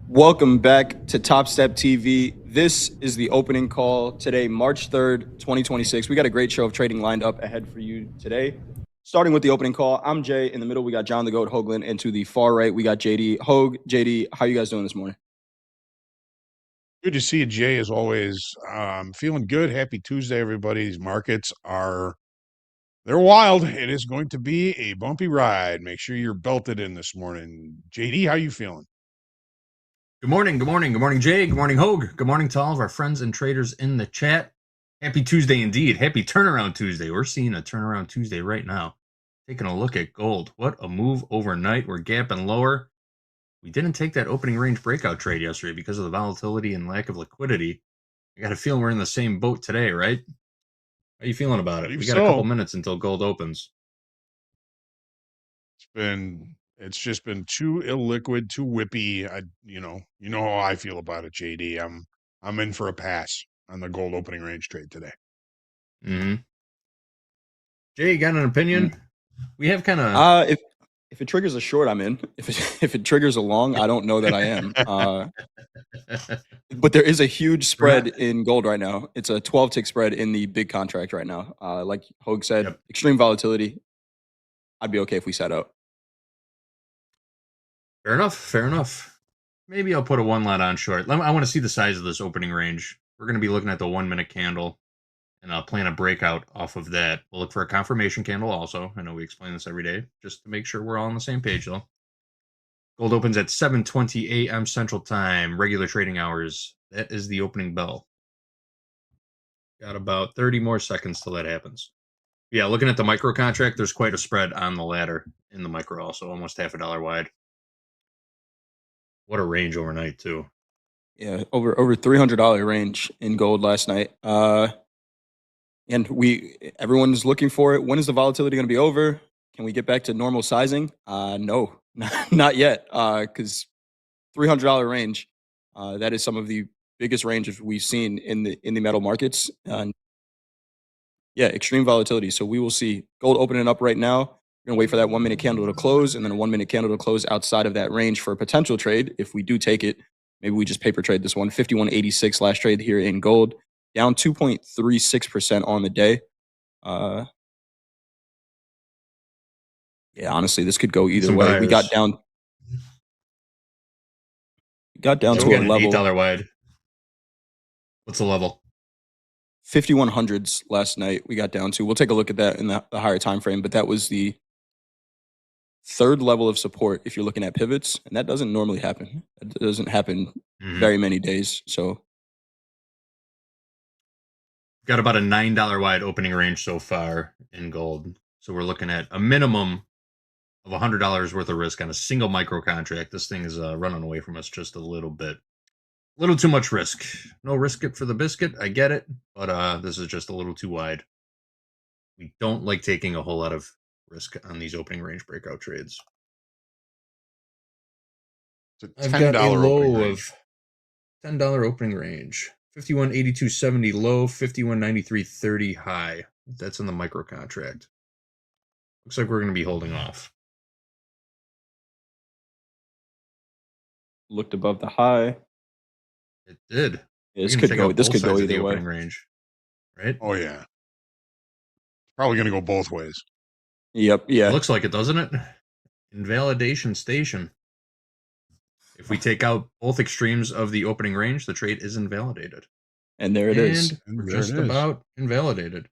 Welcome back to Topstep TV. This is the opening call today, March 3rd, 2026. We got a great show of trading lined up ahead for you today. Starting with the opening call, I'm Jay. In the middle, we got John the Goat Hoagland, and to the far right, we got JD. Hoag, JD, how you guys doing this morning? Good to see you, Jay, as always. Feeling good. Happy Tuesday, everybody. These markets they're wild. It is going to be a bumpy ride. Make sure you're belted in this morning. JD, how you feeling? Good morning, Jay. Good morning, Hogue. Good morning to all of our friends and traders in the chat. Happy Tuesday indeed. Happy Turnaround Tuesday. We're seeing a Turnaround Tuesday right now. Taking a look at gold. What a move overnight. We're gapping lower. We didn't take that opening range breakout trade yesterday because of the volatility and lack of liquidity. I got a feeling we're in the same boat today, right? How you feeling about it? We got a couple minutes until gold opens. It's just been too illiquid, too whippy. You know how I feel about it, JD. I'm in for a pass on the gold opening range trade today. Jay, you got an opinion? We have kind of If it triggers a short, I'm in. If it triggers a long, I don't know that I am. But there is a huge spread in gold right now. It's a 12-tick spread in the big contract right now. Like Hogue said, extreme volatility. I'd be okay if we sat out. Fair enough. Maybe I'll put a one lot on short. I want to see the size of this opening range. We're going to be looking at the 1 minute candle and I'll plan a breakout off of that. We'll look for a confirmation candle also. I know we explain this every day just to make sure we're all on the same page though. Gold opens at 7:20 a.m. Central Time, regular trading hours. That is the opening bell. Got about 30 more seconds till that happens. Yeah, looking at the micro contract, there's quite a spread on the ladder in the micro also, almost $0.50 wide. What a range overnight too. Yeah, over $300 range in gold last night. And everyone's looking for it. When is the volatility going to be over? Can we get back to normal sizing? No, not yet. Because $300 range, that is some of the biggest ranges we've seen in the metal markets. Yeah, extreme volatility. So we will see gold opening up right now. We're gonna wait for that 1 minute candle to close, and then a 1 minute candle to close outside of that range for a potential trade. If we do take it, maybe we just paper trade this one. 51.86 last trade here in gold, down 2.36% on the day. Yeah, honestly, this could go either way. We got down to a level $8 wide. What's the level? 5100s last night. We got down to. We'll take a look at that in the higher time frame, but that was the third level of support if you're looking at pivots, and that doesn't normally happen. It doesn't happen very many days. So got about a $9 wide opening range so far in gold. So we're looking at a minimum of $100 worth of risk on a single micro contract. This thing is running away from us just a little bit. A little too much risk. No risk it for the biscuit. I get it, but this is just a little too wide. We don't like taking a whole lot of risk on these opening range breakout trades. I've got a low of $10 opening range. 51.8270 low, 51.9330 high. That's in the micro contract. Looks like we're going to be holding off. Looked above the high. It did. This could go either way. Range, right? Oh yeah. Probably going to go both ways. Yep. Yeah. It looks like it, doesn't it? Invalidation station. If we take out both extremes of the opening range, the trade is invalidated. And there it is. And we're just about invalidated.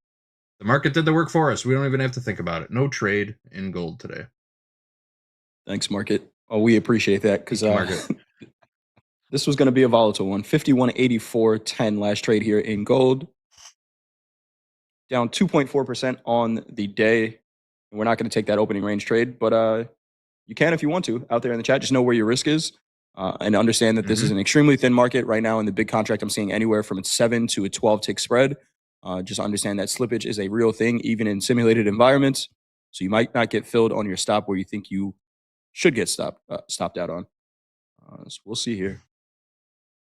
The market did the work for us. We don't even have to think about it. No trade in gold today. Thanks, market. Oh, we appreciate that because this was going to be a volatile one. 51.8410 last trade here in gold. Down 2.4% on the day. We're not going to take that opening range trade, but you can if you want to out there in the chat. Just know where your risk is and understand that this is an extremely thin market right now. In the big contract, I'm seeing anywhere from a 7 to a 12-tick spread. Just understand that slippage is a real thing, even in simulated environments. So you might not get filled on your stop where you think you should get stopped out on. So we'll see here.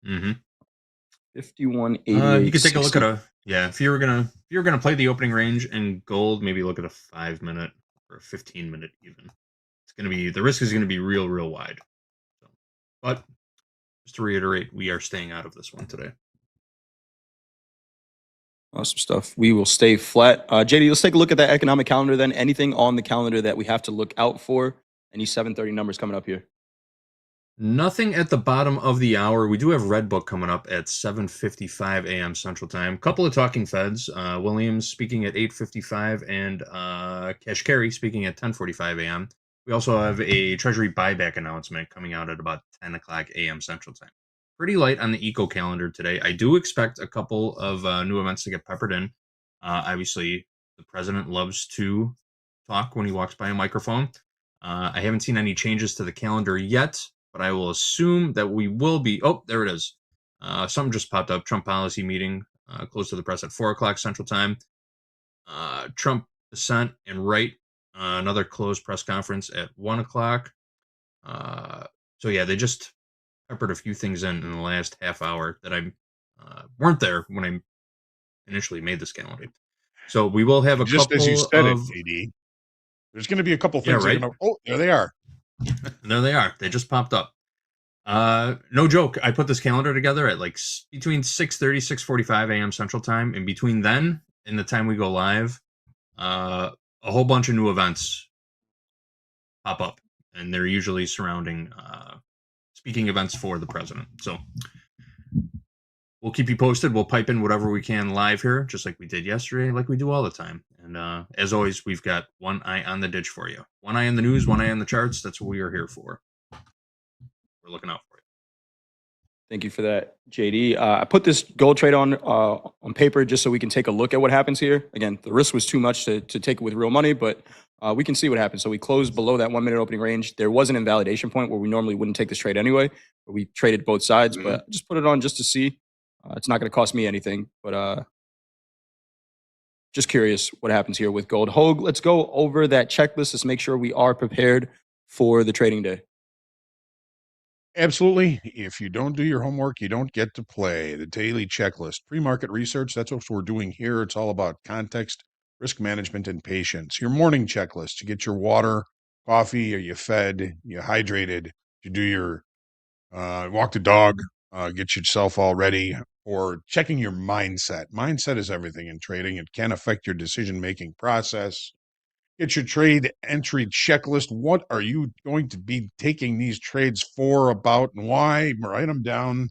51.88. You could take a look at if you were gonna play the opening range in gold, maybe look at a 5 minute or a 15 minute even. It's gonna be, the risk is gonna be real wide. So, but just to reiterate, we are staying out of this one today. Awesome stuff. We will stay flat. JD, let's take a look at that economic calendar then. Anything on the calendar that we have to look out for? Any 7:30 numbers coming up here? Nothing at the bottom of the hour. We do have Redbook coming up at 7:55 a.m. Central Time. Couple of talking Feds. Williams speaking at 8:55 and Kashkari speaking at 10:45 a.m. We also have a Treasury buyback announcement coming out at about 10 o'clock a.m. Central Time. Pretty light on the eco calendar today. I do expect a couple of new events to get peppered in. Obviously, the president loves to talk when he walks by a microphone. I haven't seen any changes to the calendar yet, but I will assume that we will be. Oh, there it is. Something just popped up. Trump policy meeting close to the press at 4 o'clock Central Time. Trump dissent and right. Another closed press conference at 1 o'clock. So yeah, they just peppered a few things in the last half hour that I weren't there when I initially made this calendar. So we will have a Just couple as you said of. it, JD. There's going to be a couple Yeah, things. right? Oh, there they are. There they are. They just popped up. No joke. I put this calendar together at like between 6:30, 6:45 a.m. Central Time. And between then and the time we go live, a whole bunch of new events pop up. And they're usually surrounding speaking events for the president. So we'll keep you posted. We'll pipe in whatever we can live here, just like we did yesterday, like we do all the time. And as always, we've got one eye on the ditch for you. One eye on the news, one eye on the charts. That's what we are here for. We're looking out for you. Thank you for that, JD. I put this gold trade on paper just so we can take a look at what happens here. Again, the risk was too much to take it with real money, but we can see what happens. So we closed below that 1 minute opening range. There was an invalidation point where we normally wouldn't take this trade anyway, but we traded both sides. But I just put it on just to see. It's not going to cost me anything, but just curious what happens here with gold. Hogue, let's go over that checklist. Let's make sure we are prepared for the trading day. Absolutely. If you don't do your homework, you don't get to play. The daily checklist, pre-market research, that's what we're doing here. It's all about context, risk management, and patience. Your morning checklist, you get your water, coffee, are you fed, you hydrated, you do your walk the dog, get yourself all ready, or checking your mindset. Mindset is everything in trading. It can affect your decision-making process. Get your trade entry checklist. What are you going to be taking these trades for, about, and why? Write them down.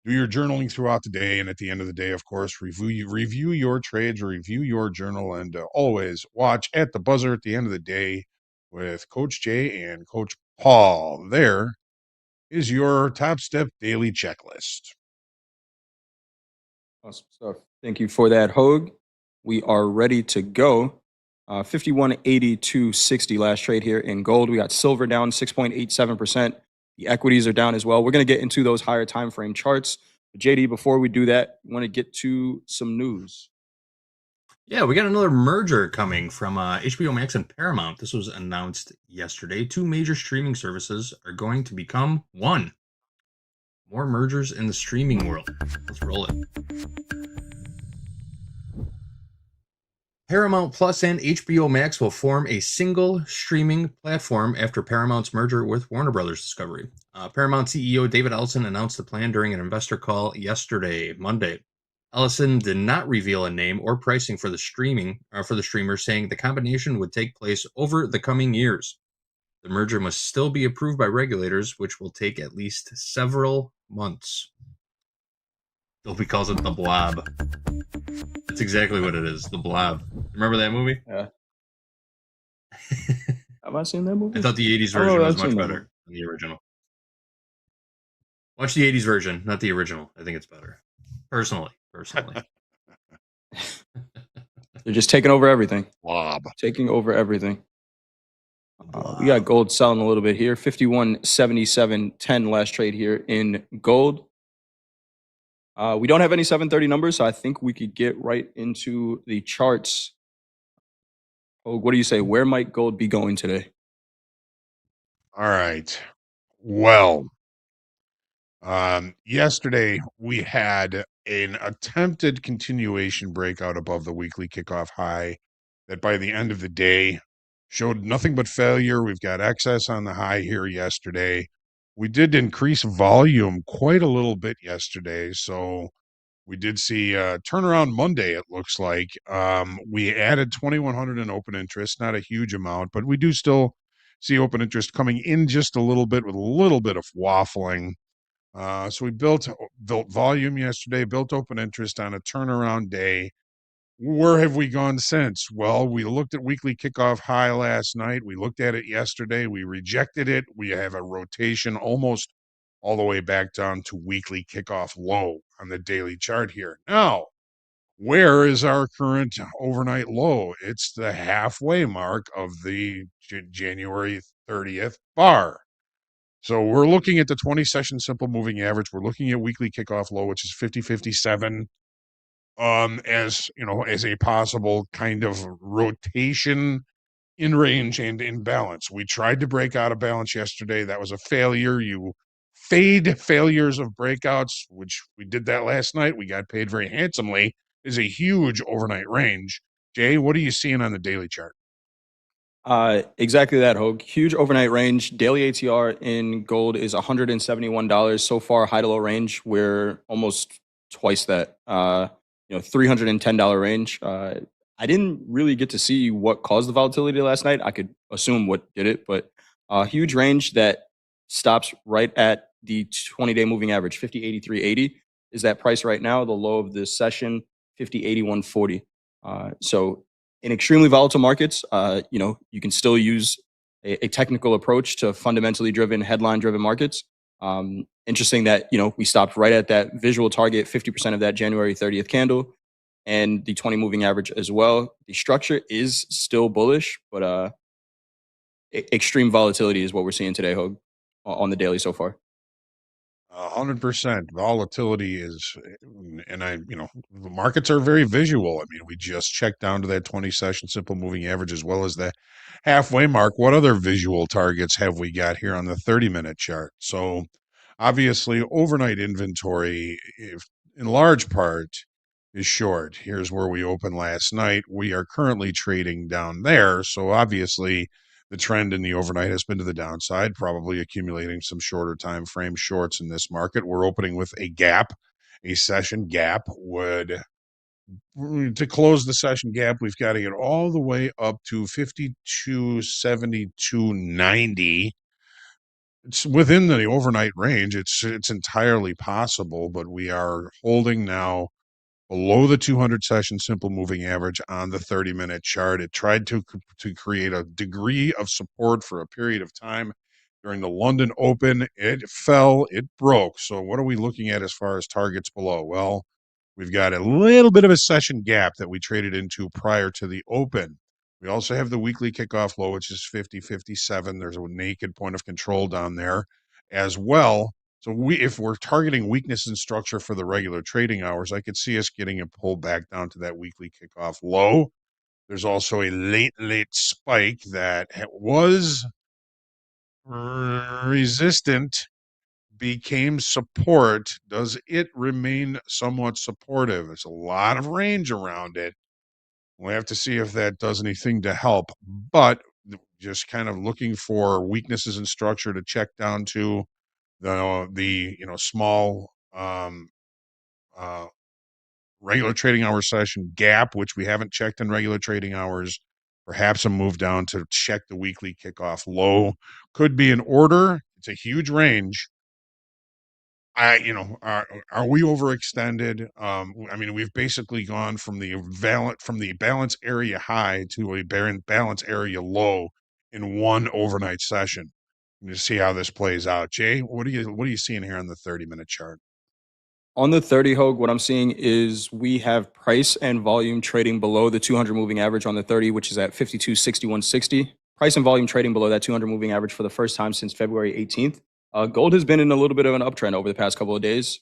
Do your journaling throughout the day. And at the end of the day, of course, review your trades, review your journal, and always watch at the buzzer at the end of the day with Coach Jay and Coach Paul. There is your Topstep daily checklist. Awesome stuff. Thank you for that, Hogue. We are ready to go. 51.8260 last trade here in gold. We got silver down 6.87%. The equities are down as well. We're going to get into those higher time frame charts. But JD, before we do that, we want to get to some news. Yeah, we got another merger coming from HBO Max and Paramount. This was announced yesterday. Two major streaming services are going to become one. More mergers in the streaming world. Let's roll it. Paramount Plus and HBO Max will form a single streaming platform after Paramount's merger with Warner Brothers Discovery. Paramount CEO David Ellison announced the plan during an investor call yesterday, Monday. Ellison did not reveal a name or pricing for the streamer, saying the combination would take place over the coming years. The merger must still be approved by regulators, which will take at least several months. Dolby calls it the Blob. That's exactly what it is, the Blob. Remember that movie? Yeah. Have I seen that movie? I thought the 80s version was much better than the original. Watch the 80s version, not the original. I think it's better. Personally. They're just taking over everything. Blob. Taking over everything. We got gold selling a little bit here. 51.7710 last trade here in gold. We don't have any 730 numbers, so I think we could get right into the charts. Oh, what do you say? Where might gold be going today? All right. Well, yesterday we had an attempted continuation breakout above the weekly kickoff high that by the end of the day showed nothing but failure. We've got excess on the high here yesterday. We did increase volume quite a little bit yesterday, so we did see a turnaround Monday, it looks like. We added 2,100 in open interest, not a huge amount, but we do still see open interest coming in just a little bit with a little bit of waffling. So we built volume yesterday, built open interest on a turnaround day. Where have we gone since? Well, we looked at weekly kickoff high last night. We looked at it yesterday. We rejected it. We have a rotation almost all the way back down to weekly kickoff low on the daily chart here. Now, where is our current overnight low? It's the halfway mark of the January 30th bar. So we're looking at the 20 session simple moving average. We're looking at weekly kickoff low, which is 50.57, as you know, as a possible kind of rotation in range and in balance. We tried to break out of balance yesterday. That was a failure. You fade failures of breakouts, which we did that last night. We got paid very handsomely. Is a huge overnight range. Jay, what are you seeing on the daily chart? Exactly that, Hogue. Huge overnight range. Daily ATR in gold is $171 so far. High to low range, we're almost twice that. $310 range. I didn't really get to see what caused the volatility last night. I could assume what did it, but huge range that stops right at the 20-day moving average. 50.8380 is that price right now. The low of this session, 50.8140. So in extremely volatile markets, you can still use a technical approach to fundamentally driven, headline-driven markets. Interesting that, we stopped right at that visual target, 50% of that January 30th candle, and the 20 moving average as well. The structure is still bullish, but extreme volatility is what we're seeing today, Hogue, on the daily so far. 100% volatility is, and the markets are very visual. I mean, we just checked down to that 20 session simple moving average as well as the halfway mark. What other visual targets have we got here on the 30-minute chart? So obviously overnight inventory, if in large part, is short. Here's where we opened last night. We are currently trading down there. So obviously the trend in the overnight has been to the downside, probably accumulating some shorter time frame shorts in this market. We're opening with a gap. A session gap would, to close the session gap, we've got to get all the way up to 52.7290. It's within the overnight range. It's entirely possible, but we are holding now below the 200 session simple moving average on the 30-minute chart. It tried to create a degree of support for a period of time during the London Open. It fell, it broke. So what are we looking at as far as targets below? Well, we've got a little bit of a session gap that we traded into prior to the Open. We also have the weekly kickoff low, which is 50.57. There's a naked point of control down there as well. So if we're targeting weakness in structure for the regular trading hours, I could see us getting a pull back down to that weekly kickoff low. There's also a late spike that was resistant, became support. Does it remain somewhat supportive? There's a lot of range around it. We'll have to see if that does anything to help. But just kind of looking for weaknesses in structure to check down to the small regular trading hour session gap, which we haven't checked in regular trading hours. Perhaps a move down to check the weekly kickoff low could be in order. It's a huge range. Are we overextended? I mean, we've basically gone from the balance area high to a balance area low in one overnight session. To see how this plays out. Jay, what are you seeing here on the 30-minute chart? On the 30, Hogue, what I'm seeing is we have price and volume trading below the 200 moving average on the 30, which is at 52.6160. Price and volume trading below that 200 moving average for the first time since February 18th. Gold has been in a little bit of an uptrend over the past couple of days,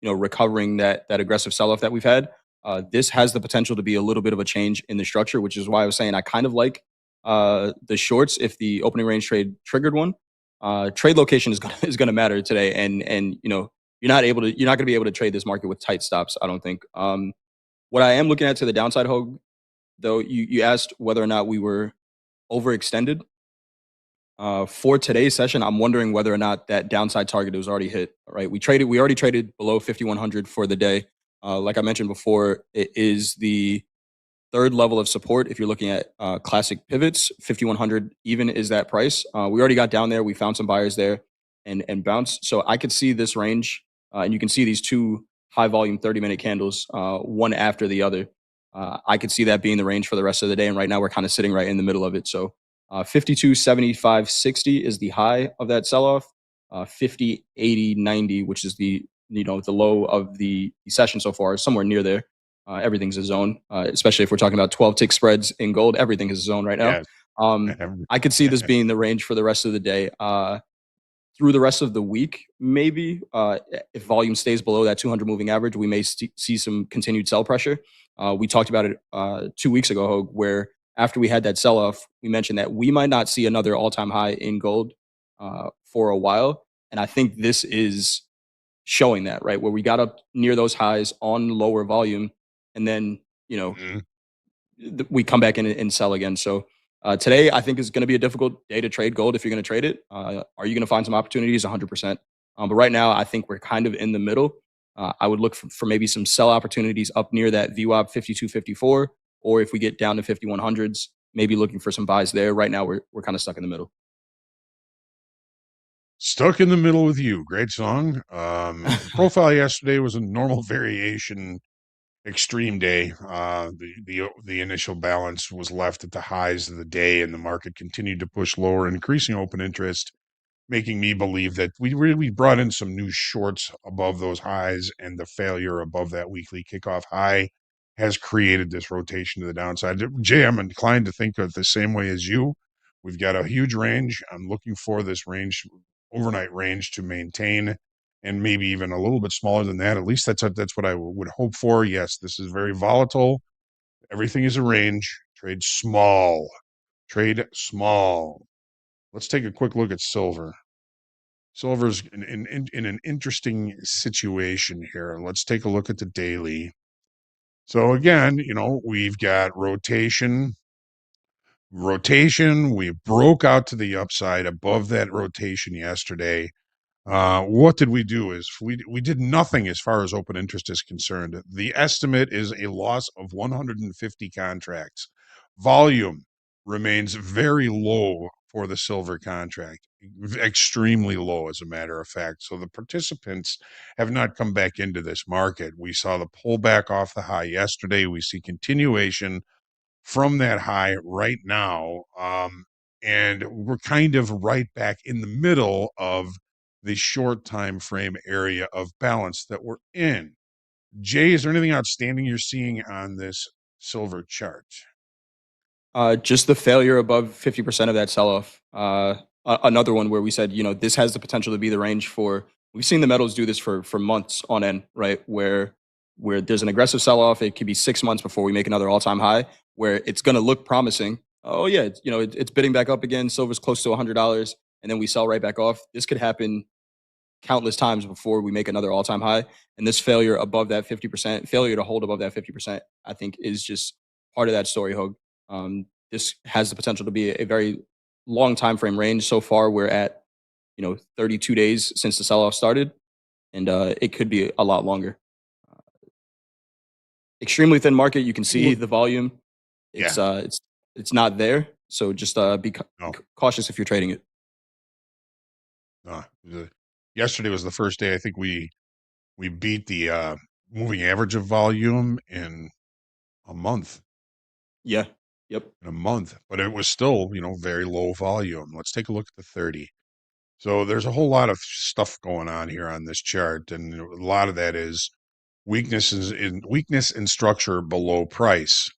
recovering that aggressive sell-off that we've had. This has the potential to be a little bit of a change in the structure, which is why I was saying I kind of like the shorts if the opening range trade triggered one. Trade location is going to matter today, and you're not going to be able to trade this market with tight stops, I don't think. What I am looking at to the downside, Hogue, though, you asked whether or not we were overextended. For today's session, I'm wondering whether or not that downside target was already hit. Right, we already traded below 5,100 for the day. Like I mentioned before, it is the third level of support. If you're looking at classic pivots, 5,100 even is that price. We already got down there. We found some buyers there and bounced. So I could see this range, and you can see these two high volume 30-minute candles, one after the other. I could see that being the range for the rest of the day. And right now we're kind of sitting right in the middle of it. So 52, 75, 60 is the high of that sell-off. 50, 80, 90, which is the the low of the session so far, is somewhere near there. Everything's a zone, especially if we're talking about 12 tick spreads in gold. Everything is a zone right now. Yes. I could see this being the range for the rest of the day. Through the rest of the week, maybe if volume stays below that 200 moving average, we may see some continued sell pressure. We talked about it 2 weeks ago, Hogue, where after we had that sell off, we mentioned that we might not see another all time high in gold for a while. And I think this is showing that, right? Where we got up near those highs on lower volume, and then, Mhm. we come back in and sell again. So today, I think is going to be a difficult day to trade gold if you're going to trade it. Are you going to find some opportunities? 100%. But right now, I think we're kind of in the middle. I would look for maybe some sell opportunities up near that VWAP 5254, or if we get down to 5100s, maybe looking for some buys there. Right now, we're kind of stuck in the middle. Stuck in the Middle with You. Great song. Profile yesterday was a normal variation extreme day. The initial balance was left at the highs of the day, and the market continued to push lower, increasing open interest, making me believe that we really brought in some new shorts above those highs, and the failure above that weekly kickoff high has created this rotation to the downside. Jay, I'm inclined to think of it the same way as you. We've got a huge range. I'm looking for this range, overnight range, to maintain, and maybe even a little bit smaller than that. At least that's what I would hope for. Yes, this is very volatile. Everything is a range. Trade small. Trade small. Let's take a quick look at silver. Silver's in an interesting situation here. Let's take a look at the daily. So again, we've got rotation. We broke out to the upside above that rotation yesterday. What did we do is we did nothing as far as open interest is concerned. The estimate is a loss of 150 contracts. Volume remains very low for the silver contract, extremely low, as a matter of fact. So the participants have not come back into this market. We saw the pullback off the high yesterday. We see continuation from that high right now. And we're kind of right back in the middle of the short time frame area of balance that we're in. Jay, is there anything outstanding you're seeing on this silver chart? Just the failure above 50% of that sell-off. Another one where we said, this has the potential to be the range for. We've seen the metals do this for months on end, right? Where there's an aggressive sell-off, it could be 6 months before we make another all-time high, where it's going to look promising. Oh yeah, it's bidding back up again. Silver's close to $100, and then we sell right back off. This could happen countless times before we make another all-time high. And this failure above that 50%, failure to hold above that 50%, I think is just part of that story, Hogue. This has the potential to be a very long time frame range. So far, we're at 32 days since the sell-off started, and it could be a lot longer. Extremely thin market. You can see the volume. It's it's not there. So just be cautious if you're trading it. Yesterday was the first day I think we beat the moving average of volume in a month. Yeah. Yep. In a month, but it was still, very low volume. Let's take a look at the 30. So there's a whole lot of stuff going on here on this chart, and a lot of that is weakness in structure below price.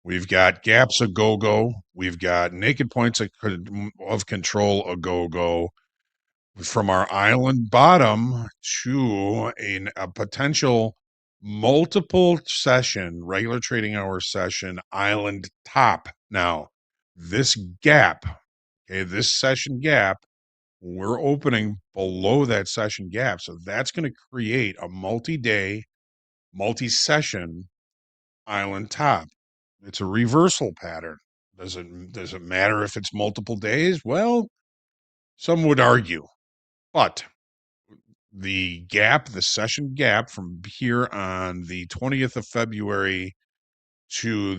We've got gaps a go-go. We've got naked points of control a go-go. From our island bottom to a potential multiple session, regular trading hour session, island top. Now, this gap, this session gap, we're opening below that session gap. So that's going to create a multi-day, multi-session island top. It's a reversal pattern. Does it matter if it's multiple days? Well, some would argue. But the gap, the session gap from here on the 20th of February to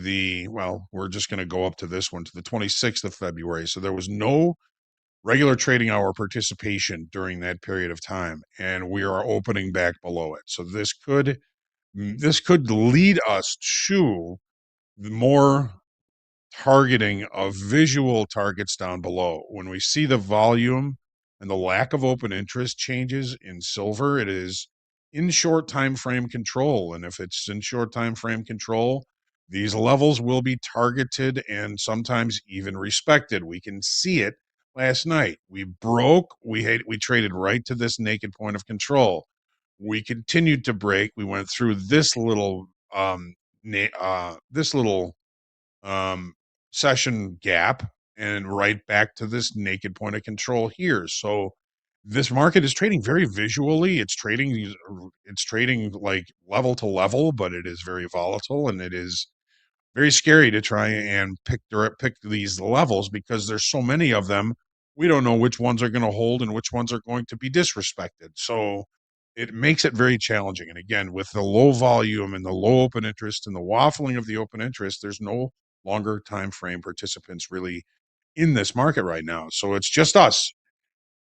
we're just going to go up to this one, to the 26th of February. So there was no regular trading hour participation during that period of time, and we are opening back below it. So this could lead us to more targeting of visual targets down below. When we see the volume and the lack of open interest changes in silver, it is in short time frame control. And if it's in short time frame control, these levels will be targeted and sometimes even respected. We can see it last night. We traded right to this naked point of control. We continued to break. We went through this little this little um, session gap and right back to this naked point of control here. So this market is trading very visually. It's trading like level to level, but it is very volatile, and it is very scary to try and pick these levels because there's so many of them. We don't know which ones are going to hold and which ones are going to be disrespected. So it makes it very challenging. And again, with the low volume and the low open interest and the waffling of the open interest, there's no longer time frame participants really in this market right now. So it's just us.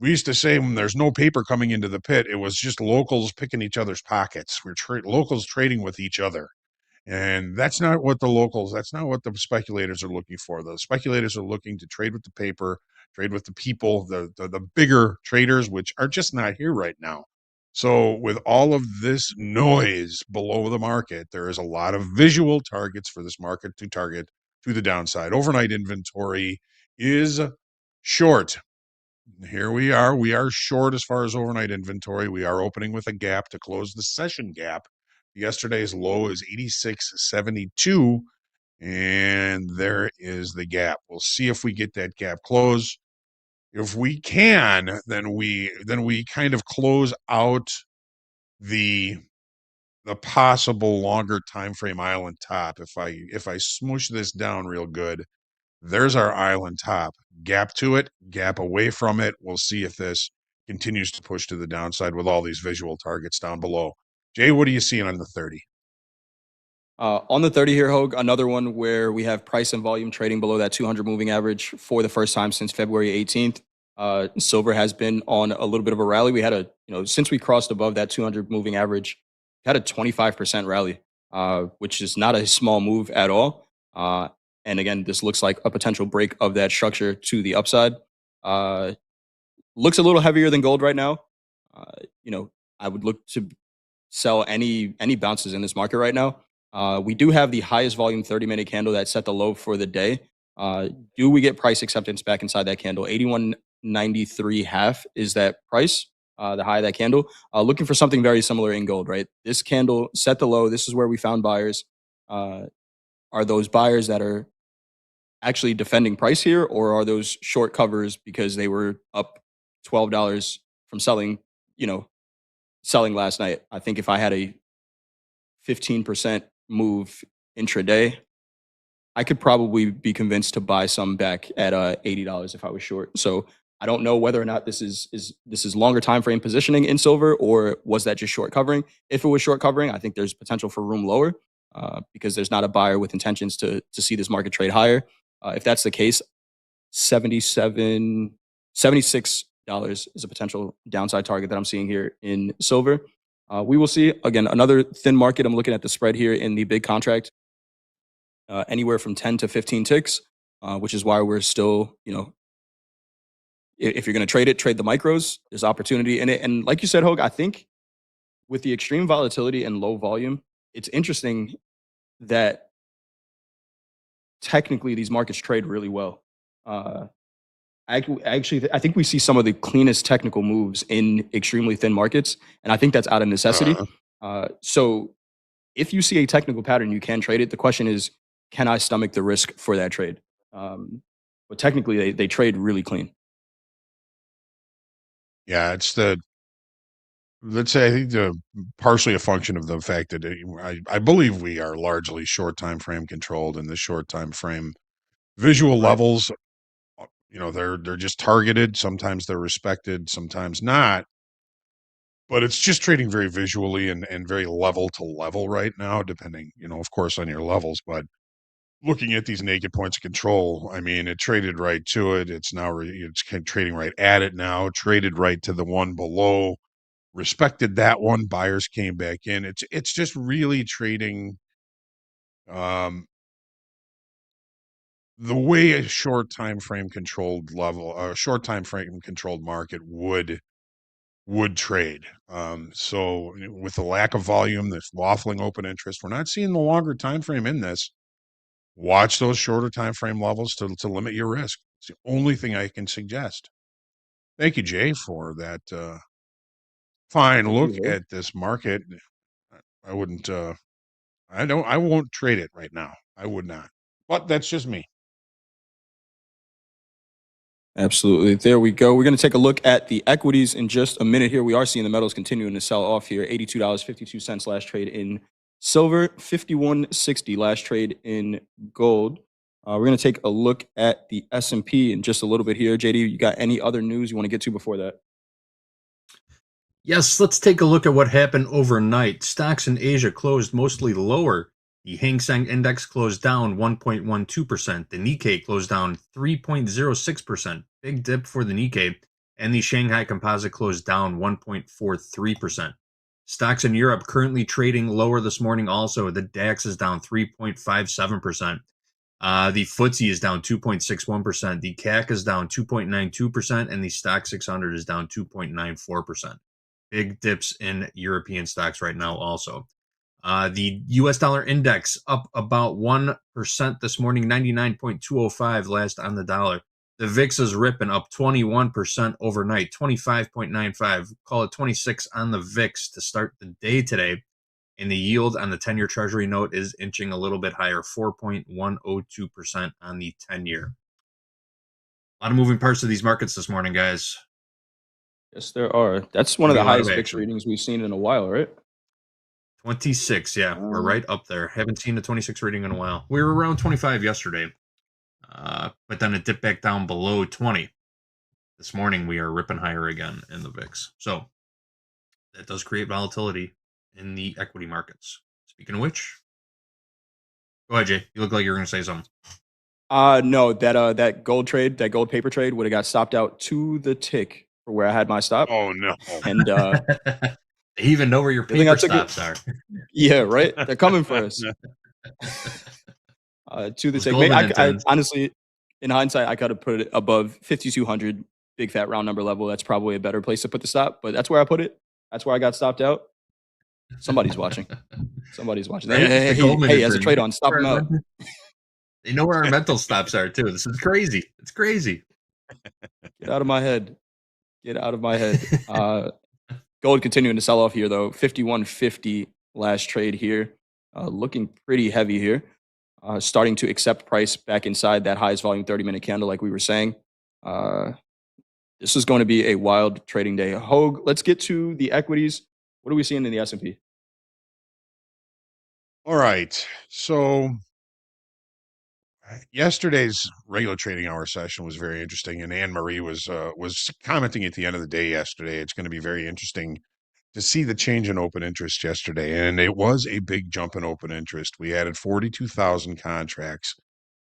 We used to say when there's no paper coming into the pit, it was just locals picking each other's pockets. Locals trading with each other. And that's not what the speculators are looking for. The speculators are looking to trade with the paper, trade with the people, the bigger traders, which are just not here right now. So with all of this noise below the market, there is a lot of visual targets for this market to target to the downside. Overnight inventory is short. Here we are. We are short as far as overnight inventory. We are opening with a gap to close the session gap. Yesterday's low is 86.72, and there is the gap. We'll see if we get that gap close. If we can, then we kind of close out the possible longer time frame island top. If I smoosh this down real good, there's our island top. Gap to it, gap away from it. We'll see if this continues to push to the downside with all these visual targets down below. Jay, what are you seeing on the 30? On the 30 here, Hogue, another one where we have price and volume trading below that 200 moving average for the first time since February 18th. Silver has been on a little bit of a rally. We had since we crossed above that 200 moving average, had a 25% rally, which is not a small move at all. And again, this looks like a potential break of that structure to the upside. Looks a little heavier than gold right now. I would look to sell any bounces in this market right now. We do have the highest volume 30-minute candle that set the low for the day. Do we get price acceptance back inside that candle? 81.93 half is that price, the high of that candle. Looking for something very similar in gold, right? This candle set the low. This is where we found buyers. Are those buyers that are actually defending price here, or are those short covers because they were up $12 from selling last night? I think if I had a 15% move intraday, I could probably be convinced to buy some back at $80 if I was short. So I don't know whether or not this is longer time frame positioning in silver, or was that just short covering? If it was short covering, I think there's potential for room lower because there's not a buyer with intentions to see this market trade higher. If that's the case, $76 is a potential downside target that I'm seeing here in silver. We will see, again, another thin market. I'm looking at the spread here in the big contract, anywhere from 10 to 15 ticks, which is why we're still, if you're going to trade it, trade the micros. There's opportunity in it. And like you said, Hogue, I think with the extreme volatility and low volume, it's interesting that technically these markets trade really well. I think we see some of the cleanest technical moves in extremely thin markets, and I think that's out of necessity. So if you see a technical pattern, you can trade it. The question is, can I stomach the risk for that trade? But technically, they trade really clean. Yeah, let's say, I think partially a function of the fact that I believe we are largely short time frame controlled, and the short time frame visual Right. levels they're just targeted. Sometimes they're respected, sometimes not. But it's just trading very visually and very level to level right now, depending, of course, on your levels. But looking at these naked points of control, I mean, it traded right to it. It's now it's trading right at it now. Traded right to the one below. Respected that one. Buyers came back in. It's just really trading um, the way a short time frame controlled market would trade. So with the lack of volume, this waffling open interest, we're not seeing the longer time frame in this. Watch those shorter time frame levels to limit your risk. It's the only thing I can suggest. Thank you, Jay, for that fine Thank look you, Will. at this market. I wouldn't I won't trade it right now. I would not. But that's just me. Absolutely. There we go. We're going to take a look at the equities in just a minute here. We are seeing the metals continuing to sell off here. $82.52 last trade in silver, $51.60 last trade in gold. We're going to take a look at the S&P in just a little bit here. JD, you got any other news you want to get to before that? Yes, let's take a look at what happened overnight. Stocks in Asia closed mostly lower. The Hang Seng Index closed down 1.12%. The Nikkei closed down 3.06%. Big dip for the Nikkei. And the Shanghai Composite closed down 1.43%. Stocks in Europe currently trading lower this morning also. The DAX is down 3.57%. The FTSE is down 2.61%. The CAC is down 2.92%. And the Stock 600 is down 2.94%. Big dips in European stocks right now also. The US dollar index up about 1% this morning, 99.205 last on the dollar. The VIX is ripping up 21% overnight, 25.95. Call it 26 on the VIX to start the day today. And the yield on the 10-year Treasury note is inching a little bit higher, 4.102% on the 10-year. A lot of moving parts of these markets this morning, guys. Yes, there are. That's one of Maybe the a lot of highest VIX action. readings we've seen in a while, right? 26, yeah. We're right up there. Haven't seen a 26 rating in a while. We were around 25 yesterday, but then it dipped back down below 20. This morning, we are ripping higher again in the VIX. So that does create volatility in the equity markets. Speaking of which, go ahead, Jay. You look like you're going to say something. No, that gold trade, that gold paper trade would have got stopped out to the tick for where I had my stop. Oh no. And they even know where your I think I paper took stops are. yeah, right. They're coming for us. To the Those tick. golden I interns. honestly, in hindsight, I could have put it above 5,200, big fat round number level. That's probably a better place to put the stop, but that's where I put it. That's where I got stopped out. Somebody's watching. Somebody's watching. Right? The Goldman Hey, as a interns. trade on, stop them out. They know where our mental stops are too. This is crazy. It's crazy. Get out of my head. Get out of my head. Gold continuing to sell off here though. 51.50 last trade here. Looking pretty heavy here. Starting to accept price back inside that highest volume 30-minute candle like we were saying. This is going to be a wild trading day. Hogue, let's get to the equities. What are we seeing in the S&P? All right. So yesterday's regular trading hour session was very interesting, and Anne Marie was commenting at the end of the day yesterday. It's going to be very interesting to see the change in open interest yesterday, and it was a big jump in open interest. We added 42,000 contracts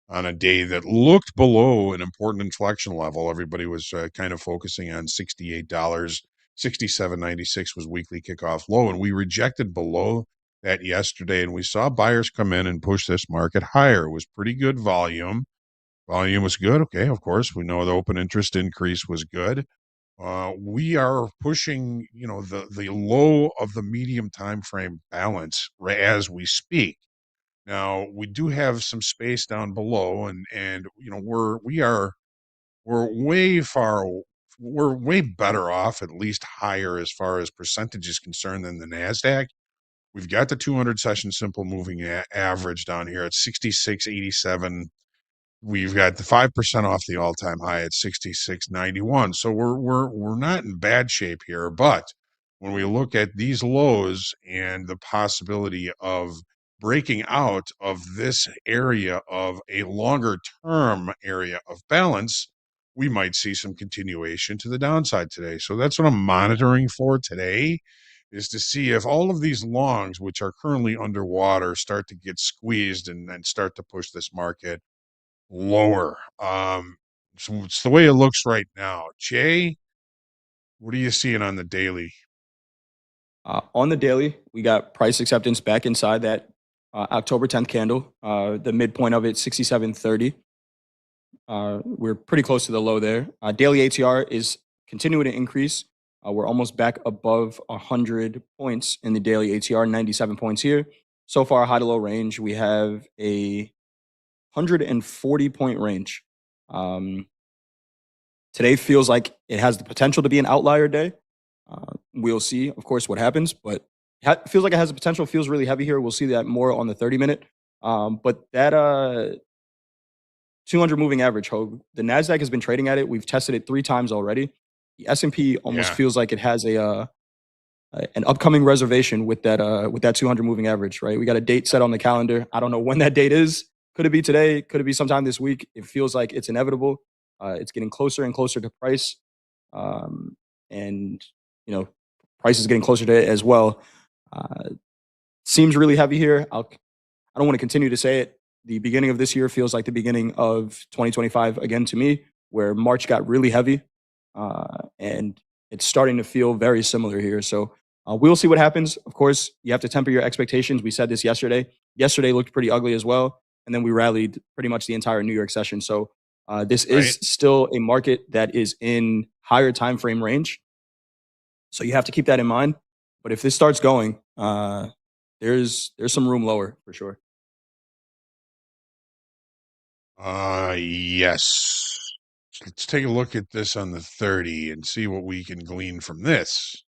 on a day that looked below an important inflection level. Everybody was kind of focusing on $68, 67.96 was weekly kickoff low, and we rejected below that yesterday, and we saw buyers come in and push this market higher. It was pretty good volume. Volume was good. Okay, of course, we know the open interest increase was good. We are pushing, the low of the medium time frame balance as we speak. Now we do have some space down below, and we're way better off, at least higher as far as percentage is concerned than the Nasdaq. We've got the 200 session simple moving average down here at 66.87. We've got the 5% off the all-time high at 66.91. So we're not in bad shape here, but when we look at these lows and the possibility of breaking out of this area of a longer term area of balance, we might see some continuation to the downside today. So that's what I'm monitoring for today, is to see if all of these longs, which are currently underwater, start to get squeezed and start to push this market lower. So it's the way it looks right now. Jay, what are you seeing on the daily? On the daily, we got price acceptance back inside that October 10th candle. The midpoint of it, 67.30. We're pretty close to the low there. Daily ATR is continuing to increase. We're almost back above 100 points in the daily ATR, 97 points here. So far, high to low range, we have a 140 point range. Today feels like it has the potential to be an outlier day. We'll see, of course, what happens, but feels like it has the potential, feels really heavy here. We'll see that more on the 30-minute. But that 200 moving average, Hogue, the Nasdaq has been trading at it. We've tested it 3 times already. The S&P almost Yeah. feels like it has an upcoming reservation with that 200 moving average, right? We got a date set on the calendar. I don't know when that date is. Could it be today? Could it be sometime this week? It feels like it's inevitable. It's getting closer and closer to price. And, you know, price is getting closer to it as well. Seems really heavy here. I don't want to continue to say it. The beginning of this year feels like the beginning of 2025 again to me, where March got really heavy. And it's starting to feel very similar here. So we'll see what happens. Of course, you have to temper your expectations. We said this yesterday. Yesterday looked pretty ugly as well. And then we rallied pretty much the entire New York session. So this is Right. still a market that is in higher time frame range. So you have to keep that in mind. But if this starts going, there's some room lower for sure. Yes. Let's take a look at this on the 30 and see what we can glean from this.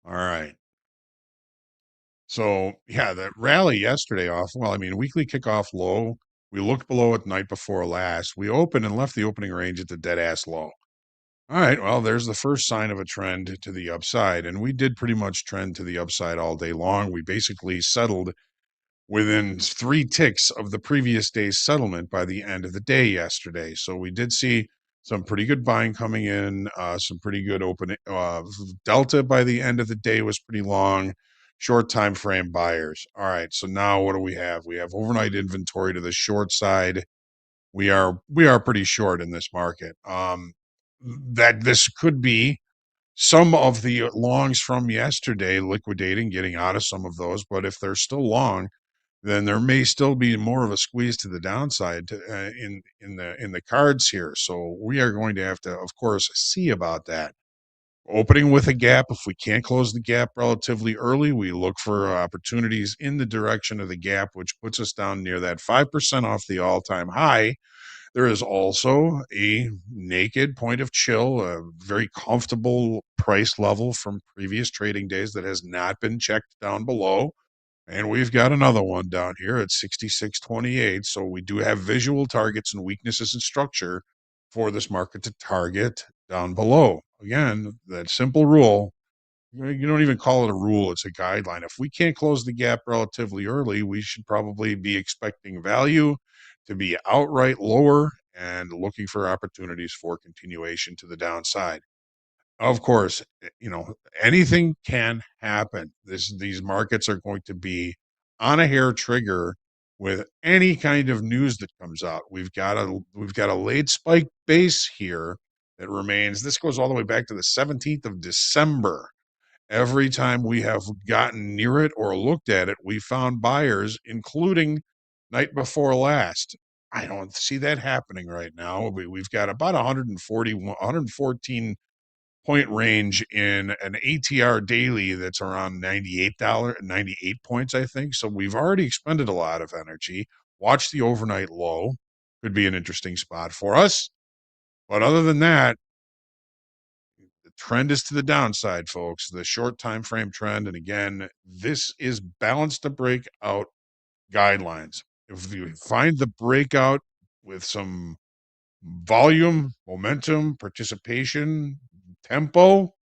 All right. So, yeah, that rally yesterday well, I mean, weekly kickoff low. We looked below it night before last. We opened and left the opening range at the dead ass low. All right. Well, there's the first sign of a trend to the upside. And we did pretty much trend to the upside all day long. We basically settled within 3 ticks of the previous day's settlement by the end of the day yesterday. So we did see some pretty good buying coming in, some pretty good opening. Delta by the end of the day was pretty long, short time frame buyers. All right, so now what do we have? We have overnight inventory to the short side. We are pretty short in this market. That this could be some of the longs from yesterday liquidating, getting out of some of those, but if they're still long, then there may still be more of a squeeze to the downside in the cards here. So we are going to have to, of course, see about that. Opening with a gap, if we can't close the gap relatively early, we look for opportunities in the direction of the gap, which puts us down near that 5% off the all-time high. There is also a naked point of chill, a very comfortable price level from previous trading days that has not been checked down below. And we've got another one down here at 66.28. So we do have visual targets and weaknesses in structure for this market to target down below. Again, that simple rule, you don't even call it a rule, it's a guideline. If we can't close the gap relatively early, we should probably be expecting value to be outright lower and looking for opportunities for continuation to the downside. Of course, anything can happen. These markets are going to be on a hair trigger with any kind of news that comes out. We've got a late spike base here that remains. This goes all the way back to the 17th of December. Every time we have gotten near it or looked at it, we found buyers, including night before last. I don't see that happening right now. We've got about 114 point range in an ATR daily that's around $98, 98 points, I think. So we've already expended a lot of energy. Watch the overnight low. Could be an interesting spot for us. But other than that, the trend is to the downside, folks. The short time frame trend. And again, this is balanced to breakout guidelines. If you find the breakout with some volume, momentum, participation, tempo,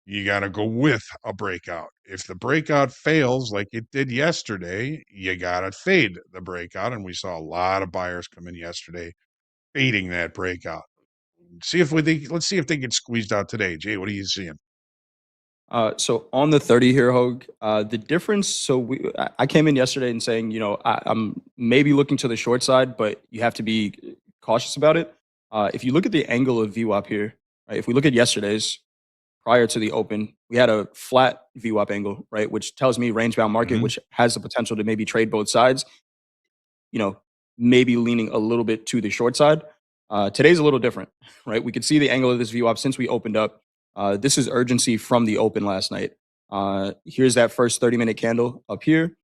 you got to go with a breakout. If the breakout fails like it did yesterday, you got to fade the breakout. And we saw a lot of buyers come in yesterday fading that breakout. let's see if they get squeezed out today. Jay, what are you seeing? So on the 30 here, Hogue, the difference. So I came in yesterday and saying, I'm maybe looking to the short side, but you have to be cautious about it. If you look at the angle of VWAP here, right? If we look at yesterday's prior to the open, we had a flat VWAP angle, right? Which tells me range bound market, Mhm. which has the potential to maybe trade both sides. Maybe leaning a little bit to the short side. Today's a little different, right? We could see the angle of this VWAP since we opened up. This is urgency from the open last night. Here's that first 30-minute candle up here.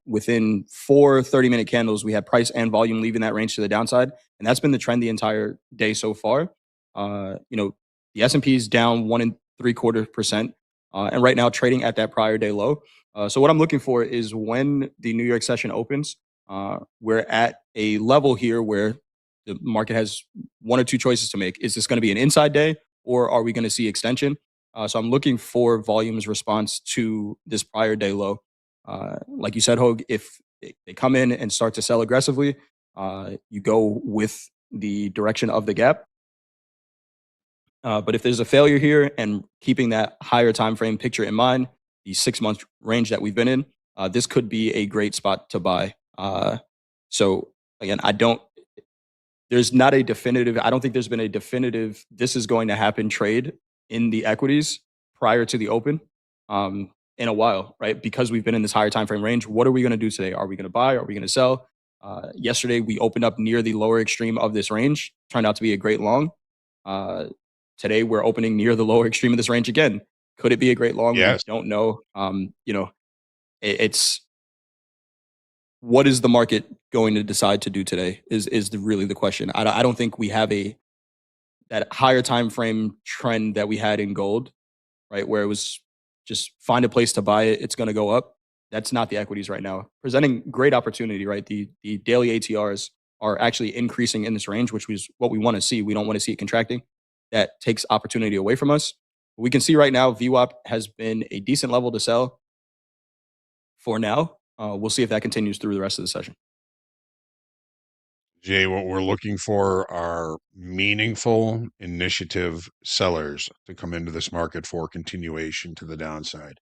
Within 4 30-minute candles, we had price and volume leaving that range to the downside, and that's been the trend the entire day so far. The S&P is down 1.75%, and right now trading at that prior day low. So what I'm looking for is when the New York session opens, we're at a level here where the market has one or two choices to make. Is this going to be an inside day, or are we going to see extension? So I'm looking for volume's response to this prior day low. Like you said, Hogue, if they come in and start to sell aggressively, you go with the direction of the gap. But if there's a failure here, and keeping that higher time frame picture in mind, the 6-month range that we've been in, this could be a great spot to buy. So again, there's not a definitive, I don't think there's been a definitive, this is going to happen trade in the equities prior to the open in a while, right? Because we've been in this higher time frame range. What are we going to do today? Are we going to buy? Are we going to sell? Yesterday, we opened up near the lower extreme of this range, turned out to be a great long. Today, we're opening near the lower extreme of this range again. Could it be a great long? We Yes. don't know. It's what is the market going to decide to do today is really the question. I don't think we have that higher time frame trend that we had in gold, right? Where it was just find a place to buy it, it's going to go up. That's not the equities right now. Presenting great opportunity, right? The daily ATRs are actually increasing in this range, which was what we want to see. We don't want to see it contracting. That takes opportunity away from us. We can see right now VWAP has been a decent level to sell for now. We'll see if that continues through the rest of the session. Jay, what we're looking for are meaningful initiative sellers to come into this market for continuation to the downside.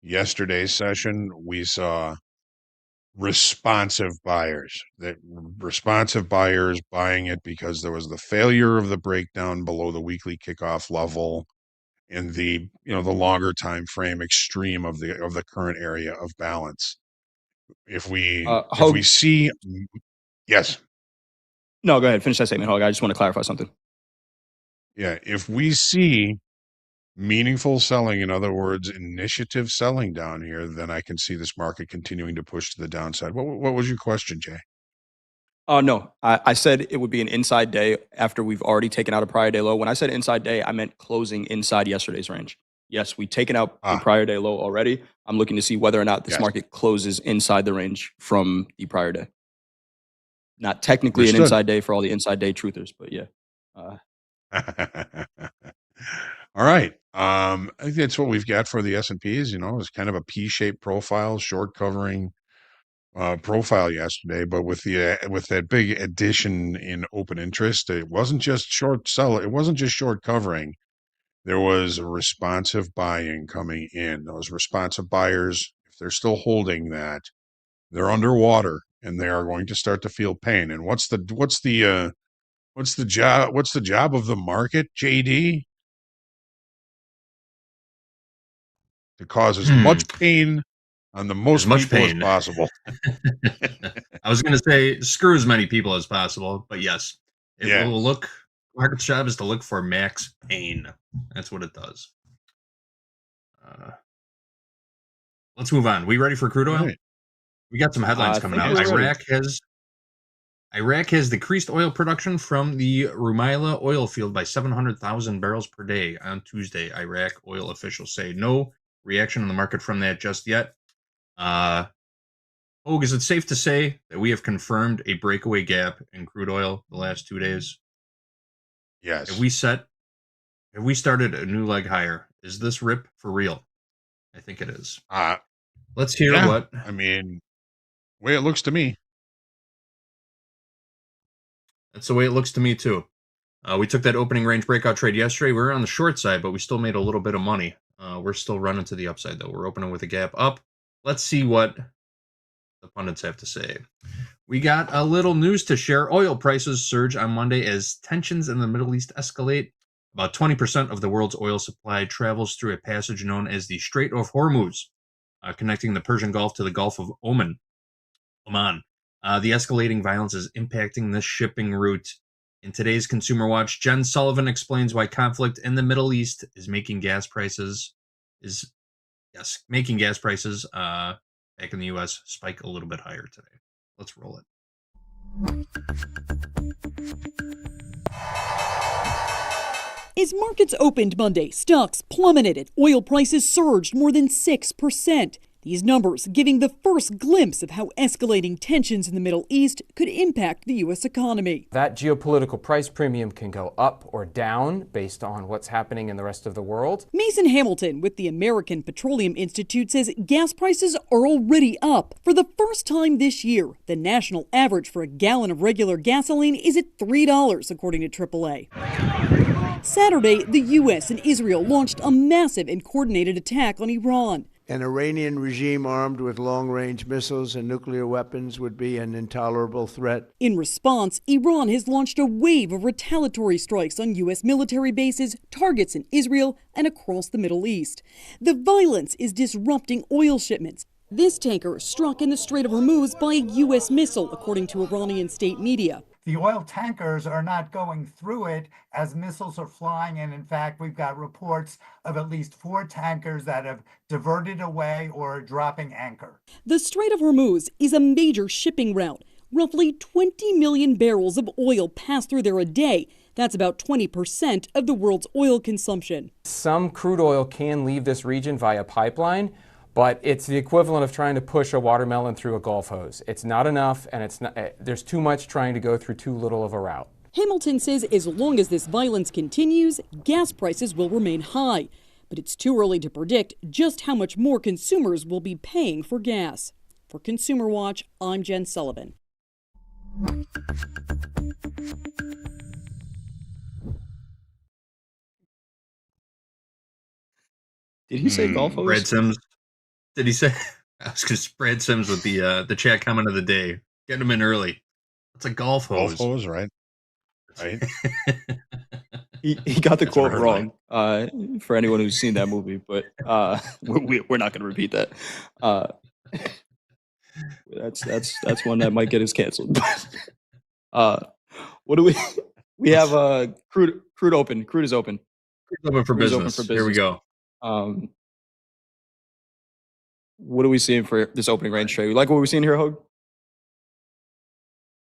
Yesterday's session, we saw responsive buyers buying it because there was the failure of the breakdown below the weekly kickoff level and the longer time frame extreme of the current area of balance. If we see yes. No, go ahead. Finish that statement, Hog. I just want to clarify something. Yeah, if we see meaningful selling, in other words, initiative selling down here, then I can see this market continuing to push to the downside. What was your question, Jay? No, I said it would be an inside day after we've already taken out a prior day low. When I said inside day, I meant closing inside yesterday's range. Yes, we've taken out a prior day low already. I'm looking to see whether or not this market closes inside the range from the prior day. Not technically an inside day for all the inside day truthers, but yeah. All right. I think that's what we've got for the S&Ps. It's kind of a P-shaped profile, short covering profile yesterday, but with that big addition in open interest, it wasn't just short covering. There was a responsive buying coming in. Those responsive buyers, if they're still holding that, they're underwater and they are going to start to feel pain. And what's the job of the market, JD? To cause as much pain on the most people as possible. I was going to say screw as many people as possible, but yes, will look. Market's job is to look for max pain. That's what it does. Let's move on. We ready for crude oil? Right. We got some headlines coming out. Iraq has decreased oil production from the Rumaila oil field by 700,000 barrels per day on Tuesday. Iraq oil officials say no reaction in the market from that just yet. Is it safe to say that we have confirmed a breakaway gap in crude oil the last 2 days? Yes. Have we started a new leg higher? Is this rip for real? I think it is. Let's hear what. I mean, way it looks to me. That's the way it looks to me too. We took that opening range breakout trade yesterday. We were on the short side, but we still made a little bit of money. We're still running to the upside, though. We're opening with a gap up. Let's see what the pundits have to say. We got a little news to share. Oil prices surge on Monday as tensions in the Middle East escalate. About 20% of the world's oil supply travels through a passage known as the Strait of Hormuz, connecting the Persian Gulf to the Gulf of Oman. The escalating violence is impacting this shipping route. In today's Consumer Watch, Jen Sullivan explains why conflict in the Middle East is making gas prices back in the U.S. spike a little bit higher today. Let's roll it. As markets opened Monday, stocks plummeted. Oil prices surged more than 6%. These numbers giving the first glimpse of how escalating tensions in the Middle East could impact the U.S. economy. That geopolitical price premium can go up or down based on what's happening in the rest of the world. Mason Hamilton with the American Petroleum Institute says gas prices are already up. For the first time this year, the national average for a gallon of regular gasoline is at $3, according to AAA. Saturday, the U.S. and Israel launched a massive and coordinated attack on Iran. An Iranian regime armed with long-range missiles and nuclear weapons would be an intolerable threat. In response, Iran has launched a wave of retaliatory strikes on U.S. military bases, targets in Israel, and across the Middle East. The violence is disrupting oil shipments. This tanker struck in the Strait of Hormuz by a U.S. missile, according to Iranian state media. The oil tankers are not going through it as missiles are flying. And in fact, we've got reports of at least 4 tankers that have diverted away or are dropping anchor. The Strait of Hormuz is a major shipping route. Roughly 20 million barrels of oil pass through there a day. That's about 20% of the world's oil consumption. Some crude oil can leave this region via pipeline, but it's the equivalent of trying to push a watermelon through a golf hose. It's not enough, and there's too much trying to go through too little of a route. Hamilton says as long as this violence continues, gas prices will remain high. But it's too early to predict just how much more consumers will be paying for gas. For Consumer Watch, I'm Jen Sullivan. Did he say golf hose? Brad Sims. Did he say? I was because Brad Sims with the chat comment of the day. Getting him in early. It's a golf hose. Golf hose, right? Right. He got the That's quote what I wrong for anyone who's seen that movie, but we're not going to repeat that. That's one that might get us canceled. What do we have? Crude open. Crude is open. Crude's open for Crude is business. open for Here we business. go. What are we seeing for this opening range trade? You like what we're seeing here, Hogue?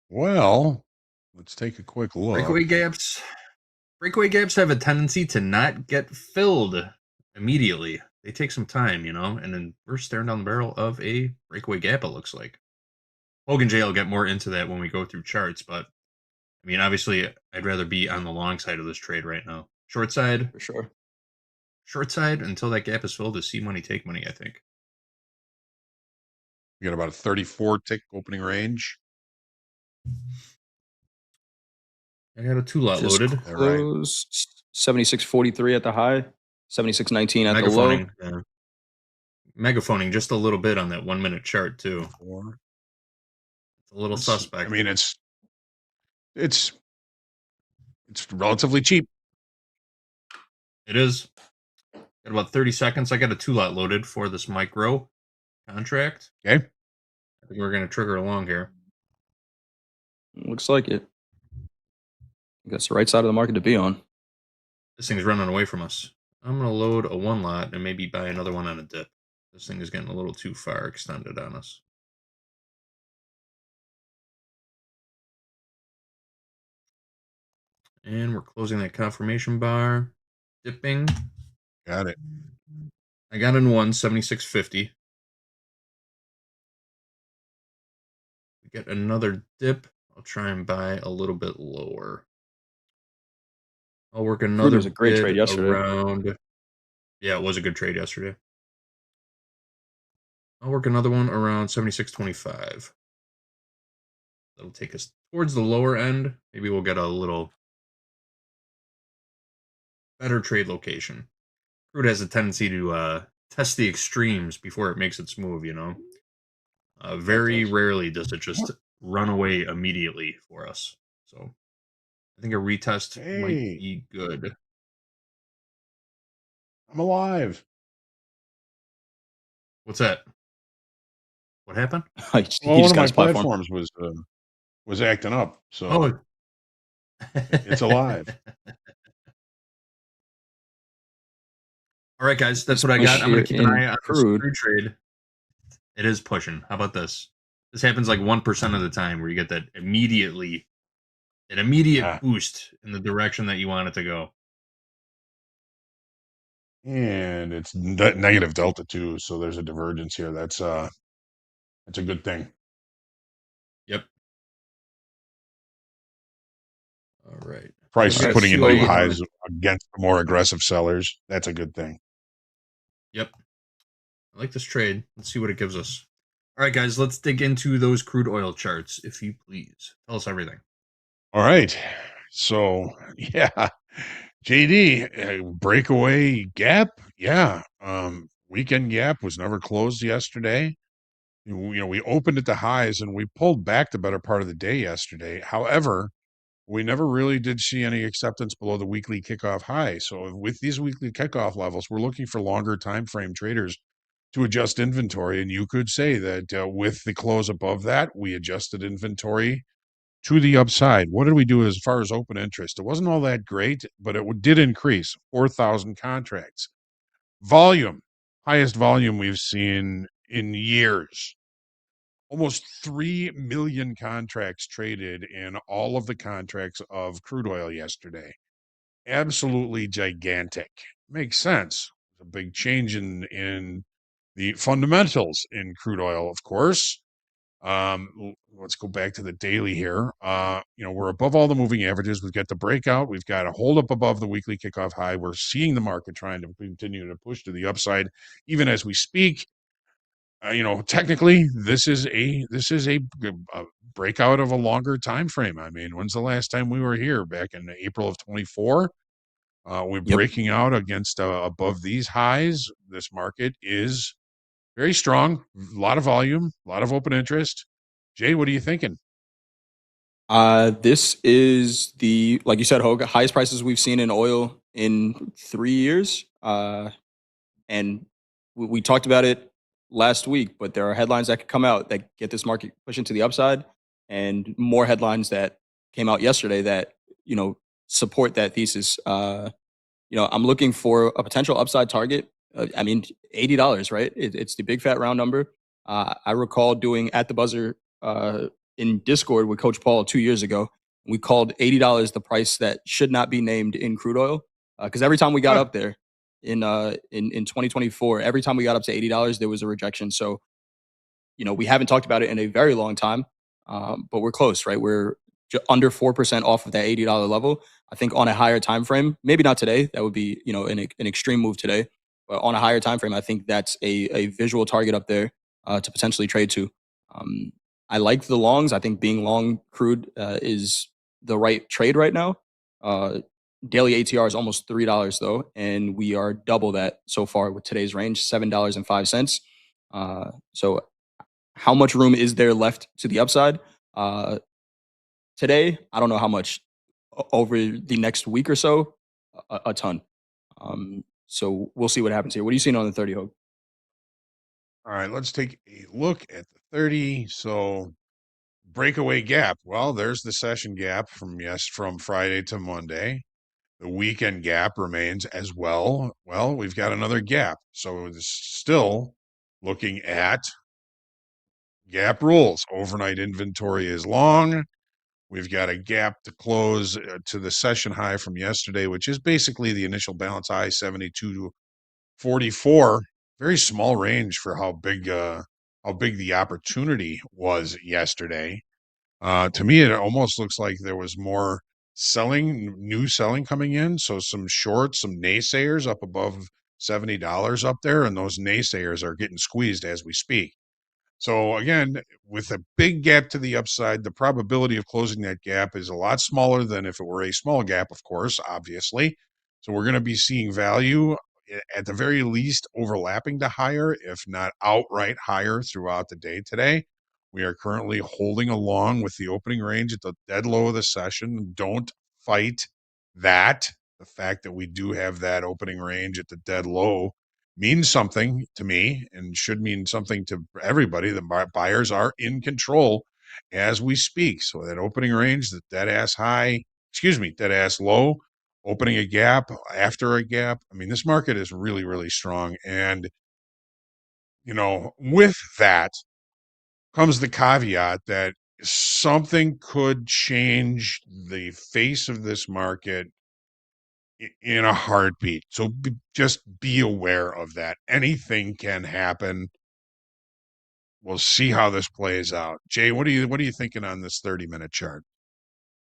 Well, let's take a quick look. Breakaway gaps have a tendency to not get filled immediately. They take some time, and then we're staring down the barrel of a breakaway gap, it looks like. Hogue and Jay will get more into that when we go through charts, but I mean, obviously, I'd rather be on the long side of this trade right now. Short side, For sure. short side until that gap is filled is see money, take money, I think. We got about a 34 tick opening range. I got a 2-lot Just loaded. close 76.43 at the high, 76.19 at the low. Megaphoning. Megaphoning just a little bit on that 1 minute chart, too. Four. It's a little suspect. I mean, it's relatively cheap. It is. Got about 30 seconds. I got a 2-lot loaded for this micro contract. Okay. I think we're going to trigger along here. Looks like it. That's the right side of the market to be on. This thing's running away from us. I'm going to load a 1-lot and maybe buy another one on a dip. This thing is getting a little too far extended on us. And we're closing that confirmation bar. Dipping. Got it. I got in one, 76.50. We get another dip. I'll try and buy a little bit lower. I'll work another was a great bid trade yesterday. around. Yeah, it was a good trade yesterday. I'll work another one around 76.25. That'll take us towards the lower end. Maybe we'll get a little better trade location. Crude has a tendency to test the extremes before it makes its move, you know. Very does. rarely does it just run away immediately for us. So I think a retest might Hey, be good. I'm alive. What's that? What happened? he Well, one just of got my his platform. platforms was acting up, so Oh, it's alive. All right, guys, that's This what I got. push I'm going here to keep an in eye on this crude. crude trade. It is pushing. How about this? This happens like 1% of the time where you get that immediate Ah, boost in the direction that you want it to go. and it's negative delta too, so there's a divergence here. That's a good thing. Yep. All right. Price So is we got putting in so new COE. highs against the more aggressive sellers. That's a good thing. Yep. I like this trade. Let's see what it gives us. All right, guys, let's dig into those crude oil charts, if you please. Tell us everything. All right. So, yeah, JD, breakaway gap. Yeah. Weekend gap was never closed yesterday. We opened at the highs and we pulled back the better part of the day yesterday. However, we never really did see any acceptance below the weekly kickoff high. So with these weekly kickoff levels, we're looking for longer time frame traders to adjust inventory. And you could say that with the close above that, we adjusted inventory to the upside. What did we do as far as open interest? It wasn't all that great, but it did increase 4,000 contracts. Volume, highest volume we've seen in years. Almost 3 million contracts traded in all of the contracts of crude oil yesterday. Absolutely gigantic. Makes sense. A big change in the fundamentals in crude oil, of course. Let's go back to the daily here. We're above all the moving averages. We've got the breakout. We've got a hold up above the weekly kickoff high. We're seeing the market trying to continue to push to the upside, even as we speak. Technically, this is a breakout of a longer time frame. I mean, when's the last time we were here? Back in April of 24. We're Yep. breaking out against above these highs. This market is very strong. A lot of volume, a lot of open interest. Jay, what are you thinking? This is like you said, Hogue, highest prices we've seen in oil in 3 years. And we talked about it last week, but there are headlines that could come out that get this market pushing to the upside, and more headlines that came out yesterday that support that thesis. I'm looking for a potential upside target. I mean, $80, right? It's the big fat round number. I recall doing at the buzzer in Discord with Coach Paul 2 years ago. We called $80 the price that should not be named in crude oil, because every time we got Huh. up there in 2024, every time we got up to $80, there was a rejection. So we haven't talked about it in a very long time, but we're close, right? We're under 4% off of that $80 level. I think on a higher time frame, maybe not today. That would be an extreme move today, but on a higher time frame, I think that's a visual target up there to potentially trade to. I like the longs. I think being long crude is the right trade right now. Daily ATR is almost $3 though, and we are double that so far with today's range, $7.05. So how much room is there left to the upside? Today, I don't know how much. Over the next week or so, a ton. So we'll see what happens here. What are you seeing on the 30, Hogue? All right, let's take a look at the 30. So breakaway gap. Well, there's the session gap from Friday to Monday. The weekend gap remains as well. Well, we've got another gap. So it's still looking at gap rules. Overnight inventory is long. We've got a gap to close to the session high from yesterday, which is basically the initial balance high, 72.44. Very small range for how big the opportunity was yesterday. To me, it almost looks like there was more new selling coming in. So some shorts, some naysayers up above $70 up there, and those naysayers are getting squeezed as we speak. So again, with a big gap to the upside, the probability of closing that gap is a lot smaller than if it were a small gap, of course, obviously. So we're going to be seeing value at the very least overlapping to higher, if not outright higher throughout the day today. We are currently holding along with the opening range at the dead low of the session. Don't fight that. The fact that we do have that opening range at the dead low means something to me and should mean something to everybody. The buyers are in control as we speak. So that opening range, the dead ass low, opening a gap after a gap. I mean, this market is really, really strong. And, with that comes the caveat that something could change the face of this market in a heartbeat. So just be aware of that. Anything can happen. We'll see how this plays out. Jay, what are you thinking on this 30-minute chart?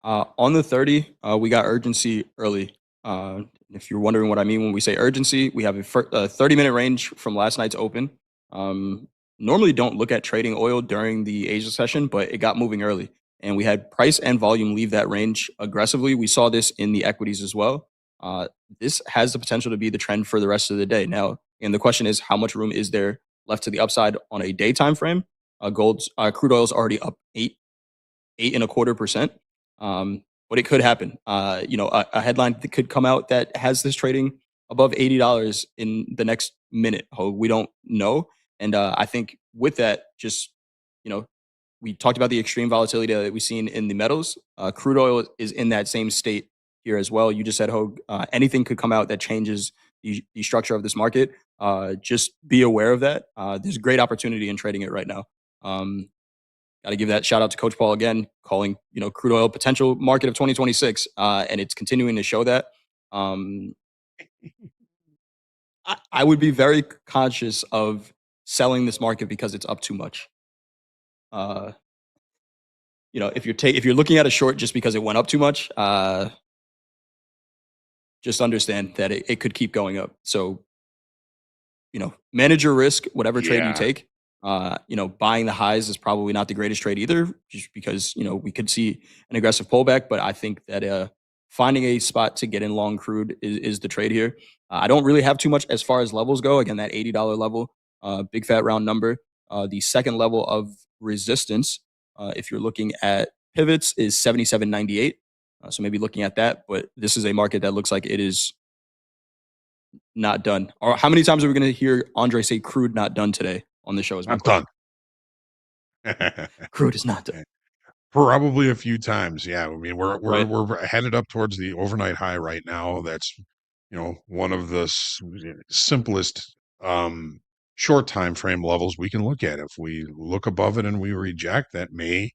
On the 30, we got urgency early. If you're wondering what I mean when we say urgency, we have a 30-minute range from last night's open. Normally don't look at trading oil during the Asia session, but it got moving early. And we had price and volume leave that range aggressively. We saw this in the equities as well. This has the potential to be the trend for the rest of the day. Now, and the question is, how much room is there left to the upside on a day time frame? Crude oil is already up 8.25%. But it could happen. A headline that could come out that has this trading above $80 in the next minute. We don't know. And I think with that, we talked about the extreme volatility that we've seen in the metals. Crude oil is in that same state here as well. You just said, Hogue, anything could come out that changes the structure of this market. Just be aware of that. There's great opportunity in trading it right now. Got to give that shout out to Coach Paul again, calling crude oil potential market of 2026, and it's continuing to show that. I would be very conscious of selling this market because it's up too much. If you're looking at a short just because it went up too much, just understand that it could keep going up. So, manage your risk, whatever trade you take. Buying the highs is probably not the greatest trade either, just because, we could see an aggressive pullback. But I think that finding a spot to get in long crude is the trade here. I don't really have too much as far as levels go. Again, that $80 level, big fat round number. The second level of resistance, if you're looking at pivots, is 77.98. So maybe looking at that. But this is a market that looks like it is not done. Or how many times are we going to hear Andre say crude not done today on the show? Is my done. Crude is not done. Probably a few times. Yeah. I mean, we're headed up towards the overnight high right now. That's, one of the simplest short time frame levels we can look at. If we look above it and we reject, that may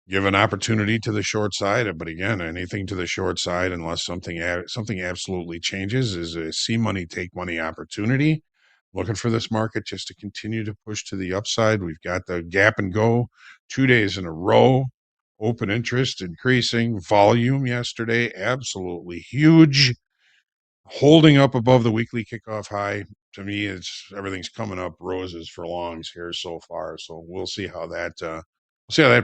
give an opportunity to the short side. But again, anything to the short side, unless something absolutely changes, is a see money, take money opportunity. Looking for this market just to continue to push to the upside. We've got the gap and go 2 days in a row. Open interest increasing. Volume yesterday, absolutely huge. Holding up above the weekly kickoff high. To me, everything's coming up roses for longs here so far. So we'll see how that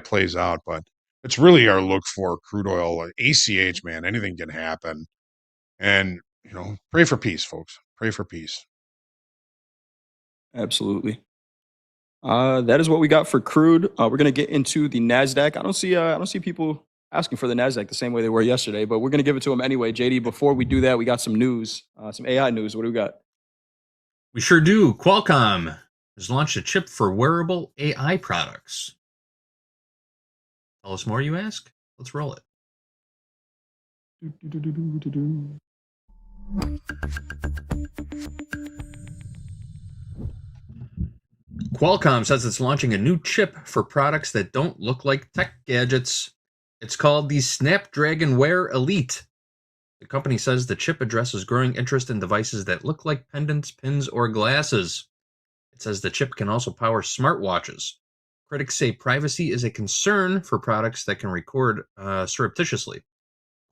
plays out. But it's really our look for crude oil. ACH, man, anything can happen. And, pray for peace, folks. Pray for peace. Absolutely. That is what we got for crude. We're gonna get into the Nasdaq. I don't see people asking for the Nasdaq the same way they were yesterday, but we're gonna give it to them anyway. JD, before we do that, we got some news, some AI news. What do we got? We sure do. Qualcomm has launched a chip for wearable AI products. Tell us more, you ask? Let's roll it. Qualcomm says it's launching a new chip for products that don't look like tech gadgets. It's called the Snapdragon Wear Elite. The company says the chip addresses growing interest in devices that look like pendants, pins, or glasses. It says the chip can also power smartwatches. Critics say privacy is a concern for products that can record surreptitiously.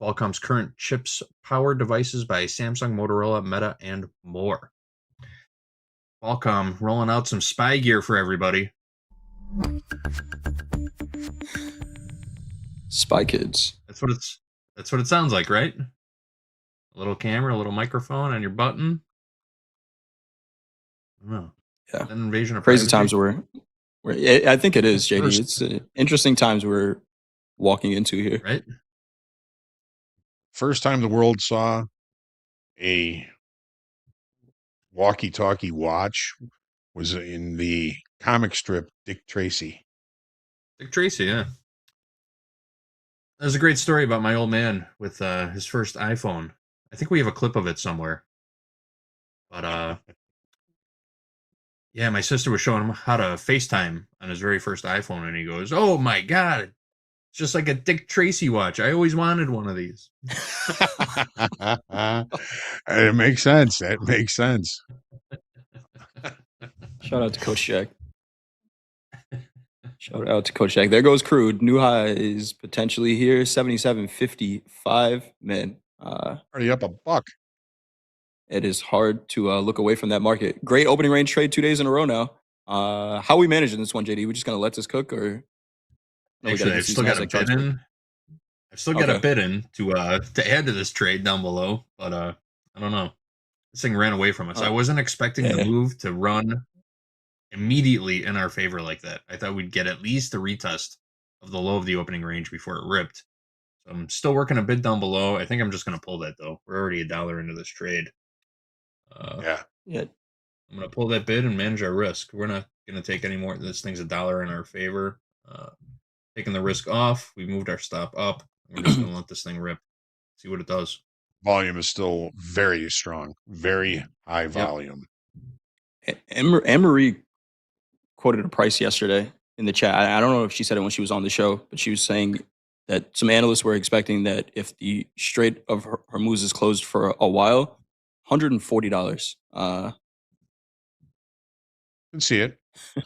Qualcomm's current chips power devices by Samsung, Motorola, Meta, and more. Qualcomm rolling out some spy gear for everybody. Spy kids. That's what it sounds like, right? A little camera, a little microphone on your button. I don't know. Yeah. An invasion of Crazy privacy. times I think it is, JD. First- It's interesting times we're walking into here. Right? First time the world saw a walkie-talkie watch was in the comic strip Dick Tracy. Dick Tracy, yeah. There's a great story about my old man with his first iPhone. I think we have a clip of it somewhere. But yeah, my sister was showing him how to FaceTime on his very first iPhone, and he goes, "Oh my god, it's just like a Dick Tracy watch. I always wanted one of these." It makes sense. That makes sense. Shout out to Coach Jack. Shout out to Coach Jack. There goes Crude. New high is potentially here, 77.55. Man, Already up $1. it is hard to look away from that market. Great opening range trade 2 days in a row now. How are we managing this one, JD? We just gonna let this cook, or no, we Actually, gotta I've get still these got a Nasdaq charts bid quick? in. I've still got a Okay. bid in to add to this trade down below, but I don't know. This thing ran away from us. I wasn't expecting the Yeah. move to run immediately in our favor like that. I thought we'd get at least a retest of the low of the opening range before it ripped. So I'm still working a bid down below. I think I'm just going to pull that, though. We're already $1 into this trade. Yeah. Yeah. I'm going to pull that bid and manage our risk. We're not going to take any more. This thing's $1 in our favor. Taking the risk off. We moved our stop up. We're just going to let this thing rip. See what it does. Volume is still very strong, very high volume. Anne-Marie quoted a price yesterday in the chat. I don't know if she said it when she was on the show, but she was saying that some analysts were expecting that if the Strait of Hormuz is closed for a while, $140. Can see it. Can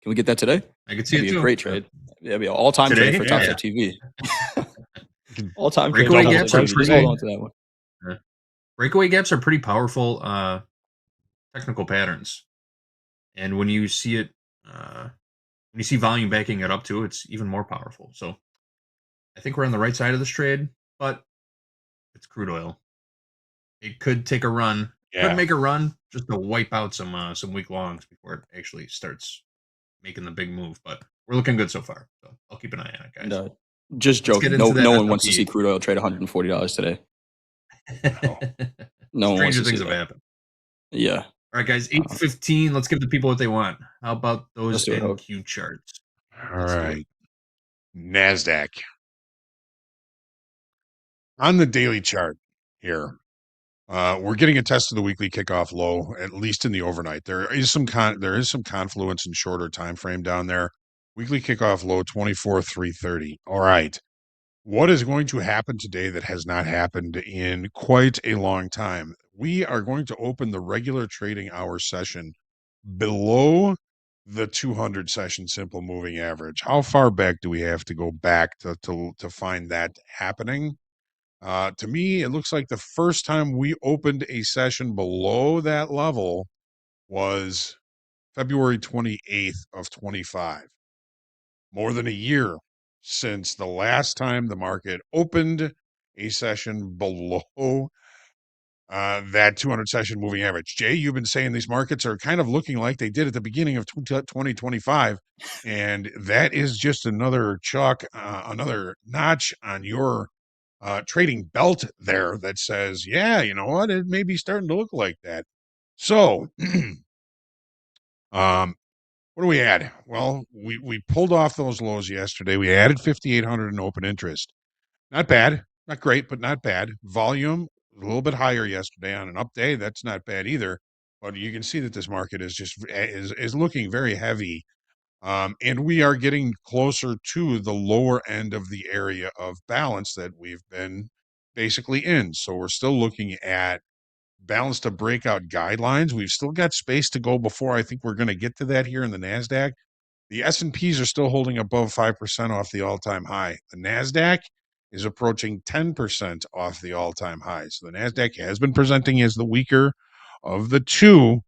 we get that today? I could see That'd it be too. a great trade. That'd be an all-time Today? trade for Yeah. Topstep TV. All-time trade for Breakaway Topstep gaps are TV. Just pretty- hold on to that one. Breakaway gaps are pretty powerful technical patterns. And when you see it, when you see volume backing it up too, it's even more powerful. So I think we're on the right side of this trade, but it's crude oil. It could take a run. Yeah. Could make a run just to wipe out some weak longs before it actually starts making the big move. But we're looking good so far. So I'll keep an eye on it, guys. And, just Let's get joking. into that No one wants to S&P. see crude oil trade $140 today. No one wants Stranger to see things have that. happened. Yeah. All right, guys, 8:15. Let's give the people what they want. How about those Let's do it, Hope. NQ charts? All Let's do it. right. NASDAQ. On the daily chart here, we're getting a test of the weekly kickoff low, at least in the overnight. There is some confluence in shorter time frame down there. Weekly kickoff low 24,330. All right. What is going to happen today that has not happened in quite a long time? We are going to open the regular trading hour session below the 200 session simple moving average. How far back do we have to go back to find that happening? To me, it looks like the first time we opened a session below that level was February 28th of 25. More than a year since the last time the market opened a session below that 200 session moving average. Jay, you've been saying these markets are kind of looking like they did at the beginning of 2025, and that is just another another notch on your trading belt there that says, yeah, you know what, it may be starting to look like that. So, what do we add? Well, we pulled off those lows yesterday. We added 5,800 in open interest. Not bad, not great, but not bad. Volume a little bit higher yesterday on an up day. That's not bad either. But you can see that this market is looking very heavy, and we are getting closer to the lower end of the area of balance that we've been basically in. So we're still looking at balance to breakout guidelines. We've still got space to go before I think we're going to get to that here in the Nasdaq. The S&Ps are still holding above 5% off the all-time high. The Nasdaq is approaching 10% off the all-time high. So the Nasdaq has been presenting as the weaker of the two.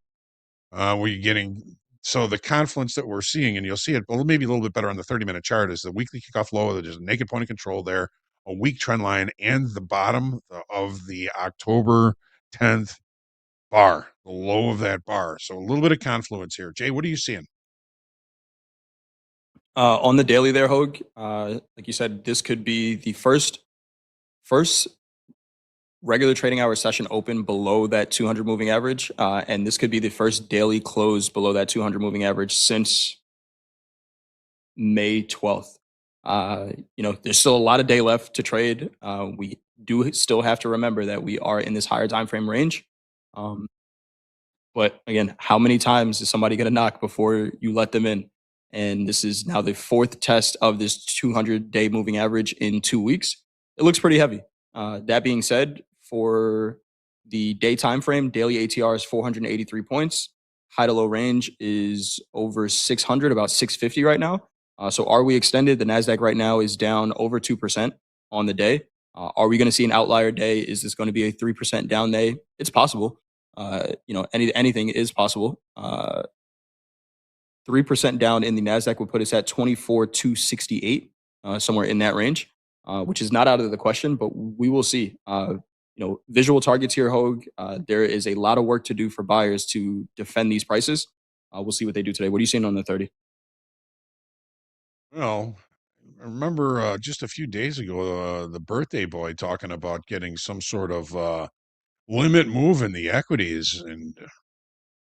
We're getting so the confluence that we're seeing, and you'll see it maybe a little bit better on the 30-minute chart, is the weekly kickoff low. There's a naked point of control there. a weak trend line and the bottom of the October 10th bar, the low of that bar. So a little bit of confluence here. Jay, what are you seeing? On the daily there, Hogue, like you said, this could be the first regular trading hour session open below that 200 moving average, and this could be the first daily close below that 200 moving average since May 12th. There's still a lot of day left to trade. We do still have to remember that we are in this higher time frame range. But again, how many times is somebody going to knock before you let them in? And this is now the fourth test of this 200-day moving average in 2 weeks. It looks pretty heavy. That being said, for the day time frame, daily ATR is 483 points. High to low range is over 600, about 650 right now. So are we extended? The Nasdaq right now is down over 2% on the day. Are we going to see an outlier day? Is this going to be a 3% down day? It's possible. Anything is possible. 3% down in the Nasdaq would put us at 24,268, somewhere in that range, which is not out of the question, but we will see. Visual targets here, Hogue. There is a lot of work to do for buyers to defend these prices. We'll see what they do today. What are you seeing on the 30? Well, I remember just a few days ago, the birthday boy talking about getting some sort of limit move in the equities, and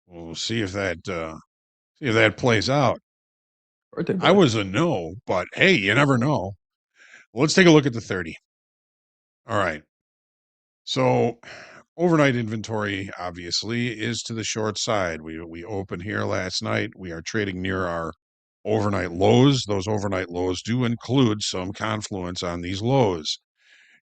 we'll see if that plays out. Birthday boy. I was a no, but hey, you never know. Let's take a look at the 30. All right. So overnight inventory obviously is to the short side. We opened here last night. We are trading near our overnight lows. Those overnight lows do include some confluence on these lows.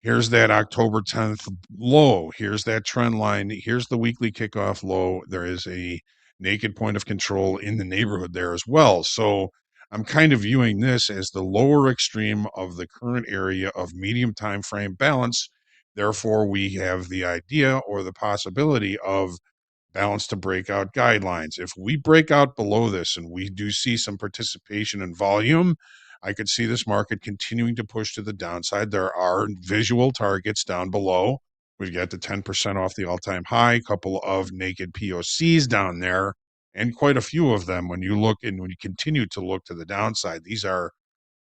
Here's that October 10th low. Here's that trend line. Here's the weekly kickoff low. There is a naked point of control in the neighborhood there as well. So I'm kind of viewing this as the lower extreme of the current area of medium time frame balance. Therefore, we have the idea or the possibility of balance to breakout guidelines. If we break out below this and we do see some participation in volume, I could see this market continuing to push to the downside. There are visual targets down below. We've got the 10% off the all-time high, a couple of naked POCs down there, and quite a few of them when you look and when you continue to look to the downside. These are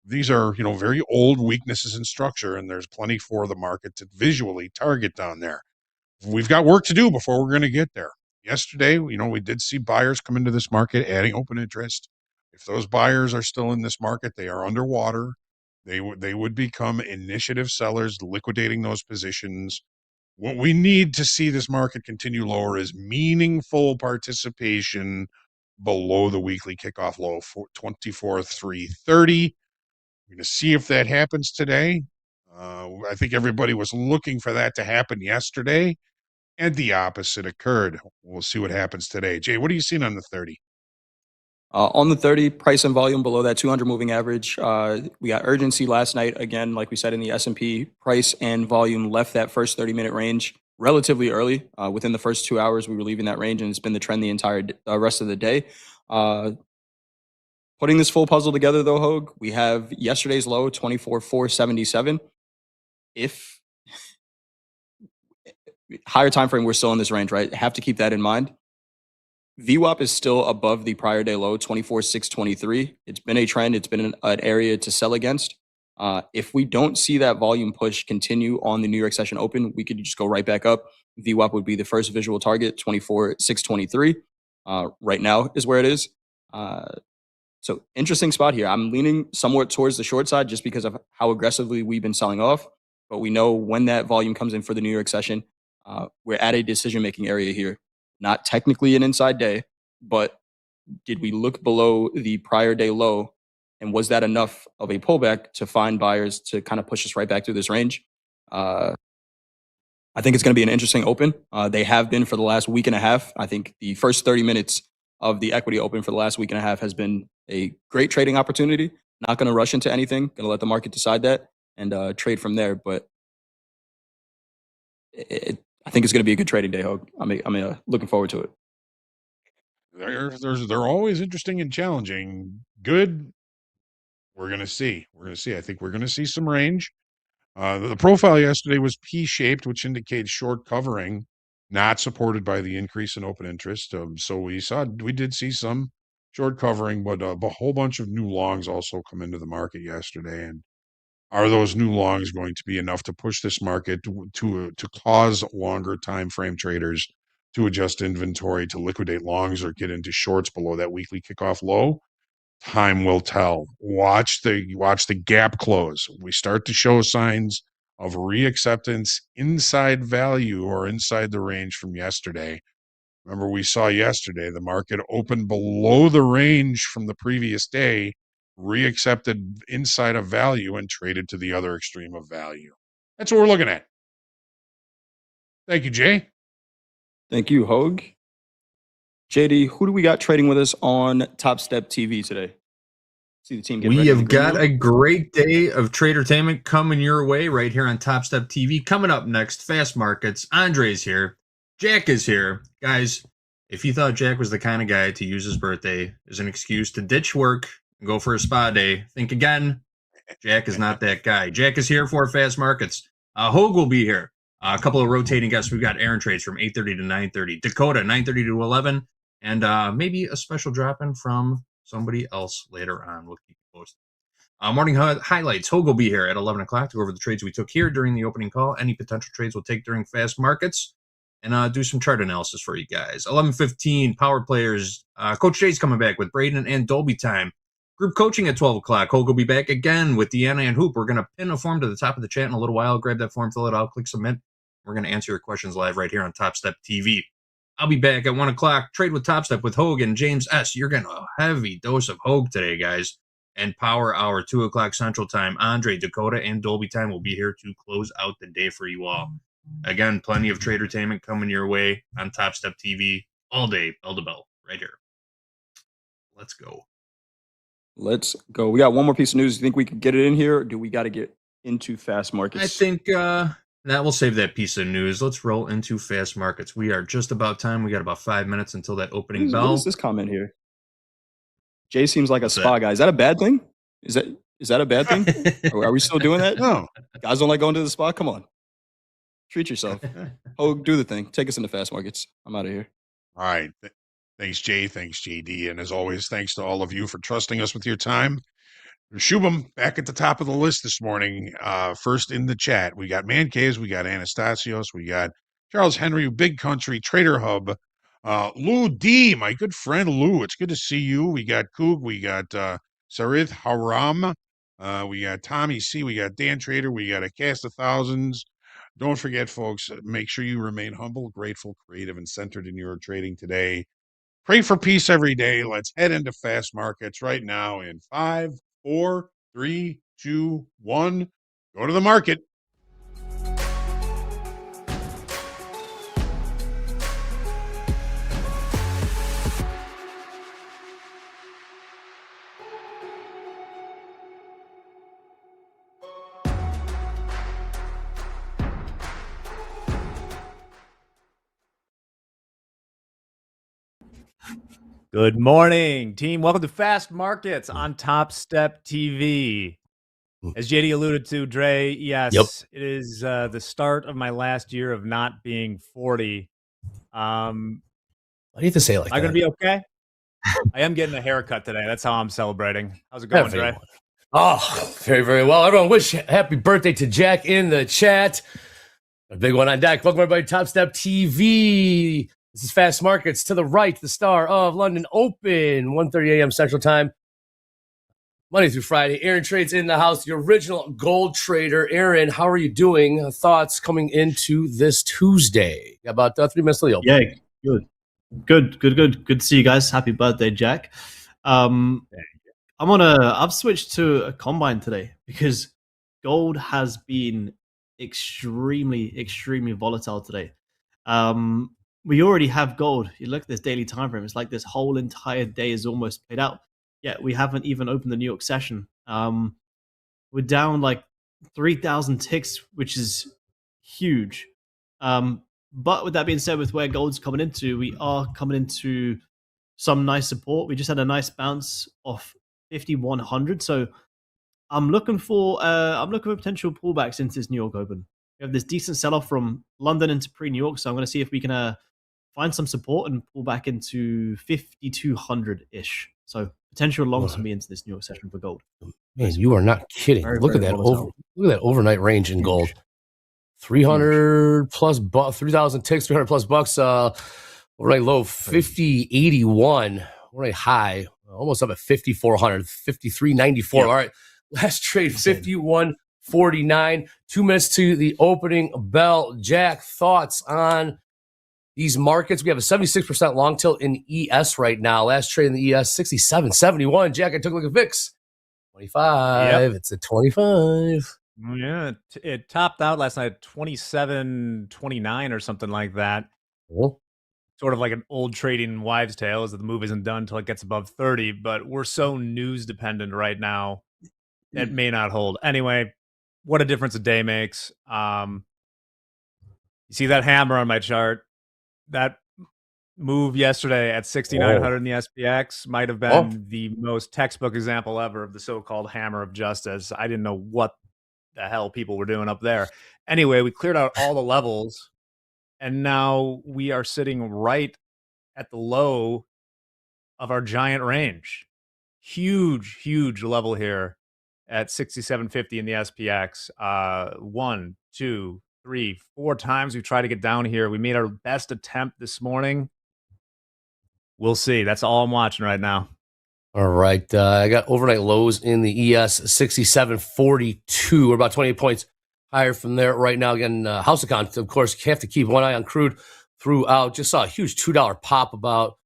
very old weaknesses in structure, and there's plenty for the market to visually target down there. We've got work to do before we're going to get there. Yesterday, we did see buyers come into this market adding open interest. If those buyers are still in this market, they are underwater. They would become initiative sellers, liquidating those positions. What we need to see this market continue lower is meaningful participation below the weekly kickoff low, 24,330. We're going to see if that happens today. I think everybody was looking for that to happen yesterday, and the opposite occurred. We'll see what happens today. Jay, what are you seeing on the 30? On the 30, price and volume below that 200 moving average. We got urgency last night. Again, like we said in the S&P, price and volume left that first 30-minute range relatively early. Within the first 2 hours, we were leaving that range, and it's been the trend the entire rest of the day. Putting this full puzzle together, though, Hogue, we have yesterday's low, 24,477. If higher time frame, we're still in this range, right? Have to keep that in mind. VWAP is still above the prior day low, 24,623. It's been a trend. It's been an area to sell against. If we don't see that volume push continue on the New York session open, we could just go right back up. VWAP would be the first visual target, 24,623. Right now is where it is. So interesting spot here. I'm leaning somewhat towards the short side just because of how aggressively we've been selling off. But we know when that volume comes in for the New York session, we're at a decision-making area here. Not technically an inside day, but did we look below the prior day low? And was that enough of a pullback to find buyers to kind of push us right back through this range? I think it's going to be an interesting open. They have been for the last week and a half. I think the first 30 minutes of the equity open for the last week and a half has been a great trading opportunity. Not going to rush into anything. Going to let the market decide that and trade from there. But I think it's going to be a good trading day, Hogue. I'm looking forward to it. They're always interesting and challenging. Good. We're going to see. I think we're going to see some range. The profile yesterday was P-shaped, which indicates short covering, not supported by the increase in open interest. So we did see some short covering, but a whole bunch of new longs also come into the market yesterday. And are those new longs going to be enough to push this market to cause longer time frame traders to adjust inventory, to liquidate longs, or get into shorts below that weekly kickoff low? Time will tell. Watch the gap close. We start to show signs of reacceptance inside value or inside the range from yesterday. Remember, we saw yesterday the market opened below the range from the previous day, reaccepted inside of value, and traded to the other extreme of value. That's what we're looking at. Thank you, Jay. Thank you, Hogue. JD, who do we got trading with us on Topstep TV today? See the team getting We ready. have got a great day of tradertainment coming your way right here on Topstep TV. Coming up next, Fast Markets. Andre's here. Jack is here. Guys, if you thought Jack was the kind of guy to use his birthday as an excuse to ditch work and go for a spa day, think again. Jack is not that guy. Jack is here for Fast Markets. Hogue will be here. A couple of rotating guests. We've got Aaron trades from 8:30 to 9:30. Dakota, 9:30 to 11. And maybe a special drop-in from somebody else later on. We'll keep you posted. Morning highlights. Hogue will be here at 11 o'clock to go over the trades we took here during the opening call. Any potential trades we'll take during Fast Markets. And do some chart analysis for you guys. 11:15, Power Players. Coach Jay's coming back with Braden and Dolby time. Group coaching at 12 o'clock. Hogue will be back again with Deanna and Hoop. We're going to pin a form to the top of the chat in a little while. Grab that form, fill it out, click submit. We're going to answer your questions live right here on Topstep TV. I'll be back at 1 o'clock. Trade with Topstep with Hogue and James S. You're getting a heavy dose of Hogue today, guys. And Power Hour, 2 o'clock Central Time. Andre, Dakota, and Dolby time will be here to close out the day for you all. Again, plenty of tradertainment coming your way on Topstep TV all day, bell to bell, right here. Let's go. Let's go. We got one more piece of news. You think we could get it in here, or do we got to get into Fast Markets? I think that we'll save that piece of news. Let's roll into Fast Markets. We are just about time. We got about 5 minutes until that opening bell. What is this comment here? Jay seems like a spa guy. Is that a bad thing? Is that a bad thing? Are we still doing that? No. Guys don't like going to the spa? Come on. Treat yourself. Hogue, do the thing. Take us into Fast Markets. I'm out of here. All right. Thanks, Jay. Thanks, JD. And as always, thanks to all of you for trusting us with your time. Shubham back at the top of the list this morning. First in the chat, we got Man Caves, we got Anastasios, we got Charles Henry, Big Country, Trader Hub, Lou D, my good friend Lou. It's good to see you. We got Koog, we got Sarith Haram, we got Tommy C, we got Dan Trader, we got a cast of thousands. Don't forget, folks, make sure you remain humble, grateful, creative, and centered in your trading today. Pray for peace every day. Let's head into Fast Markets right now in 5, 4, 3, 2, 1. Go to the market. Good morning, team. Welcome to Fast Markets on Topstep TV. As JD alluded to, Dre, yes, It is the start of my last year of not being 40. Why do you have to say it like that? Am I going to be okay? I am getting a haircut today. That's how I'm celebrating. How's it going, Dre? Oh, very, very well. Everyone wish happy birthday to Jack in the chat. A big one on deck. Welcome, everybody, to Topstep TV. This is Fast Markets. To the right, the star of London Open, 1:30 a.m. Central Time, Monday through Friday. Aaron trades in the house, the original gold trader. Aaron, how are you doing? Thoughts coming into this Tuesday? Got about 3 minutes to the open. Yeah, good. Good to see you guys. Happy birthday, Jack. I've switched to a combine today because gold has been extremely volatile today. We already have gold. You look at this daily time frame, it's like this whole entire day is almost played out. Yet we haven't even opened the New York session. We're down like 3,000 ticks, which is huge. But with that being said, with where gold's coming into, we are coming into some nice support. We just had a nice bounce off 5,100. So I'm looking for potential pullbacks since this New York Open. We have this decent sell-off from London into pre-New York, so I'm going to see if we can find some support and pull back into 5,200-ish. So potential longs for me into this New York session for gold. Man, you are not kidding. Very, look at very that volatile. look at that overnight range in gold. 300 plus 3,000 ticks, 300 plus bucks. Overnight low 50.81. Overnight high almost up at 5,400, 53.94. All right, last trade 51.49. 2 minutes to the opening bell. Jack, thoughts on these markets? We have a 76% long tilt in ES right now. Last trade in the ES 67.71. Jack, I took a look at VIX. 25. It's a 25. Yeah, it topped out last night at 27.29 or something like that. Cool. Sort of like an old trading wives' tale is that the move isn't done until it gets above 30, but we're so news dependent right now that may not hold. Anyway, what a difference a day makes. You see that hammer on my chart? That move yesterday at 6,900 in the SPX might have been the most textbook example ever of the so-called hammer of justice. I didn't know what the hell people were doing up there. Anyway, we cleared out all the levels, and now we are sitting right at the low of our giant range. Huge, huge level here at 67.50 in the SPX. 1, 2, 3, 4 times we've tried to get down here. We made our best attempt this morning. We'll see. That's all I'm watching right now. All right. I got overnight lows in the ES 67.42. We're about 28 points higher from there right now. Again, house account, of course, you have to keep one eye on crude throughout. Just saw a huge $2 pop about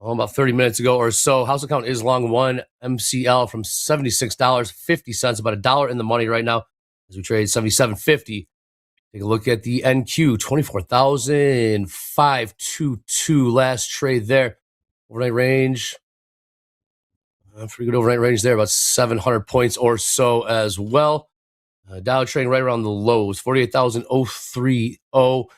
30 minutes ago or so. House account is long 1 MCL from $76.50, about $1 in the money right now as we trade 77.50. Take a look at the NQ, 24,522 last trade there. Overnight range. Pretty good overnight range there, about 700 points or so as well. Dow trading right around the lows, 48,030. All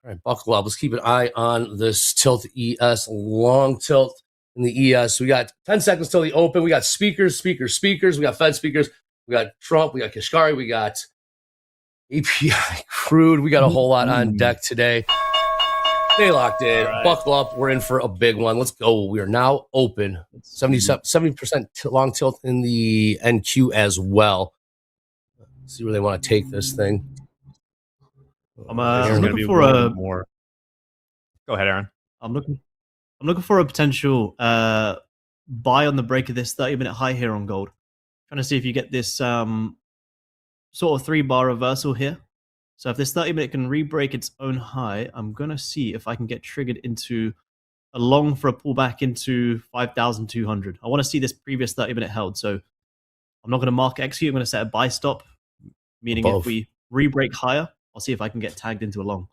right, buckle up. Let's keep an eye on this tilt ES, long tilt in the ES. We got 10 seconds till the open. We got speakers. We got Fed speakers. We got Trump. We got Kashkari. We got API, crude. We got a whole lot on deck today. Stay locked in. Right. Buckle up. We're in for a big one. Let's go. We are now open. 70% long tilt in the NQ as well. Let's see where they want to take this thing. I'm looking for a more. Go ahead, Aaron. I'm looking for a potential buy on the break of this 30-minute high here on gold. Trying to see if you get this sort of 3-bar reversal here. So if this 30-minute can re-break its own high, I'm going to see if I can get triggered into a long for a pullback into 5,200. I want to see this previous 30-minute held. So I'm not going to mark execute. I'm going to set a buy stop, meaning if we re-break higher, I'll see if I can get tagged into a long.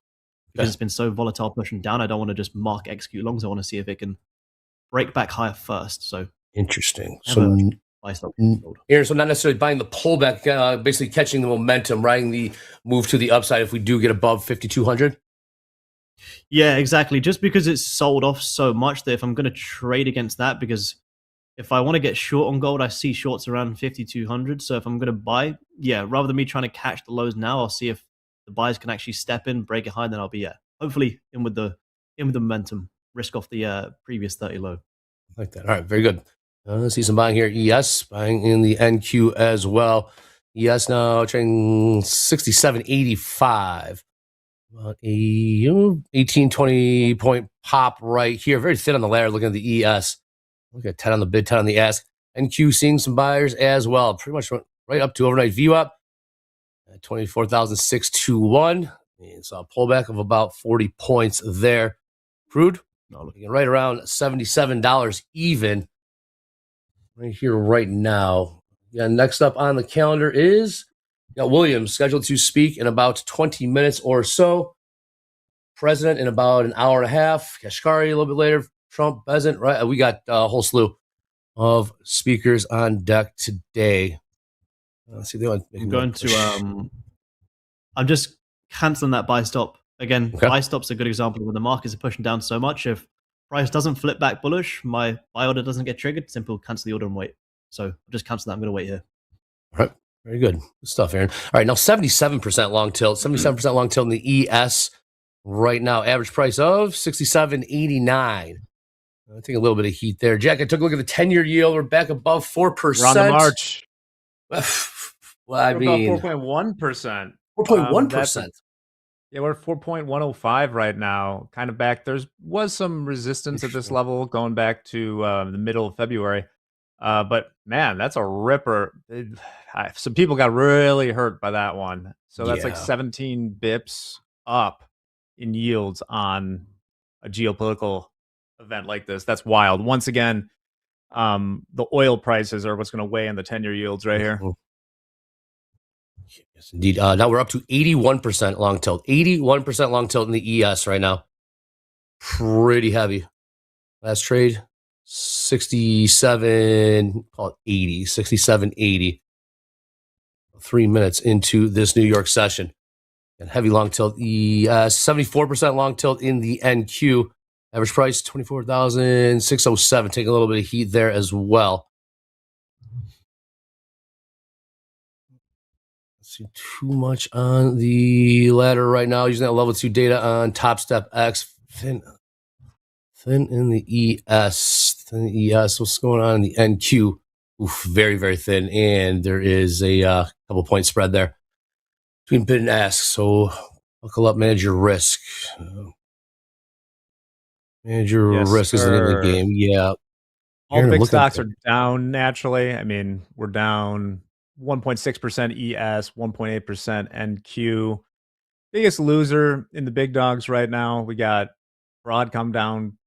Because it's been so volatile pushing down, I don't want to just mark execute longs. I want to see if it can break back higher first. So interesting. So buy stop. Aaron, so not necessarily buying the pullback, basically catching the momentum, riding the move to the upside if we do get above 5,200. Yeah, exactly. Just because it's sold off so much that if I'm going to trade against that, because if I want to get short on gold, I see shorts around 5,200. So if I'm going to buy, rather than me trying to catch the lows now, I'll see if the buyers can actually step in, break it high, then I'll be hopefully in with the momentum, risk off the previous 30 low. Like that. All right, very good. Let's see some buying here. ES buying in the NQ as well. ES now trading 67.85. About a 18, 20 point pop right here. Very thin on the layer. Looking at the ES. Look at 10 on the bid, 10 on the ask. NQ seeing some buyers as well. Pretty much right up to overnight view up at 24,621. And so a pullback of about 40 points there. Crude looking right around $77 even. Right here, right now. Yeah, next up on the calendar is Williams scheduled to speak in about 20 minutes or so. President in about an hour and a half. Kashkari a little bit later. Trump, Bezant, right? We got a whole slew of speakers on deck today. Let's see. I'm just canceling that buy stop. Again, buy stop's a good example when the markets are pushing down so much. If price doesn't flip back bullish, my buy order doesn't get triggered, simple cancel the order and wait. So I'll just cancel that. I'm going to wait here. All right. Very good. Good stuff, Aaron. All right. Now 77% long tilt, 77% long tilt in the ES right now. Average price of 67.89. I think a little bit of heat there. Jack, I took a look at the 10-year yield. We're back above 4%. We're on the march. Well, I We're mean, about 4.1%. 4.1%. Yeah, we're at 4.105 right now. Kind of back. Was some resistance at this level going back to the middle of February. But man, that's a ripper. Some people got really hurt by that one. So that's like 17 bips up in yields on a geopolitical event like this. That's wild. Once again, the oil prices are what's going to weigh in the 10-year yields right here. Yes, indeed. Now we're up to 81% long tilt. 81% long tilt in the ES right now. Pretty heavy. Last trade, 67, call it 80, 67.80. 3 minutes into this New York session. And heavy long tilt, 74% long tilt in the NQ. Average price, 24,607. Taking a little bit of heat there as well. See too much on the ladder right now. Using that level 2 data on Topstep X. Thin in the ES. Thin in the ES. What's going on in the NQ? Oof, very, very thin. And there is a couple point spread there between bid and ask. So buckle up, manage your risk. Manage your risk is the name of the game. Yeah. All big stocks are down naturally. I mean, we're down 1.6% ES, 1.8% NQ. Biggest loser in the big dogs right now. We got Broadcom down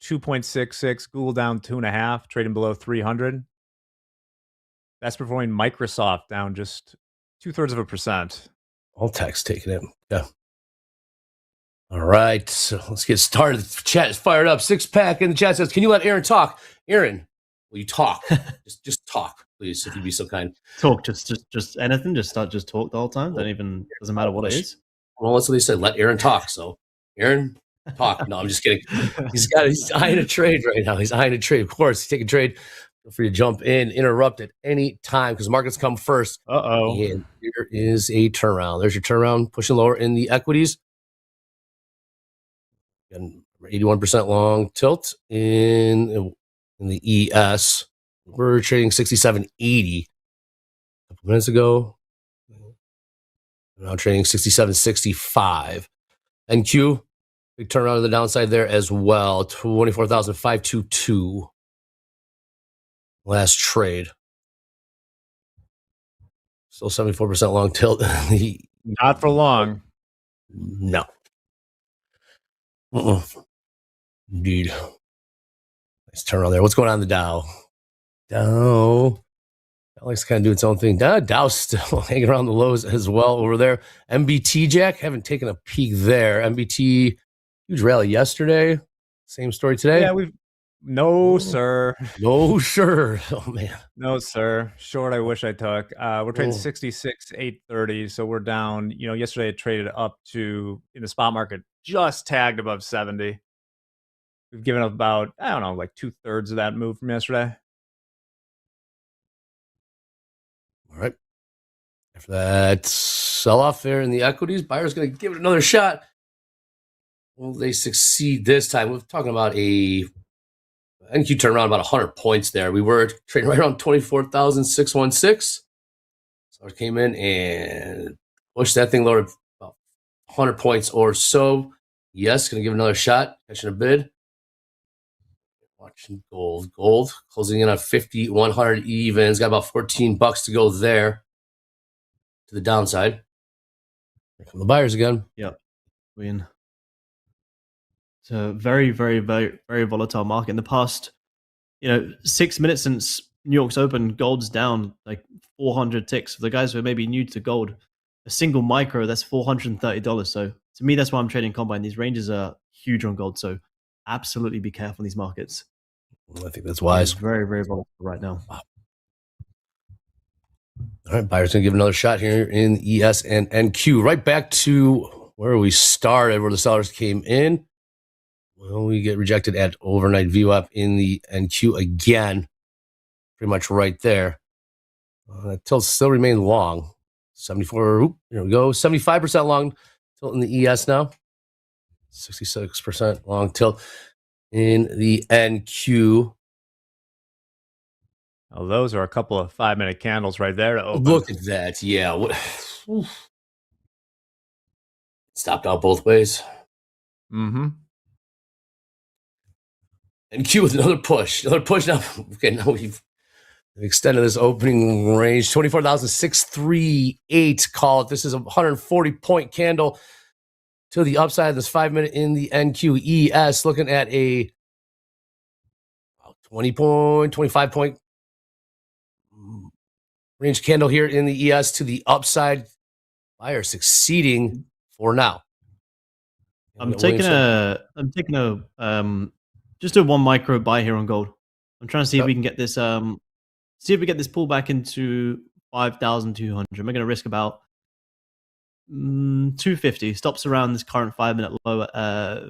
2.66, Google down 2.5, trading below 300. Best performing Microsoft down just 0.2%. All tech's taking it. Yeah. All right. So let's get started. The chat is fired up. Six pack in the chat says, can you let Aaron talk? Aaron, will you talk? just talk, please, if you'd be so kind. Talk, just anything. Just talk the whole time. Doesn't matter what it is. Well, that's what they said. Let Aaron talk. So Aaron, talk. No, I'm just kidding. He's eyeing a trade right now. He's eyeing a trade. Of course, he's taking a trade. Feel free to jump in, interrupt at any time because markets come first. And here is a turnaround. There's your turnaround, pushing lower in the equities. And 81% long tilt in the ES. We're trading 67.80 a couple minutes ago. Now trading 67.65. NQ, big turnaround to the downside there as well. 24,522. Last trade. Still 74% long tilt. Not for long. No. Indeed. Nice turn on there. What's going on in the Dow? Dow likes to kind of do its own thing. Dow's still hanging around the lows as well over there. MBT, Jack, haven't taken a peek there. MBT, huge rally yesterday. Same story today. Yeah, no, sir. No, sure. Oh, man. No, sir. Short, I wish I took. We're trading 66,830. So we're down. Yesterday it traded up to, in the spot market, just tagged above 70. We've given up about, like 2/3 of that move from yesterday. All right. After that sell off there in the equities, buyer's going to give it another shot. Will they succeed this time? We're talking about a NQ turned around about 100 points there. We were trading right around 24,616. So it came in and pushed that thing lower about 100 points or so. Yes, going to give it another shot. Catching a bid. Watching gold. Gold closing in on 5,100 even. It's got about $14 to go there to the downside. Here come the buyers again. Yep. Win. It's a very, very, very, very volatile market. In the past, 6 minutes since New York's open, gold's down like 400 ticks. For the guys who are maybe new to gold, a single micro, that's $430. So to me, that's why I'm trading Combine. These ranges are huge on gold. So absolutely be careful in these markets. I think that's wise. It's very, very volatile right now. Wow. All right, buyers going to give another shot here in ES and NQ. Right back to where we started, where the sellers came in. Well, we get rejected at overnight VWAP in the NQ again. pretty much right there. Tilt still remains long. 74. Here we go. 75% long tilt in the ES now. 66% long tilt in the NQ. Oh, those are a couple of 5-minute candles right there to open. Look at that. Yeah. Stopped out both ways. Mm-hmm. NQ with another push. Another push now. Okay, now we've extended this opening range. 24,638. Call it. This is a 140-point candle to the upside of this 5-minute in the NQES. Looking at a 25-point range candle here in the ES to the upside. Buyer succeeding for now. I'm taking just a 1 micro buy here on gold. I'm trying to see if we can get this see if we get this pull back into 5,200. I'm going to risk about 250. Stops around this current 5-minute low at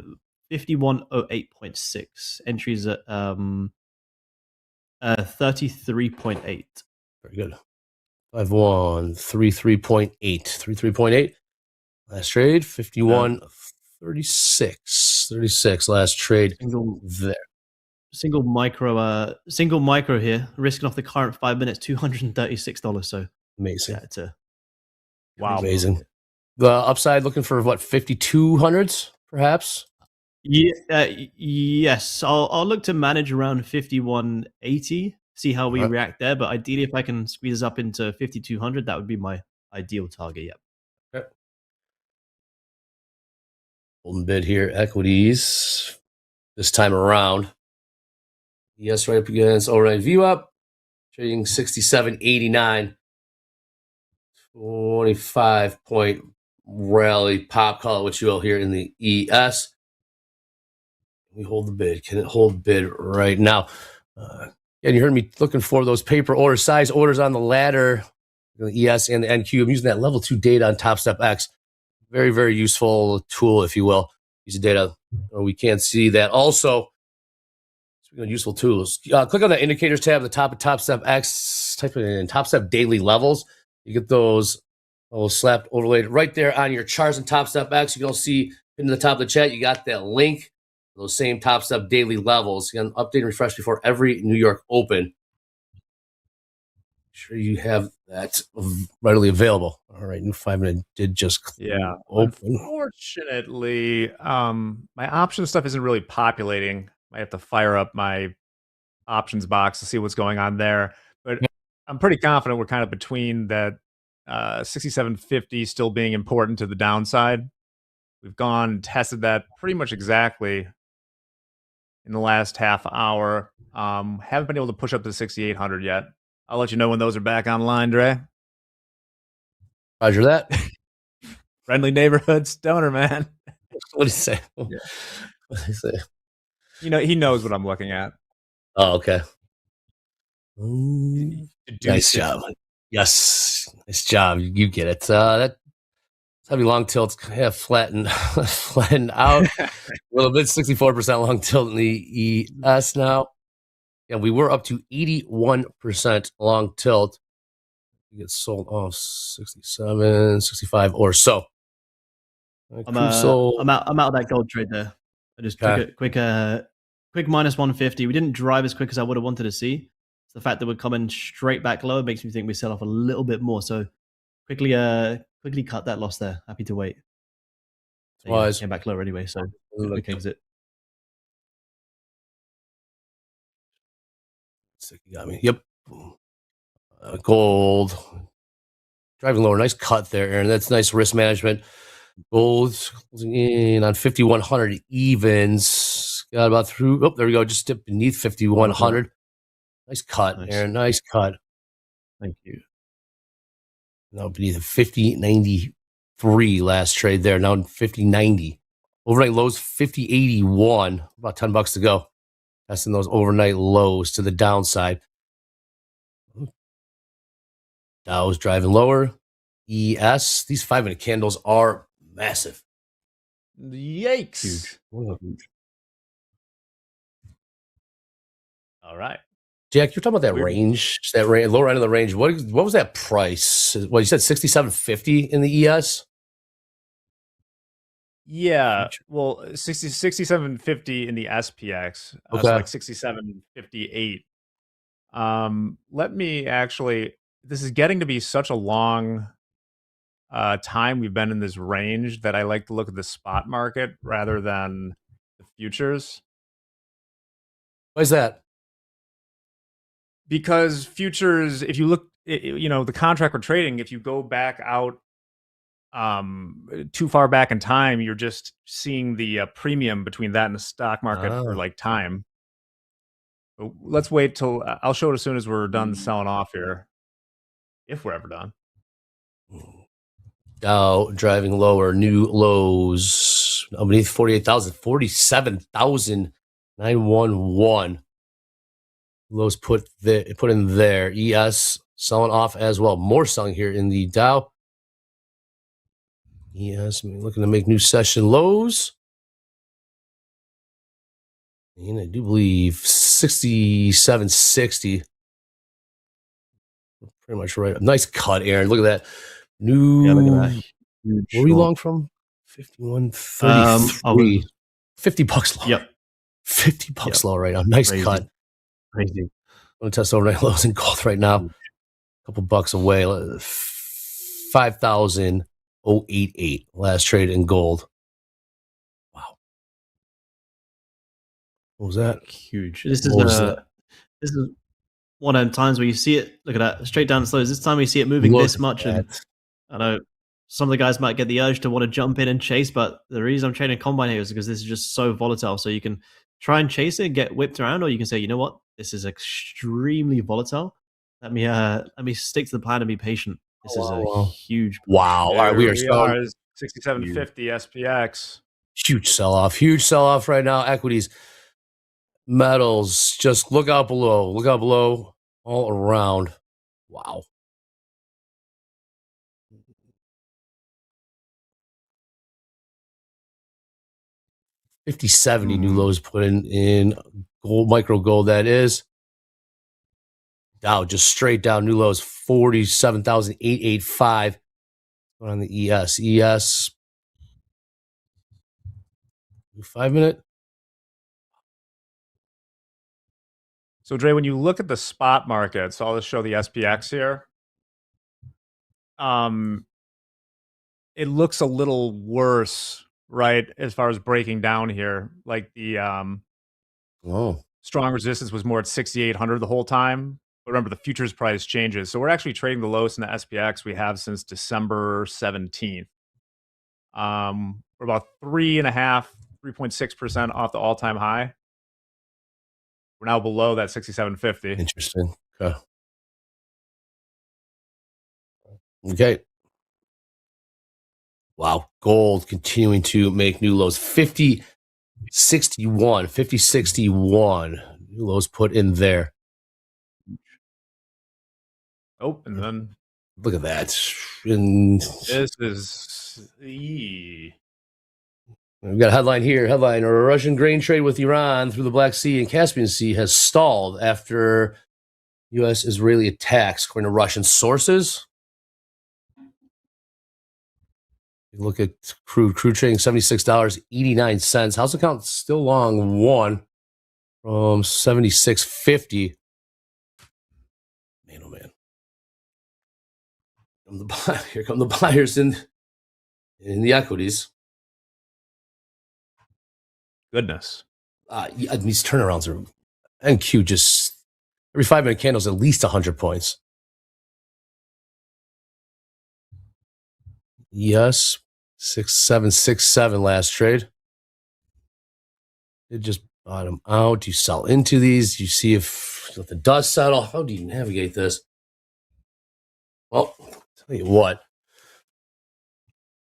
5108.6. Entries at 33.8. Very good. 5133.8. 33.8. Last trade 5136. 36 last trade there. Single micro here, risking off the current 5 minutes, $236. So amazing. Yeah, it's a wow, amazing. The upside looking for what, 5200s perhaps? Yeah, yes. I'll look to manage around 5180. See how we react there. But ideally, if I can squeeze us up into 5200, that would be my ideal target. Yep. Okay. Golden bid here, equities this time around. Yes, right up against overnight view up, trading 67.89. 25-point rally pop, call it what you will here in the ES. We hold the bid. Can it hold bid right now? And you heard me looking for those paper order size orders on the ladder, the ES and the NQ. I'm using that level 2 data on Topstep X. Very, very useful tool, if you will. Use the data, or we can't see that. Also, speaking of useful tools, click on the indicators tab at the top of Topstep X. Type it in Topstep daily levels. You get those slapped overlaid right there on your charts in Topstep X. You can see in the top of the chat, you got that link. Those same Topstep daily levels. You can update and refresh before every New York Open. Make sure you have that readily available. All right, new 5-minute did just open. Unfortunately, my option stuff isn't really populating. I have to fire up my options box to see what's going on there. But I'm pretty confident we're kind of between that 6750 still being important to the downside. We've gone and tested that pretty much exactly in the last half hour. Haven't been able to push up to 6,800 yet. I'll let you know when those are back online, Dre. Roger that. Friendly neighborhood stoner, man. What do you say? Yeah. What do you say? You know, he knows what I'm looking at. Oh, okay. Nice job. Yes, nice job. You get it. That heavy long tilts have flattened out a little bit. 64% long tilt in the ES now. Yeah, we were up to 81% long tilt. We get sold off 67, 65 or so. I'm out of that gold trade there. I just took a quick minus 150. We didn't drive as quick as I would have wanted to see. So the fact that we're coming straight back lower makes me think we sell off a little bit more. So quickly cut that loss there. Happy to wait. Wise. Came back lower anyway, so quick exit. You got me. Yep. Gold. Driving lower. Nice cut there, Aaron. That's nice risk management. Gold's closing in on 5,100 evens. Got about through. Oh, there we go. Just dipped beneath 5,100. Nice cut, Aaron. Nice cut. Thank you. Now beneath 50.93 last trade there. Now 50.90. Overnight lows 50.81. About $10 to go. Testing those overnight lows to the downside. Dow's driving lower. ES. These 5-minute candles are massive. Yikes. Huge. All right. Jack, you're talking about that range, lower end of the range. What was that price? Well, you said 67.50 in the ES. Yeah, well, 67.50 in the SPX. Okay. So like 67.58. Let me actually. This is getting to be such a long time we've been in this range that I like to look at the spot market rather than the futures. Why is that? Because futures, if you look, the contract we're trading, if you go back out too far back in time, you're just seeing the premium between that and the stock market for like time. But let's wait till I'll show it as soon as we're done selling off here, if we're ever done. Dow driving lower, new lows underneath 48,000, 47,911. Lows put in there. ES selling off as well. More selling here in the Dow. ES looking to make new session lows. And I do believe 67.60. Pretty much right. Nice cut, Aaron. Look at that. New. Yeah, look at that. Huge where were you short. long from? 51.33. $50 low. Yep. $50 low right now. Nice Crazy. cut. Crazy. I'm going to test overnight lows in gold right now. A couple bucks away. 5,088 last trade in gold. Wow. What was that? Huge. This is one of the times where you see it. Look at that, straight down the slows. This time we see it moving this much, and I know some of the guys might get the urge to want to jump in and chase, but the reason I'm trading combine here is because this is just so volatile. So you can try and chase it, get whipped around, or you can say, you know what, this is extremely volatile. Let me stick to the plan and be patient. This is a huge. Wow. All right, we are 67.50 SPX. Huge sell-off right now. Equities, metals, just look out below, all around. Wow. $50.70 new lows put in gold, micro gold, that is. Dow just straight down, new lows, 47,885. Going on the ES. 5 minute. So, Dre, when you look at the spot market, so I'll just show the SPX here. It looks a little worse, right, as far as breaking down here. Like the strong resistance was more at 6,800 the whole time. But remember, the futures price changes. So we're actually trading the lowest in the SPX we have since December 17th. We're about 3.6% off the all-time high. We're now below that 67.50. Interesting. Okay. Wow. Gold continuing to make new lows. 50.61. New lows put in there. Oh, and then look at that. This is we've got a headline here. A Russian grain trade with Iran through the Black Sea and Caspian Sea has stalled after U.S.-Israeli attacks, according to Russian sources. Look at crude trading $76.89. House account still long one from 76.50. Man, oh man. Here come the buyers in the equities. Goodness. These turnarounds are NQ just every 5 minute candles at least 100 points. Yes, 6767 last trade. It just bottom out. You sell into these. You see if let the dust settle. How do you navigate this? Well, I'll tell you what.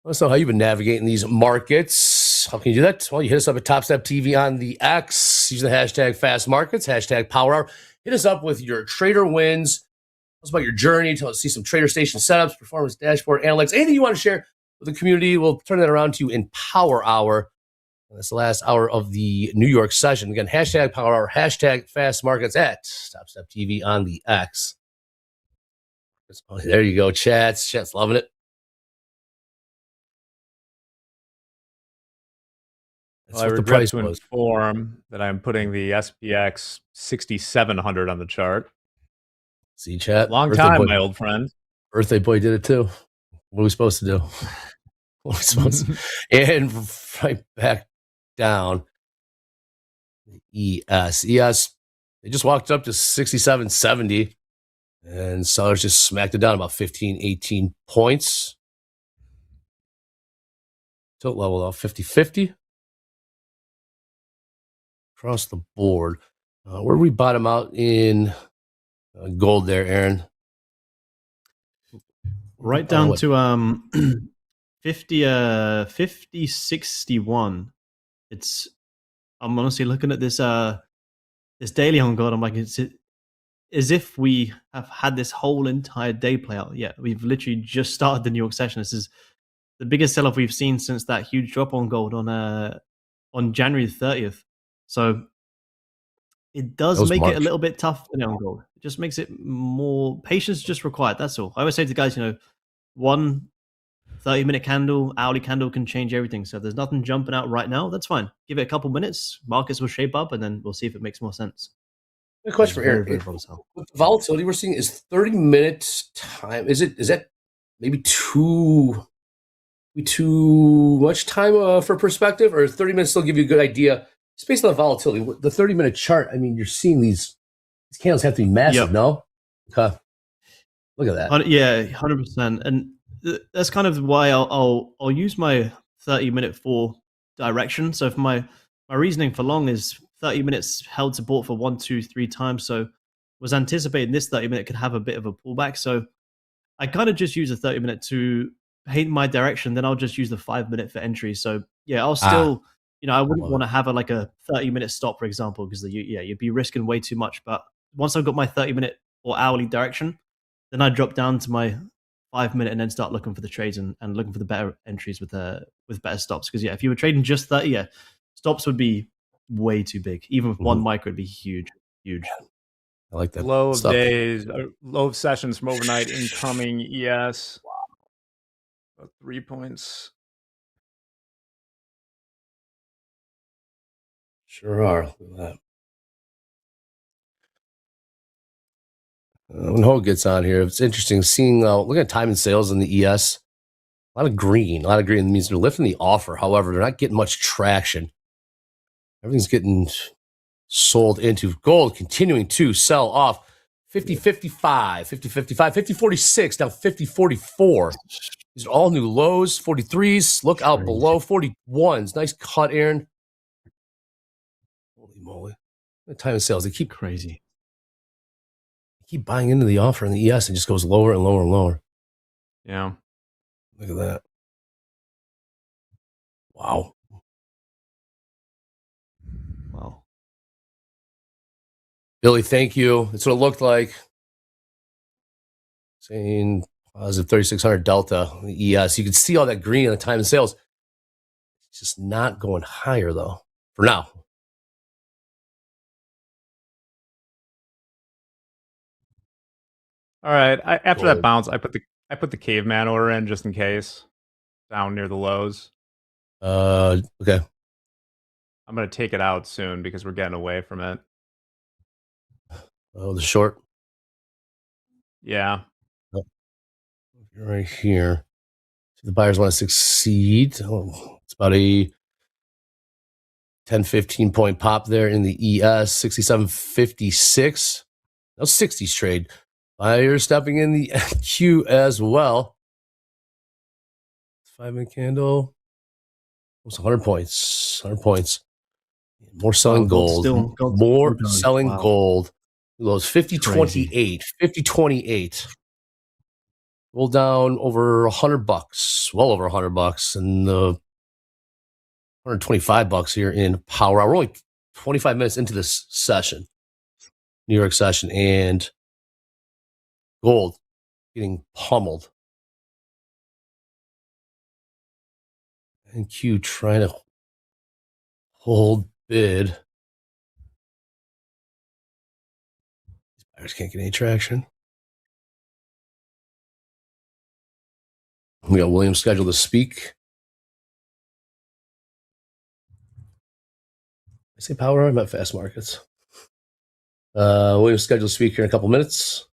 Let us know how you've been navigating these markets. How can you do that? Well, you hit us up at Topstep TV on the X. Use the hashtag Fast Markets, hashtag Power Hour. Hit us up with your trader wins. Tell us about your journey. Tell us see some trader station setups, performance dashboard, analytics, anything you want to share with the community. We'll turn that around to you in Power Hour. That's the last hour of the New York session. Again, hashtag power hour, hashtag fast markets at Topstep TV on the X. Oh, there you go, chats. Chat's loving it. That's Well, I what the regret price to was. inform that I'm putting the SPX 6700 on the chart. See, chat. Long Birthday time, boy. my old friend. Birthday boy did it too. What are we supposed to do? What are we supposed to? And right back down. ES. They just walked up to 67.70 and sellers just smacked it down about 15, 18 points. Tilt level off 50-50. Across the board. Where did we bottom out in gold there, Aaron? Right down to 50-61. I'm honestly looking at this this daily on gold. I'm like, it's as if we have had this whole entire day play out. Yeah, we've literally just started the New York session. This is the biggest sell-off we've seen since that huge drop on gold on January 30th. So it does make it a little bit tough on gold. It just makes it more patience just required. That's all. I always say to guys, one 30-minute candle, hourly candle can change everything. So if there's nothing jumping out right now, that's fine. Give it a couple minutes. Markets will shape up, and then we'll see if it makes more sense. The question for Aaron: with the volatility we're seeing, is 30 minutes time? Is that maybe too much time for perspective, or 30 minutes still give you a good idea? It's based on the volatility. The 30-minute chart. I mean, you're seeing these candles have to be massive. Yep. No, okay. Look at that. Yeah, 100%. And that's kind of why I'll use my 30-minute for direction. So for my reasoning for long is 30 minutes held support for 1, 2, 3 times. So was anticipating this 30-minute could have a bit of a pullback. So I kind of just use a 30-minute to paint my direction. Then I'll just use the 5-minute for entry. So yeah, I'll still, I wouldn't want to have a 30-minute stop, for example, because you'd be risking way too much. But once I've got my 30-minute or hourly direction, then I drop down to my 5-minute and then start looking for the trades and looking for the better entries with better stops. Because if you were trading just 30, stops would be way too big. Even with one micro, it'd be huge. I like that. Low of days, low of sessions from overnight incoming. Yes. About 3 points. Sure are. Look at that. When Ho gets on here, it's interesting seeing, look at time and sales in the ES. A lot of green. Means they're lifting the offer. However, they're not getting much traction. Everything's getting sold into. Gold continuing to sell off. 50-55, 50-55, 50-46, now 50-44. These are all new lows. 43s. Look out below. 41s. Nice cut, Aaron. Holy moly. The time and sales, they keep crazy. Keep buying into the offer in the ES and just goes lower and lower and lower. Yeah. Look at that. Wow. Billy, thank you. That's what it looked like. Saying positive 3,600 delta on the ES. You can see all that green on the time and sales. It's just not going higher, though, for now. All right. After that bounce, I put the caveman order in just in case, down near the lows. Okay. I'm gonna take it out soon because we're getting away from it. Oh, the short. Yeah. Oh. Right here. So the buyers want to succeed. Oh, it's about a 10-15 point pop there in the ES. 67.56. No 60s trade. Buyers stepping in the Q as well. 5-minute candle. Almost 100 points. 100 points. More selling gold. More selling gold. Lows 50-28. 50-28. Roll down over $100. Well over $100. And the $125 here in power hour. We're only 25 minutes into this session. New York session. And gold getting pummeled. And Q trying to Hold bid. Buyers can't get any traction. We got Williams scheduled to speak. I say power. I'm at fast markets. Williams scheduled to speak here in a couple minutes.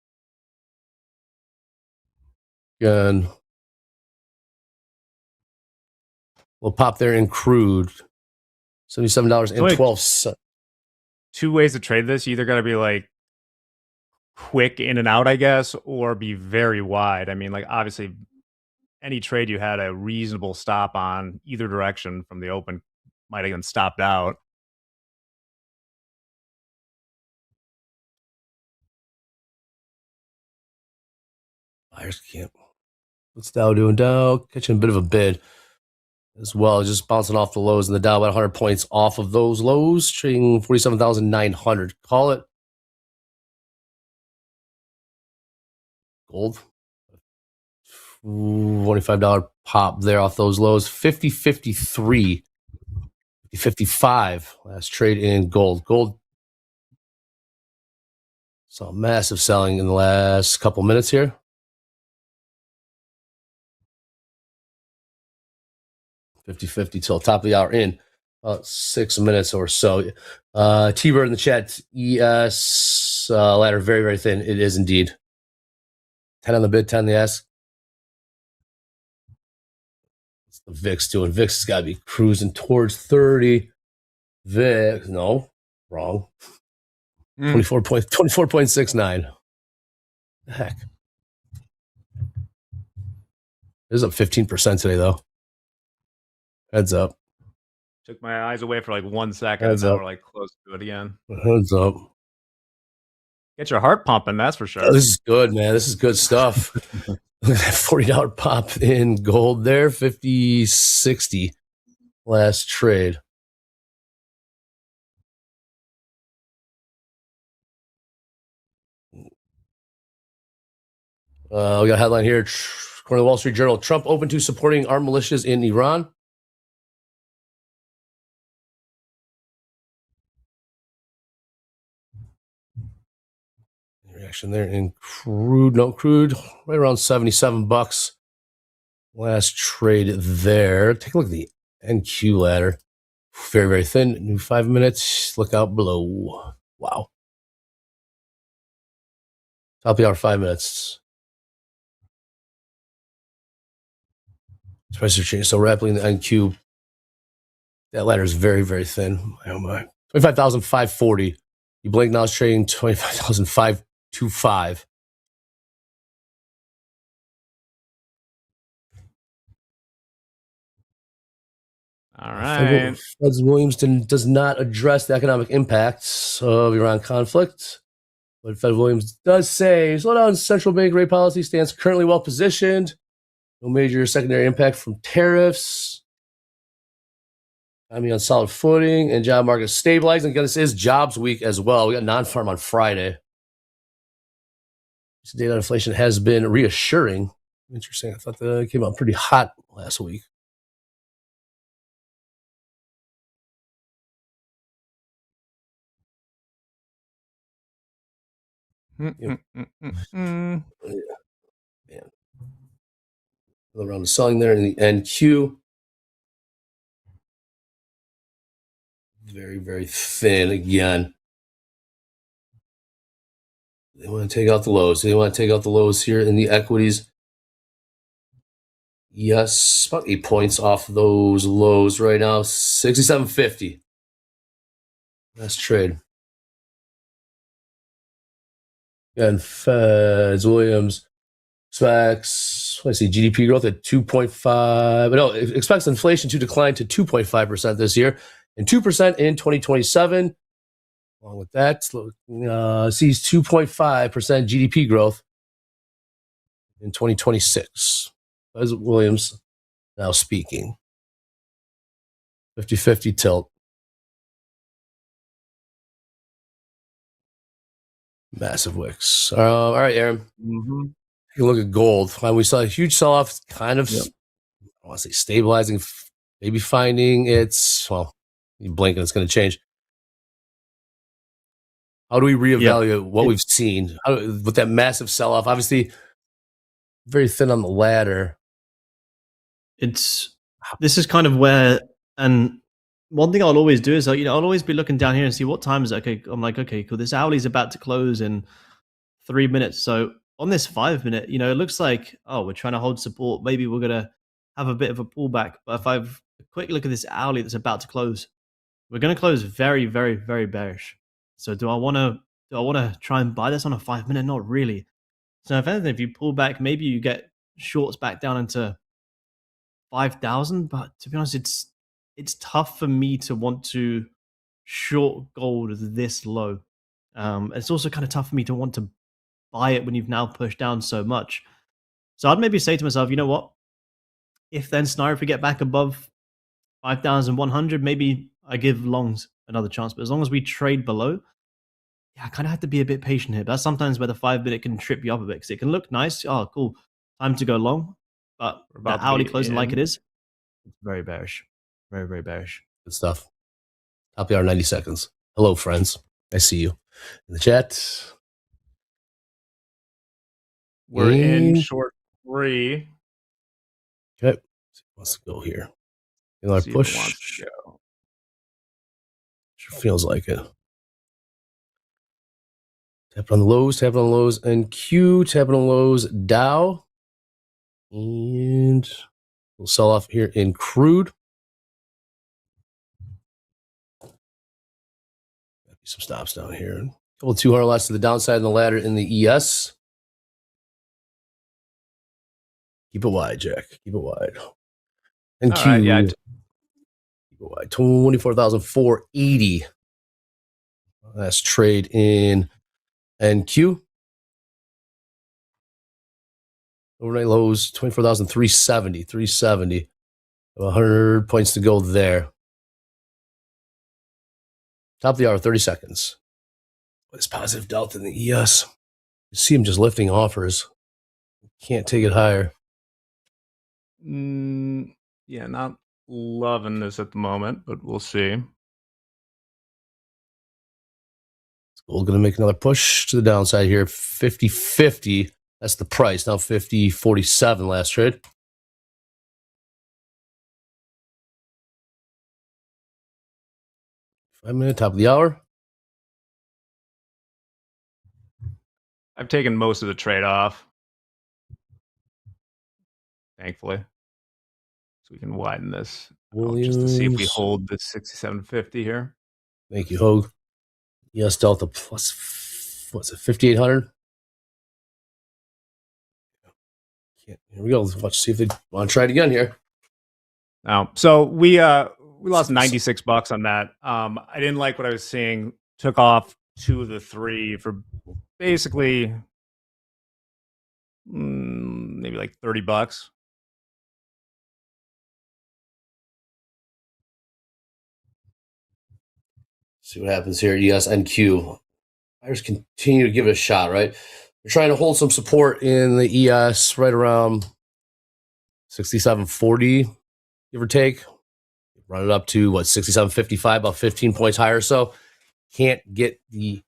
And we'll pop there in crude. $77.12. Two ways to trade this. You either got to be like quick in and out, I guess, or be very wide. I mean, like obviously any trade you had a reasonable stop on either direction from the open might have been stopped out. Buyers can't. What's Dow doing? Dow catching a bit of a bid as well, just bouncing off the lows, and the Dow about 100 points off of those lows, trading 47,900. Call it. Gold. $25 pop there off those lows. 50.53. 55 last trade in gold. Gold saw massive selling in the last couple minutes here. 50-50 till top of the hour in about 6 minutes or so. T-Bird in the chat. ES ladder very, very thin. It is indeed. 10 on the bid, 10 on the ask. What's the VIX doing? VIX has got to be cruising towards 30. VIX, no, wrong. 24.69. The heck. It is up 15% today, though. Heads up. Took my eyes away for like 1 second. Heads and now up. we're like close to it again. Heads up. Get your heart pumping, that's for sure. Oh, this is good, man. This is good stuff. $40 pop in gold there. 50.60 last trade. We got a headline here. According to the Wall Street Journal, Trump open to supporting armed militias in Iran. Reaction there in crude. No crude. Right around $77. Last trade there. Take a look at the NQ ladder. Very, very thin. New 5 minutes. Look out below. Wow. Top of the hour, 5 minutes. Prices are changing so rapidly in the NQ. That ladder is very, very thin. Oh my. 25,540. You blink now, it's trading 25,525. All right. Feds Williams does not address the economic impacts of Iran conflict. But Fed Williams does say slowdown central bank rate policy stands currently well positioned. No major secondary impact from tariffs. Economy on solid footing and job market stabilizing. Again, this is jobs week as well. We got non-farm on Friday. This data on inflation has been reassuring. Interesting. I thought that came out pretty hot last week. Yeah. Around the selling there in the NQ. Very, very thin again. They want to take out the lows. They want to take out the lows here in the equities. Yes, about 8 points off those lows right now. 67.50. Last trade. Again, Feds, Williams, expects, let's see, GDP growth at 2.5. No, it expects inflation to decline to 2.5% this year and 2% in 2027. Along with that, sees 2.5% GDP growth in 2026. As Williams now speaking. 50-50 tilt. Massive wicks. All right, Aaron. Take a look at gold. We saw a huge sell-off, kind of, I want to say stabilizing, maybe finding its, well, You blink and it's going to change. How do we reevaluate what we've seen with that massive sell-off? Obviously, very thin on the ladder. This is kind of where, and one thing I'll always do is, I'll always be looking down here and see what time is it. Okay, I'm like, okay, cool. This hourly's about to close in 3 minutes. So on this 5 minute, it looks like, we're trying to hold support. Maybe we're gonna have a bit of a pullback. But if I've a quick look at this hourly that's about to close, we're gonna close very, very, very bearish. So do I want to try and buy this on a 5 minute? Not really. So if anything, if you pull back, maybe you get shorts back down into 5,000. But to be honest, it's tough for me to want to short gold this low. It's also kind of tough for me to want to buy it when you've now pushed down so much. So I'd maybe say to myself, you know what? If we get back above 5,100, maybe I give longs another chance. But as long as we trade below, I kind of have to be a bit patient here. But that's sometimes where the 5 minute can trip you up a bit because it can look nice. Oh, cool. Time to go long. But the hourly closing like it is, it's very bearish. Very, very bearish. Good stuff. Top of the hour, 90 seconds. Hello, friends. I see you in the chat. We're in short 3. Okay. Let's go here. Another push. Sure feels like it. Tapping on the lows, and Q, tapping on lows, Dow. And we'll sell off here in Crude. Some stops down here. A couple 200 lots to the downside on the ladder in the ES. Keep it wide, Jack. Keep it wide. And Q. Keep it wide. 24,480. Last trade in NQ. Overnight lows, 24,370. 370. 100 points to go there. Top of the hour, 30 seconds. It's positive delta in the ES. You see him just lifting offers. Can't take it higher. Yeah, not loving this at the moment, but we'll see. We're going to make another push to the downside here. 50.50. That's the price. Now 50.47 last trade. 5 minute, top of the hour. I've taken most of the trade off, thankfully, so we can widen this just to see if we hold this 67.50 here. Thank you, Hogue. Yes, Delta plus, what's it, 5,800? Here we go. Let's see if they want to try it again here. So we lost $96 on that. I didn't like what I was seeing. Took off 2 of the 3 for basically maybe like $30. See what happens here. ES and Q. Buyers continue to give it a shot, right? They're trying to hold some support in the ES right around 67.40, give or take. Run it up to, 67.55, about 15 points higher. So can't get the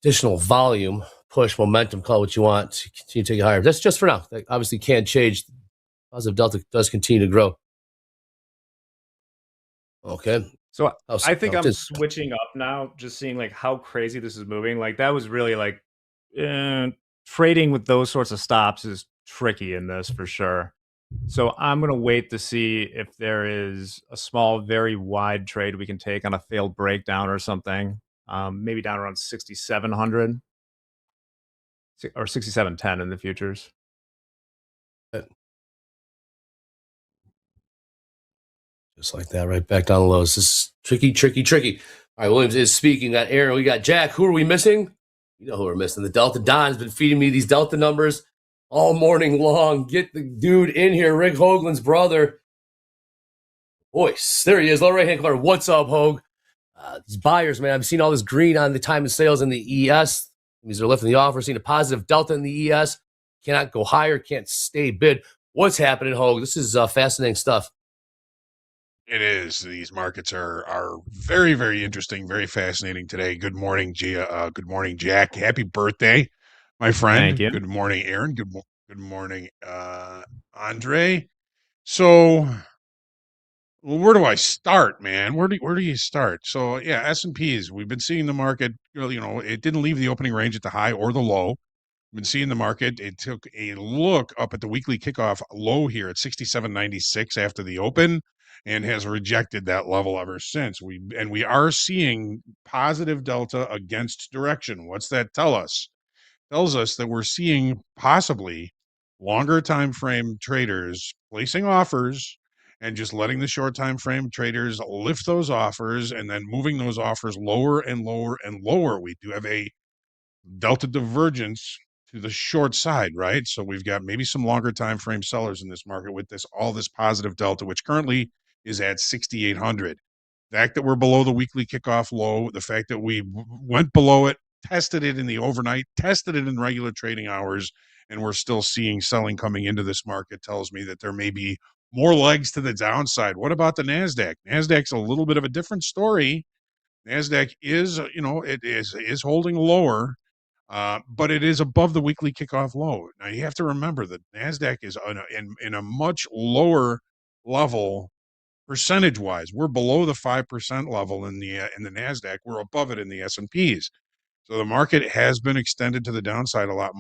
additional volume, push, momentum, call it what you want, to continue to take it higher. That's just for now. That obviously can't change. Positive delta does continue to grow. Okay. So I think I'm switching up now, just seeing like how crazy this is moving. Like that was really like trading with those sorts of stops is tricky in this for sure. So I'm going to wait to see if there is a small, very wide trade we can take on a failed breakdown or something. Maybe down around 6,700 or 6,710 in the futures. Just like that, right back down the lows. This is tricky, tricky, tricky. All right, Williams is speaking. Got Aaron, we got Jack. Who are we missing? You know who we're missing. The Delta Don's been feeding me these Delta numbers all morning long. Get the dude in here, Rick Hoagland's brother. Voice. There he is, lower right-hand corner. What's up, Hoag? These buyers, man, I've seen all this green on the time of sales in the ES. These are lifting the offer, seeing a positive delta in the ES. Cannot go higher, can't stay bid. What's happening, Hoag? This is fascinating stuff. It is. These markets are very, very interesting, very fascinating today. Good morning, Gia. Good morning, Jack. Happy birthday, my friend. Thank you. Good morning, Aaron. Good morning, Andre. So, well, where do I start, man? Where do you start? So, yeah, S&Ps. We've been seeing the market. It didn't leave the opening range at the high or the low. Been seeing the market. It took a look up at the weekly kickoff low here at 67.96 after the open and has rejected that level ever since. We are seeing positive delta against direction. What's that tell us? Tells us that we're seeing possibly longer time frame traders placing offers and just letting the short time frame traders lift those offers and then moving those offers lower and lower and lower. We do have a delta divergence to the short side, right? So we've got maybe some longer time frame sellers in this market with all this positive delta, which currently is at 6,800. The fact that we're below the weekly kickoff low, the fact that we went below it, tested it in the overnight, tested it in regular trading hours, and we're still seeing selling coming into this market tells me that there may be more legs to the downside. What about the Nasdaq? Nasdaq's a little bit of a different story. Nasdaq is, it is holding lower, but it is above the weekly kickoff low. Now you have to remember that Nasdaq is in a much lower level percentage wise. We're below the 5% level in the Nasdaq. We're above it in the S&Ps. So the market has been extended to the downside a lot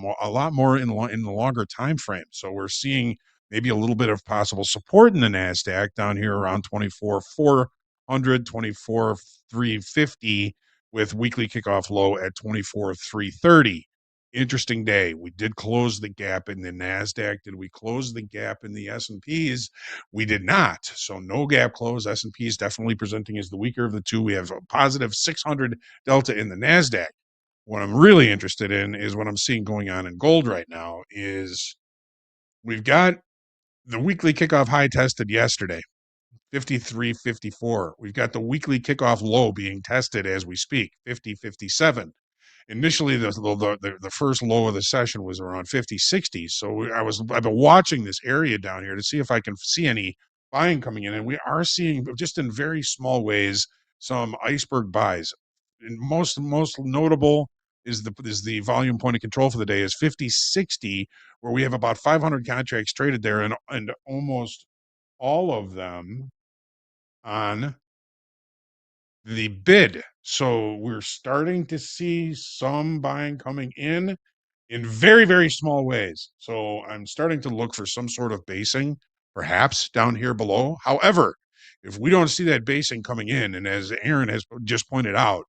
more in the longer time frame. So we're seeing maybe a little bit of possible support in the Nasdaq down here around 24,400, 24,350 with weekly kickoff low at 24,330. Interesting day. We did close the gap in the Nasdaq. Did we close the gap in the S&Ps? We did not. So no gap close. S&P is definitely presenting as the weaker of the two. We have a positive 600 delta in the Nasdaq. What I'm really interested in is what I'm seeing going on in gold right now is we've got the weekly kickoff high tested yesterday, 53.54. We've got the weekly kickoff low being tested as we speak, 50.57. Initially, the first low of the session was around 50.60. So I've been watching this area down here to see if I can see any buying coming in, and we are seeing just in very small ways some iceberg buys. And most notable is the volume point of control for the day is 50.60, where we have about 500 contracts traded there, and almost all of them on the bid. So we're starting to see some buying coming in very, very small ways. So I'm starting to look for some sort of basing, perhaps down here below. However, if we don't see that basing coming in, and as Aaron has just pointed out,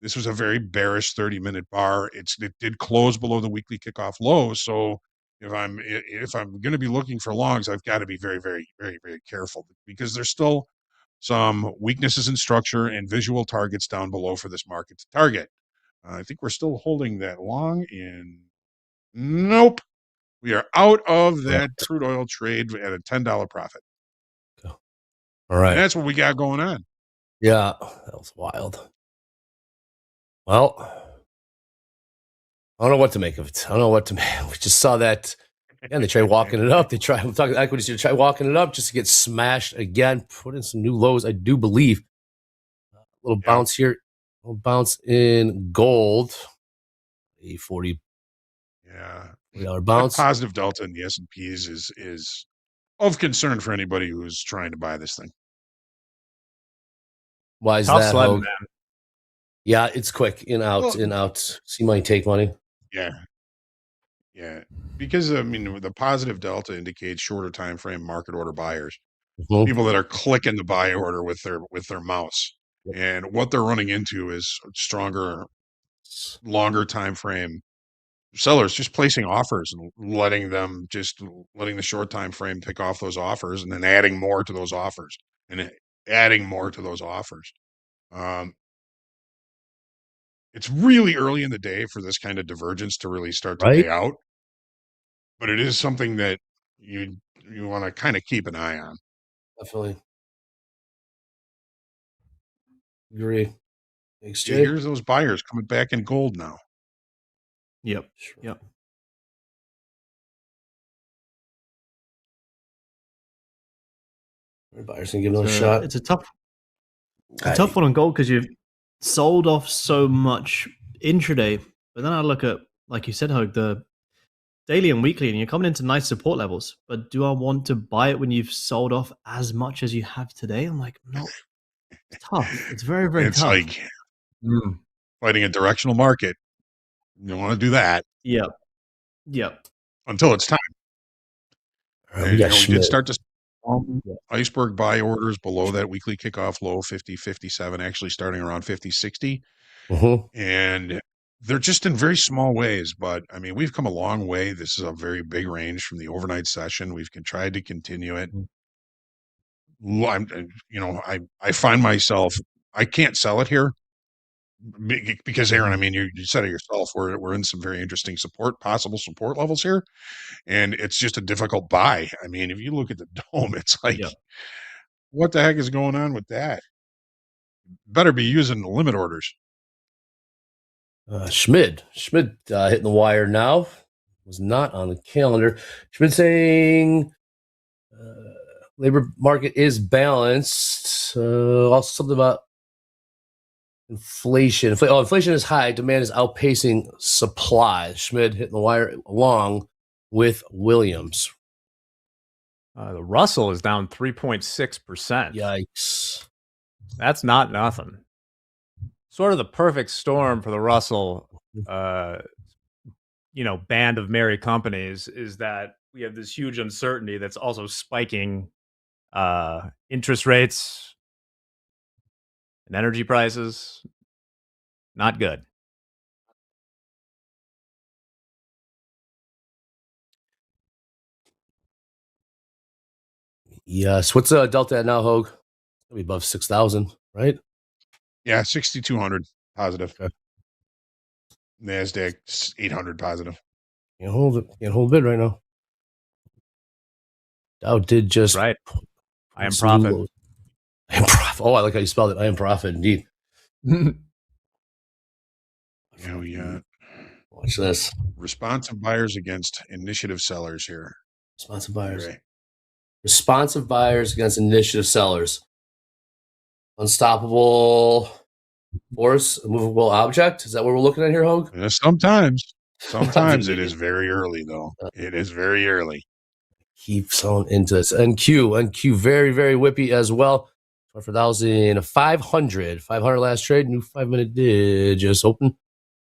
this was a very bearish 30-minute bar. It did close below the weekly kickoff low. So if I'm going to be looking for longs, I've got to be very, very, very, very careful because there's still some weaknesses in structure and visual targets down below for this market to target. I think we're still holding that long in. Nope. We are out of that crude oil trade at a $10 profit. All right. And that's what we got going on. Yeah, that was wild. Well, I don't know what to make of it. I don't know what to make. We just saw that. And they try walking it up. I'm talking equities. You try walking it up just to get smashed again. Put in some new lows, I do believe. A little bounce here. A little bounce in gold. A 40. Yeah. $40 bounce. That positive delta in the S&Ps is of concern for anybody who's trying to buy this thing. Why is Tough that, sledding, Hogue? man. Yeah, it's quick. In, out. See money, take money. Yeah. Yeah. Because, the positive delta indicates shorter time frame market order buyers. Mm-hmm. People that are clicking the buy order with their mouse. Yep. And what they're running into is stronger, longer time frame sellers just placing offers and letting the short time frame pick off those offers and then adding more to those offers and adding more to those offers. It's really early in the day for this kind of divergence to really start to pay out, but it is something that you want to kind of keep an eye on. Definitely. Agree. Thanks, Jay. Here's those buyers coming back in gold now. Yep. Yep. Buyers can give it a shot. It's a tough one on gold because you've sold off so much intraday. But then I look at, like you said, Hogue, the daily and weekly, and you're coming into nice support levels. But do I want to buy it when you've sold off as much as you have today? I'm like, no. It's tough. It's very, very It's tough. like fighting a directional market. You don't want to do that. Yep. Until it's time. We got we did start to Yeah. iceberg buy orders below that weekly kickoff low 50, 57, actually starting around 50, 60. And they're just in very small ways. But I mean, we've come a long way. This is a very big range from the overnight session. We've tried to continue it. I find myself, I can't sell it here because Aaron, I mean, you said it yourself. We're in some very interesting possible support levels here. And it's just a difficult buy. I mean, if you look at the dome, it's like, what the heck is going on with that? Better be using the limit orders. Schmid hitting the wire now. Was not on the calendar. Schmid saying labor market is balanced. Also something about inflation. Inflation is high. Demand is outpacing supply. Schmid hitting the wire along with Williams. The Russell is down 3.6%. Yikes. That's not nothing. Sort of the perfect storm for the Russell, band of merry companies is that we have this huge uncertainty that's also spiking interest rates and energy prices. Not good. Yes. What's Delta at now, Hogue? It'll be above 6,000, right? Yeah, 6,200 positive. Okay. Nasdaq 800 positive. Can't hold it. Can't hold bid right now. Dow did just right. I am profit. I am profit. Oh, I like how you spelled it. I am profit indeed. Yeah, watch this. Responsive buyers against initiative sellers here. Responsive buyers. Right. Responsive buyers against initiative sellers. Unstoppable force, immovable object. Is that what we're looking at here, Hogue? Yeah, sometimes it is very early, though. It is very early. Keep selling into this. NQ very, very whippy as well. 24,500. 500 last trade. New 5-minute did just open.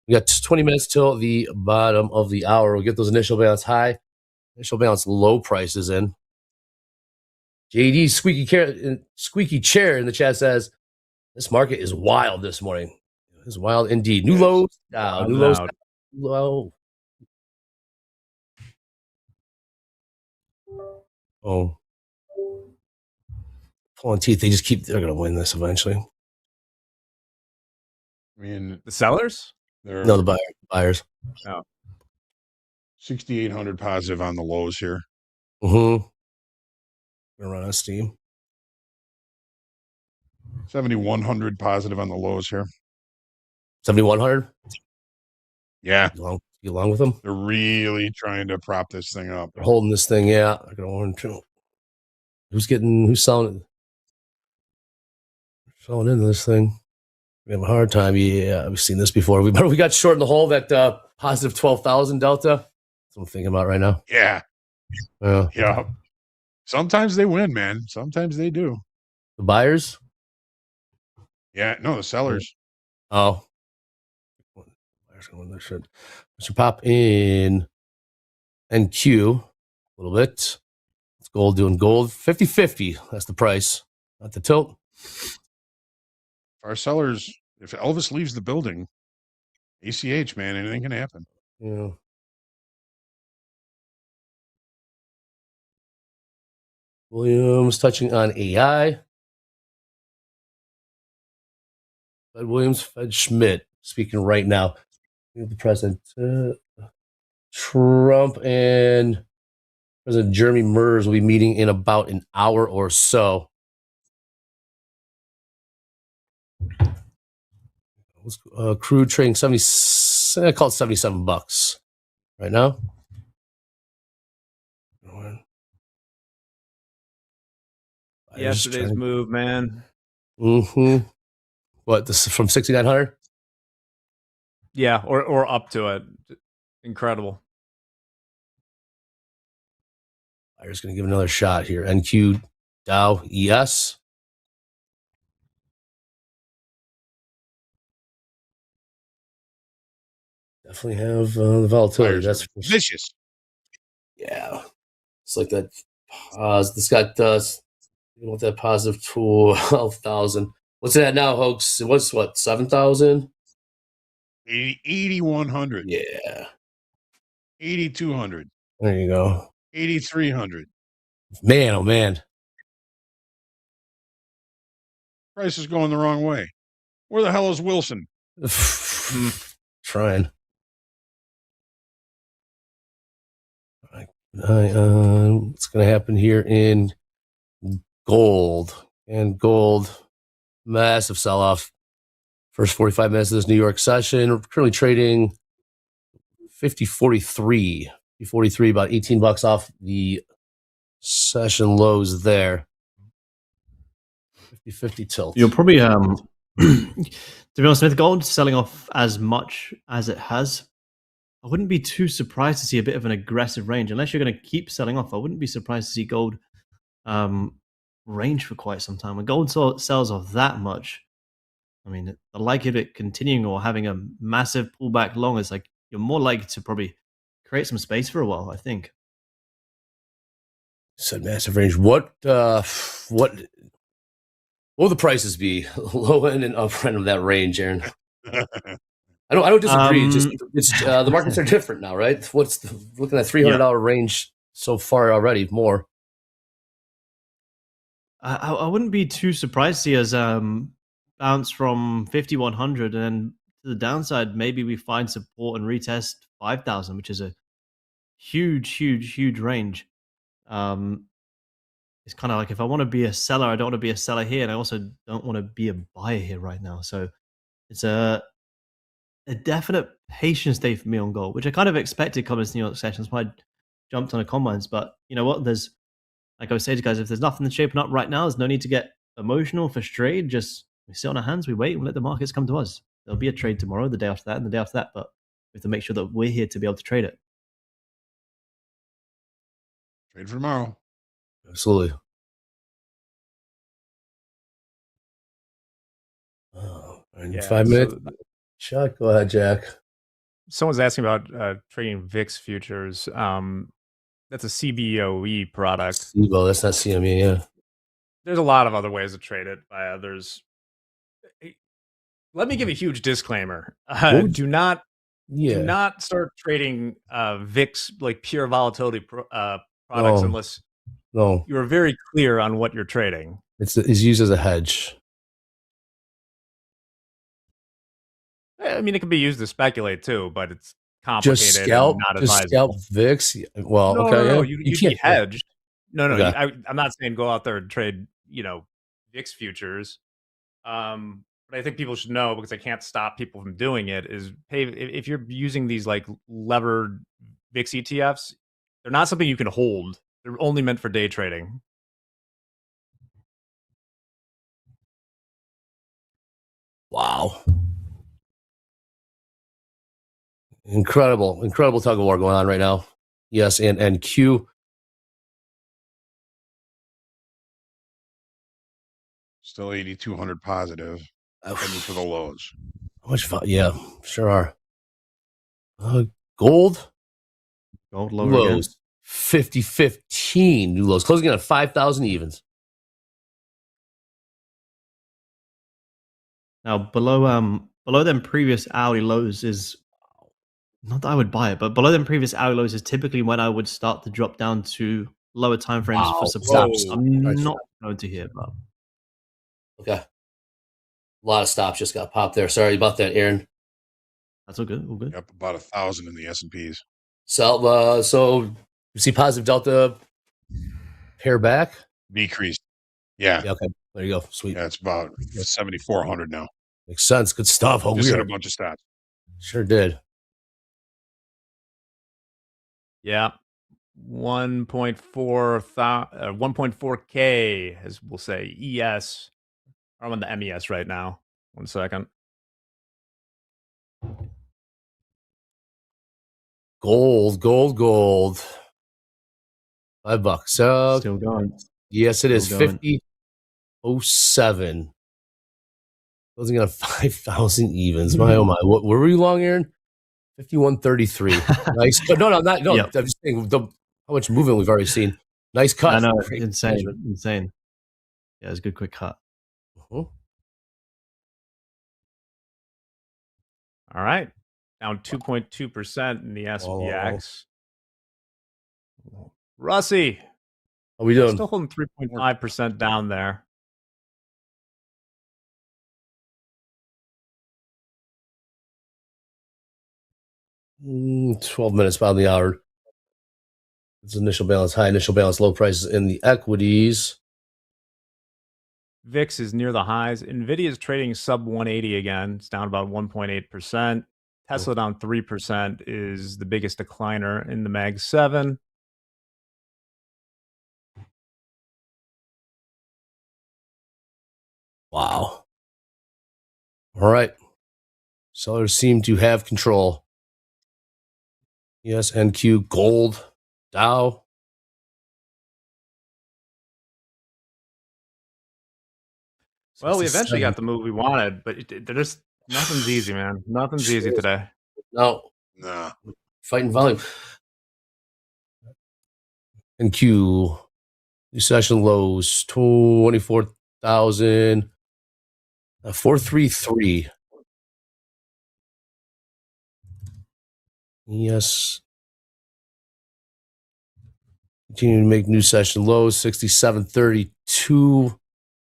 We got 20 minutes till the bottom of the hour. We'll get those initial balance high, initial balance low prices in. JD squeaky chair in the chat says, this market is wild this morning. It's wild indeed. New lows down. New lows down. Low. Oh. Pulling teeth. They're going to win this eventually. I mean, the sellers? No, the buyers. Oh. 6,800 positive on the lows here. Gonna run on steam. 7,100 positive on the lows here. 7,100? Yeah. You along with them? They're really trying to prop this thing up. They're holding this thing, yeah. They're gonna want to. Who's selling it? Selling into this thing. We have a hard time. Yeah, we've seen this before. We got short in the hole that positive 12,000 delta. That's what I'm thinking about right now. Yeah. Yeah. Sometimes they win, man. Sometimes they do. The buyers? Yeah, no, the sellers. Oh. Buyers gonna win this shit. Let's pop in NQ a little bit. It's gold doing gold. 50-50. That's the price. Not the tilt. Our sellers, if Elvis leaves the building, ACH, man, anything can happen. Yeah. Williams touching on AI. Fed Williams, Fed Schmidt speaking right now. The president, Trump and President Jeremy Mers will be meeting in about an hour or so. Crude trading I call it $77 right now. Yesterday's move, man. Mm-hmm. What, this is from 6,900? Yeah, or up to it. Incredible. I'm just going to give another shot here. NQ, Dow, ES. Definitely have the volatility. That's vicious. Yeah. It's like that. This got what that positive 12,000. What's that now, Hoax? It was what, 7,000? 8,100. Yeah. 8,200. There you go. 8,300. Man, oh man. Price is going the wrong way. Where the hell is Wilson? Trying. What's going to happen here in gold? And gold, massive sell-off. First 45 minutes of this New York session. We're currently trading 50.43. 43, about $18 off the session lows there. 50-50 tilt. You're probably, to be honest, with gold selling off as much as it has, I wouldn't be too surprised to see a bit of an aggressive range. Unless you're going to keep selling off, I wouldn't be surprised to see gold range for quite some time. When gold sells off that much, I mean, the likelihood of it continuing or having a massive pullback long is like you're more likely to probably create some space for a while, I think. Said massive range. What will the prices be? Low end and up end of that range, Aaron? I don't disagree. It's the markets are different now, right? Looking at $300 range so far already? More. I wouldn't be too surprised to see us bounce from 5,100 and then to the downside. Maybe we find support and retest 5,000, which is a huge range. It's kind of like if I want to be a seller, I don't want to be a seller here, and I also don't want to be a buyer here right now. So it's a definite patience day for me on gold, which I kind of expected coming to New York sessions. Why I jumped on the combines, but you know what? There's, like I was saying to guys, if there's nothing that's shaping up right now, there's no need to get emotional, frustrated. Just we sit on our hands, we wait, and let the markets come to us. There'll be a trade tomorrow, the day after that, and the day after that, but we have to make sure that we're here to be able to trade it. Trade for tomorrow. Absolutely. In 5 minutes. Chuck, go ahead, Jack. Someone's asking about trading VIX futures. That's a CBOE product. CBO, that's not CME, yeah. There's a lot of other ways to trade it by others. Let me give a huge disclaimer. Do not start trading VIX, like pure volatility products, unless you're very clear on what you're trading. It's used as a hedge. I mean, it can be used to speculate too, but it's complicated. Just scalp, and not just scalp VIX. Well, no, you can't be hedged. No, Okay. I'm not saying go out there and trade, VIX futures. But I think people should know, because I can't stop people from doing it, is if you're using these like levered VIX ETFs, they're not something you can hold. They're only meant for day trading. Wow. Incredible tug of war going on right now. Yes, and Q. Still 8,200 positive. Heading for the lows. How much? Yeah, sure are. Gold Gold lower lows. 50-15 new lows, closing in on 5,000 evens. Now below them previous hourly lows is, not that I would buy it, but below them previous hourly lows is typically when I would start to drop down to lower time frames for support. I'm not going to hear about. Okay. A lot of stops just got popped there. Sorry about that, Aaron. That's all good. All good. Yep, about 1,000 in the S&Ps. So you see positive delta pair back? Decreased. Yeah. Okay. There you go. Sweet. Yeah, it's about 7,400 now. Makes sense. Good stuff. Oh, Just hit a bunch of stats. Sure did. Yeah. 1.4K, as we'll say, ES. I'm on the MES right now. 1 second. Gold. $5. Still going. Yes, it is. Still going. 50.07. Closing on 5,000 evens. My oh my. What were we long, Aaron? 51.33. Nice. No, not no. Yep. I'm just saying how much movement we've already seen. Nice cut. I know, Great insane. management. Insane. Yeah, it was a good quick cut. Uh-huh. All right. Down 2.2% in the SPX. Russie. How we doing? Still holding 3.5% down there. Mm, 12 minutes by the hour. It's initial balance high, initial balance low prices in the equities. VIX is near the highs. NVIDIA is trading sub 180 again. It's down about 1.8%. Tesla down 3% is the biggest decliner in the Mag 7. Wow. All right. Sellers seem to have control. Yes, NQ, gold, Dow. Well, we eventually got the move we wanted, but nothing's easy, man. Nothing's easy today. No. Nah. Fighting volume. NQ, new session lows, 24,000. 433. Yes. Continuing to make new session lows, 67.32.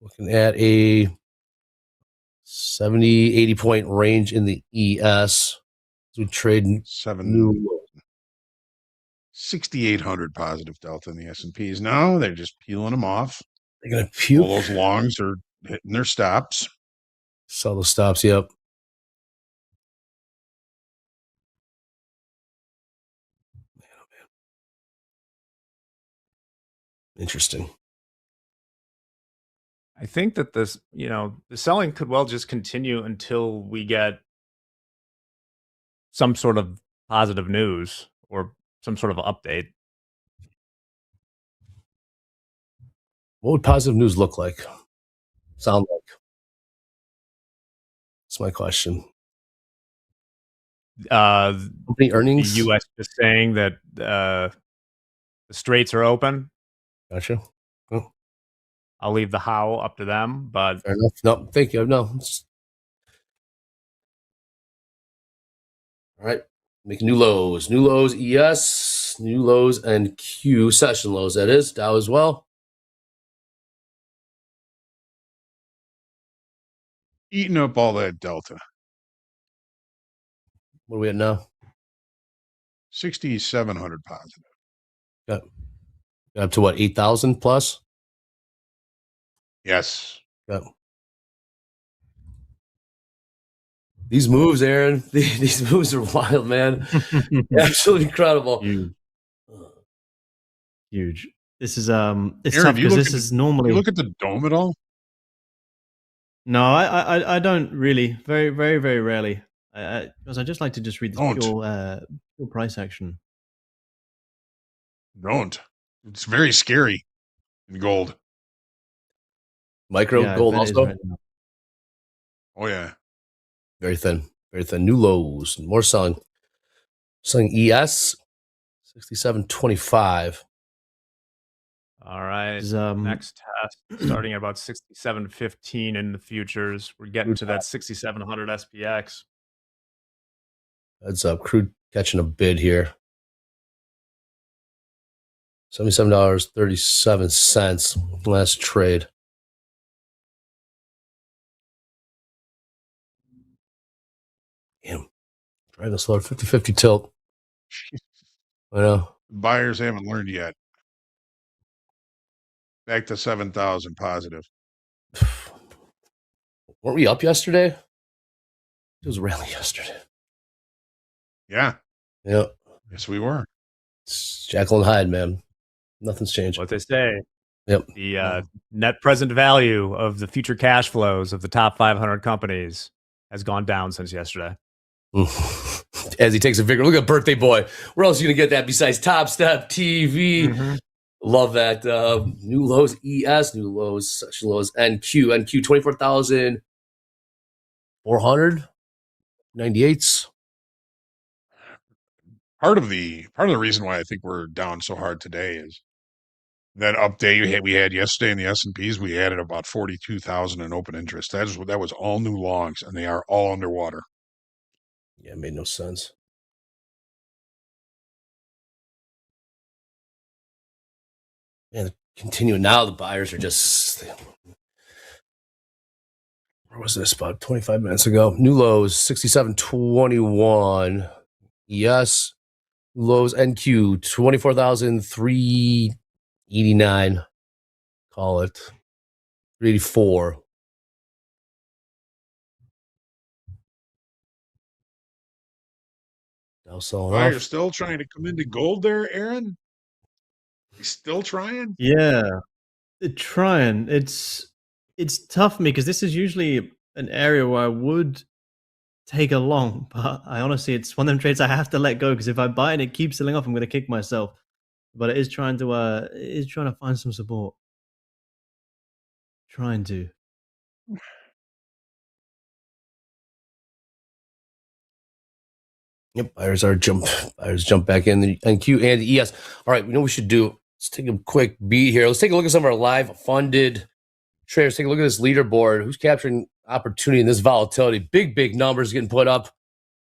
Looking at a 70, 80 point range in the ES. We trade new 6,800 positive delta in the S&Ps. No, they're just peeling them off. They're going to puke. All those longs are hitting their stops. Sell the stops, yep. Man, oh man. Interesting. I think that the selling could well just continue until we get some sort of positive news or some sort of update. What would positive news look like? Sound like? That's my question. Company earnings? The U.S. just saying that the straits are open. Gotcha. Oh. I'll leave the how up to them, but Fair enough. No, thank you. No. All right. Make new lows. New lows, ES. New lows and Q. Session lows, that is. Dow as well. Eating up all that delta. What are we at now? 6,700 positive. Got up to what, 8,000 plus? Yes. Yep. These moves, Aaron, these moves are wild, man. Absolutely incredible. Huge. This is it's Aaron, tough because this is normally. You look at the dome at all? No, I don't really. Very, very, very rarely. Because I just like to just read this pure price action. Don't. It's very scary in gold. Micro gold also. Right now. Oh yeah. Very thin. Very thin. New lows. More selling. Selling ES 67.25. All right. Next test starting at about 67.15 in the futures. We're getting to that 6,700 SPX. Heads up. Crude catching a bid here. $77.37. Last trade. Damn. Driving slow. 50-50 tilt. I know. Buyers haven't learned yet. Back to 7,000 positive. Weren't we up yesterday? It was rally yesterday. Yeah. Yeah. Yes, we were. It's Jekyll and Hyde, man. Nothing's changed. What they say. Yep. The net present value of the future cash flows of the top 500 companies has gone down since yesterday. As he takes a vigor look at Birthday Boy. Where else are you gonna get that besides Topstep TV? Mm-hmm. Love that. New lows ES, new lows, such lows NQ 24,498s. Part of the reason why I think we're down so hard today is that update we had yesterday in the S&Ps. We added about 42,000 in open interest. That was all new longs, and they are all underwater. Yeah, it made no sense. And continuing now, the buyers are just. Where was this? About 25 minutes ago. New lows 67.21. Yes. Lows NQ 24,389. Call it 384. Now selling Buyers off. still trying to come into gold there, Aaron? He's still trying? Yeah, trying. It's tough for me because this is usually an area where I would take a long, but I honestly, it's one of them trades I have to let go because if I buy and it keeps selling off, I'm going to kick myself. But it is trying to find some support. Trying to. Yep, buyers jump back in the NQ and the ES. All right, we know what we should do. Let's take a quick beat here. Let's take a look at some of our live funded traders. Take a look at this leaderboard. Who's capturing opportunity in this volatility? Big numbers getting put up.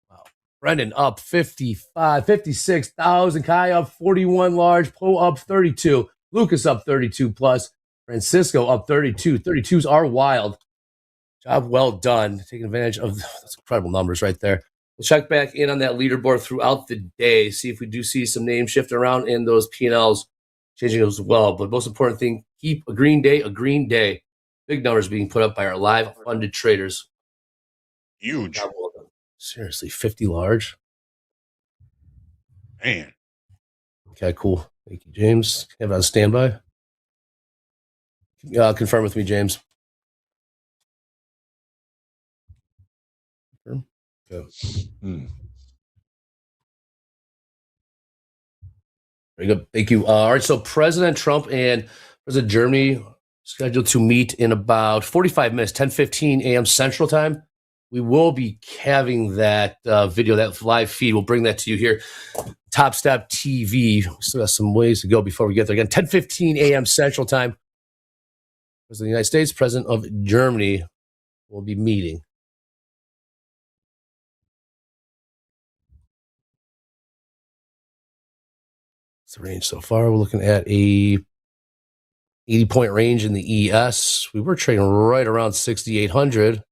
Wow. Brendan up 55, 56,000. Kai up 41 large. Poe up 32. Lucas up 32 plus. Francisco up 32. 32s are wild. Job well done. Taking advantage of those incredible numbers right there. We'll check back in on that leaderboard throughout the day, see if we do see some names shift around and those P&Ls changing as well. But most important thing, keep a green day a green day. Big numbers being put up by our live funded traders. Huge. Well done. Seriously, 50 large. Man. Okay, cool. Thank you, James. Have it on standby. Confirm with me, James. Okay. Very good. Thank you. All right. So President Trump and President Germany scheduled to meet in about 45 minutes, 10:15 a.m. Central Time. We will be having that video, that live feed. We'll bring that to you here. Topstep TV. We still got some ways to go before we get there. Again, 10:15 a.m. Central Time. President of the United States, President of Germany will be meeting. It's the range so far. We're looking at a 80-point range in the ES. We were trading right around 6,800.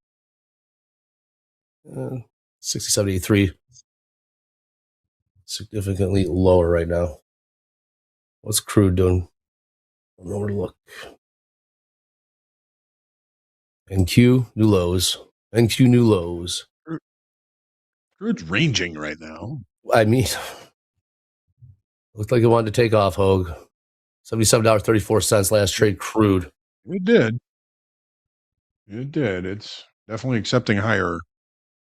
67.83. Significantly lower right now. What's Crude doing? I don't know where to look. NQ, new lows. NQ, new lows. Crude's ranging right now. I mean, looked like it wanted to take off, Hogue. $77.34 last trade, Crude. It did. It's definitely accepting higher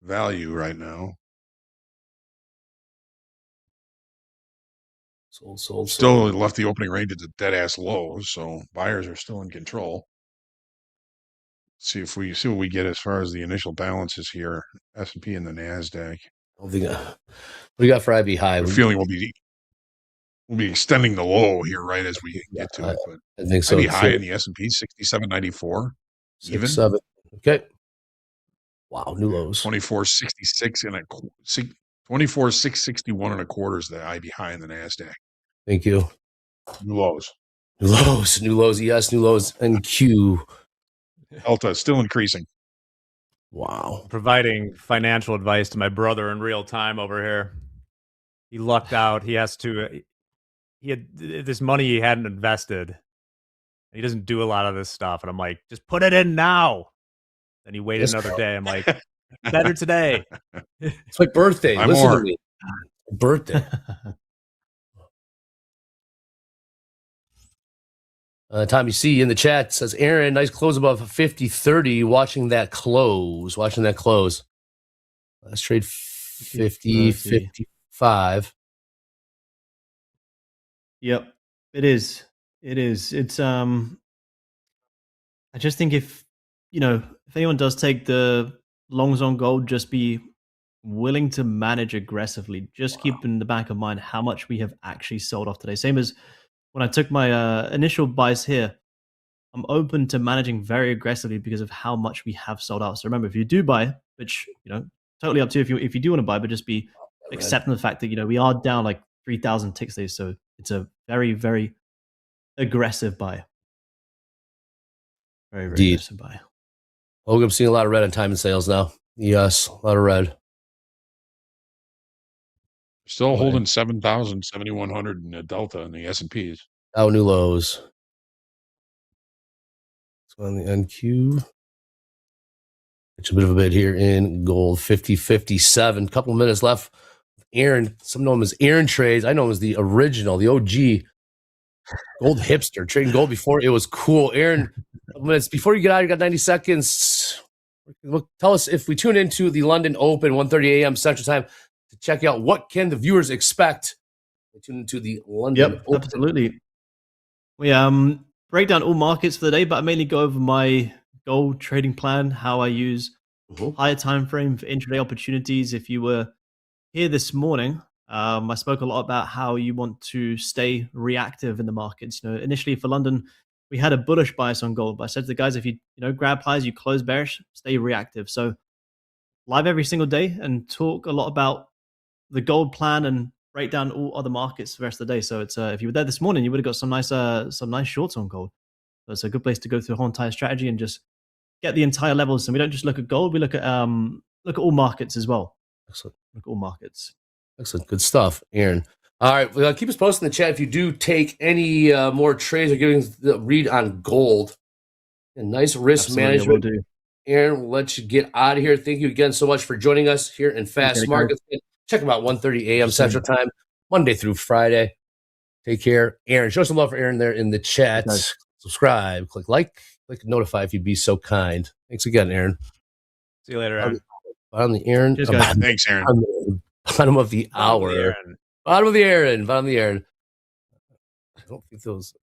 value right now. Sold. Still left the opening range at the dead ass low, so buyers are still in control. See what we get as far as the initial balances here. S&P and the Nasdaq. What do you got for IB high? I'm feeling we'll be extending the low here right as we get to it. But I think so. IB high in the S&P 67.94. Even 7. Okay. Wow, new lows. 24.66 and 24.661 and a quarter is the IB high in the Nasdaq. Thank you. New lows. New lows, yes, new lows, NQ. Delta is still increasing. Wow. Providing financial advice to my brother in real time over here. He lucked out. He had this money he hadn't invested. He doesn't do a lot of this stuff. And I'm like, just put it in now. Then he waited another day. I'm like, better today. It's my birthday. Listen to me. Birthday. Tommy C in the chat says, Aaron, nice close above 50.30. Watching that close. Let's trade 50.55. Yep, it is. It's I just think if anyone does take the longs on gold, just be willing to manage aggressively. Just keep in the back of mind how much we have actually sold off today. Same as when I took my initial buys here. I'm open to managing very aggressively because of how much we have sold out. So remember, if you do buy, which totally up to you if you do want to buy, but just be accepting the fact that we are down like 3,000 ticks today. So it's a very, very aggressive buy. Very, very aggressive buy. Oh, I'm seeing a lot of red on time and sales now. Yes, a lot of red. Still holding 7,000, 7,100 in the delta in the S&Ps. Out new lows. So on the NQ. It's a bit of a bid here in gold. 50.57. Couple of minutes left. Aaron, some know him as Aaron Trades. I know him as the original, the OG gold hipster, trading gold before it was cool. Aaron, minutes before you get out, you got 90 seconds. Tell us, if we tune into the London Open, 1:30 a.m. Central Time, to check out, what can the viewers expect? They tune into the London Open. Absolutely. We break down all markets for the day, but I mainly go over my gold trading plan, how I use higher time frame for intraday opportunities. If you were here this morning, I spoke a lot about how you want to stay reactive in the markets. Initially for London, we had a bullish bias on gold, but I said to the guys, if you grab highs, you close bearish, stay reactive. So live every single day and talk a lot about the gold plan and break down all other markets the rest of the day. So it's if you were there this morning, you would have got some nice shorts on gold. So it's a good place to go through the whole entire strategy and just get the entire levels. And we don't just look at gold; we look at all markets as well. Excellent. Look at all markets. Excellent. Good stuff, Aaron. All right. Well, keep us posted in the chat if you do take any more trades or giving the read on gold. And nice risk management. Will do. Aaron, we'll let you get out of here. Thank you again so much for joining us here in Fast Markets. Check them out 1:30 a.m. Central Time, Monday through Friday. Take care. Aaron, show some love for Aaron there in the chat. Nice. Subscribe, click notify if you'd be so kind. Thanks again, Aaron. See you later, Aaron. Bottom of the Aaron. Thanks, Aaron. Bottom of the hour. Bottom of the Aaron. I don't think those.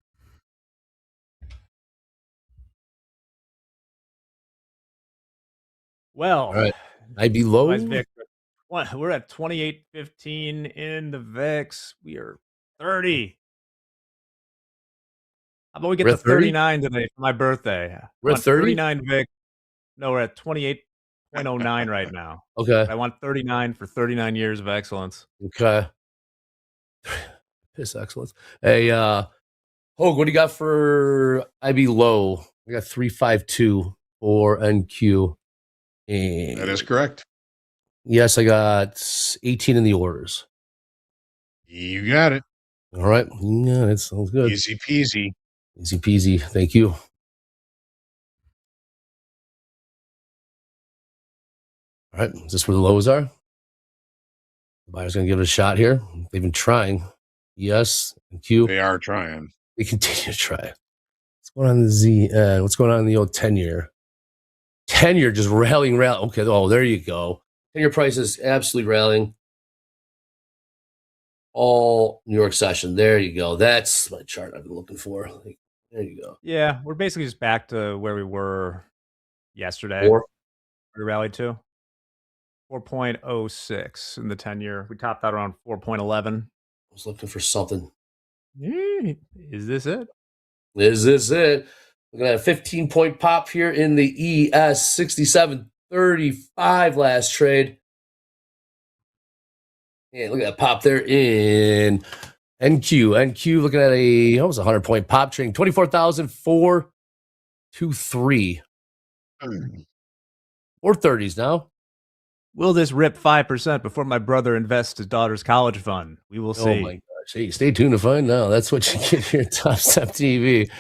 Well, all right. I'd be low. We're at 28.15 in the VIX. We are 30. How about we get to 39 today for my birthday? We're at 39 VIX. No, we're at 28.09 right now. Okay. I want 39 for 39 years of excellence. Okay. Piss excellence. Hey, Hogue, what do you got for IB low? We got 352 for NQ. And that is correct. Yes, I got 18 in the orders. You got it. All right. Yeah, that sounds good. Easy peasy. Easy peasy. Thank you. All right. Is this where the lows are? The buyer's going to give it a shot here. They've been trying. Yes. NQ. They are trying. They continue to try. What's going on in the Z? What's going on in the old 10-year? 10-year just rallying. Okay. Oh, there you go. 10-year price is absolutely rallying. All New York session. There you go. That's my chart I've been looking for. There you go. Yeah, we're basically just back to where we were yesterday. We rallied to 4.06 in the 10-year. We topped out around 4.11. I was looking for something. Is this it? Is this it? Looking at a 15-point pop here in the ES 67.35 last trade. Yeah, look at that pop there in NQ. NQ looking at a 100-point pop trading 24,423. 430s now. Will this rip 5% before my brother invests his daughter's college fund? We will see. Oh my gosh. Hey, stay tuned to find out. That's what you get here at Topstep TV.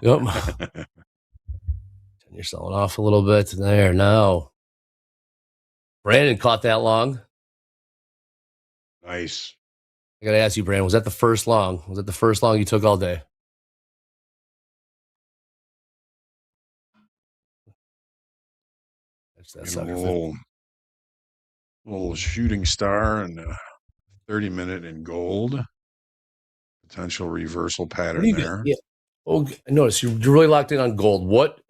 Yep. You're selling off a little bit there now. Brandon caught that long. Nice. I got to ask you, Brandon, was that the first long? Was that the first long you took all day? That And a sucker. little shooting star and a 30-minute in gold. Potential reversal pattern there. Yeah. Oh, I noticed you're really locked in on gold. What?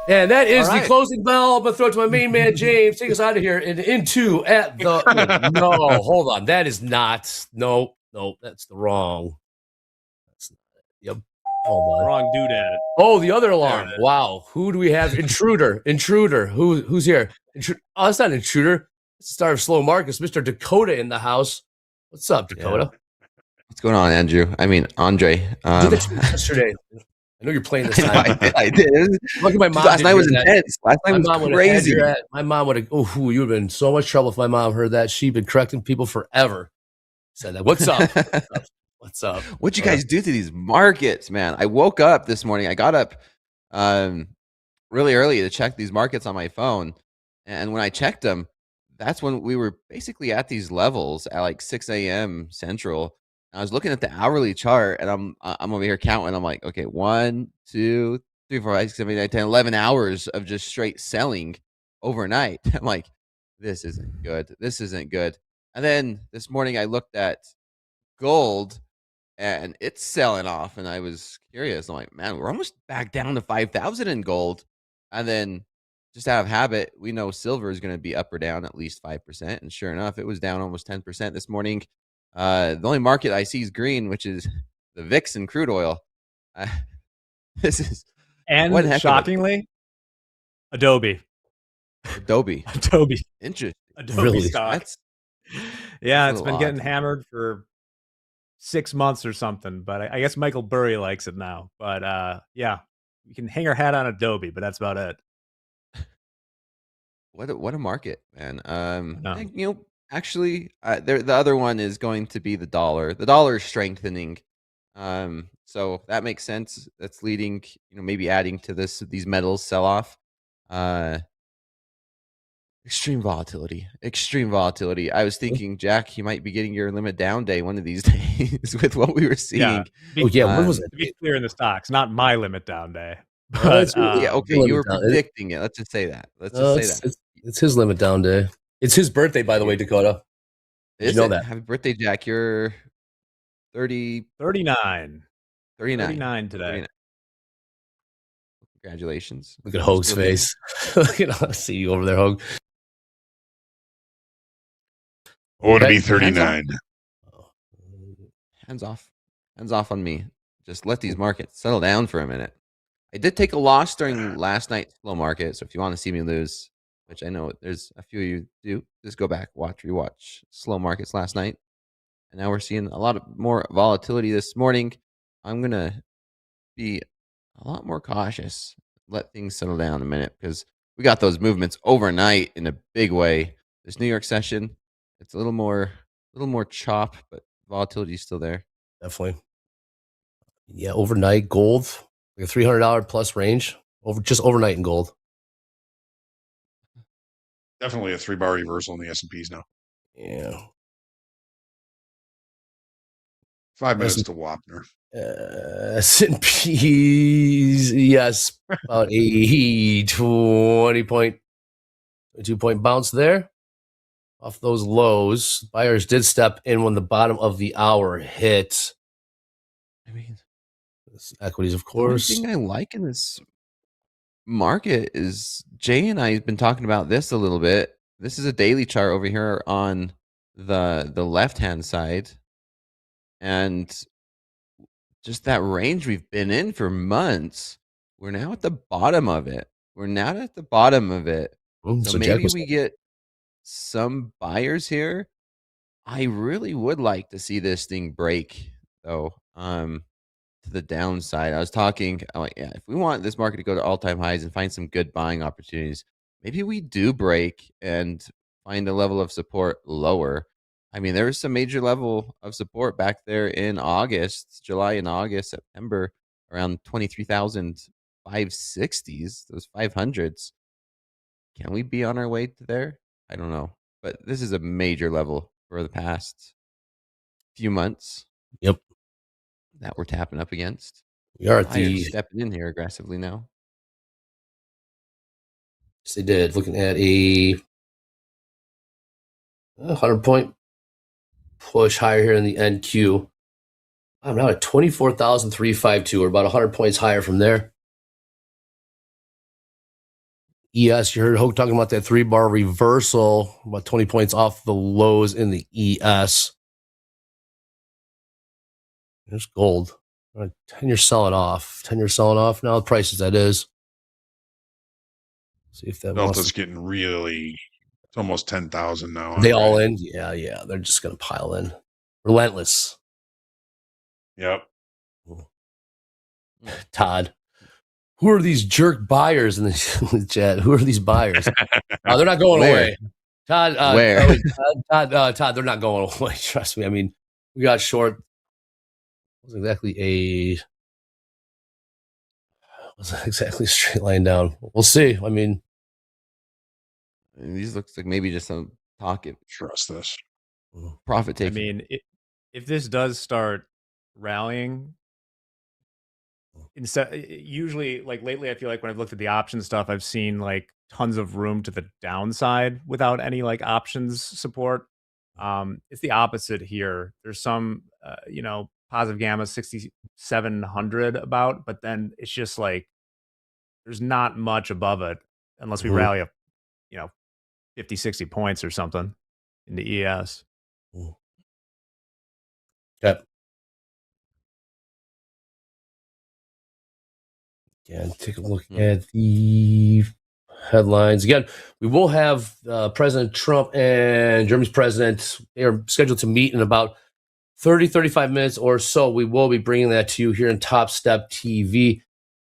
And that is the closing bell. I'm going to throw it to my main man, James. Take us out of here and into at the. No, hold on. That is not. No, that's the wrong. That's not it. Yep. Hold on. Wrong doodad. Oh, the other alarm. Wow. Who do we have? Intruder. Who's here? Oh, it's not Intruder. It's the star of Slow Markets, Mr. Dakota in the house. What's up, Dakota? Yeah. What's going on, Andrew? I mean, Andre. Did that to me yesterday. I know you're playing this time. I did. Look at my mom. Last night was intense. Last night was crazy. My mom would have. Oh, you would have been in so much trouble if my mom heard that. She'd been correcting people forever. Said that. What's up? What's up? What'd you guys do to these markets, man? I woke up this morning. I got up really early to check these markets on my phone, and when I checked them, that's when we were basically at these levels at like 6 a.m. Central. I was looking at the hourly chart, and I'm over here counting. I'm like, okay, 1, 2, 3, 4, 5, 6, 7, 8, 9, 10, 11 hours of just straight selling overnight. I'm like, this isn't good. This isn't good. And then this morning I looked at gold, and it's selling off, and I was curious. I'm like, man, we're almost back down to 5,000 in gold. And then just out of habit, we know silver is going to be up or down at least 5%. And sure enough, it was down almost 10% this morning. The only market I see is green, which is the VIX and crude oil. This is and shockingly, Adobe. Interesting. Adobe really? stock. Yeah, it's been getting hammered for 6 months or something, but I guess Michael Burry likes it now. But yeah, we can hang our hat on Adobe, but that's about it. What a market, man. Actually, the other one is going to be the dollar. The dollar is strengthening, so that makes sense. That's leading, maybe adding to these metals sell off. Extreme volatility. I was thinking, Jack, you might be getting your limit down day one of these days with what we were seeing. What was it? To be clear in the stocks, not my limit down day. But, you were predicting it. Let's just say that. It's his limit down day. It's his birthday, by the way, Dakota. Did you know that? Happy birthday, Jack. You're 39 today. 39. Congratulations. Look at Hoag's face. I see you over there, Hoag. Oh, to be 39. Hands off on me. Just let these markets settle down for a minute. I did take a loss during last night's slow market, so if you want to see me lose, which I know there's a few of you do, just go back, rewatch slow markets last night. And now we're seeing a lot more volatility this morning. I'm going to be a lot more cautious. Let things settle down a minute, because we got those movements overnight in a big way. This New York session, it's a little more chop, but volatility is still there. Definitely. Yeah, overnight gold, like a $300 plus range, just overnight in gold. Definitely a 3-bar reversal in the S&Ps now. Yeah. 5 minutes to Wapner. S&Ps, yes, about a 22-point bounce there off those lows. Buyers did step in when the bottom of the hour hit. I mean, equities, of course. The only thing I like in this market is Jay and I have been talking about this a little bit. This is a daily chart over here on the left-hand side. And just that range we've been in for months, we're now at the bottom of it. So maybe we get some buyers here. I really would like to see this thing break, though, to the downside. I was talking, I'm like, yeah, if we want this market to go to all-time highs and find some good buying opportunities, maybe we do break and find a level of support lower. I mean, there was some major level of support back there in July and August, September, around 23,560s, those 500s. Can we be on our way to there? I don't know. But this is a major level for the past few months. Yep. That we're tapping up against. We are stepping in here aggressively now. Yes, they did. Looking at a 100-point push higher here in the NQ. I'm now at 24,352. We're about 100 points higher from there. ES, you heard Hoke talking about that 3-bar reversal, about 20 points off the lows in the ES. There's gold. 10-year selling off. 10-year selling off. Now the prices, that is. See if that Delta's getting really, it's almost 10,000 now. Are they all in? Yeah. They're just going to pile in. Relentless. Yep. Todd, who are these jerk buyers in the chat? Who are these buyers? They're not going away. Todd, Where? Todd, they're not going away. Trust me. I mean, we got short. It wasn't exactly a straight line down. We'll see. I mean, these looks like maybe just some pocket. Trust this. Profit taking. I mean, if this does start rallying, usually, like lately, I feel like when I've looked at the option stuff, I've seen like tons of room to the downside without any like options support. It's the opposite here. There's some, positive gamma 6,700 about, but then it's just like there's not much above it unless we rally up, 50, 60 points or something in the ES. Yep. Again, take a look at the headlines. Again, we will have President Trump and Germany's president. They are scheduled to meet in about 30, 35 minutes or so. We will be bringing that to you here in Topstep TV.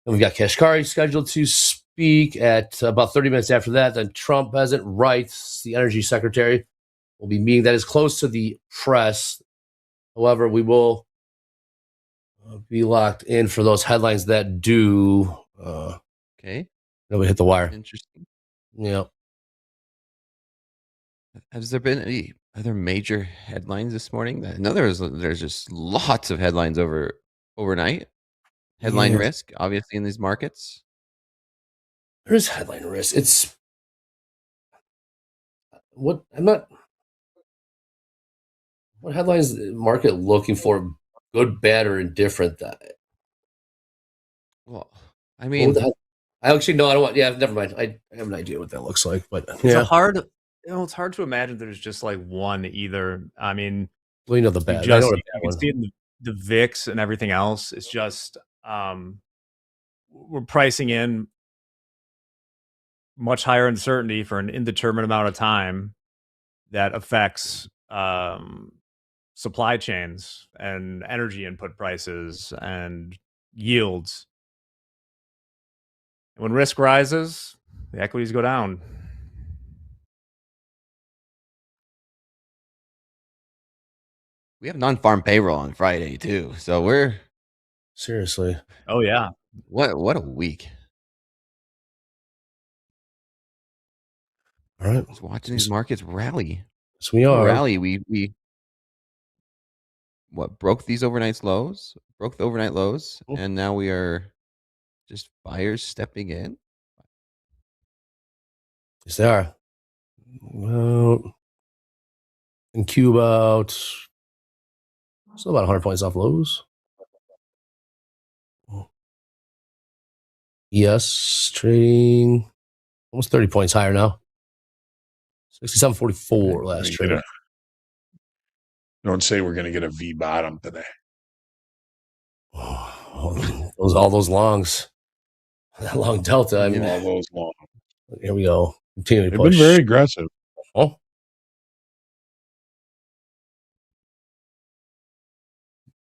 And we've got Kashkari scheduled to speak at about 30 minutes after that. Then Trump President Wright, the energy secretary, will be meeting. That is close to the press. However, we will be locked in for those headlines that do. Okay. Nobody hit the wire. Interesting. Yeah. Has there been any other major headlines this morning? I know there's just lots of headlines overnight. Headline risk, obviously, in these markets. There's headline risk. It's what headlines is the market looking for? Good, bad, or indifferent? Well, I mean, I actually no, I don't want. Yeah, never mind. I have an idea what that looks like, but It's hard to imagine there's just like one either. I mean, well, the bad. You can see it in the VIX and everything else. It's just we're pricing in much higher uncertainty for an indeterminate amount of time that affects supply chains and energy input prices and yields. And when risk rises, the equities go down. we have non-farm payroll on Friday too, so we're seriously. Oh yeah. What a week. All right. Just watching these markets rally. Yes, we are. Rally. We broke the overnight lows, and now we are just buyers stepping in. Yes, they are. Well, in Cuba, still about 100 points off lows. Yes, trading almost 30 points higher now. 67.44 last trade. Don't say we're going to get a V bottom today. All those longs. That long delta. I mean, all those long. Here we go. Continue to They've push. been very aggressive. Oh.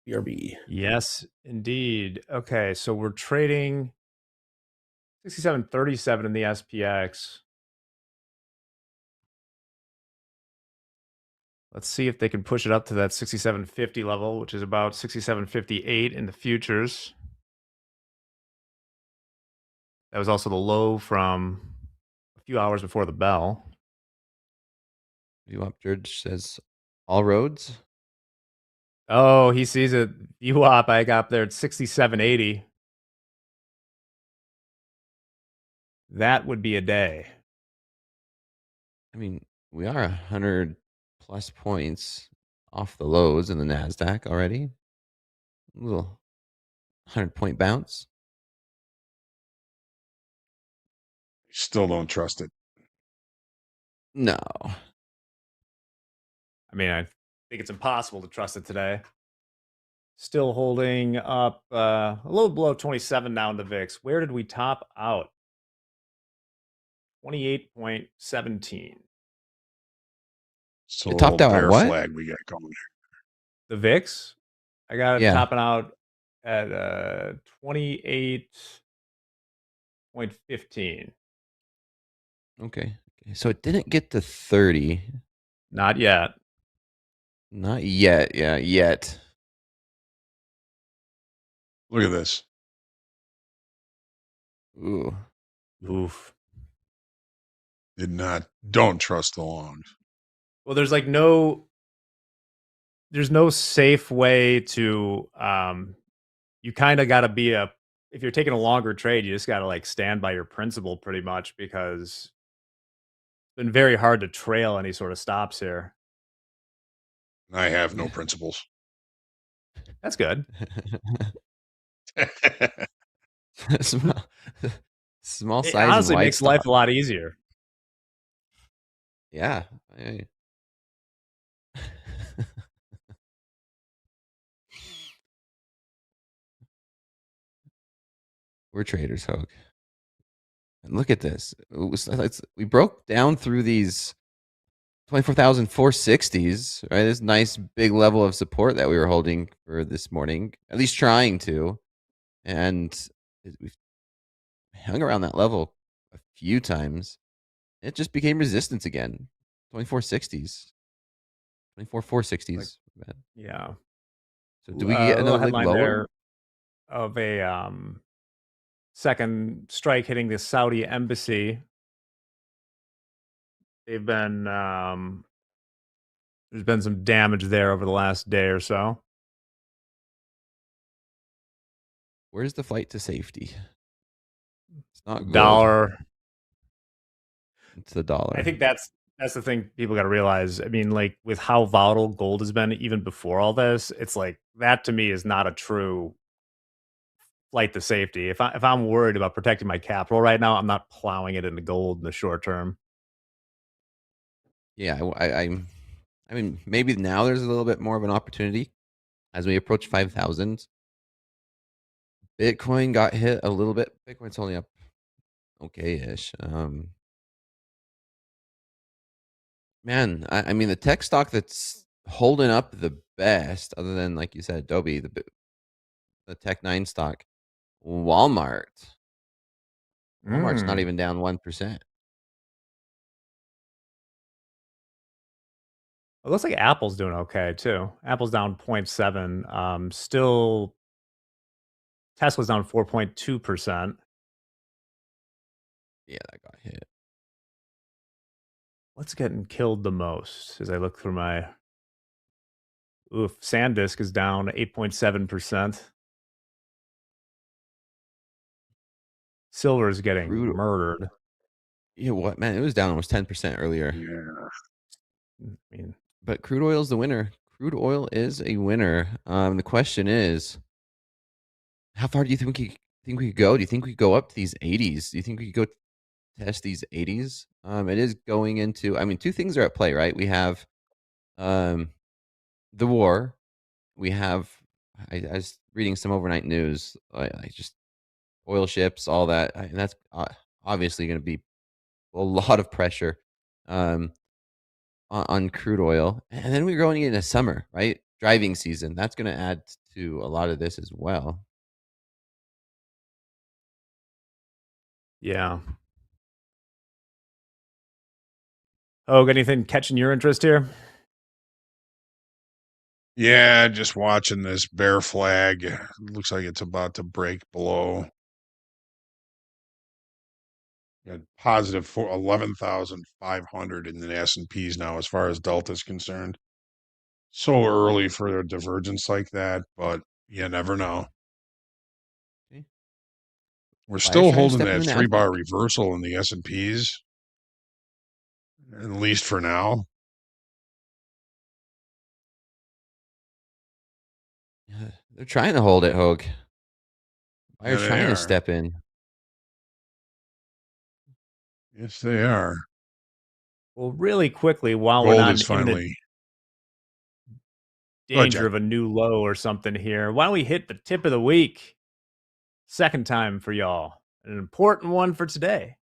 BRB. Yes, indeed. Okay, so we're trading 67.37 in the SPX. Let's see if they can push it up to that 67.50 level, which is about 67.58 in the futures. That was also the low from a few hours before the bell. View up, George says all roads. Oh, he sees it. VWAP, I got up there at 67.80. That would be a day. I mean, we are 100 plus points off the lows in the Nasdaq already. A little 100-point bounce. Still don't trust it. No. I mean, I think it's impossible to trust it today. Still holding up a little below 27 now in the VIX. Where did we top out? 28.17. So It topped out at bear what? flag we got going. The VIX? I got it Yeah. topping out at 28.15. Okay. So it didn't get to 30. Not yet. Not yet. Yeah, yet. Look at this. Ooh. Oof. Don't trust the longs. Well, there's no safe way to you kind of got to be if you're taking a longer trade, you just got to like stand by your principle pretty much, because it's been very hard to trail any sort of stops here. I have no principles. That's good. Small It size honestly and wide makes life stop. a lot easier. Yeah. We're traders, Hogue. And look at this. We broke down through these 24,460s, right? This nice big level of support that we were holding for this morning, at least trying to. And we've hung around that level a few times. It just became resistance again. 2460s. 24,460s. Yeah. So do we get little another leg headline lower? there of a second strike hitting the Saudi embassy. They've been there's been some damage there over the last day or so. Where's the flight to safety? It's not gold. Dollar. It's the dollar. I think that's the thing people got to realize. I mean, like with how volatile gold has been even before all this, it's like that to me is not a true flight to safety. If I'm worried about protecting my capital right now, I'm not plowing it into gold in the short term. Yeah, I mean, maybe now there's a little bit more of an opportunity as we approach 5,000. Bitcoin got hit a little bit. Bitcoin's only up okay-ish. Man, I mean, the tech stock that's holding up the best, other than, like you said, Adobe, the Tech 9 stock, Walmart. Walmart's not even down 1%. It looks like Apple's doing okay too. Apple's down 0.7. Still, Tesla's down 4.2%. Yeah, that got hit. What's getting killed the most as I look through my SanDisk is down 8.7%. Silver is getting Crude. murdered. Yeah, what, man? It was down almost 10% earlier. Yeah. I mean, But crude oil is the winner. Crude oil is a winner. The question is, how far do you think we could go? Do you think we could go up to these 80s? Do you think we could go test these 80s? It is going into, I mean, two things are at play, right? We have the war. We have, I was reading some overnight news, I just oil ships, all that. And that's obviously going to be a lot of pressure on crude oil. And then we're going into summer, right? Driving season. That's going to add to a lot of this as well. yeah. Oh, got anything catching your interest here? Yeah, just watching this bear flag. Looks like it's about to break below. Got positive for 11,500 in the S&Ps now as far as Delta is concerned. So early for a divergence like that, but you never know. Okay. We're Buyers still trying to holding step in that the 3-bar Nasdaq. reversal in the S&Ps. At least for now. They're trying to hold it, Hogue. Yeah, Buyers they trying to are. step in. Yes, they are. Well, really quickly, while we're Gold not is in imminent finally. Go ahead, danger Jack. of a new low or something here, why don't we hit the tip of the week? Second time for y'all. An important one for today.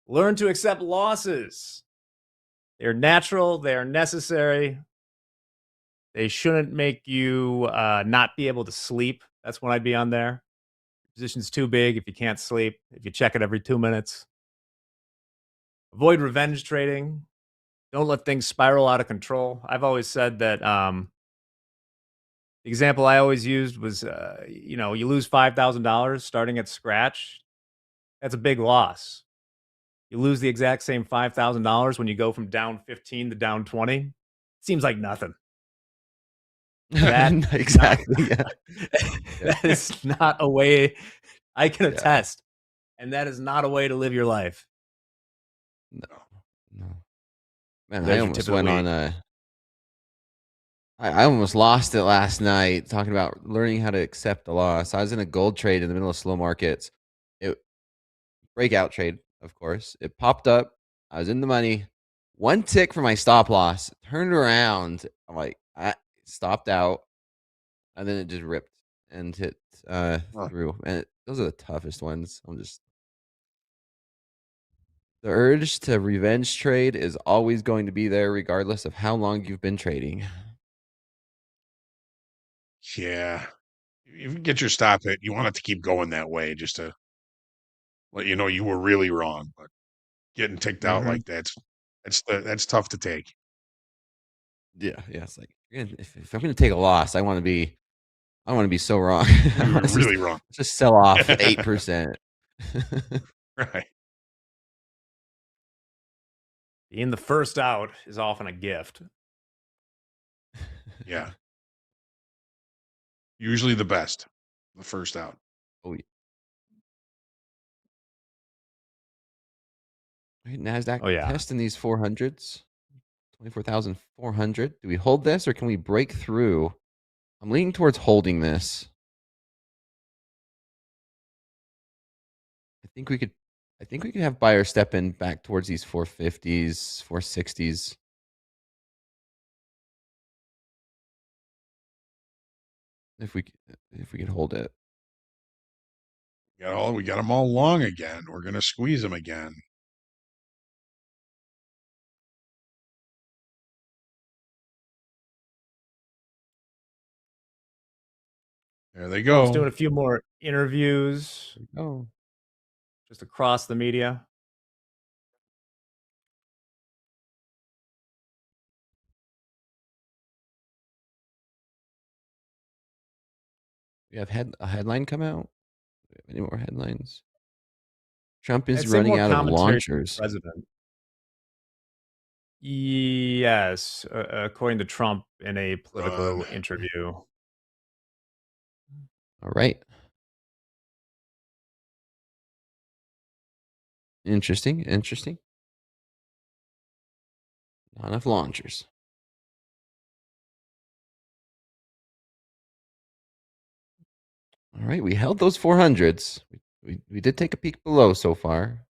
Learn to accept losses. They're natural, they are necessary. They shouldn't make you not be able to sleep. That's when I'd be on there. Position's too big if you can't sleep, if you check it every 2 minutes. Avoid revenge trading. Don't let things spiral out of control. I've always said that the example I always used was, you lose $5,000 starting at scratch. That's a big loss. You lose the exact same $5,000 when you go from down 15 to down 20. Seems like nothing. That Exactly. Yeah. That is not a way I can attest. And that is not a way to live your life. No. Man, There's I your almost tip of the went week. on I almost lost it last night talking about learning how to accept the loss. I was in a gold trade in the middle of slow markets. Breakout trade, of course. It popped up. I was in the money. One tick for my stop loss. Turned around. I'm like, I stopped out. And then it just ripped and hit through. And those are the toughest ones. The urge to revenge trade is always going to be there, regardless of how long you've been trading. Yeah. If you get your stop hit, you want it to keep going that way just to let you know you were really wrong. But getting ticked out like that's tough to take. Yeah. It's like if I'm going to take a loss, I want to be so wrong. You're really wrong. Just sell off 8%. Right. Being the first out is often a gift. Yeah. Usually the best. The first out. Oh, yeah. Right, Nasdaq testing these 400s. 24,400. Do we hold this or can we break through? I'm leaning towards holding this. I think we could have buyers step in back towards these 450s, 460s. If we could hold it. We got them all long again. We're going to squeeze them again. There they go. Trump's doing a few more interviews. Oh. Just across the media. We have a headline come out. Do we have any more headlines? Trump is I'd say running more out of commentary from the launchers. President. Yes, according to Trump in a political interview. All right. Interesting. Not enough launchers. All right, we held those 400s. We did take a peek below so far.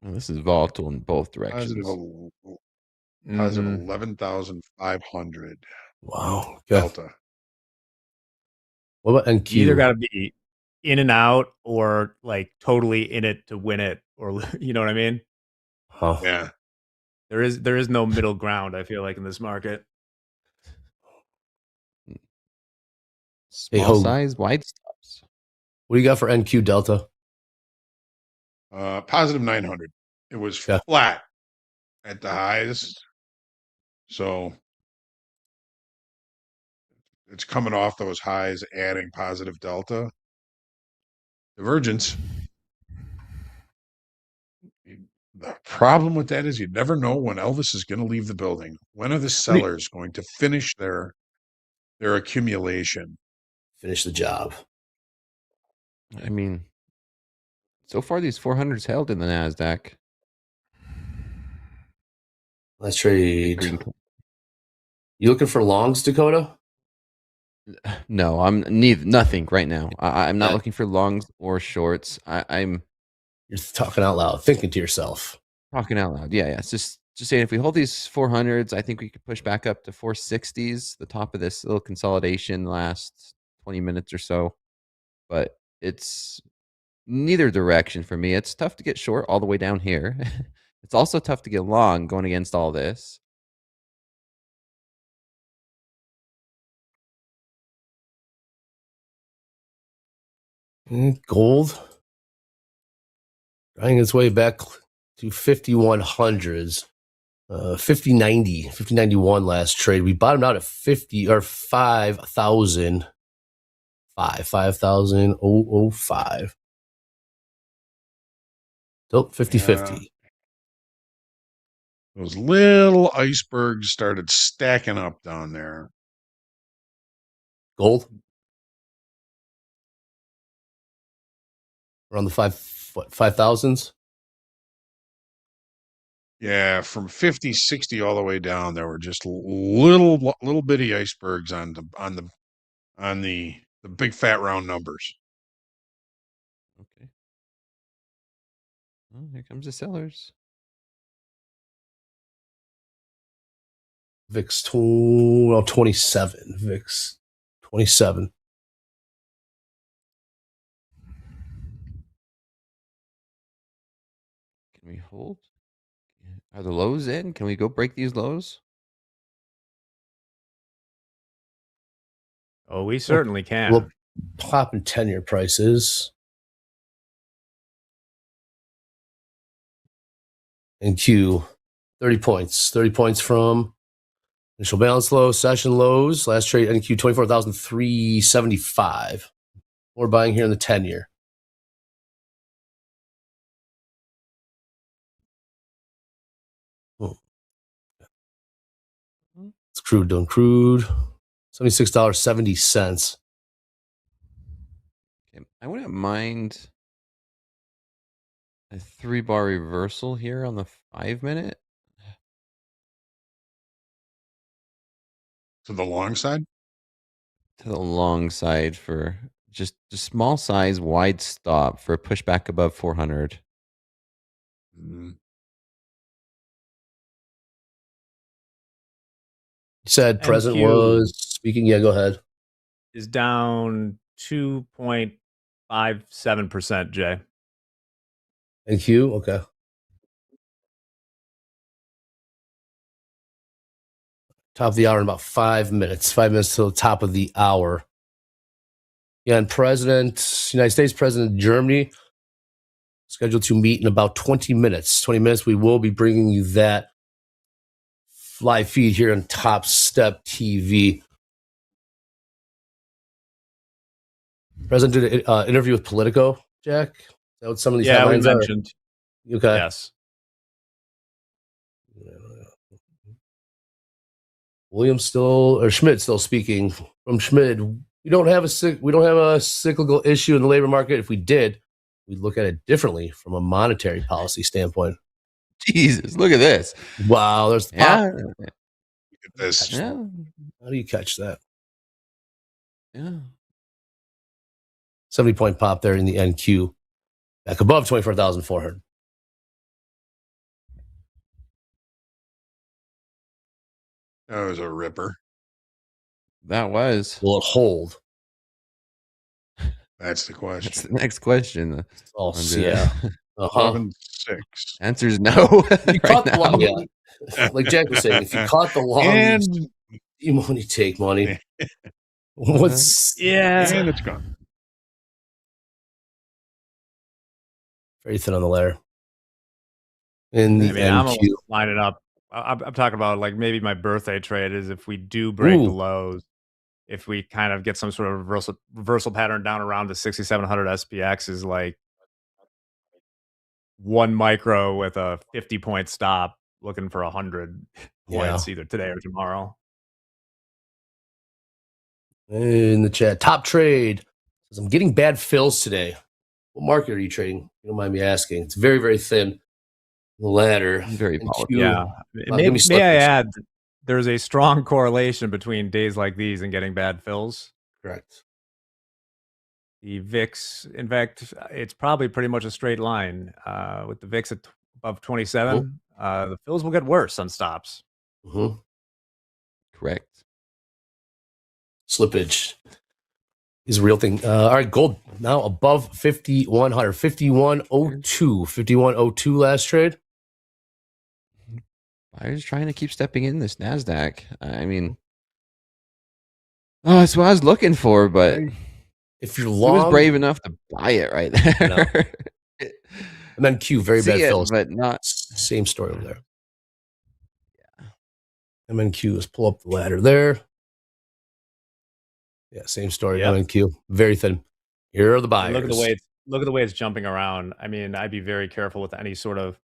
Well, this is volatile in both directions. Positive 11,500. Wow. Okay. Delta. What about NQ? You either got to be in and out or like totally in it to win it, or you know what I mean? Oh. Yeah. There is no middle ground, I feel like, in this market. Small size, wide stops. What do you got for NQ Delta? Positive 900. It was flat at the highs. So it's coming off those highs, adding positive delta. Divergence. The problem with that is you never know when Elvis is going to leave the building. When are the sellers going to finish their their accumulation. Finish the job. I mean, so far these 400s held in the Nasdaq. Let's trade. Green. You looking for longs, Dakota? No, I'm nothing right now. I'm not Yeah. looking for longs or shorts. I'm You're talking out loud, thinking to yourself. talking out loud. Yeah. It's just saying if we hold these 400s, I think we could push back up to 460s, the top of this little consolidation last 20 minutes or so. But it's neither direction for me. It's tough to get short all the way down here. It's also tough to get long going against all this. Gold trying its way back to 5100s. 5090, 5091 last trade. We bottomed out at 50 or 5,000. 5,005. Still 50-50. Those little icebergs started stacking up down there. Gold around the 5,000s. Yeah, from 50, 60 all the way down, there were just little bitty icebergs on the big fat round numbers. Okay. Oh, here comes the sellers. VIX 27. VIX 27. Can we hold? Are the lows in? Can we go break these lows? Oh, we certainly can. We'll pop in 10-year prices. And Q, 30 points. 30 points from initial balance low, session lows. Last trade NQ 24,375. We're buying here in the 10-year. It's crude doing crude. $76.70. Okay. I wouldn't mind a 3-bar reversal here on the 5-minute. To the long side? To the long side for just a small size, wide stop for a pushback above 400. Mm. You said present NQ was speaking. Yeah, go ahead. Is down 2.57%, Jay. NQ, okay. Top of the hour in about 5 minutes. 5 minutes till the top of the hour. Yeah, and United States President of Germany, scheduled to meet in about 20 minutes. 20 minutes, we will be bringing you that live feed here on Top Step TV. President did an interview with Politico, Jack? Is that what some of these headlines we mentioned. are? Okay. Yes. Schmidt still speaking. From Schmidt, we don't have a cyclical issue in the labor market. If we did, we'd look at it differently from a monetary policy standpoint. Jesus, look at this. Wow, there's the pop. Look at this. Yeah. How do you catch that? Yeah. 70-point pop there in the NQ. Back above 24,400. That was a ripper. That was. Will it hold? That's the question. That's the next question. Oh, yeah. 11-6. Answer is no. You caught the long, yeah. Like Jack was saying, if you caught the long, And you money take money. What's and it's gone. very thin on the layer. In the I'm NQ. lining up. I'm talking about like maybe my birthday trade is if we do break the lows, if we kind of get some sort of reversal pattern down around the 6,700 SPX is like 1 micro with a 50-point stop looking for 100 points either today or tomorrow. In the chat, Top Trade says, I'm getting bad fills today. What market are you trading? You don't mind me asking. It's very, very thin. The ladder. Very volatile. Yeah. May I add, there's a strong correlation between days like these and getting bad fills. Correct. The VIX, in fact, it's probably pretty much a straight line. With the VIX at above 27, the fills will get worse on stops. Mm-hmm. Correct. Slippage is a real thing. All right, gold now above 5,100, 5,102, 5,102 last trade. Buyers trying to keep stepping in this Nasdaq. I mean, that's what I was looking for, but if you're long, who was brave enough to buy it right there? And then Q, very bad fills, but not same story over there. Yeah. MNQ is pull up the ladder there. Yeah, same story. Yep. MNQ, very thin. Here are the buyers. Look at the way it's jumping around. I mean, I'd be very careful with any sort of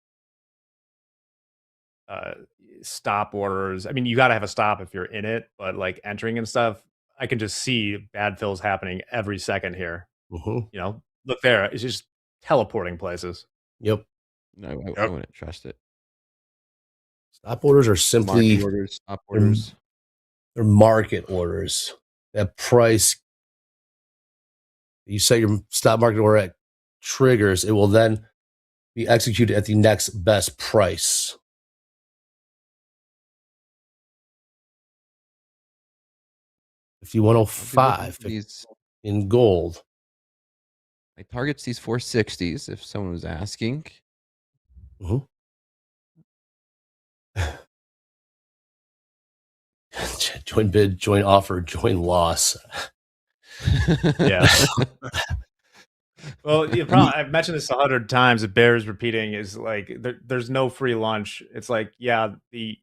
stop orders. I mean, you got to have a stop if you're in it, but like entering and stuff, I can just see bad fills happening every second here. Mm-hmm. You know, look there. It's just teleporting places. Yep. No, I wouldn't trust it. Stop orders are simply market orders, stop orders. They're market orders. That price, you set your stop market order at triggers, it will then be executed at the next best price. $51.05 in gold. My target's these 460s, if someone was asking. Mm-hmm. Join bid, join offer, join loss. Yeah. Well, the problem, I've mentioned this 100 times. It bears repeating. Is like there's no free lunch. It's like, yeah, the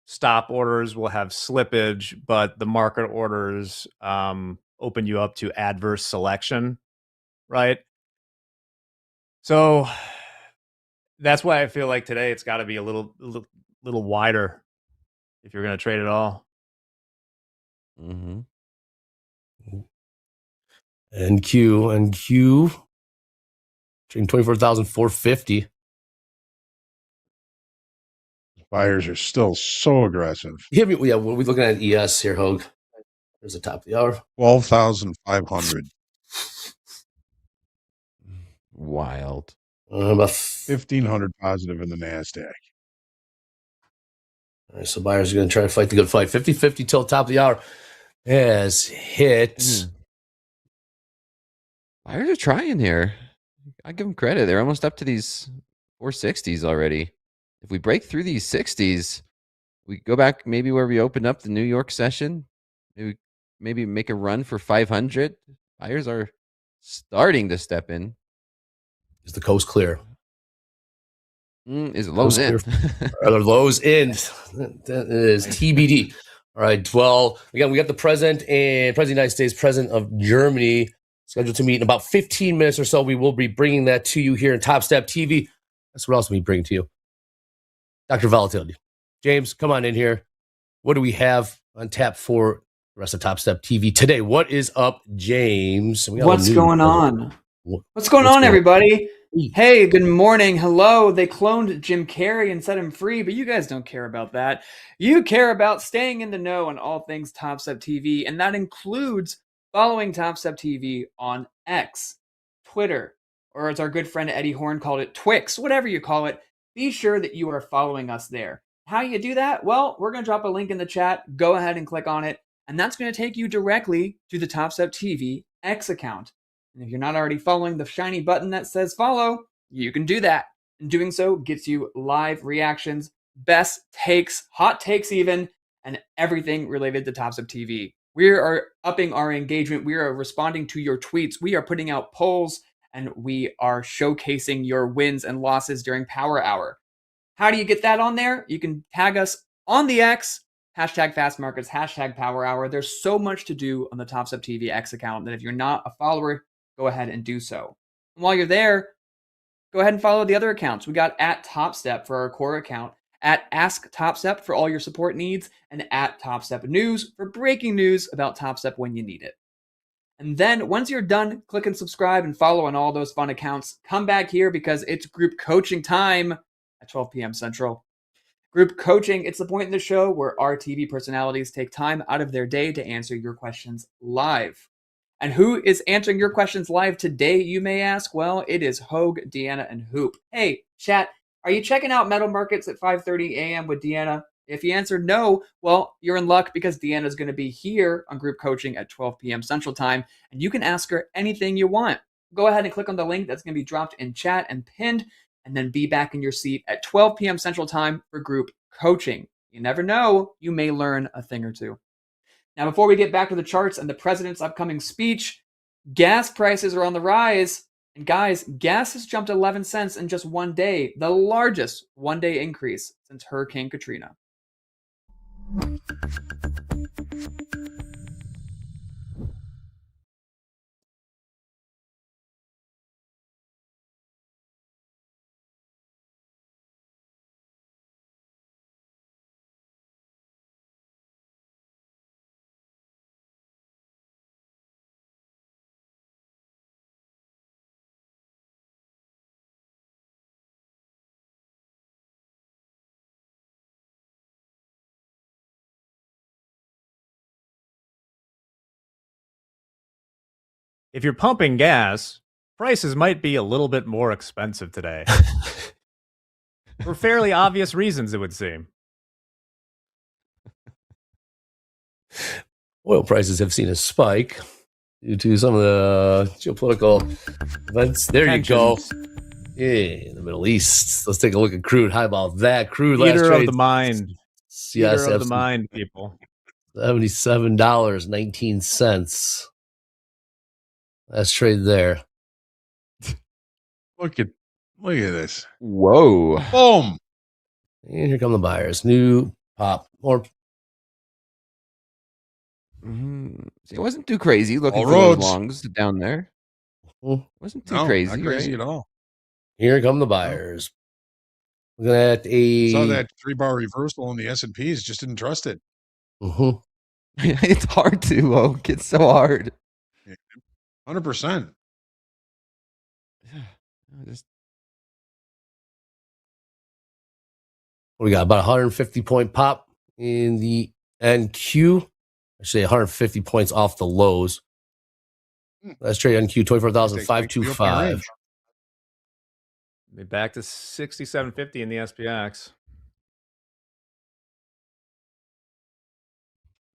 stop orders will have slippage, but the market orders open you up to adverse selection, right? So that's why I feel like today it's got to be a little wider if you're going to trade at all. Mm-hmm. NQ trading 24,450. Buyers are still so aggressive. Yeah, we're looking at ES here, Hogue. There's the top of the hour. 12,500. Wild. About 1,500 positive in the Nasdaq. All right, so buyers are going to try to fight the good fight. 50-50 till top of the hour has hit. Buyers are trying here. I give them credit. They're almost up to these 460s already. If we break through these 60s, we go back maybe where we opened up the New York session. Maybe make a run for 500. Buyers are starting to step in. Is the coast clear? Is it lows in? Are there lows in? That is TBD. All right. Well, again, we got the president of the United States, president of Germany, scheduled to meet in about 15 minutes or so. We will be bringing that to you here in Topstep TV. That's what else we bring to you. Dr. Volatility. James, come on in here. What do we have on tap for the rest of Topstep TV today? What is up, James? What's going on? What's going on, everybody? Hey, good morning. Hello. They cloned Jim Carrey and set him free, but you guys don't care about that. You care about staying in the know on all things Topstep TV, and that includes following Topstep TV on X, Twitter, or as our good friend Eddie Horn called it, Twix, whatever you call it. Be sure that you are following us there. How you do that? Well, we're going to drop a link in the chat. Go ahead and click on it, and that's going to take you directly to the Topstep TV X account. And if you're not already following the shiny button that says follow, you can do that. And doing so gets you live reactions, best takes, hot takes even, and everything related to Topstep TV. We are upping our engagement. We are responding to your tweets. We are putting out polls, and we are showcasing your wins and losses during Power Hour. How do you get that on there? You can tag us on the X, hashtag Fast Markets, hashtag Power Hour. There's so much to do on the Topstep TV X account that if you're not a follower, go ahead and do so. And while you're there, go ahead and follow the other accounts. We got at Topstep for our core account, at Ask Topstep for all your support needs, and at Topstep News for breaking news about Topstep when you need it. And then once you're done, click and subscribe and follow on all those fun accounts. Come back here because it's group coaching time at 12 p.m. Central. Group coaching, it's the point in the show where our TV personalities take time out of their day to answer your questions live. And who is answering your questions live today, you may ask? Well, it is Hogue, Deanna, and Hoop. Hey, chat, are you checking out metal markets at 5:30 a.m. with Deanna? If you answered no, well, you're in luck because Deanna's going to be here on group coaching at 12 p.m. Central Time, and you can ask her anything you want. Go ahead and click on the link that's going to be dropped in chat and pinned, and then be back in your seat at 12 p.m. Central Time for group coaching. You never know, you may learn a thing or two. Now, before we get back to the charts and the president's upcoming speech, gas prices are on the rise. And guys, gas has jumped 11 cents in just one day, the largest one-day increase since Hurricane Katrina. If you're pumping gas, prices might be a little bit more expensive today. For fairly obvious reasons, it would seem. Oil prices have seen a spike due to some of the geopolitical events. There you go. Yeah, in the Middle East. Let's take a look at crude. How about that? Crude last Theater trade. of the mind. Yes, Theater of the mind, people. $77.19. Last trade there. Look at this. Whoa. Boom. And here come the buyers. New pop. More. It wasn't too crazy looking All for those roads. longs down there. Wasn't too No, crazy. not crazy right? at all. Here come the buyers. Looking at a. Saw that 3-bar reversal on the S&Ps. Just didn't trust it. It's hard to, Oak. It's so hard. 100%. We got about 150 point pop in the NQ. Actually, 150 points off the lows. Let's trade NQ 24,525. Be back to 67.50 in the SPX.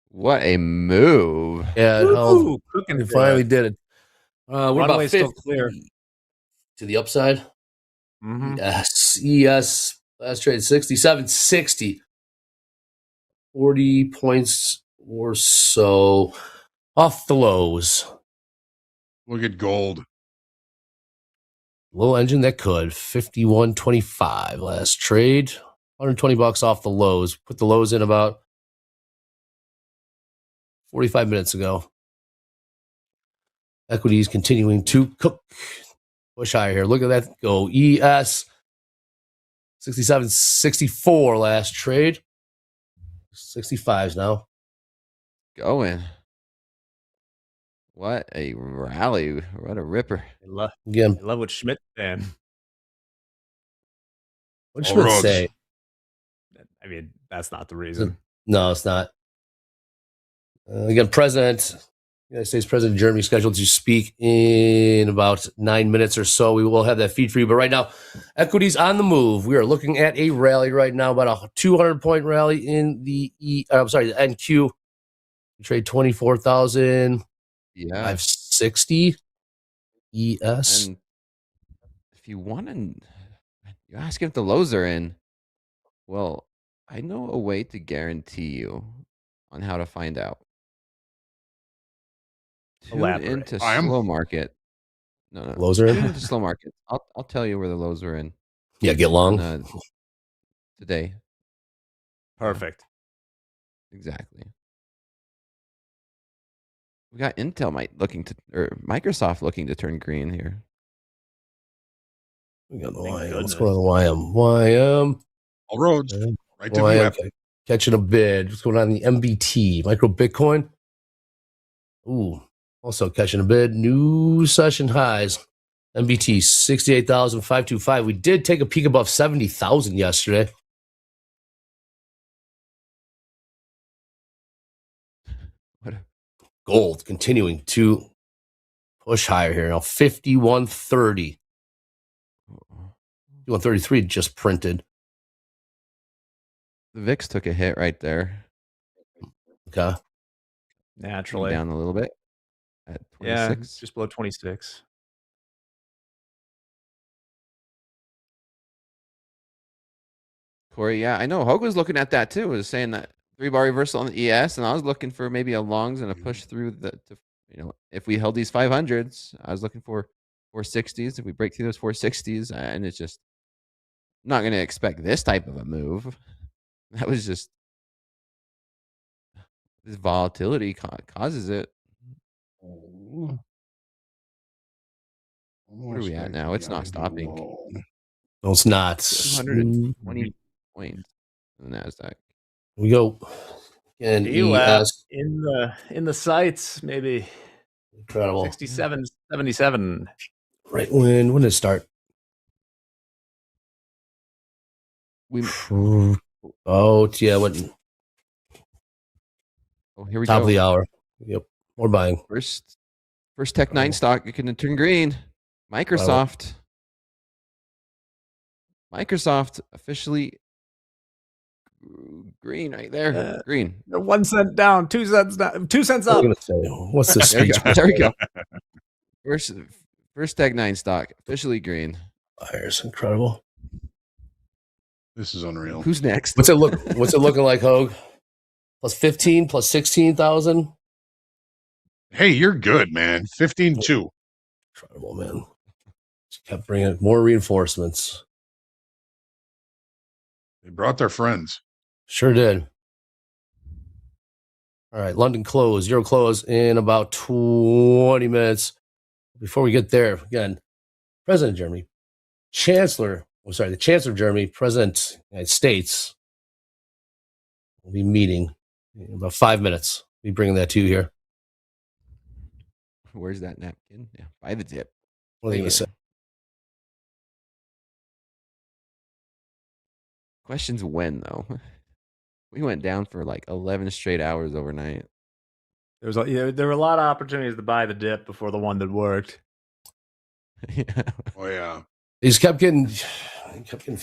What a move. Yeah, we finally did it. We're about 50 still clear to the upside. Yes. Last trade 67.60. 40 points or so off the lows. Look at gold. Little engine that could. 51.25 last trade. $120 off the lows. Put the lows in about 45 minutes ago. Equities continuing to cook. Push higher here. Look at that go. ES 67.64 last trade. 65s now. Going. What a rally. What a ripper. Again. I love what Schmidt said. What did Schmidt say? I mean, that's not the reason. No, it's not. Again, United States President of Germany scheduled to speak in about 9 minutes or so. We will have that feed for you. But right now, equities on the move. We are looking at a rally right now, about a 200-point rally in the the NQ. We trade 24,560 ES. And if you want to, you're asking if the lows are in. Well, I know a way to guarantee you on how to find out. Tune into slow market. No. Lows are in? Tune into slow market. I'll tell you where the lows are in. Yeah, get long. Today. Perfect. Exactly. We got Intel Microsoft looking to turn green here. We got the YM. What's going on the YM? YM. All roads. Right to Boy, I'm VWAP. catching a bid. What's going on in the MBT? Micro Bitcoin? Ooh, also catching a bid. New session highs. MBT 68,525. We did take a peek above 70,000 yesterday. Gold continuing to push higher here now. 5130. 5133 just printed. The VIX took a hit right there. Okay. Naturally. Down a little bit at 26. Yeah, just below 26. Corey, yeah, I know. Hogue was looking at that too. Was saying that 3-bar reversal on the ES, and I was looking for maybe a longs and a push through if we held these 500s, I was looking for 460s. If we break through those 460s, and it's just not going to expect this type of a move. That was just this volatility causes it. What are we at now? It's not stopping. No, it's not. 220 points in the Nasdaq. We go. And ES in the sights, maybe. Incredible. 67, 77. Right when did it start? Oh yeah, what? Oh, here we Top go. of the hour. Yep, we're buying. First Tech 9 stock you can turn green. Microsoft officially green right there. Green. 1 cent down, 2 cents down, 2 cents up. What's this speech? There we go. First Tech 9 stock officially green. Buyers, incredible. This is unreal. Who's next? What's it looking like, Hogue? Plus 15, plus 16,000. Hey, you're good, man. 15-2. Incredible, man. Just kept bringing more reinforcements. They brought their friends. Sure did. All right, London close, Euro close in about 20 minutes. Before we get there, again, President of Germany, the Chancellor of Germany, President of the United States will be meeting in about 5 minutes. We'll be bringing that to you here. Where's that napkin? Yeah, buy the dip. What are you going to say? Question's when, though. We went down for like 11 straight hours overnight. There were a lot of opportunities to buy the dip before the one that worked. Yeah. Oh yeah. He just kept getting, kept fighting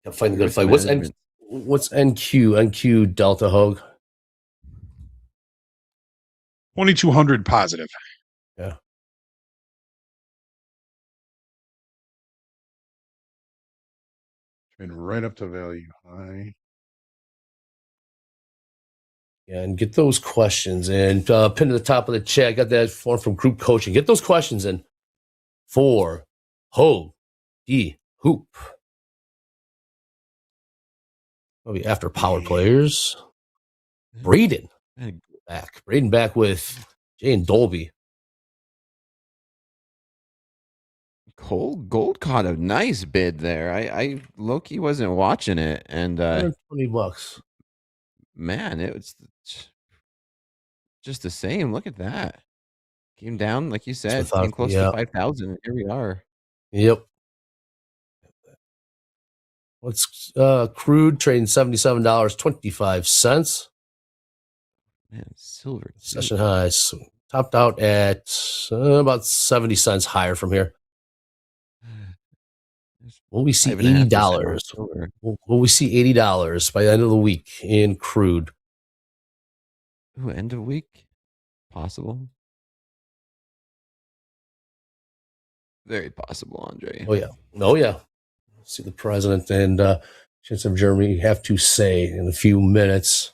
the good fight. What's NQ Delta Hogue? 2200 positive. Yeah. Been right up to value high. Yeah, and get those questions in. Pin to the top of the chat. Got that form from group coaching. Get those questions in for Hogue D Hoop. Maybe after power players. Braden back. Braden back with Jay and Dolby. Gold caught a nice bid there. I low-key wasn't watching it, and $20. man, it was just the same. Look at that. Came down, like you said, came close to 5,000. Here we are. Yep. What's Crude trading $77.25. Man, silver Session highs topped out at about 70 cents higher from here. Will we see $80? Will we see $80 by the end of the week in Crude? Ooh, end of week? Possible. Very possible, Andre. Oh, yeah. Oh, yeah. See the president and Chancellor of Germany have to say in a few minutes.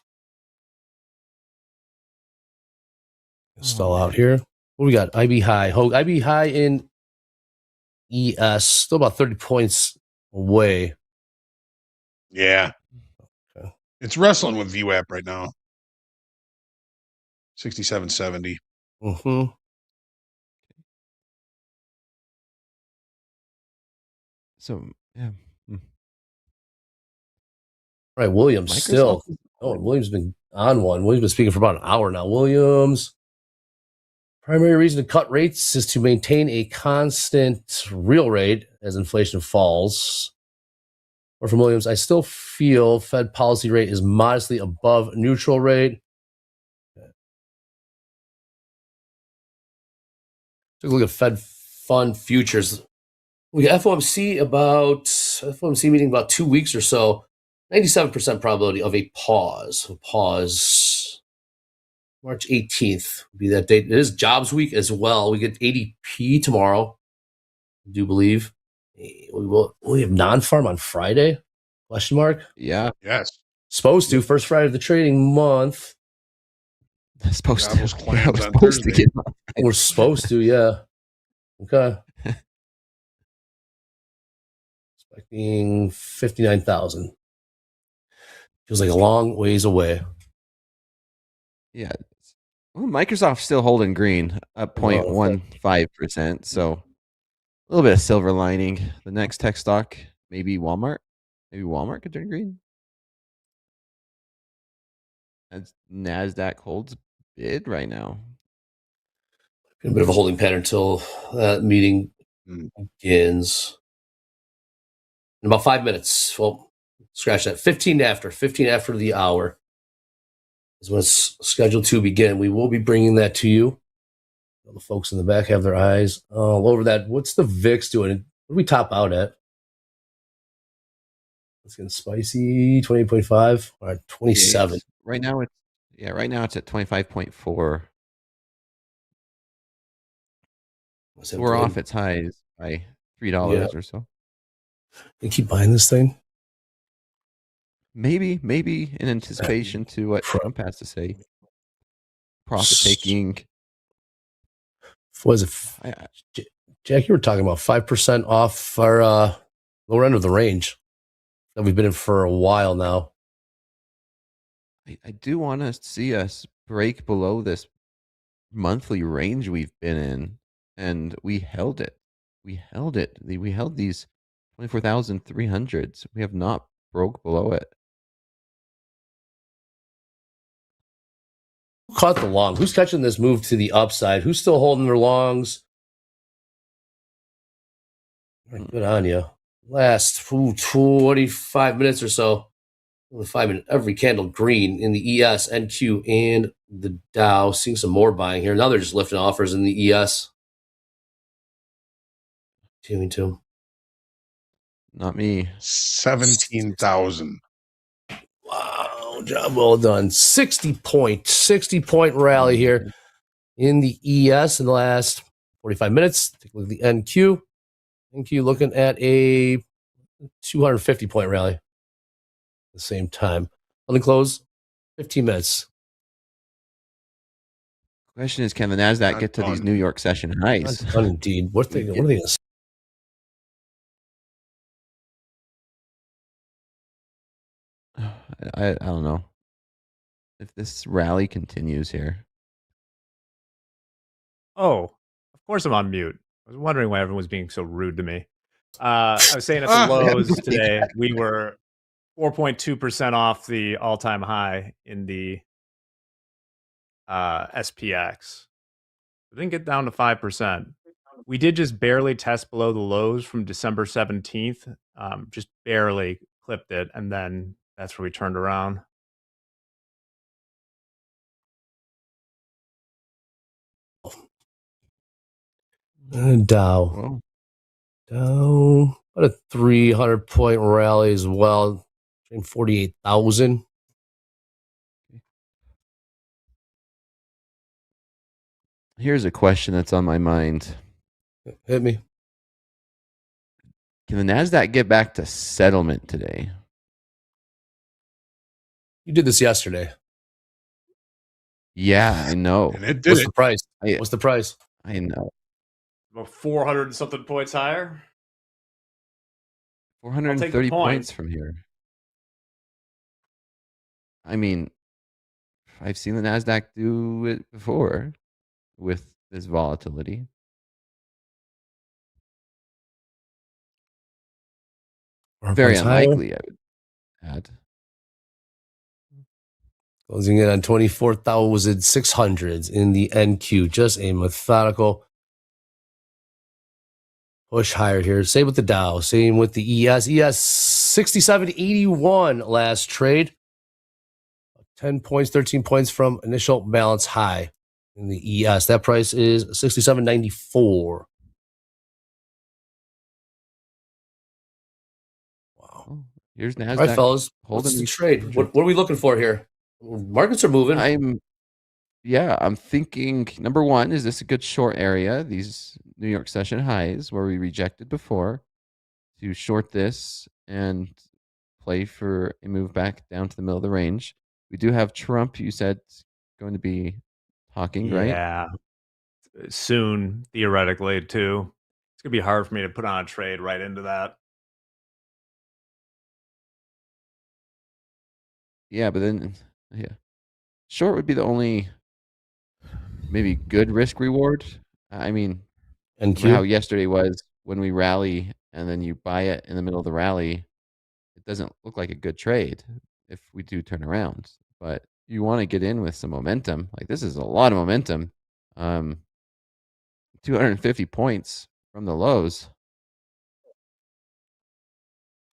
Stall out here. What do we got? IB high. Hogue. IB high in ES. Still about 30 points away. Yeah. Okay. It's wrestling with VWAP right now. 67.70. Mm-hmm. So, yeah. All right, Williams Microsoft still. is Oh, Williams been on one. Williams been speaking for about an hour now. Williams. Primary reason to cut rates is to maintain a constant real rate as inflation falls. Or from Williams, I still feel Fed policy rate is modestly above neutral rate. Take a look at Fed fund futures. We got FOMC meeting about 2 weeks or so. 97% probability of a pause. March 18th would be that date. It is jobs week as well. We get ADP tomorrow, I do believe. We have non-farm on Friday? Question mark? Yeah. Yes. Supposed to. First Friday of the trading month. Supposed Davos to. clams We're on supposed to Thursday. get We're supposed to, yeah. Okay. Expecting 59,000. Feels like a long ways away. Yeah. Well, Microsoft's still holding green, up 0.15%. So a little bit of silver lining. The next tech stock, maybe Walmart. Maybe Walmart could turn green. As Nasdaq holds bid right now. A bit of a holding pattern until that meeting begins. In about 5 minutes. Well, scratch that. 15 after the hour is when it's scheduled to begin. We will be bringing that to you. All the folks in the back have their eyes all over that. What's the VIX doing? What do we top out at? It's getting spicy. 28.5. All right, 27. Right now it's at 25.4. So we're off its highs by $3 or so. You keep buying this thing? Maybe in anticipation to what Trump has to say. Profit taking. Was it, Jack? You were talking about 5% off our lower end of the range that we've been in for a while now. I do want to see us break below this monthly range we've been in, and we held it. We held these 24,300s. We have not broke below it. Who caught the long? Who's catching this move to the upside? Who's still holding their longs? Good on you. Last 25 minutes or so. Only 5 minutes. Every candle green in the ES, NQ, and the Dow. Seeing some more buying here. Now they're just lifting offers in the ES. Tuning to them. Not me. 17,000. Wow, job well done. 60 point rally here in the ES in the last 45 minutes. Take a look at the NQ. NQ looking at a 250 point rally at the same time. London close, 15 minutes. Question is, can the Nasdaq get to these New York session highs? Not done indeed. What are they going to say? I don't know if this rally continues here. Oh, of course I'm on mute. I was wondering why everyone was being so rude to me. I was saying at the lows today, we were 4.2% off the all-time high in the SPX. We didn't get down to 5%. We did just barely test below the lows from December 17th. Just barely clipped it, and then that's where we turned around. Dow. Dow. About a 300 point rally as well. 48,000. Here's a question that's on my mind. Hit me. Can the Nasdaq get back to settlement today? You did this yesterday. Yeah, I know. And it did What's it. the price? What's the price? I know. About 400 and something points higher. 430 points from here. I mean, I've seen the Nasdaq do it before with this volatility. Very unlikely, I would add. Closing in on 24,600s in the NQ. Just a methodical push higher here. Same with the Dow. Same with the ES. ES 67.81 last trade. 10 points, 13 points from initial balance high in the ES. That price is 67.94. Wow. Here's Nasdaq. All right, fellas. Holding What's the these trade? What are we looking for here? Markets are moving. I'm thinking, number one, is this a good short area? These New York session highs where we rejected before, to short this and play for a move back down to the middle of the range. We do have Trump, you said, going to be talking, right? Yeah, soon, theoretically, too. It's going to be hard for me to put on a trade right into that. Yeah, but then, short would be the only maybe good risk reward. I mean, and how yesterday was when we rally and then you buy it in the middle of the rally. It doesn't look like a good trade if we do turn around, but you want to get in with some momentum. Like, this is a lot of momentum. 250 points from the lows.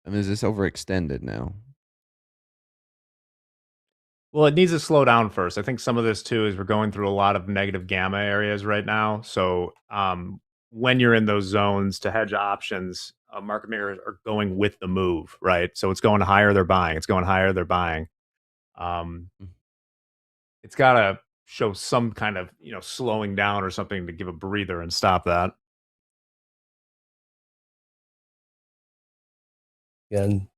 And is this overextended now? Well, it needs to slow down first. I think some of this too is we're going through a lot of negative gamma areas right now. So when you're in those zones to hedge options, market makers are going with the move, right? So it's going higher, they're buying. It's going higher, they're buying. It's got to show some kind of slowing down or something to give a breather and stop that. And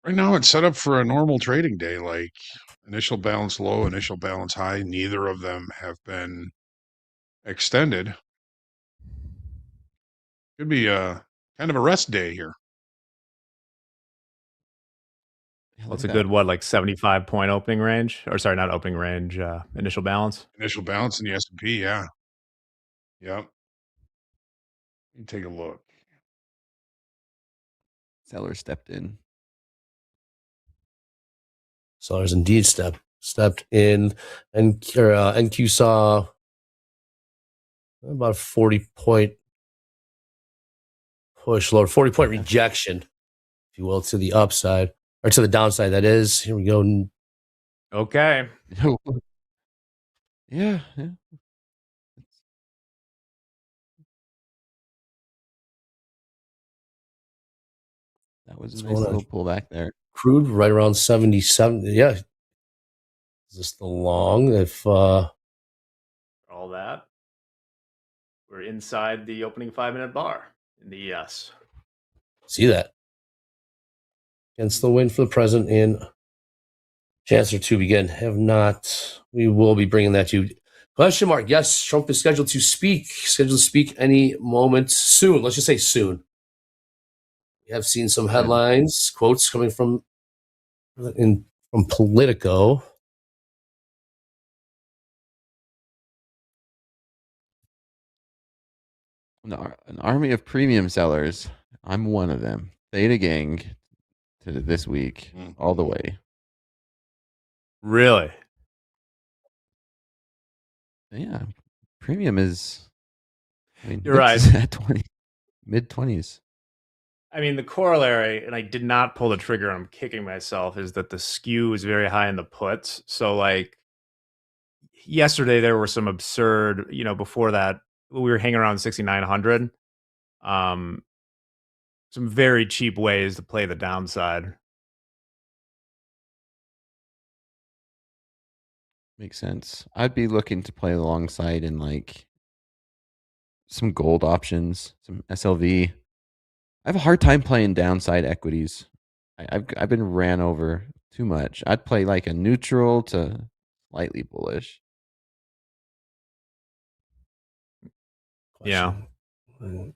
Right now, it's set up for a normal trading day, like initial balance low, initial balance high. Neither of them have been extended. Could be a kind of a rest day here. What's a good, like 75-point opening range? Or sorry, not opening range, initial balance? Initial balance in the S&P, yeah. Yep. Let me take a look. Seller stepped in. Sellers indeed stepped in, and NQ saw about a 40-point push lower, 40-point rejection, if you will, to the upside or to the downside. That is. Here we go. Okay. Yeah. That was a nice little pullback there. Crude right around 77. Yeah. Is this the long? If all that, we're inside the opening 5-minute bar in the ES. See that. Against the win for the present in Chancellor to begin. Have not. We will be bringing that to you. Question mark. Yes, Trump is scheduled to speak. Scheduled to speak any moment soon. Let's just say soon. We have seen some headlines, quotes coming from Politico. An army of premium sellers. I'm one of them. Theta gang to this week, all the way. Really? Yeah. Premium is, I mean, you're right. At mid-20s. I mean, the corollary, and I did not pull the trigger, I'm kicking myself, is that the skew is very high in the puts. So, like, yesterday there were some absurd, before that, we were hanging around 6,900. Some very cheap ways to play the downside. Makes sense. I'd be looking to play alongside in like some gold options, some SLV. I have a hard time playing downside equities. I've been ran over too much. I'd play like a neutral to slightly bullish. Yeah. Covered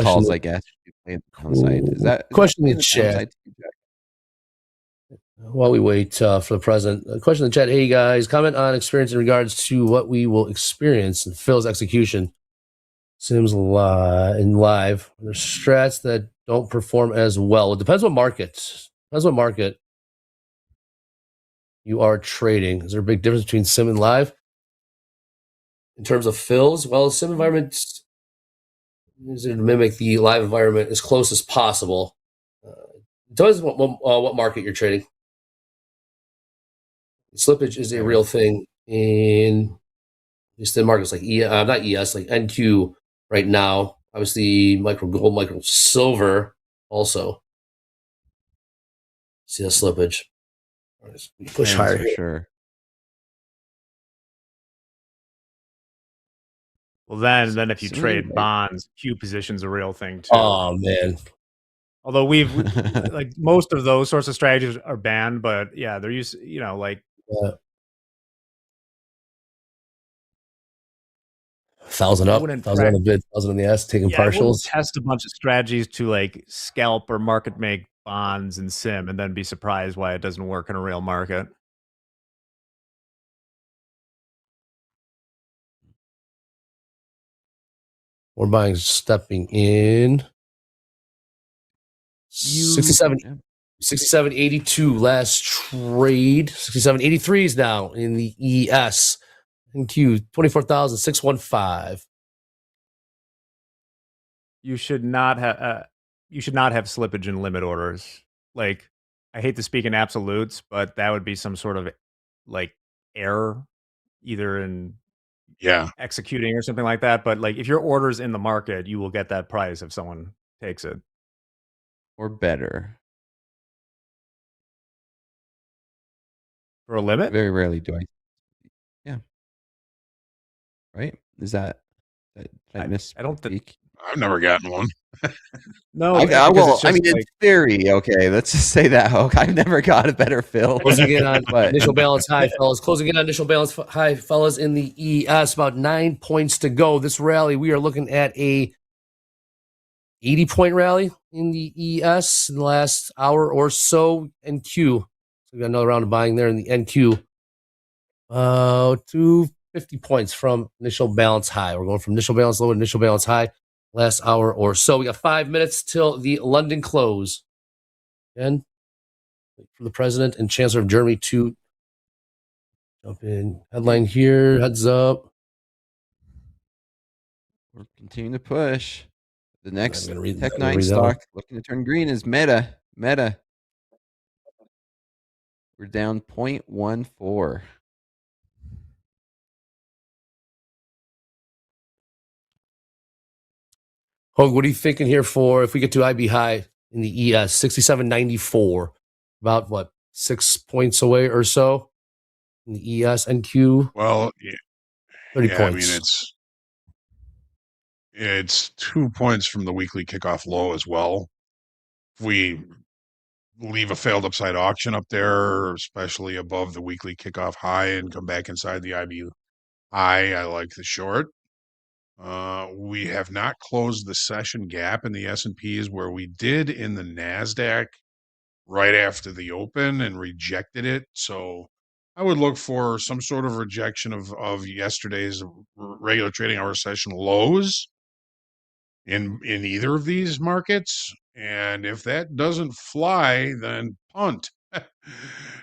calls, I guess. Downside. Is that question in the chat? While we wait for the president, a question in the chat. Hey guys, comment on experience in regards to what we will experience in Phil's execution Sims in live. There's strats that don't perform as well. It depends what market. You are trading. Is there a big difference between sim and live in terms of fills? Well, sim environments is to mimic the live environment as close as possible. It depends what market you're trading. Slippage is a real thing in just in markets like not ES, like NQ right now. Obviously, micro gold, micro silver also. See that slippage. Push Trends higher for here. sure. Well, then if you Some of trade them- bonds, Q position's a real thing too. Oh man. Although we've like most of those sorts of strategies are banned, but yeah, they're used. Like 1,000 up, 1,000 on the bid, 1,000 on the S, taking I wouldn't partials. test a bunch of strategies to like scalp or market make bonds and sim, and then be surprised why it doesn't work in a real market. We're buying, stepping in. 67.82 last trade. 67.83 is now in the ES. And Q 24,615. You should not have slippage in limit orders. Like, I hate to speak in absolutes, but that would be some sort of like error, either in executing or something like that. But like, if your order's in the market, you will get that price if someone takes it. Or better. For a limit? Very rarely do I. Yeah. Right? Is that I miss? I don't think I've never gotten one. No, I because it's mean, just in theory, okay. Let's just say that, Hulk. I've never got a better fill. Closing in on But- initial balance high, fellas. Closing in on initial balance high, fellas, in the ES. About 9 points to go. This rally, we are looking at a 80-point rally in the ES in the last hour or so. NQ. So we got another round of buying there in the NQ. 250 points from initial balance high. We're going from initial balance low to initial balance high. Last hour or so. We got 5 minutes till the London close. And for the president and chancellor of Germany to jump in. Headline here. Heads up. We're continuing to push. The next read Tech that 9 one. stock looking to turn green is Meta. Meta. We're down 0.14. Hogue, what are you thinking here for if we get to IB high in the ES? 67.94. About what? 6 points away or so in the ES NQ. Well, 30 yeah, points. I mean, it's 2 points from the weekly kickoff low as well. If we leave a failed upside auction up there, especially above the weekly kickoff high, and come back inside the IB high, I like the short. We have not closed the session gap in the S&Ps where we did in the Nasdaq right after the open and rejected it. So I would look for some sort of rejection of yesterday's regular trading hour session lows in either of these markets. And if that doesn't fly, then punt.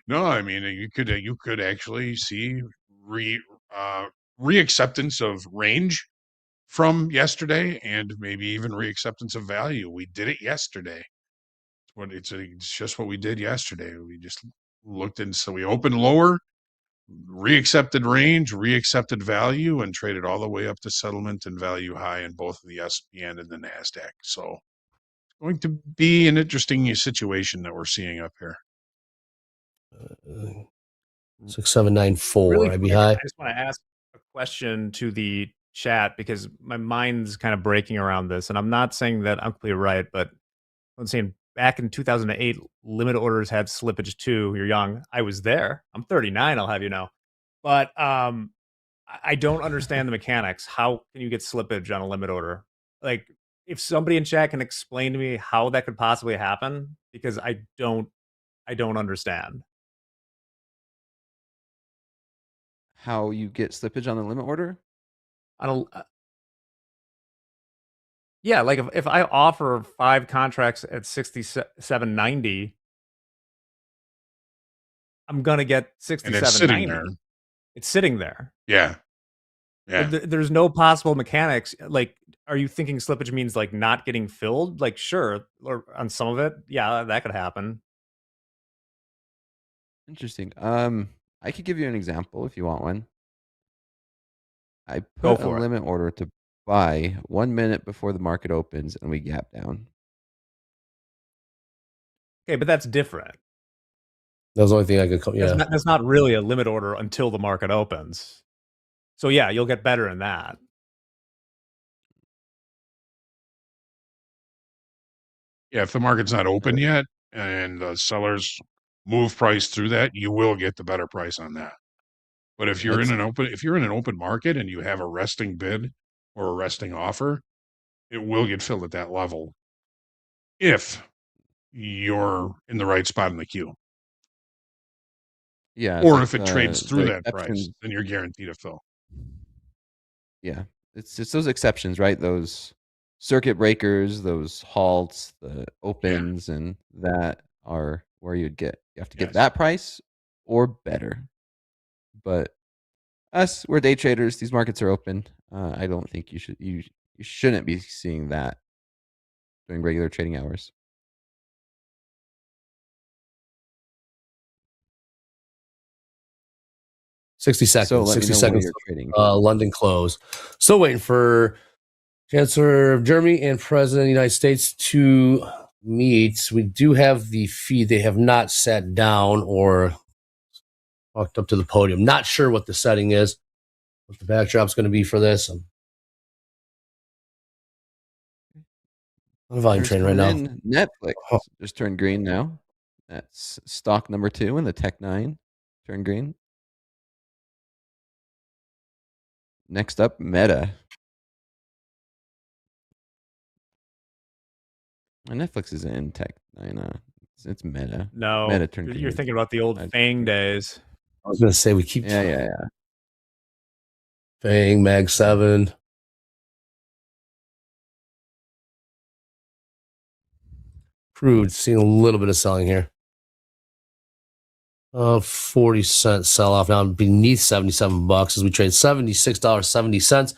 No, I mean, you could actually see reacceptance of range from yesterday, and maybe even reacceptance of value. We did it yesterday. It's just what we did yesterday. We just looked and so we opened lower, reaccepted range, reaccepted value, and traded all the way up to settlement and value high in both the S&P and in the Nasdaq. So it's going to be an interesting situation that we're seeing up here. 6794. Really IB quick, high. I just want to ask a question to the chat because my mind's kind of breaking around this, and I'm not saying that I'm completely right, but I'm saying back in 2008, limit orders had slippage too. You're young. I was there. I'm 39. I'll have you know, but I don't understand the mechanics. How can you get slippage on a limit order? Like, if somebody in chat can explain to me how that could possibly happen, because I don't understand. How you get slippage on the limit order? Yeah, like if I offer 5 contracts at 67.90, I'm gonna get And it's sitting there. 67.90. It's sitting there. Yeah. Yeah. There's no possible mechanics. Like, are you thinking slippage means like not getting filled? Like, sure, or on some of it, yeah, that could happen. Interesting. I could give you an example if you want one. I Go put a for it. limit order to buy 1 minute before the market opens, and we gap down. Okay, but that's different. That was the only thing I could come. Yeah. That's not really a limit order until the market opens. So yeah, you'll get better in that. Yeah, if the market's not open yet and the sellers move price through that, you will get the better price on that. But if you're in an open market and you have a resting bid or a resting offer, it will get filled at that level if you're in the right spot in the queue. Yeah. it's Or like if it trades through the that price, exceptions. then you're guaranteed a fill. Yeah. It's just those exceptions, right? Those circuit breakers, those halts, the opens, and that are where you have to get Yes. that price or better. But we're day traders. These markets are open. I don't think you shouldn't be seeing that during regular trading hours. 60 seconds. So let me 60 know when seconds. you're trading. London close. Still waiting for Chancellor of Germany and President of the United States to meet. We do have the feed. They have not sat down or walked up to the podium. Not sure what the setting is, what the backdrop's going to be for this. I'm on a volume train right now. Netflix just turned green now. That's stock number 2 in the Tech 9. Turned green. Next up, Meta. And Netflix isn't in Tech 9. It's Meta. No, Meta turned you're green. thinking about the old FANG days. I was going to say we keep. Yeah. FANG, Mag 7. Crude, seeing a little bit of selling here. 40-cent sell off now beneath $77 as we trade $76.70.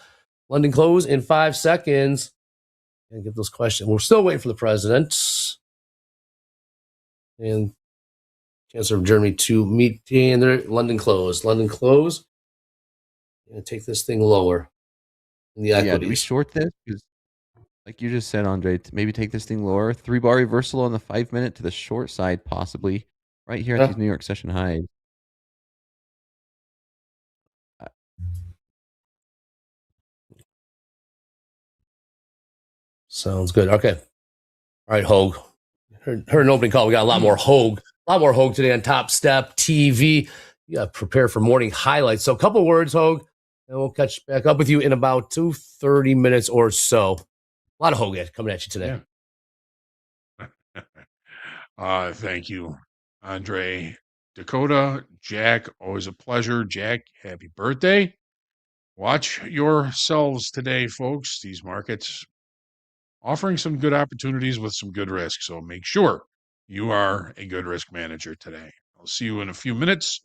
London close in 5 seconds. And get those questions. We're still waiting for the president and Chancellor of Germany to meet in their London close. London close. And take this thing lower in the equities. Yeah, do we short this? Because like you just said, Andre, to maybe take this thing lower. 3-bar reversal on the 5-minute to the short side, possibly. Right here at these New York session highs. Sounds good. Okay. All right, Hogue. Heard an opening call. We got a lot more Hogue. A lot more Hogue today on Top Step TV. You got to prepare for morning highlights. So a couple words, Hogue, and we'll catch back up with you in about 30 minutes or so. A lot of Hogue coming at you today. Yeah. Thank you, Andre. Dakota, Jack, always a pleasure. Jack, happy birthday. Watch yourselves today, folks. These markets offering some good opportunities with some good risk. So make sure you are a good risk manager today. I'll see you in a few minutes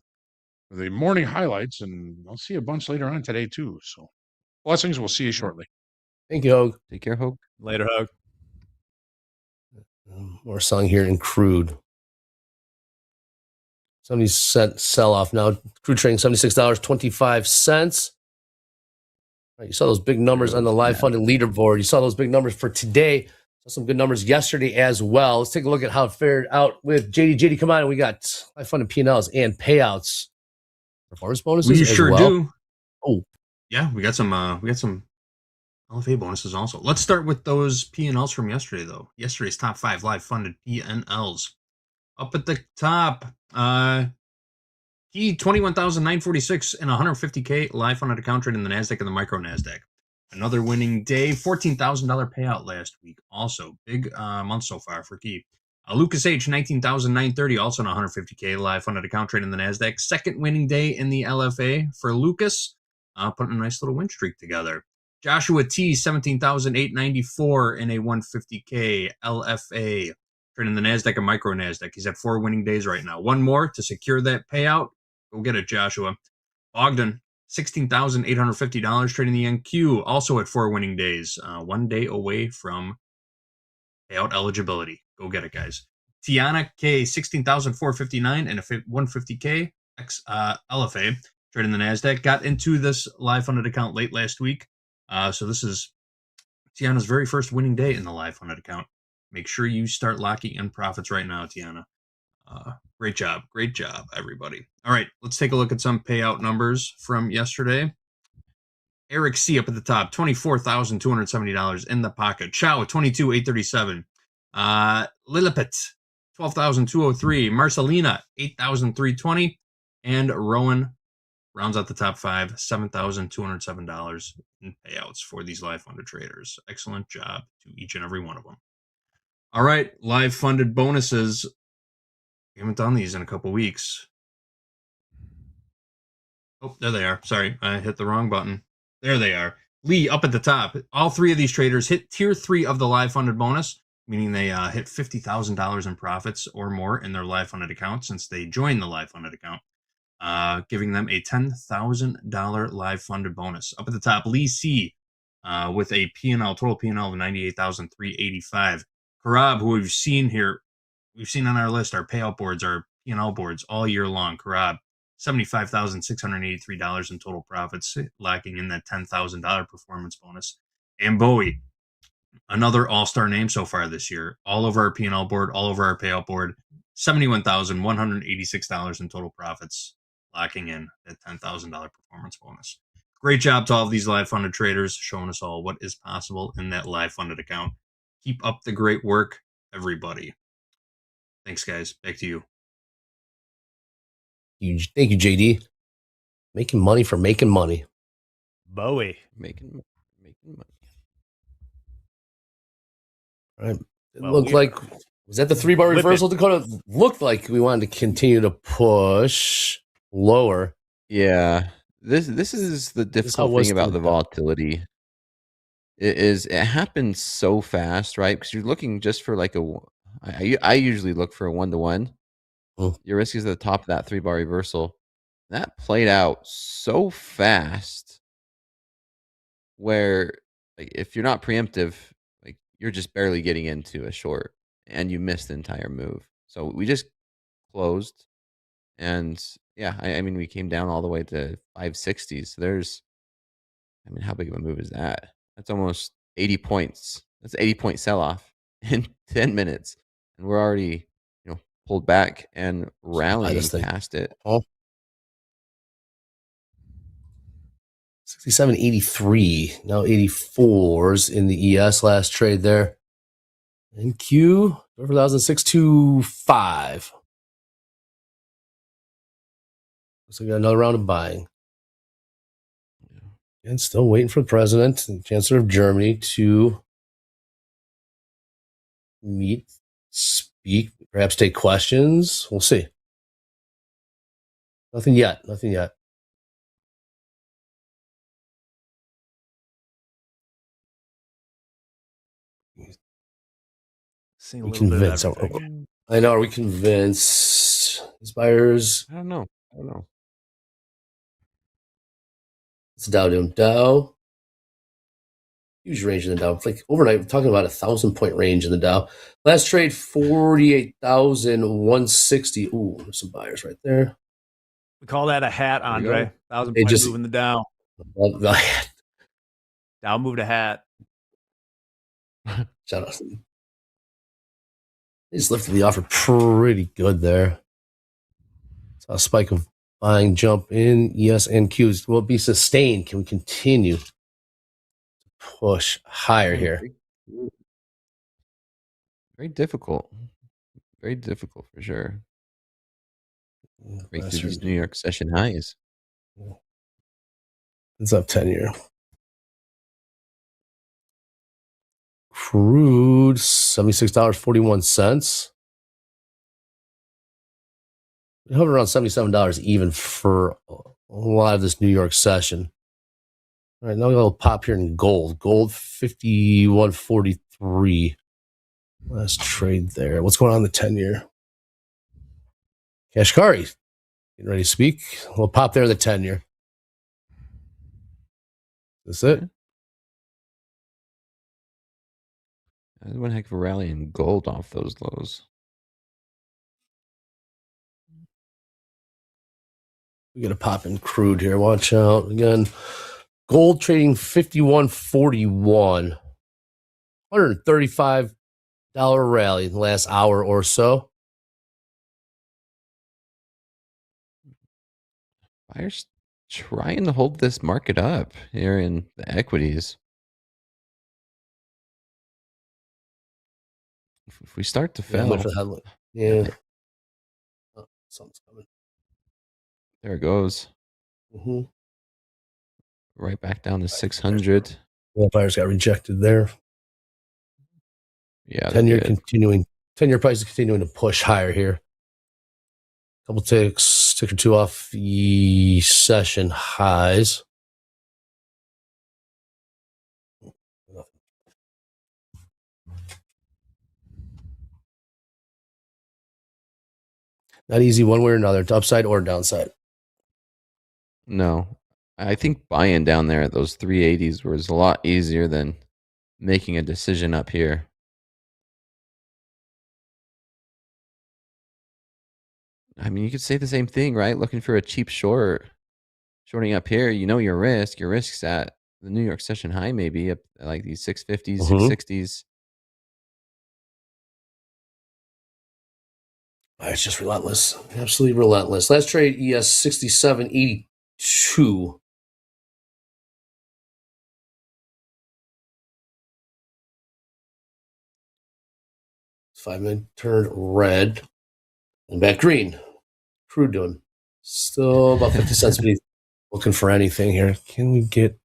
for the morning highlights, and I'll see you a bunch later on today, too. So blessings. We'll see you shortly. Thank you, Hogue. Take care, Hogue. Later, Hogue. We're selling here in Crude. 70-cent sell-off now. Crude trading $76.25. Right, you saw those big numbers on the live funded leaderboard. You saw those big numbers for today. Saw some good numbers yesterday as well. Let's take a look at how it fared out with JD. JD, come on. We got live funded P&Ls and payouts. Performance bonuses. We as sure well. do. Oh, yeah, we got some LFA bonuses also. Let's start with those P&Ls from yesterday, though. Yesterday's top 5 live funded P&Ls. Up at the top, Key 21,946 and 150K live funded account trade in the Nasdaq and the micro Nasdaq. Another winning day, $14,000 payout last week. Also, big month so far for Key. Lucas H 19,930, also an 150K live funded account trade in the Nasdaq. Second winning day in the LFA for Lucas, putting a nice little win streak together. Joshua T, 17,894 in a 150K LFA. Trading the Nasdaq and micro Nasdaq. He's at 4 winning days right now. One more to secure that payout. Go get it, Joshua. Ogden, $16,850 trading the NQ, also at 4 winning days. 1 day away from payout eligibility. Go get it, guys. Tiana K, 16,459 and a 150K LFA trading the Nasdaq. Got into this live funded account late last week. So this is Tiana's very first winning day in the live funded account. Make sure you start locking in profits right now, Tiana. Great job, everybody. All right, let's take a look at some payout numbers from yesterday. Eric C up at the top, $24,270 in the pocket. Chow, $22,837. Lilliput, $12,203. Marcelina, $8,320. And Rowan rounds out the top 5, $7,207 in payouts for these live funded traders. Excellent job to each and every one of them. All right, live funded bonuses. We haven't done these in a couple weeks. Oh, there they are. Sorry, I hit the wrong button. There they are. Lee up at the top. All 3 of these traders hit tier 3 of the live funded bonus, meaning they hit $50,000 in profits or more in their live funded account since they joined the live funded account, giving them a $10,000 live funded bonus. Up at the top, Lee C with a P&L, total P&L of $98,385. Karab, who we've seen on our list, our payout boards, our P&L boards all year long. Karab, $75,683 in total profits, lacking in that $10,000 performance bonus. And Bowie, another all-star name so far this year. All over our P&L board, all over our payout board, $71,186 in total profits, locking in that $10,000 performance bonus. Great job to all of these live funded traders, showing us all what is possible in that live funded account. Keep up the great work, everybody. Thanks, guys. Back to you. Thank you, JD. Making money for making money. Bowie. Making money. All right. It looked like, was that the 3-bar reversal, Dakota? Looked like we wanted to continue to push lower. Yeah. This is the difficult thing about the volatility. It happens so fast, right? Because you're looking just for like I usually look for a 1-to-1. Your risk is at the top of that 3-bar reversal. That played out so fast where, like, if you're not preemptive, like, you're just barely getting into a short and you miss the entire move. So we just closed, and yeah, I mean, we came down all the way to 560. So how big of a move is that? That's almost 80 points. That's an 80-point sell-off in 10 minutes. And we're already, pulled back and rallying past it. 67.83, now 84s in the ES last trade there. NQ, 4,625. Looks like we got another round of buying. And still waiting for the president and chancellor of Germany to meet, speak, perhaps take questions. We'll see. Nothing yet. We convinced. I know. Are we convinced? These buyers? I don't know. It's Dow. Huge range in the Dow. It's like overnight, we're talking about 1,000-point range in the Dow. Last trade, 48,160. Ooh, there's some buyers right there. We call that a hat, Andre. 1,000-point move in the Dow. Dow moved a hat. Shout out. They just lifted the offer pretty good there. Saw a spike of buying jump in ES and Qs. Will it be sustained? Can we continue to push higher here? Very difficult. Very difficult for sure. Break through these New York session highs. It's up 10-year. Crude, $76.41. We hover around $77 even for a lot of this New York session. All right, now we got a little pop here in gold. Gold 51.43. Last trade there. What's going on in the 10-year? Kashkari, getting ready to speak. A little pop there in the 10-year. That's it. That was one heck of a rally in gold off those lows. We got a pop in crude here. Watch out. Again, gold trading 51.41. $135 rally in the last hour or so. Buyers trying to hold this market up here in the equities. If we start to fail, Yeah. Oh, something's coming. There it goes. Mm-hmm. Right back down to 600. Well, buyers got rejected there. Yeah, 10-year continuing. 10-year price is continuing to push higher here. Couple ticks, tick or two off the session highs. Not easy one way or another, to upside or downside. No, I think buying down there at those 380s was a lot easier than making a decision up here. I mean, you could say the same thing, right? Looking for a cheap short, shorting up here, you know your risk. Your risk's at the New York session high, maybe up at like these 650s, 660s. It's just relentless. Absolutely relentless. Last trade, ES 67.82. Five-minute turned red and back green. Crude doing still about 50 cents beneath. Looking for anything here. Can we get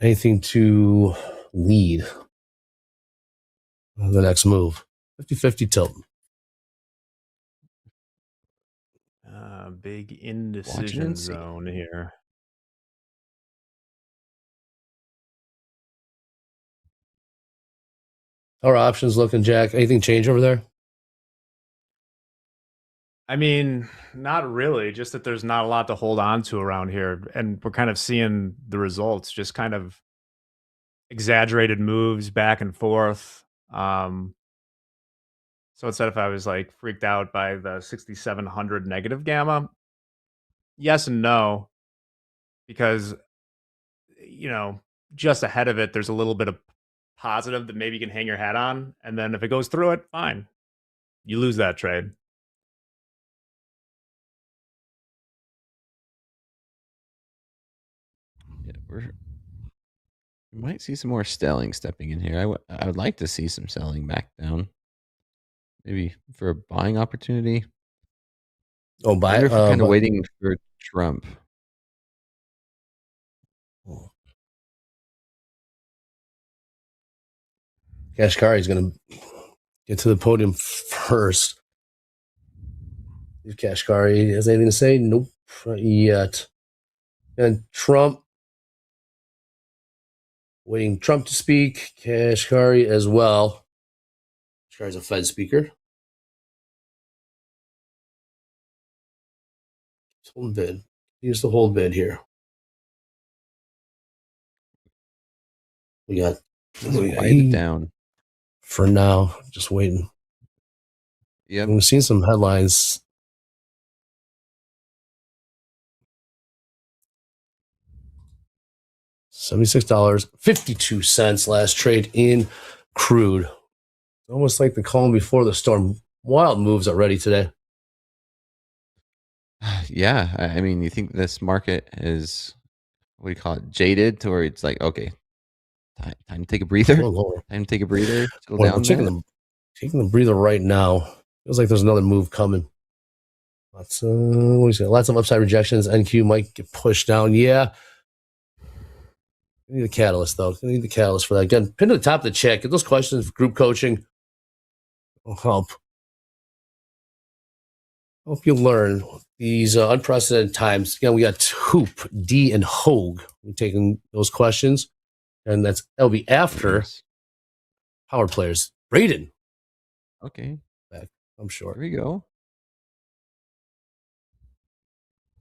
anything to lead the next move? 50-50 tilt. Big indecision zone here. How are options looking, Jack? Anything change over there? I mean, not really. Just that there's not a lot to hold on to around here. And we're kind of seeing the results, just kind of exaggerated moves back and forth. So instead, if I was like freaked out by the 6,700 negative gamma, yes and no, because, you know, just ahead of it, there's a little bit of positive that maybe you can hang your hat on. And then if it goes through it, fine. You lose that trade. Yeah, we might see some more selling stepping in here. I would like to see some selling back down. Maybe for a buying opportunity. Oh, buy it. Kind of waiting for Trump. Kashkari is going to get to the podium first. If Kashkari has anything to say, nope, not yet. And Trump, waiting Trump to speak. Kashkari as well. Kashkari's a Fed speaker. Hold bid. Use the hold bid here. We got Quiet down for now. Just waiting. Yeah, we've seen some headlines. $76.52 last trade in crude. Almost like the calm before the storm. Wild moves already today. Yeah, I mean, you think this market is, what do you call it, jaded to where it's like, okay, time to take a breather. Time to take a breather. Well, we're taking the breather right now. Feels like there's another move coming. Lots of upside rejections. NQ might get pushed down. Yeah. We need a catalyst, though. We need the catalyst for that. Again, pin to the top of the chat. Get those questions for group coaching. Will help. hope you learn these unprecedented times. Again, we got Hoop, D, and Hogue. We're taking those questions, and that'll be after power players. Braden. Okay. Back. I'm sure. Here we go.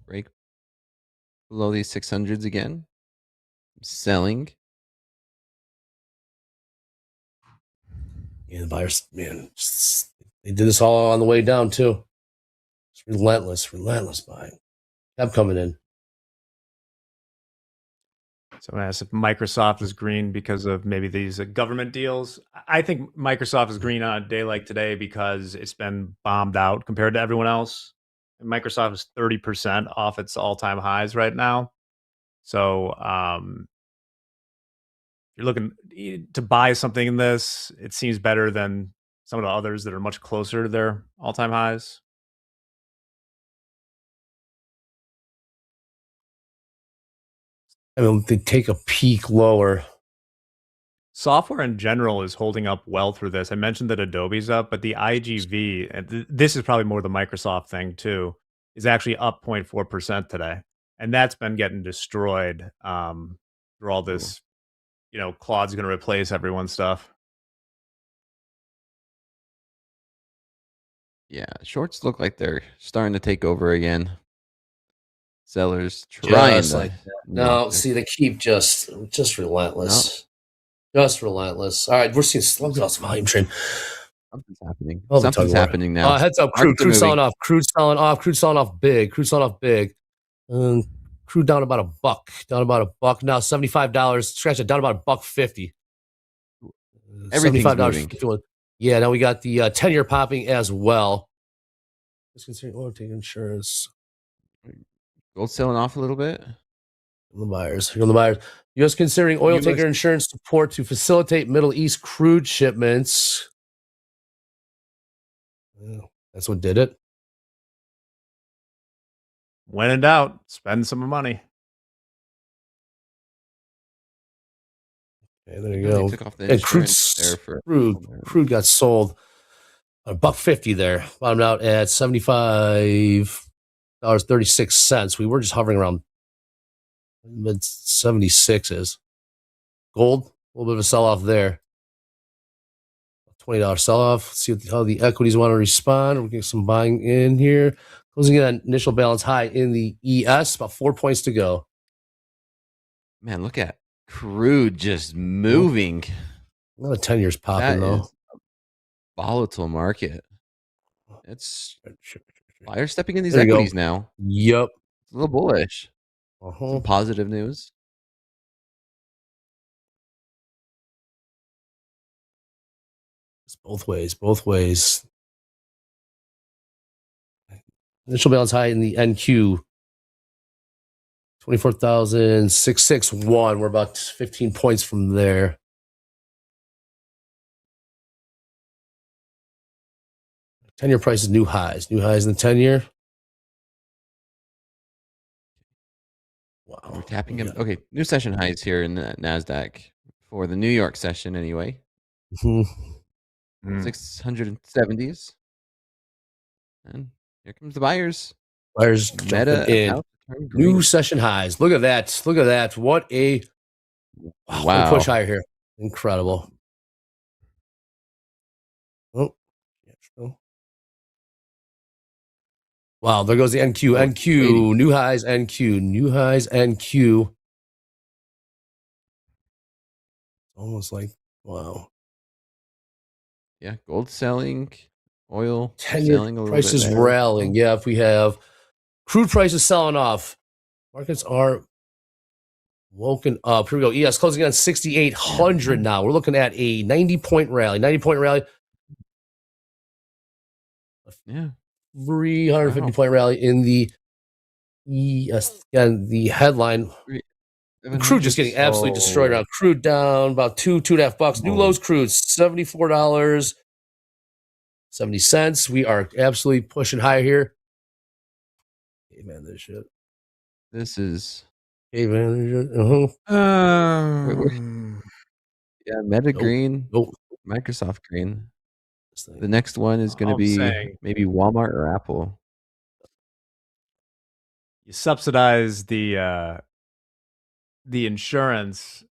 Break below these 600s again. Selling. Yeah, the buyers, man, they did this all on the way down too. It's relentless buying. Kept coming in. So I asked if Microsoft is green because of maybe these government deals. I think Microsoft is green on a day like today because it's been bombed out compared to everyone else. And Microsoft is 30% off its all-time highs right now. So you're looking to buy something in this, it seems better than some of the others that are much closer to their all-time highs. I mean, they take a peak lower. Software in general is holding up well through this. I mentioned that Adobe's up, but the IGV, and this is probably more the Microsoft thing too, is actually up 0.4% today. And that's been getting destroyed through all this, Claude's going to replace everyone's stuff. Yeah, shorts look like they're starting to take over again. Sellers trying Just to like that. No, see, they keep just relentless. Just relentless. All right, we're seeing some volume trend. Something's happening. Oh, Something's happening now. Heads up, Crude selling off. Crude selling off. Crude selling off big. Crude down about $1. Down about $1 now. $75. Scratch it. Down about $1.50. Everything's moving. Yeah, now we got the 10-year popping as well. Just considering oil take insurance. Gold selling off a little bit. The buyers. Here are the buyers. U.S. considering oil taker insurance support to facilitate Middle East crude shipments. Well, that's what did it. When in doubt, spend some money. Okay, there you go. Took off the Crude got sold $1.50 there. Bottomed out at $75.36. We were just hovering around mid 76s. Gold, a little bit of a sell off there. $20 sell off. See how the equities want to respond. We're getting some buying in here. Closing in on initial balance high in the ES. About 4 points to go. Man, look at Crude just moving. Not a 10 years popping though. Volatile market. It's buyers stepping in these equities now. Yep. It's a little bullish. Some positive news. It's both ways. Initial balance high in the NQ. 24,661. We're about 15 points from there. 10-year prices, new highs. New highs in the 10-year. Wow. We're tapping them. Okay, new session highs here in the Nasdaq for the New York session anyway. 670s. And here comes the buyers. Buyers jumping in. New session highs. Look at that. What a wow. Push higher here. Incredible. Oh. Wow, there goes the NQ. NQ. New highs, NQ. Almost like, wow. Yeah, gold selling, oil 10-year selling a little prices bit. Rallying. Yeah, if we have crude prices selling off, markets are woken up. Here we go. ES closing on 6,800 now. We're looking at a 90-point rally. 90-point rally. Yeah. 350-point rally in the ES. Again, the headline. Crude just getting absolutely destroyed around. Crude down about $2.5. New lows crude, $74.70. We are absolutely pushing higher here. Hey man, this shit. This is. Hey man, yeah, Meta green. Microsoft green. The next one is going to be maybe Walmart or Apple. you subsidize the insurance.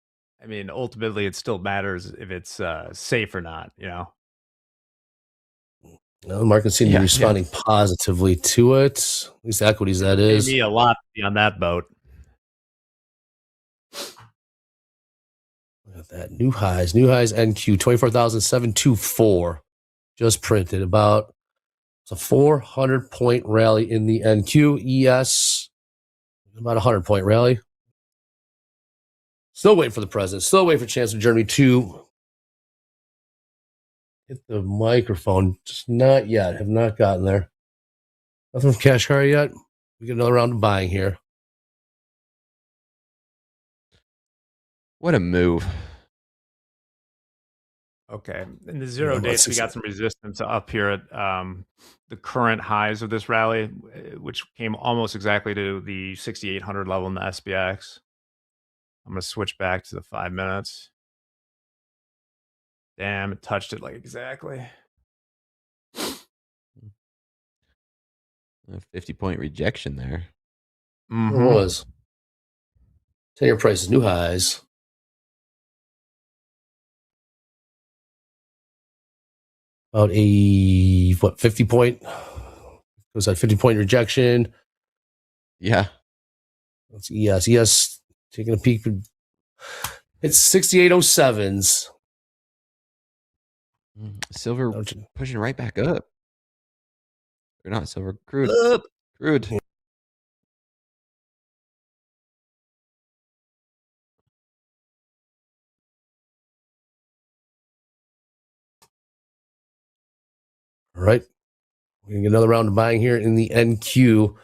I mean, ultimately, it still matters if it's safe or not. You know. Well, the market seems to be responding positively to it. At least equities, that is. Pay me a lot to be on that boat. Look at that. New highs, NQ, 24,724. Just printed about it's a 400-point rally in the NQ. ES, about a 100-point rally. Still waiting for the president. Still waiting for Chancellor Germany to hit the microphone. Just not yet. Have not gotten there. Nothing from Kashkar yet. We get another round of buying here. What a move. Okay. In the 0 days, we got some resistance up here at the current highs of this rally, which came almost exactly to the 6,800 level in the SPX. I'm going to switch back to the 5 minutes. Damn, it touched it like exactly. A 50-point rejection there. Mm-hmm. It was. 10-year prices, new highs. About a 50 point? Was that 50-point rejection? Yeah. Let's see. ES taking a peek. It's 6807s. Silver pushing right back up. Or not silver, crude. Up. Crude. All right. We're going to get another round of buying here in the NQ.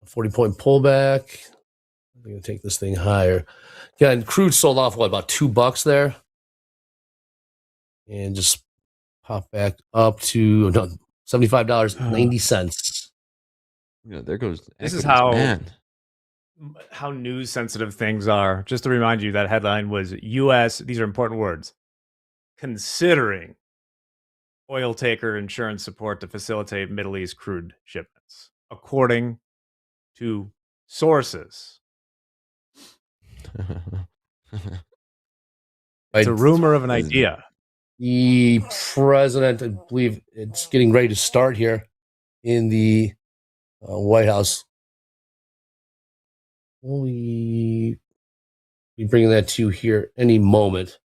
A 40-point pullback. I'm going to take this thing higher. Yeah, and crude sold off, about $2 there? And just pop back up to $75.90. There goes This is equities, how news sensitive things are. Just to remind you, that headline was U.S. These are important words. Considering oil taker insurance support to facilitate Middle East crude shipments, according to sources. It's a rumor of an idea. The president, I believe it's getting ready to start here in the White House. We'll be bringing that to you here any moment.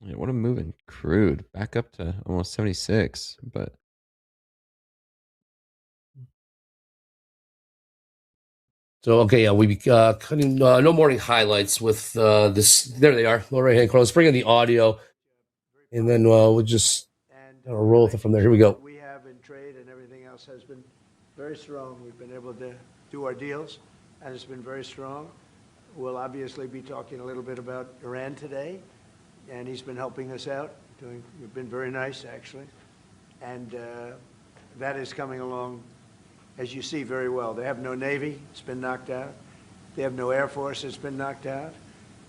Yeah, what a move in crude. Back up to almost 76, but So, okay, yeah, we cutting no morning highlights with this. There they are, lower right-hand corner. Let's bring in the audio, and then we'll just roll with it from there. Here we go. We have in trade and everything else has been very strong. We've been able to do our deals, and it's been very strong. We'll obviously be talking a little bit about Iran today, and he's been helping us out. We've been very nice, actually, and that is coming along, as you see, very well. They have no Navy. It's been knocked out. They have no Air Force. It's been knocked out.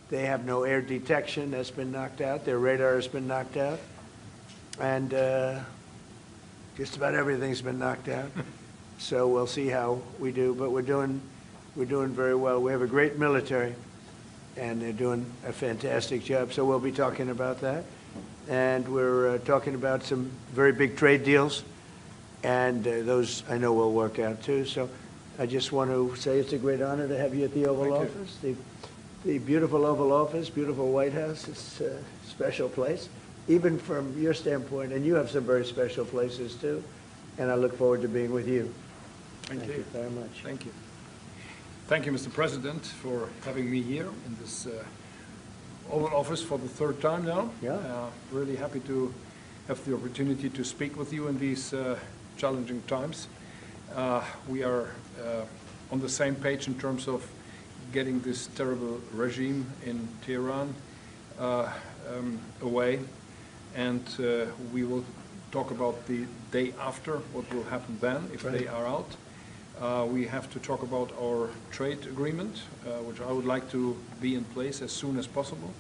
They have no air detection. That's been knocked out. Their radar has been knocked out. And just about everything's been knocked out. So we'll see how we do. But we're doing very well. We have a great military, and they're doing a fantastic job. So we'll be talking about that. And we're talking about some very big trade deals. And those I know will work out too. So I just want to say it's a great honor to have you at the Oval Office, the beautiful Oval Office, beautiful White House. It's a special place, even from your standpoint. And you have some very special places too. And I look forward to being with you. Thank you very much. Thank you. Thank you, Mr. President, for having me here in this Oval Office for the third time now. Yeah. Really happy to have the opportunity to speak with you in these challenging times. We are on the same page in terms of getting this terrible regime in Tehran away, and we will talk about the day after, what will happen then if they are out. We have to talk about our trade agreement, which I would like to be in place as soon as possible.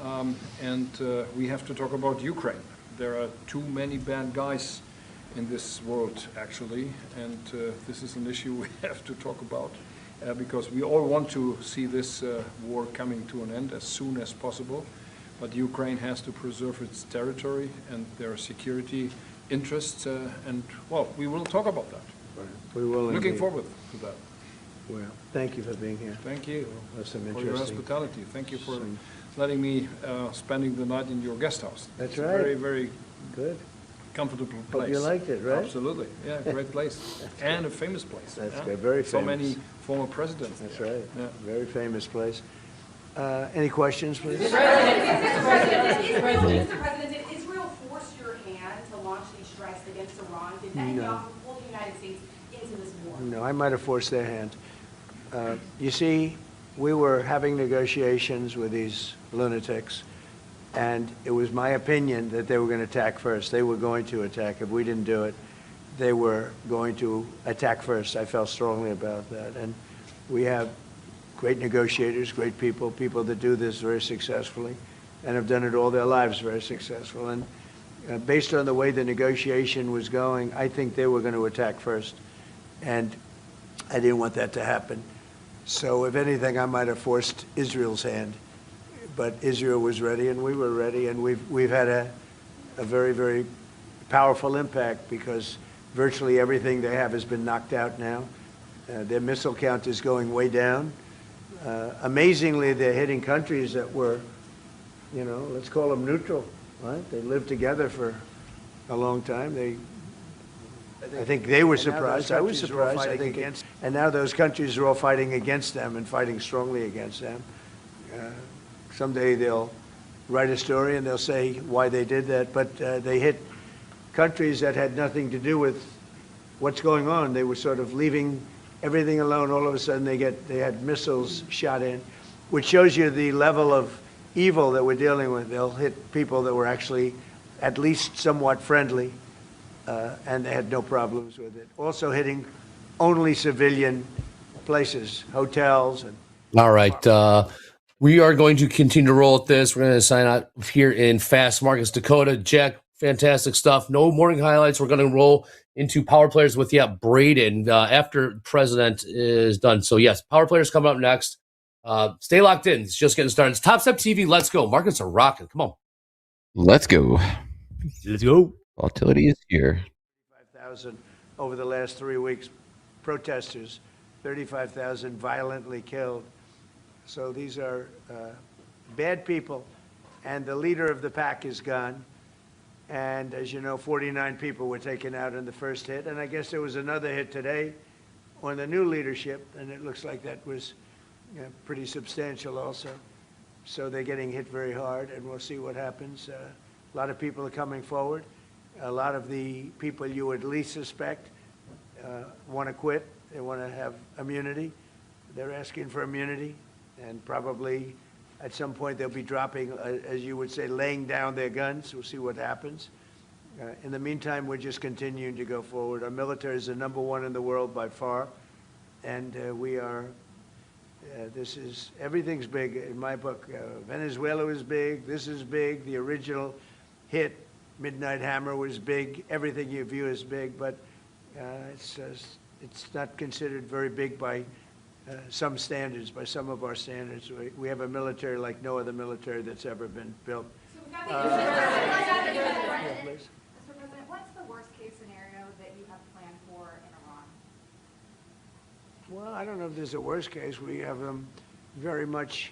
And we have to talk about Ukraine. There are too many bad guys in this world, actually, and this is an issue we have to talk about because we all want to see this war coming to an end as soon as possible. But Ukraine has to preserve its territory and their security interests, and, well, we will talk about that. We will. Looking indeed. forward to that. Well, thank you for being here. Thank you That's some for your interesting. hospitality. Thank you for letting me spending the night in your guest house. That's It's a right. very, very Good. comfortable place. Hope you liked it, right? Absolutely. Yeah, great place. And a famous place. That's yeah? good. Very So famous. many former presidents. That's there. right. Yeah. Very famous place. Any questions, please? Mr. President, did Israel force your hand to launch these strikes against Iran? Did Netanyahu pull the United States into this war? No, I might have forced their hand. You see, we were having negotiations with these lunatics, and it was my opinion that they were going to attack first. They were going to attack. If we didn't do it, they were going to attack first. I felt strongly about that. And we have great negotiators, great people, people that do this very successfully and have done it all their lives very successful. And based on the way the negotiation was going, I think they were going to attack first. And I didn't want that to happen. So if anything, I might have forced Israel's hand. But Israel was ready and we were ready, and we've had a very, very powerful impact because virtually everything they have has been knocked out now. Their missile count is going way down. Amazingly, they're hitting countries that were, let's call them neutral, right? They lived together for a long time. I think they were surprised. I was surprised. I think and now those countries are all fighting against them and fighting strongly against them. Someday they'll write a story and they'll say why they did that, but they hit countries that had nothing to do with what's going on. They were sort of leaving everything alone. All of a sudden they had missiles shot in, which shows you the level of evil that we're dealing with. They'll hit people that were actually at least somewhat friendly, and they had no problems with it. Also hitting only civilian places, hotels. And All right. We are going to continue to roll at this. We're going to sign out here in Fast Markets. Dakota, Jack, fantastic stuff. No morning highlights. We're going to roll into power players with, Braden after President is done. So, yes, power players coming up next. Stay locked in. It's just getting started. It's Topstep TV. Let's go. Markets are rocking. Come on. Let's go. Let's go. Volatility is here. 35,000 over the last 3 weeks. Protesters, 35,000 violently killed. So these are bad people, and the leader of the pack is gone. And as you know, 49 people were taken out in the first hit, and I guess there was another hit today on the new leadership, and it looks like that was pretty substantial also. So they're getting hit very hard, and we'll see what happens. A lot of people are coming forward. A lot of the people you would least suspect want to quit. They want to have immunity. They're asking for immunity. And probably at some point they'll be dropping, as you would say, laying down their guns. We'll see what happens. In the meantime, we're just continuing to go forward. Our military is the #1 in the world by far. And we are, everything's big in my book. Venezuela was big. This is big. The original hit, Midnight Hammer, was big. Everything you view is big, but it's not considered very big by some standards, by some of our standards. We have a military like no other military that's ever been built. Mr. President, what's the worst case scenario that you have planned for in Iran? Well, I don't know if there's a worst case. We have them very much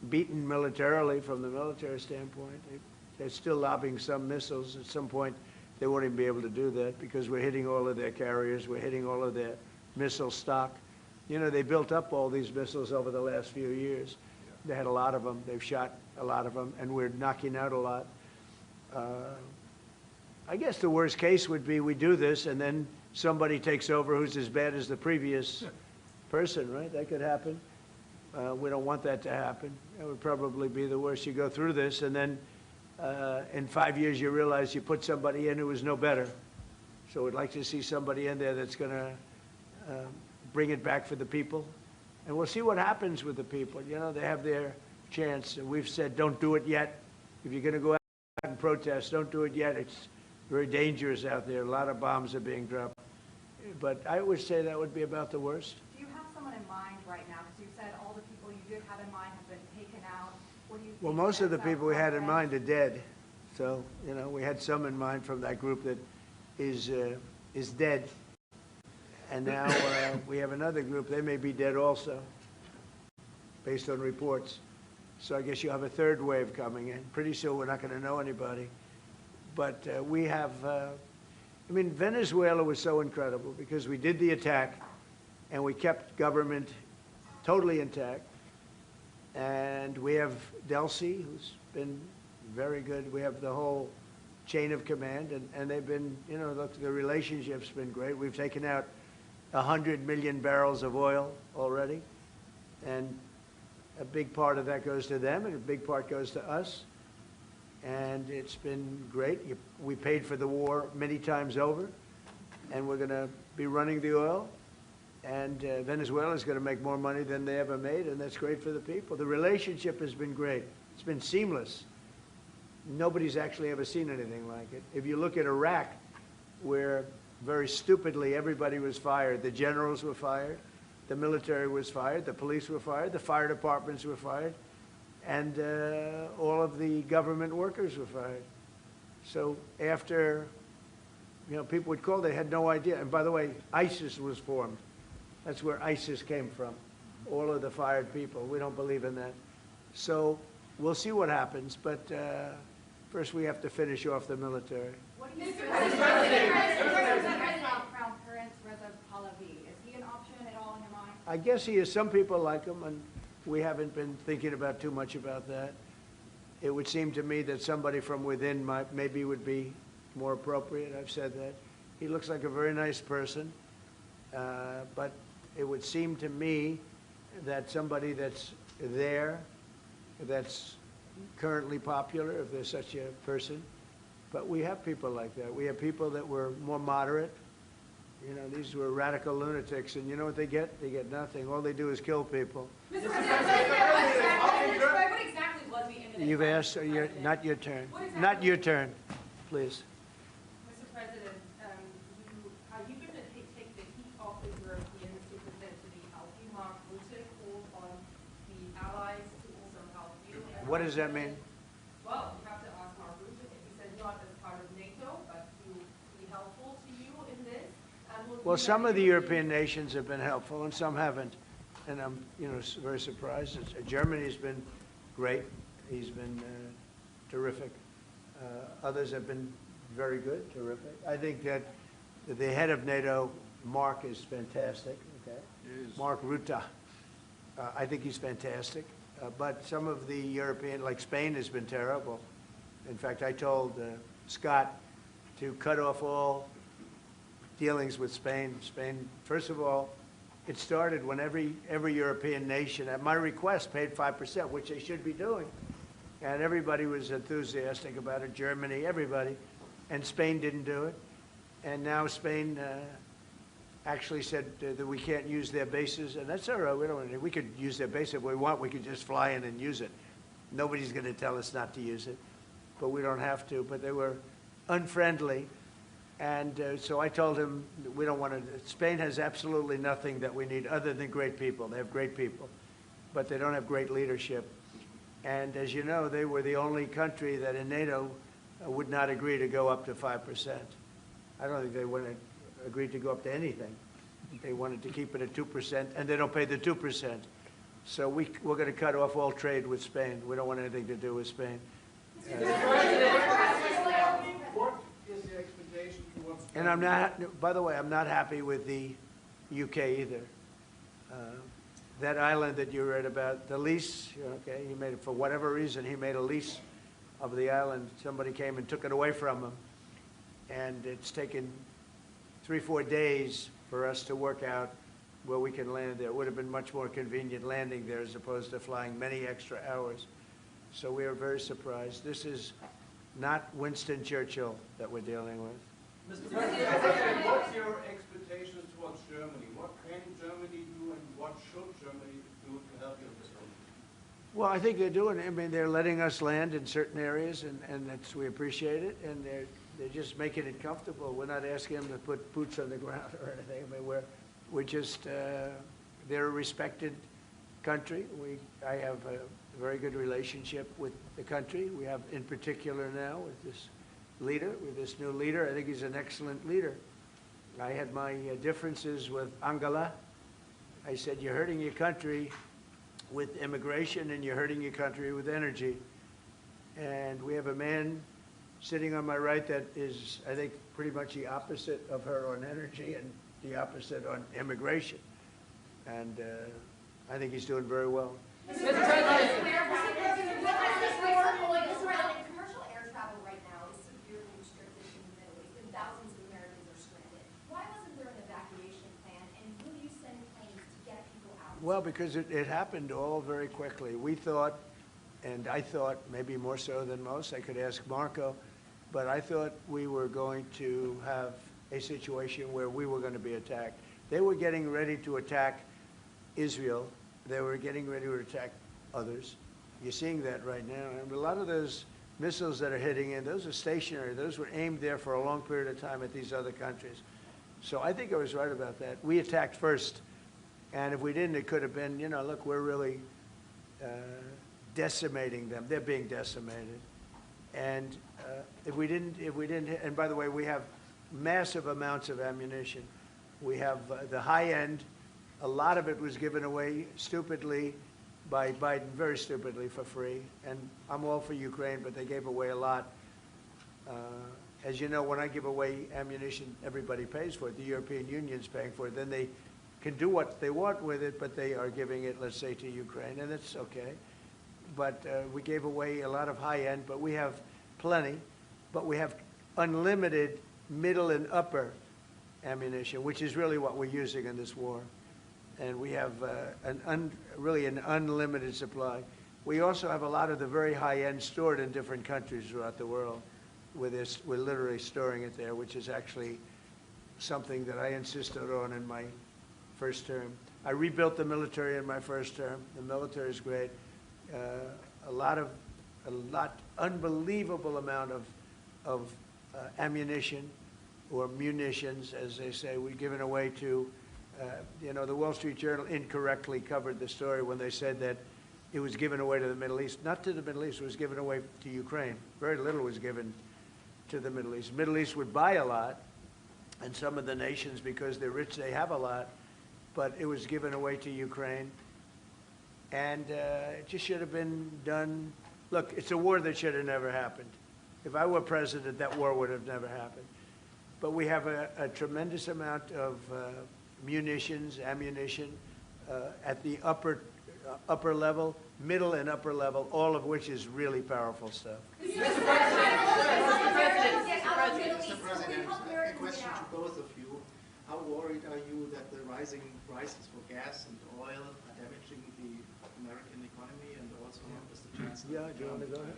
beaten militarily from the military standpoint. They're still lobbing some missiles. At some point, they won't even be able to do that because we're hitting all of their carriers. We're hitting all of their missile stock. They built up all these missiles over the last few years. They had a lot of them. They've shot a lot of them, and we're knocking out a lot. I guess the worst case would be we do this, and then somebody takes over who's as bad as the previous person, right? That could happen. We don't want that to happen. That would probably be the worst. You go through this, and then in 5 years you realize you put somebody in who was no better. So we'd like to see somebody in there that's going to bring it back for the people. And we'll see what happens with the people. They have their chance. We've said, don't do it yet. If you're going to go out and protest, don't do it yet. It's very dangerous out there. A lot of bombs are being dropped. But I would say that would be about the worst. Do you have someone in mind right now? Because you said all the people you did have in mind have been taken out. What do you think? Well, most of the people we had in mind are dead. So, you know, we had some in mind from that group that is dead. And now we have another group. They may be dead also, based on reports. So I guess you have a third wave coming in. Pretty soon we're not going to know anybody. But we have, I mean, Venezuela was so incredible because we did the attack and we kept government totally intact. And we have Delcy, who's been very good. We have the whole chain of command, and they've been, you know, look, the relationship's been great. We've taken out 100 million barrels of oil already, and a big part of that goes to them, and a big part goes to us. And it's been great. We paid for the war many times over, and we're going to be running the oil. And Venezuela is going to make more money than they ever made, and that's great for the people. The relationship has been great. It's been seamless. Nobody's actually ever seen anything like it. If you look at Iraq, where very stupidly everybody was fired, the generals were fired, the military was fired, the police were fired, the fire departments were fired, and all of the government workers were fired. So after, you know, people would call, they had no idea. And by the way, ISIS was formed. That's where ISIS came from, all of the fired people. We don't believe in that. So we'll see what happens, but first we have to finish off the military. What do you think? Crown Prince Reza Pahlavi, is he an option at all in your mind? I guess he is. Some people like him, and we haven't been thinking about too much about that. It would seem to me that somebody from within maybe would be more appropriate. I've said that. He looks like a very nice person, but it would seem to me that somebody that's there, that's currently popular, if there's such a person. But we have people like that. We have people that were more moderate. You know, these were radical lunatics, and you know what they get? They get nothing. All they do is kill people. Mr. President, what exactly was the imminent? You've asked, not your turn. Not your turn, please. Mr. President, you've been to take the heat off the Europeans to present to the healthy Mark Rutte called on the allies to also help you. What does that mean? Well, you have to ask Mark Rutte. He said not as part of NATO, but to be helpful to you in this. Well, some of the European nations have been helpful, and some haven't. And I'm, you know, very surprised. Germany's been great. He's been terrific. Others have been very good, terrific. I think that the head of NATO, Mark, is fantastic. Okay, Mark Rutte. I think he's fantastic. But some of the European, like Spain, has been terrible. In fact, I told Scott to cut off all dealings with Spain. Spain, first of all, it started when every European nation, at my request, paid 5%, which they should be doing. And everybody was enthusiastic about it, Germany, everybody. And Spain didn't do it. And now Spain actually said that we can't use their bases, and that's all right. We could use their base if we want. We could just fly in and use it. Nobody's going to tell us not to use it, but we don't have to. But they were unfriendly. And so I told him we don't want to. Spain has absolutely nothing that we need other than great people. They have great people, but they don't have great leadership. And as you know, they were the only country that in NATO would not agree to go up to 5%. I don't think they would have agreed to go up to anything. They wanted to keep it at 2%, and they don't pay the 2%. So we're going to cut off all trade with Spain. We don't want anything to do with Spain. And I'm not, by the way, I'm not happy with the UK either. That island that you read about, the lease, okay, he made it for whatever reason, he made a lease of the island. Somebody came and took it away from him. And it's taken 3-4 days for us to work out where we can land there. It would have been much more convenient landing there as opposed to flying many extra hours. So we are very surprised. This is not Winston Churchill that we're dealing with. Mr. President, what's your expectations towards Germany? What can Germany do and what should Germany do to help you in this one? Well, I think they're doing it. I mean, they're letting us land in certain areas, and that's, we appreciate it. And they're just making it comfortable. We're not asking them to put boots on the ground or anything. I mean, we're just they're a respected country. I have a very good relationship with the country. We have, in particular, now with this leader, with this new leader. I think he's an excellent leader. I had my differences with Angela. I said, "You're hurting your country with immigration, and you're hurting your country with energy." And we have a man sitting on my right that is, I think, pretty much the opposite of her on energy and the opposite on immigration. And I think he's doing very well. Mr. President, commercial air travel right now is severely restricted in the Middle East, and thousands of Americans are stranded. Why wasn't there an evacuation plan, and will you send planes to get people out? Well, because it happened all very quickly. We thought, and I thought maybe more so than most, I could ask Marco, but I thought we were going to have a situation where we were going to be attacked. They were getting ready to attack Israel. They were getting ready to attack others. You're seeing that right now. And a lot of those missiles that are hitting in, those are stationary. Those were aimed there for a long period of time at these other countries. So I think I was right about that. We attacked first. And if we didn't, it could have been, you know, look, we're really decimating them. They're being decimated. And if we didn't, and by the way, we have massive amounts of ammunition. We have the high end. A lot of it was given away stupidly by Biden, very stupidly, for free. And I'm all for Ukraine, but they gave away a lot. As you know, when I give away ammunition, everybody pays for it. The European Union's paying for it. Then they can do what they want with it, but they are giving it, let's say, to Ukraine, and it's okay. But we gave away a lot of high end, but we have plenty. But we have unlimited middle and upper ammunition, which is really what we're using in this war. And we have really an unlimited supply. We also have a lot of the very high end stored in different countries throughout the world. We're literally storing it there, which is actually something that I insisted on in my first term. I rebuilt the military in my first term. The military is great. Unbelievable amount of ammunition, or munitions, as they say, we've given away to, you know, the Wall Street Journal incorrectly covered the story when they said that it was given away to the Middle East. Not to the Middle East, it was given away to Ukraine. Very little was given to the Middle East. The Middle East would buy a lot, and some of the nations, because they're rich, they have a lot, but it was given away to Ukraine. And it just should have been done. Look, it's a war that should have never happened. If I were president, that war would have never happened. But we have a tremendous amount of munitions, ammunition at the upper level, middle and upper level, all of which is really powerful stuff. Mr. President, a question to both of you. How worried are you that the rising prices for gas and oil are damaging the American economy, and also Mr. Chancellor? Yeah, do you want to go ahead?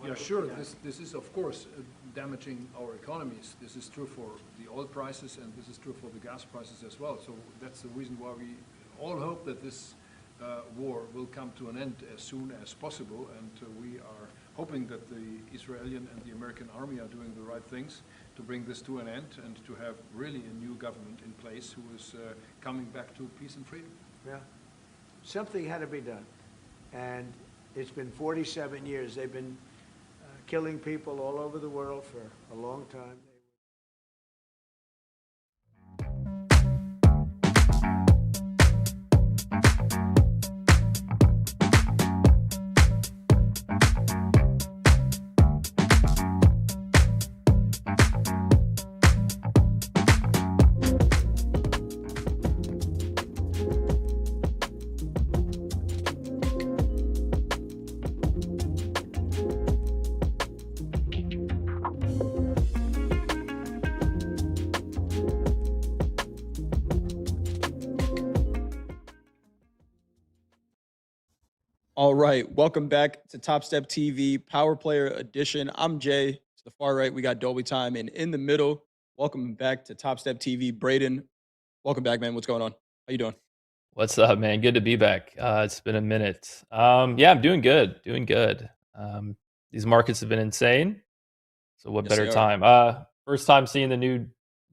Yeah, sure. This is, of course, damaging our economies. This is true for the oil prices, and this is true for the gas prices as well. So that's the reason why we all hope that this war will come to an end as soon as possible. And we are hoping that the Israeli and the American army are doing the right things to bring this to an end and to have really a new government in place who is coming back to peace and freedom. Yeah. Something had to be done. And it's been 47 years. They've been killing people all over the world for a long time. All right, welcome back to Topstep TV Power Player Edition. I'm Jay. To the far right, we got Dolby Time, and in the middle, welcome back to Topstep TV, Braden. Welcome back, man. What's going on? How you doing? What's up, man? Good to be back. It's been a minute. Yeah, I'm doing good. Doing good. These markets have been insane. So what Yes, they better are. time? First time seeing the new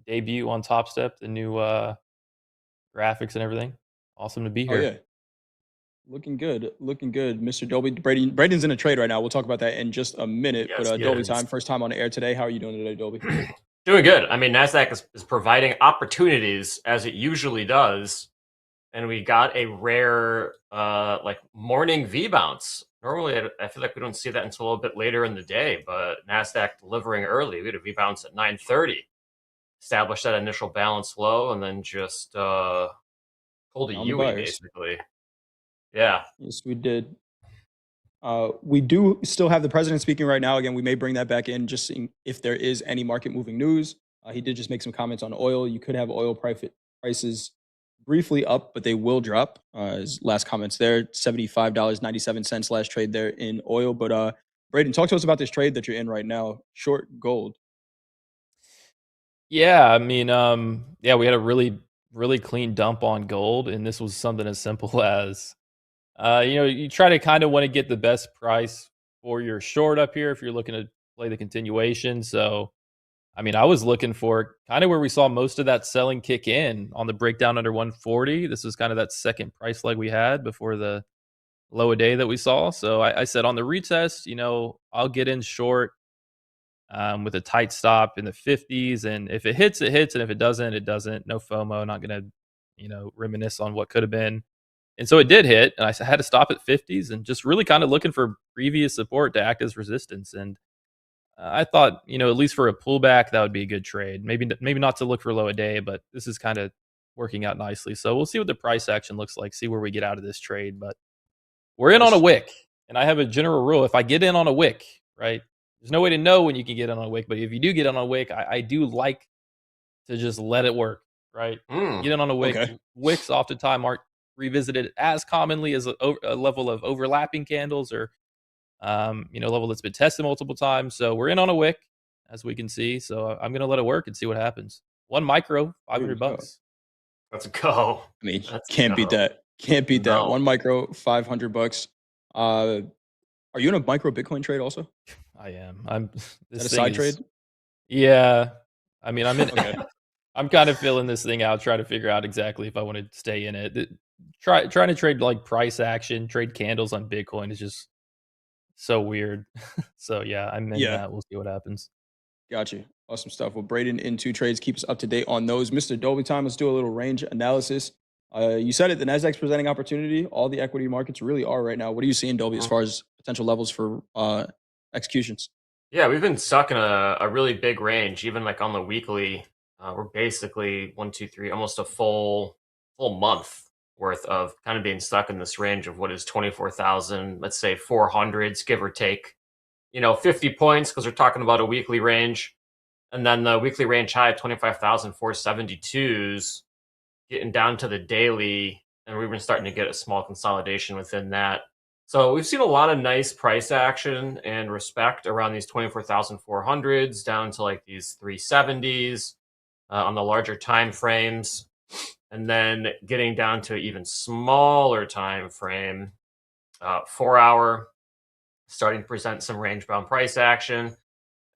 debut on Topstep, the new graphics and everything. Awesome to be Oh here. yeah, looking good, Mr. Dolby. Braden's in a trade right now. We'll talk about that in just a minute. But Yes, Dolby yes. time, first time on the air today. How are you doing today, Dolby? Doing good. I mean, Nasdaq is providing opportunities as it usually does, and we got a rare like morning V bounce. Normally, I feel like we don't see that until a little bit later in the day, but Nasdaq delivering early. We had a V bounce at 9:30, established that initial balance low, and then just pulled a On the Yui buyers. basically. Yeah. Yes, we did. We do still have the president speaking right now. Again, we may bring that back in, just seeing if there is any market moving news. He did just make some comments on oil. You could have oil prices briefly up, but they will drop. His last comments there, $75.97 last trade there in oil. But Braden, talk to us about this trade that you're in right now, short gold. Yeah, I mean, yeah, we had a really clean dump on gold, and this was something as simple as you try to kind of want to get the best price for your short up here if you're looking to play the continuation. So, I mean, I was looking for kind of where we saw most of that selling kick in on the breakdown under 140. This was kind of that second price leg we had before the low a day that we saw. So I said on the retest, I'll get in short with a tight stop in the 50s. And if it hits, it hits. And if it doesn't, it doesn't. No FOMO. Not going to, reminisce on what could have been. And so it did hit, and I had to stop at 50s and just really kind of looking for previous support to act as resistance. And I thought, at least for a pullback, that would be a good trade. Maybe not to look for low a day, but this is kind of working out nicely. So we'll see what the price action looks like, see where we get out of this trade. But we're in on a wick, and I have a general rule: if I get in on a wick, right? There's no way to know when you can get in on a wick, but if you do get on a wick, I do like to just let it work, right? Get in on a wick. Okay. Wicks oftentimes aren't revisited as commonly as a level of overlapping candles or level that's been tested multiple times. So we're in on a wick, as we can see. So I'm gonna let it work and see what happens. One micro, There we go. $500. Let's go. I mean, Let's can't beat go. that. Can't beat that. No. One micro, $500. Are you in a micro Bitcoin trade also? I am. I'm. Is This that a thing side is. trade? Yeah. I mean, I'm in. Okay. I'm kind of filling this thing out, trying to figure out exactly if I want to stay in it. Trying to trade like price action, trade candles on Bitcoin is just so weird. So yeah, I'm in Yeah. that. We'll see what happens. Got you. Awesome stuff. Well, Braden in two trades. Keep us up to date on those. Mr. Dolby time. Let's do a little range analysis. You said it. The Nasdaq's presenting opportunity. All the equity markets really are right now. What are you seeing, Dolby, as far as potential levels for executions? Yeah, we've been stuck in a really big range, even like on the weekly. We're basically 1, 2, 3, almost a full month worth of kind of being stuck in this range of what is 24,000, let's say 400s, give or take, 50 points because we're talking about a weekly range. And then the weekly range high of 25,472s getting down to the daily, and we've been starting to get a small consolidation within that. So we've seen a lot of nice price action and respect around these 24,400s down to like these 370s on the larger time frames, and then getting down to an even smaller time frame, 4 hour, starting to present some range bound price action,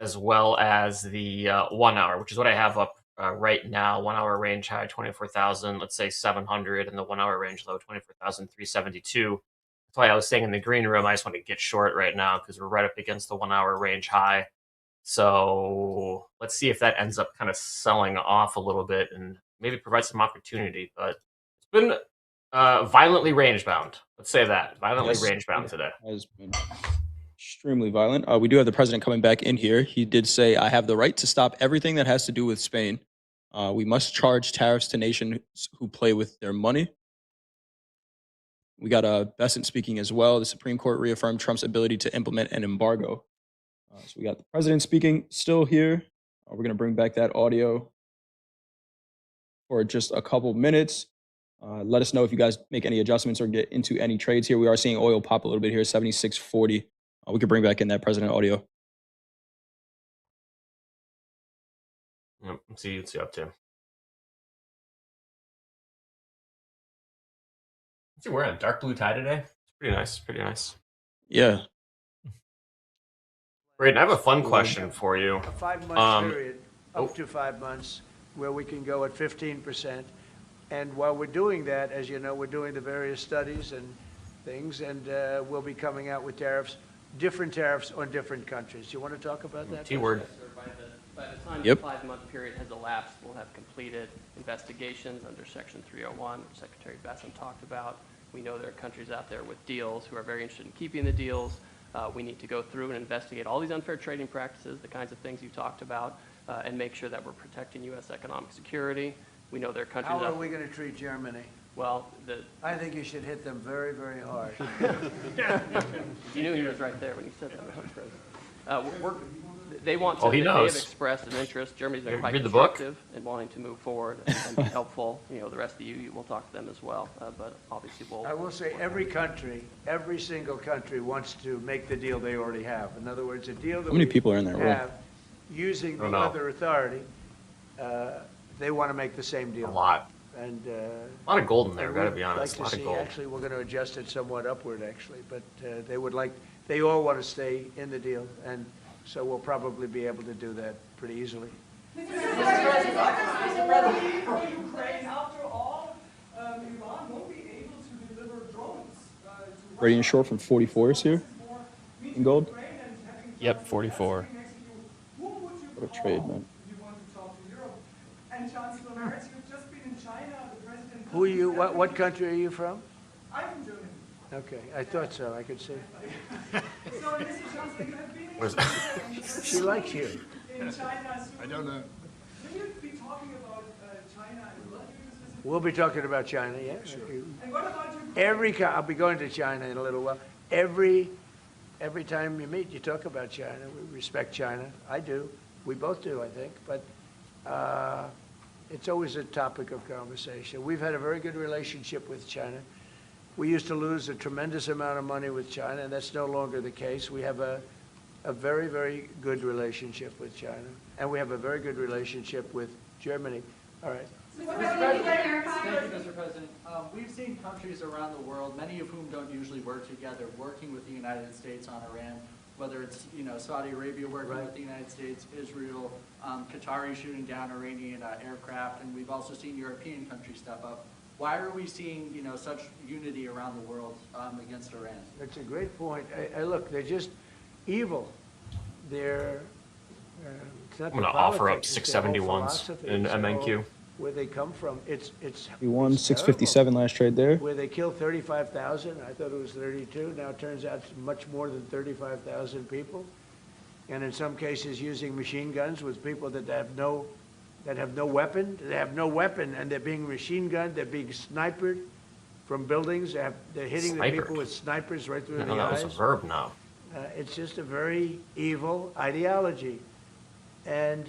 as well as the 1 hour, which is what I have up right now. 1 hour range high 24,000, let's say 700, and the 1 hour range low 24,372. That's why I was saying in the green room, I just want to get short right now because we're right up against the 1 hour range high. So let's see if that ends up kind of selling off a little bit and maybe provide some opportunity. But it's been violently range bound. Let's say that. Violently Yes, range bound it today. has been extremely violent. We do have the president coming back in here. He did say, I have the right to stop everything that has to do with Spain. We must charge tariffs to nations who play with their money. We got Bessent speaking as well. The Supreme Court reaffirmed Trump's ability to implement an embargo. So we got the president speaking still here. We're going to bring back that audio for just a couple minutes. Let us know if you guys make any adjustments or get into any trades here. We are seeing oil pop a little bit here, 76.40. We could bring back in that president audio. Let's see up to. What's he wearing? Dark blue tie today? It's pretty nice. Pretty nice. Yeah. Great. I have a fun question for you. A 5-month period, up to 5 months, where we can go at 15%. And while we're doing that, as you know, we're doing the various studies and things, and we'll be coming out with tariffs, different tariffs on different countries. You want to talk about that? T-word. By the time Yep. the 5-month period has elapsed, we'll have completed investigations under Section 301, which Secretary Bessent talked about. We know there are countries out there with deals who are very interested in keeping the deals. We need to go through and investigate all these unfair trading practices, the kinds of things you talked about, and make sure that we're protecting U.S. economic security. We know there are countries How are we going to treat Germany? Well, I think you should hit them very, very hard. You knew he was right there when he said that. They want to. Oh, he They knows. have expressed an interest. Germany's been You quite read the book? constructive in wanting to move forward and be helpful. You know, the rest of you will talk to them as well. But obviously, we'll. I will say every country, every single country wants to make the deal they already have. In other words, a deal that How many we people are in there? Will? have using the other authority, they want to make the same deal. A lot. And A lot of gold in there, and gotta we'd be honest. like A lot to of see, gold. actually, we're going to adjust it somewhat upward, actually, but they all want to stay in the deal, and so we'll probably be able to do that pretty easily. Mr. President, Ukraine, after all, Iran won't be able to deliver drones. Radiant short from 44s here in gold. Yep, 44. What a trade, man. And Chancellor Merz, you've just been in China. The president. Who are you? What country are you from? I'm from Germany. Okay, I thought so. I could see. So, Mr. Chancellor, you have been What is in She likes you. in China. I don't know. Will you be talking about China and what you specifically? We'll be talking about China, yeah. And what about Ukraine? I'll be going to China in a little while. Every time you meet, you talk about China. We respect China. I do. We both do, I think. But it's always a topic of conversation. We've had a very good relationship with China. We used to lose a tremendous amount of money with China, and that's no longer the case. We have a very, very good relationship with China, and we have a very good relationship with Germany. All right. Thank you, Mr. President. We've seen countries around the world, many of whom don't usually work together, working with the United States on Iran, whether it's Saudi Arabia working with the United States, Israel, Qatari shooting down Iranian aircraft, and we've also seen European countries step up. Why are we seeing such unity around the world against Iran? That's a great point. Look, they're just evil. They're. It's not I'm going to offer up 671s in MNQ. Where they come from, it's. We won 657 last trade there. Where they killed 35,000. I thought it was 32. Now it turns out it's much more than 35,000 people, and in some cases using machine guns with people that have no weapon. They have no weapon, and they're being machine gunned. They're being sniped from buildings. They're hitting the people with snipers right through the eyes. That was a verb now. It's just a very evil ideology, and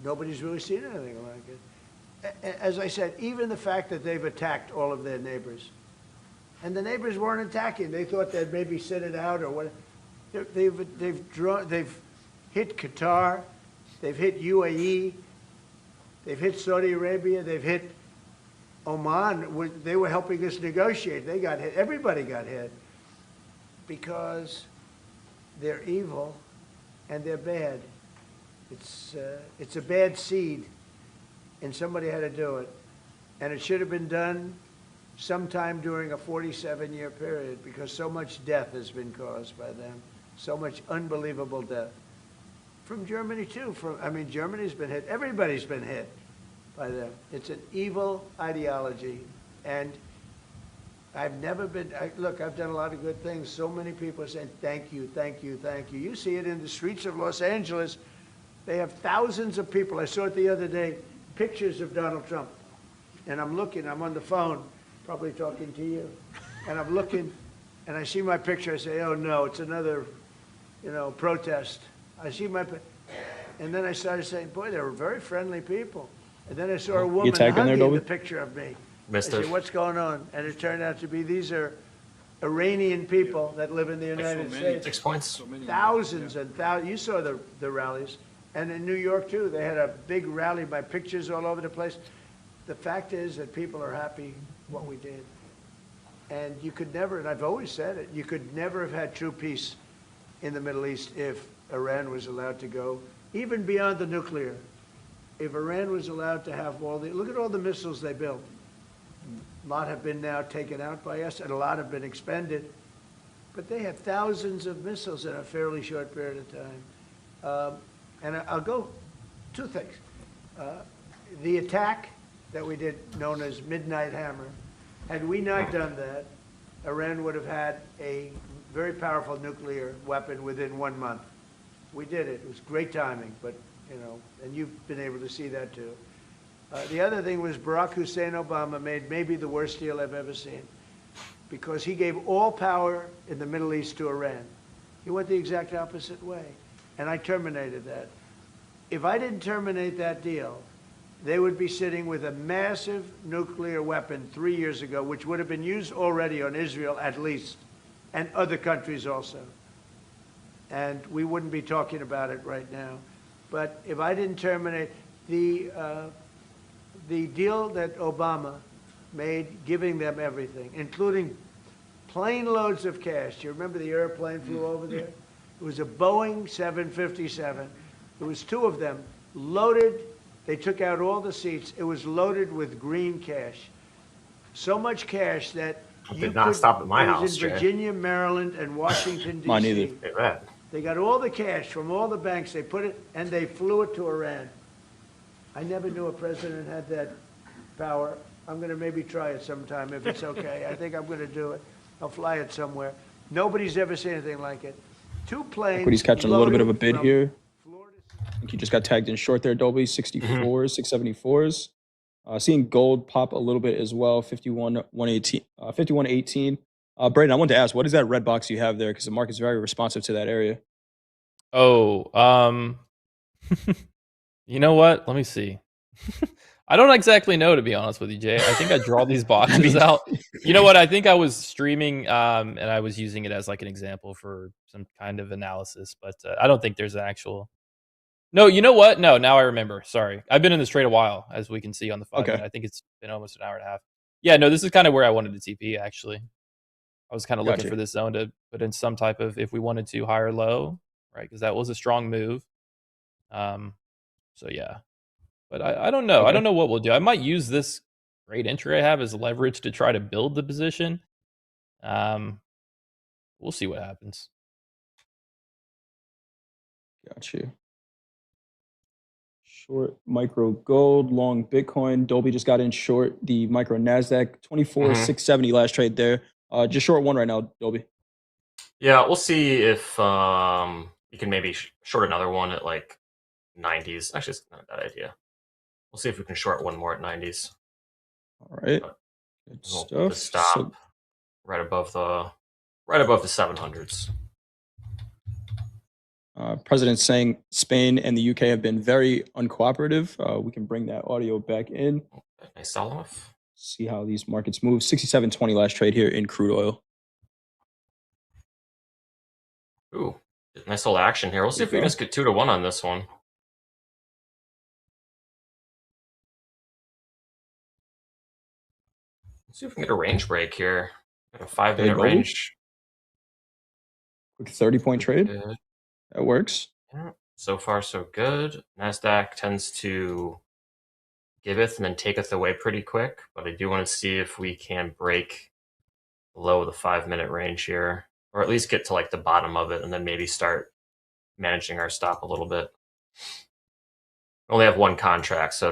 nobody's really seen anything like it. As I said, even the fact that they've attacked all of their neighbors, and the neighbors weren't attacking. They thought they'd maybe sit it out or what. They've hit Qatar. They've hit UAE, they've hit Saudi Arabia, they've hit Oman. They were helping us negotiate. They got hit. Everybody got hit because they're evil and they're bad. It's a bad seed, and somebody had to do it. And it should have been done sometime during a 47-year period because so much death has been caused by them, so much unbelievable death. From Germany, too. Germany's been hit. Everybody's been hit by them. It's an evil ideology. And I've never been, look, I've done a lot of good things. So many people are saying, thank you, thank you, thank you. You see it in the streets of Los Angeles. They have thousands of people. I saw it the other day, pictures of Donald Trump. And I'm looking, I'm on the phone, probably talking to you. And I'm looking, and I see my picture. I say, oh, no, it's another, protest. I see and then I started saying, boy, they were very friendly people. And then I saw a woman hugging the picture of me. Missed I it. said, what's going on? And it turned out to be these are Iranian people that live in the United States. 6 points. Thousands and thousands. You saw the rallies. And in New York, too, they had a big rally by pictures all over the place. The fact is that people are happy what we did. And you could never, and I've always said it, you could never have had true peace in the Middle East if Iran was allowed to go, even beyond the nuclear. If Iran was allowed to have all the, look at all the missiles they built. A lot have been now taken out by us, and a lot have been expended. But they had thousands of missiles in a fairly short period of time. And I'll go two things. The attack that we did, known as Midnight Hammer, had we not done that, Iran would have had a very powerful nuclear weapon within 1 month. We did it. It was great timing, but, you know, and you've been able to see that too. The other thing was Barack Hussein Obama made maybe the worst deal I've ever seen, because he gave all power in the Middle East to Iran. He went the exact opposite way, and I terminated that. If I didn't terminate that deal, they would be sitting with a massive nuclear weapon 3 years ago, which would have been used already on Israel at least, and other countries also. And we wouldn't be talking about it right now. But if I didn't terminate the deal that Obama made, giving them everything, including plane loads of cash. Do you remember the airplane flew over there? It was a Boeing 757. There was 2 of them, loaded. They took out all the seats. It was loaded with green cash. So much cash that Did not stop at my it was house, in Jay. Virginia, Maryland, and Washington, D.C. Mine either. They got all the cash from all the banks. They put it, and they flew it to Iran. I never knew a president had that power. I'm going to maybe try it sometime if it's okay. I think I'm going to do it. I'll fly it somewhere. Nobody's ever seen anything like it. 2 planes. Equity's catching a little bit of a loaded bid from here. I think he just got tagged in short there, Dolby. 64s, 674s. Seeing gold pop a little bit as well. 51.18. 51.18. Braden, I wanted to ask, what is that red box you have there? Because the market's very responsive to that area. Oh, you know what? Let me see. I don't exactly know, to be honest with you, Jay. I think I draw these boxes out. You know what? I think I was streaming and I was using it as like an example for some kind of analysis, but I don't think there's an actual. No, you know what? No, now I remember. Sorry. I've been in this trade a while, as we can see on the 5 minute. I think it's been almost an hour and a half. Yeah, no, this is kind of where I wanted to TP, actually. I was kind of looking for this zone to put in some type of, if we wanted to, higher low, right? Because that was a strong move. So yeah. But I don't know. I don't know what we'll do. I might use this great entry I have as leverage to try to build the position. We'll see what happens. Got you. Short micro gold, long Bitcoin. Dolby just got in short the micro Nasdaq, 24,670 last trade there. Just short one right now, Dolby. Yeah, we'll see if you can maybe short another one at like 90s. Actually, it's not a bad idea. We'll see if we can short one more at 90s. All right. Good stuff. Stop right above the 700s. President saying Spain and the UK have been very uncooperative. We can bring that audio back in. Nice sell off. See how these markets move. 67.20 last trade here in crude oil. Ooh, nice little action here. We'll see if we can just get 2 to 1 on this one. Let's see if we can get a range break here. Got a 5-minute range. Quick 30-point trade. Good. That works. Yeah, so far so good. Nasdaq tends to giveth and then taketh away pretty quick, but I do want to see if we can break below the 5-minute range here, or at least get to like the bottom of it and then maybe start managing our stop a little bit. We only have 1 contract, so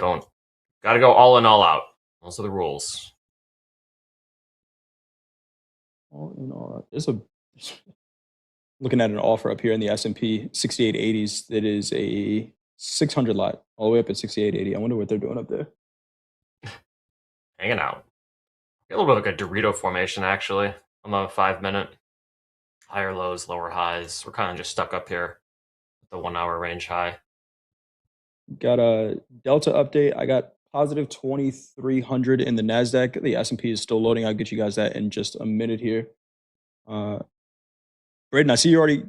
got to go all in, all out. Those are the rules. All in, all out. There's a looking at an offer up here in the S&P 6880s that is a 600 lot all the way up at 6880. I wonder what they're doing up there. Hanging out. A little bit of like a Dorito formation actually on the 5-minute. Higher lows, lower highs. We're kind of just stuck up here at the 1 hour range high. Got a Delta update. I got positive 2,300 in the Nasdaq. The S&P is still loading. I'll get you guys that in just a minute here. Braden, I see you're already,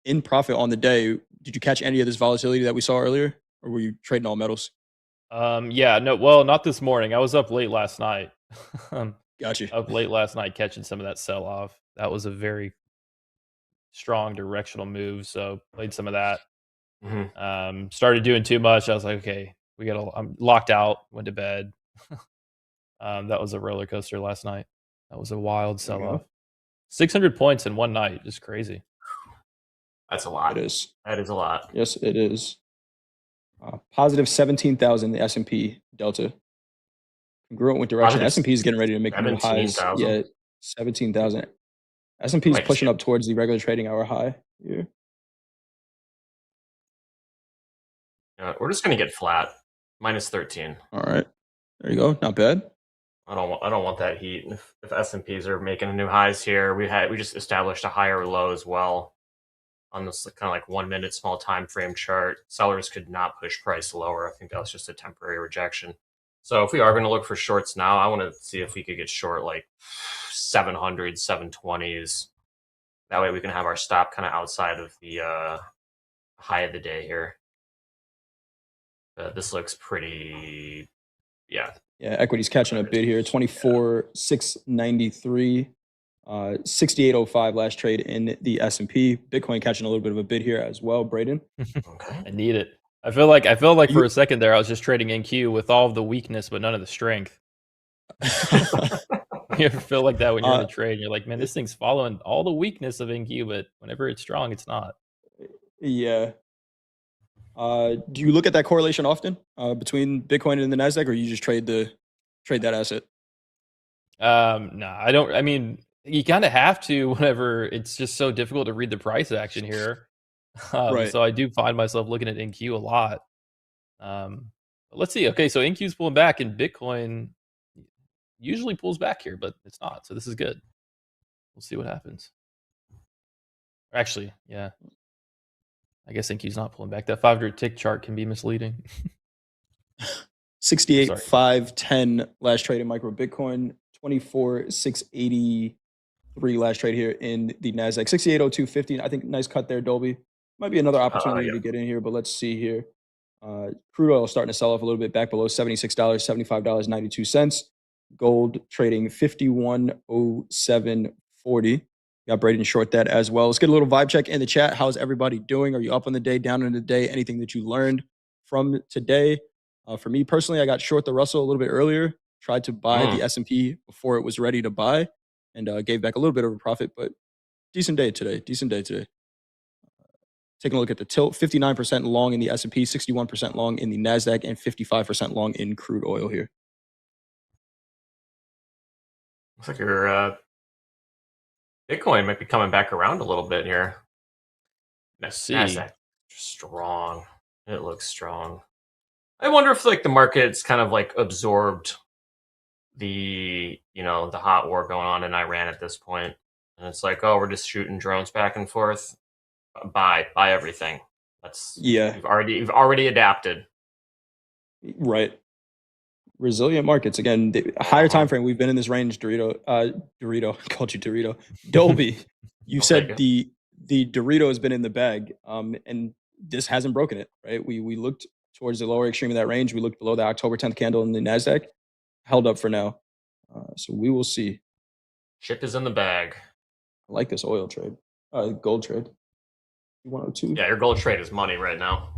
in profit on the day. Did you catch any of this volatility that we saw earlier, or were you trading all metals? Yeah, no, well, not this morning. I was up late last night. Got you. Up late last night catching some of that sell off. That was a very strong directional move. So played some of that. Started doing too much. I was like, okay, I'm locked out. Went to bed. That was a roller coaster last night. That was a wild There we sell off. go. 600 points in one night. Just crazy. That's a lot. It is. That is a lot. Yes, it is. Positive 17,000 the S&P delta. Congruent with direction. Positive S&P is getting ready to make new highs. 17,000? Yeah, 17,000. S&P is Like pushing up towards the regular trading hour high here. We're just gonna get flat. Minus 13. All right. There you go. Not bad. I don't want that heat. If S&Ps are making new highs here, we just established a higher low as well on this kind of like 1 minute small time frame chart. Sellers could not push price lower. I think that was just a temporary rejection. So if we are going to look for shorts now, I want to see if we could get short like 700s, 720s. That way we can have our stop kind of outside of the high of the day here. This looks pretty, yeah. Yeah, equity's catching a bid here. 24,693, 68.05 last trade in the S&P. Bitcoin catching a little bit of a bid here as well. Braden. I need it. I feel like for a second there I was just trading NQ with all of the weakness but none of the strength. You ever feel like that when you're in a trade? You're like, man, this thing's following all the weakness of NQ, but whenever it's strong, it's not. Yeah. Do you look at that correlation often between Bitcoin and the Nasdaq, or you just trade that asset? No, I don't. I mean, you kind of have to whenever it's just so difficult to read the price action here. Right. So I do find myself looking at NQ a lot. But let's see. Okay, so NQ's pulling back, and Bitcoin usually pulls back here, but it's not. So this is good. We'll see what happens. Actually, yeah. I guess NQ's not pulling back. That 500 tick chart can be misleading. 68,510 last trade in micro Bitcoin. 24,683 last trade here in the Nasdaq. 68,0250. I think nice cut there, Dolby. Might be another opportunity to get in here, but let's see here. Crude oil starting to sell off a little bit, back below $76, $75.92. Gold trading 51.0740. Got Braden short that as well. Let's get a little vibe check in the chat. How's everybody doing? Are you up on the day, down on the day? Anything that you learned from today? For me personally, I got short the Russell a little bit earlier. Tried to buy the S&P before it was ready to buy, and gave back a little bit of a profit. But decent day today. Taking a look at the tilt: 59% long in the S&P, 61% long in the Nasdaq, and 55% long in crude oil here. Looks like your Bitcoin might be coming back around a little bit here. Nasdaq strong. It looks strong. I wonder if like the market's kind of like absorbed the the hot war going on in Iran at this point, and it's like, oh, we're just shooting drones back and forth. Buy everything. You've already adapted. Right. Resilient markets again. The higher time frame. We've been in this range. Dorito. Called you Dorito. Dolby. You said the Dorito has been in the bag, and this hasn't broken it. Right. We looked towards the lower extreme of that range. We looked below the October 10th candle in the Nasdaq. Held up for now. So we will see. Chip is in the bag. I like this oil trade. Gold trade. 102. Yeah, your gold trade is money right now.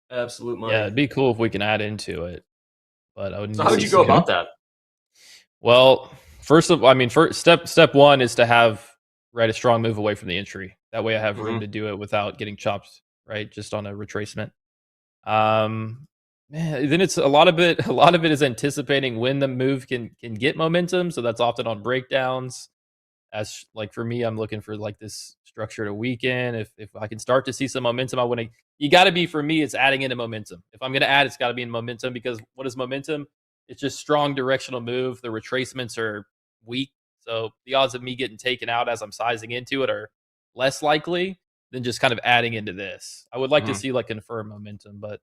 Absolute money. Yeah, it'd be cool if we can add into it, but I wouldn't. So how would you go about that? Well, first step one is to have a strong move away from the entry. That way, I have room to do it without getting chopped. Right, just on a retracement. Man, then it's a lot of it is anticipating when the move can get momentum. So that's often on breakdowns. As like for me, I'm looking for like this structure to weaken. If I can start to see some momentum, I want to. You got to be, for me, it's adding into momentum. If I'm going to add, it's got to be in momentum, because what is momentum? It's just strong directional move. The retracements are weak, so the odds of me getting taken out as I'm sizing into it are less likely than just kind of adding into this. I would like to see like confirmed momentum, but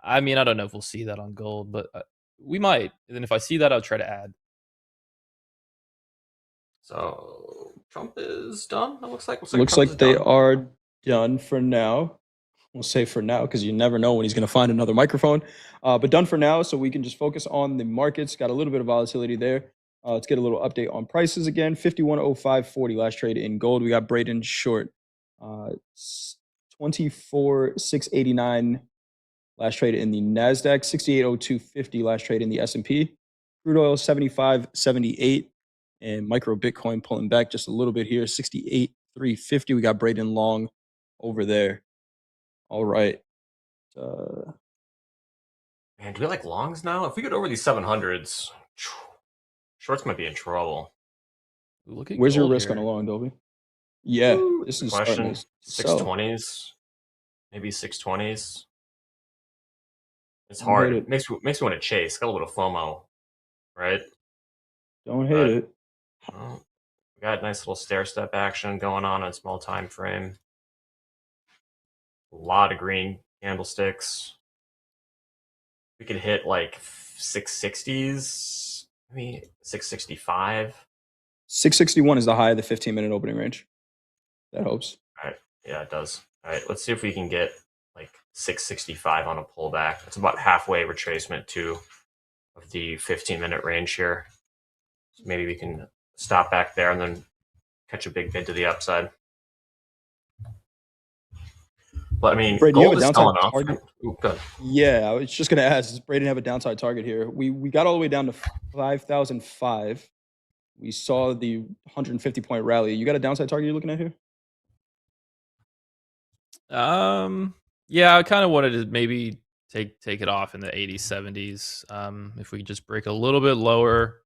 I mean, I don't know if we'll see that on gold, but we might. And then if I see that, I'll try to add. So Trump is done. It looks like they are done for now. We'll say for now because you never know when he's going to find another microphone. But done for now, so we can just focus on the markets. Got a little bit of volatility there. Let's get a little update on prices again. 51.0540 last trade in gold. We got Braden short. 24,689 last trade in the Nasdaq. 68.0250 last trade in the S&P. Crude oil 75.78, and micro Bitcoin pulling back just a little bit here. 68.350. We got Braden long over there. All right. Man, do we like longs now? If we get over these 700s, shorts might be in trouble. Look at Where's your gold risk here. on a long, Dolby? Yeah, this is Question. starting to 620s, maybe 620s. It's Don't hard. hate It makes me want to chase. Got a little feel right? Don't hate it. Well, we got nice little stair step action going on a small time frame. A lot of green candlesticks. We could hit like 660s, maybe 665. 661 is the high of the 15-minute opening range. That helps. All right. Yeah, it does. All right. Let's see if we can get like 665 on a pullback. It's about halfway retracement to of the 15-minute range here. So maybe we can stop back there and then catch a big bid to the upside. But I mean, Braden, you have gold a is downside selling off. target? Ooh, good. Yeah, I was just going to ask, does Braden have a downside target here? We got all the way down to 5,005. We saw the 150-point rally. You got a downside target you're looking at here? Yeah, I kind of wanted to maybe take it off in the 80s, 70s. If we just break a little bit lower.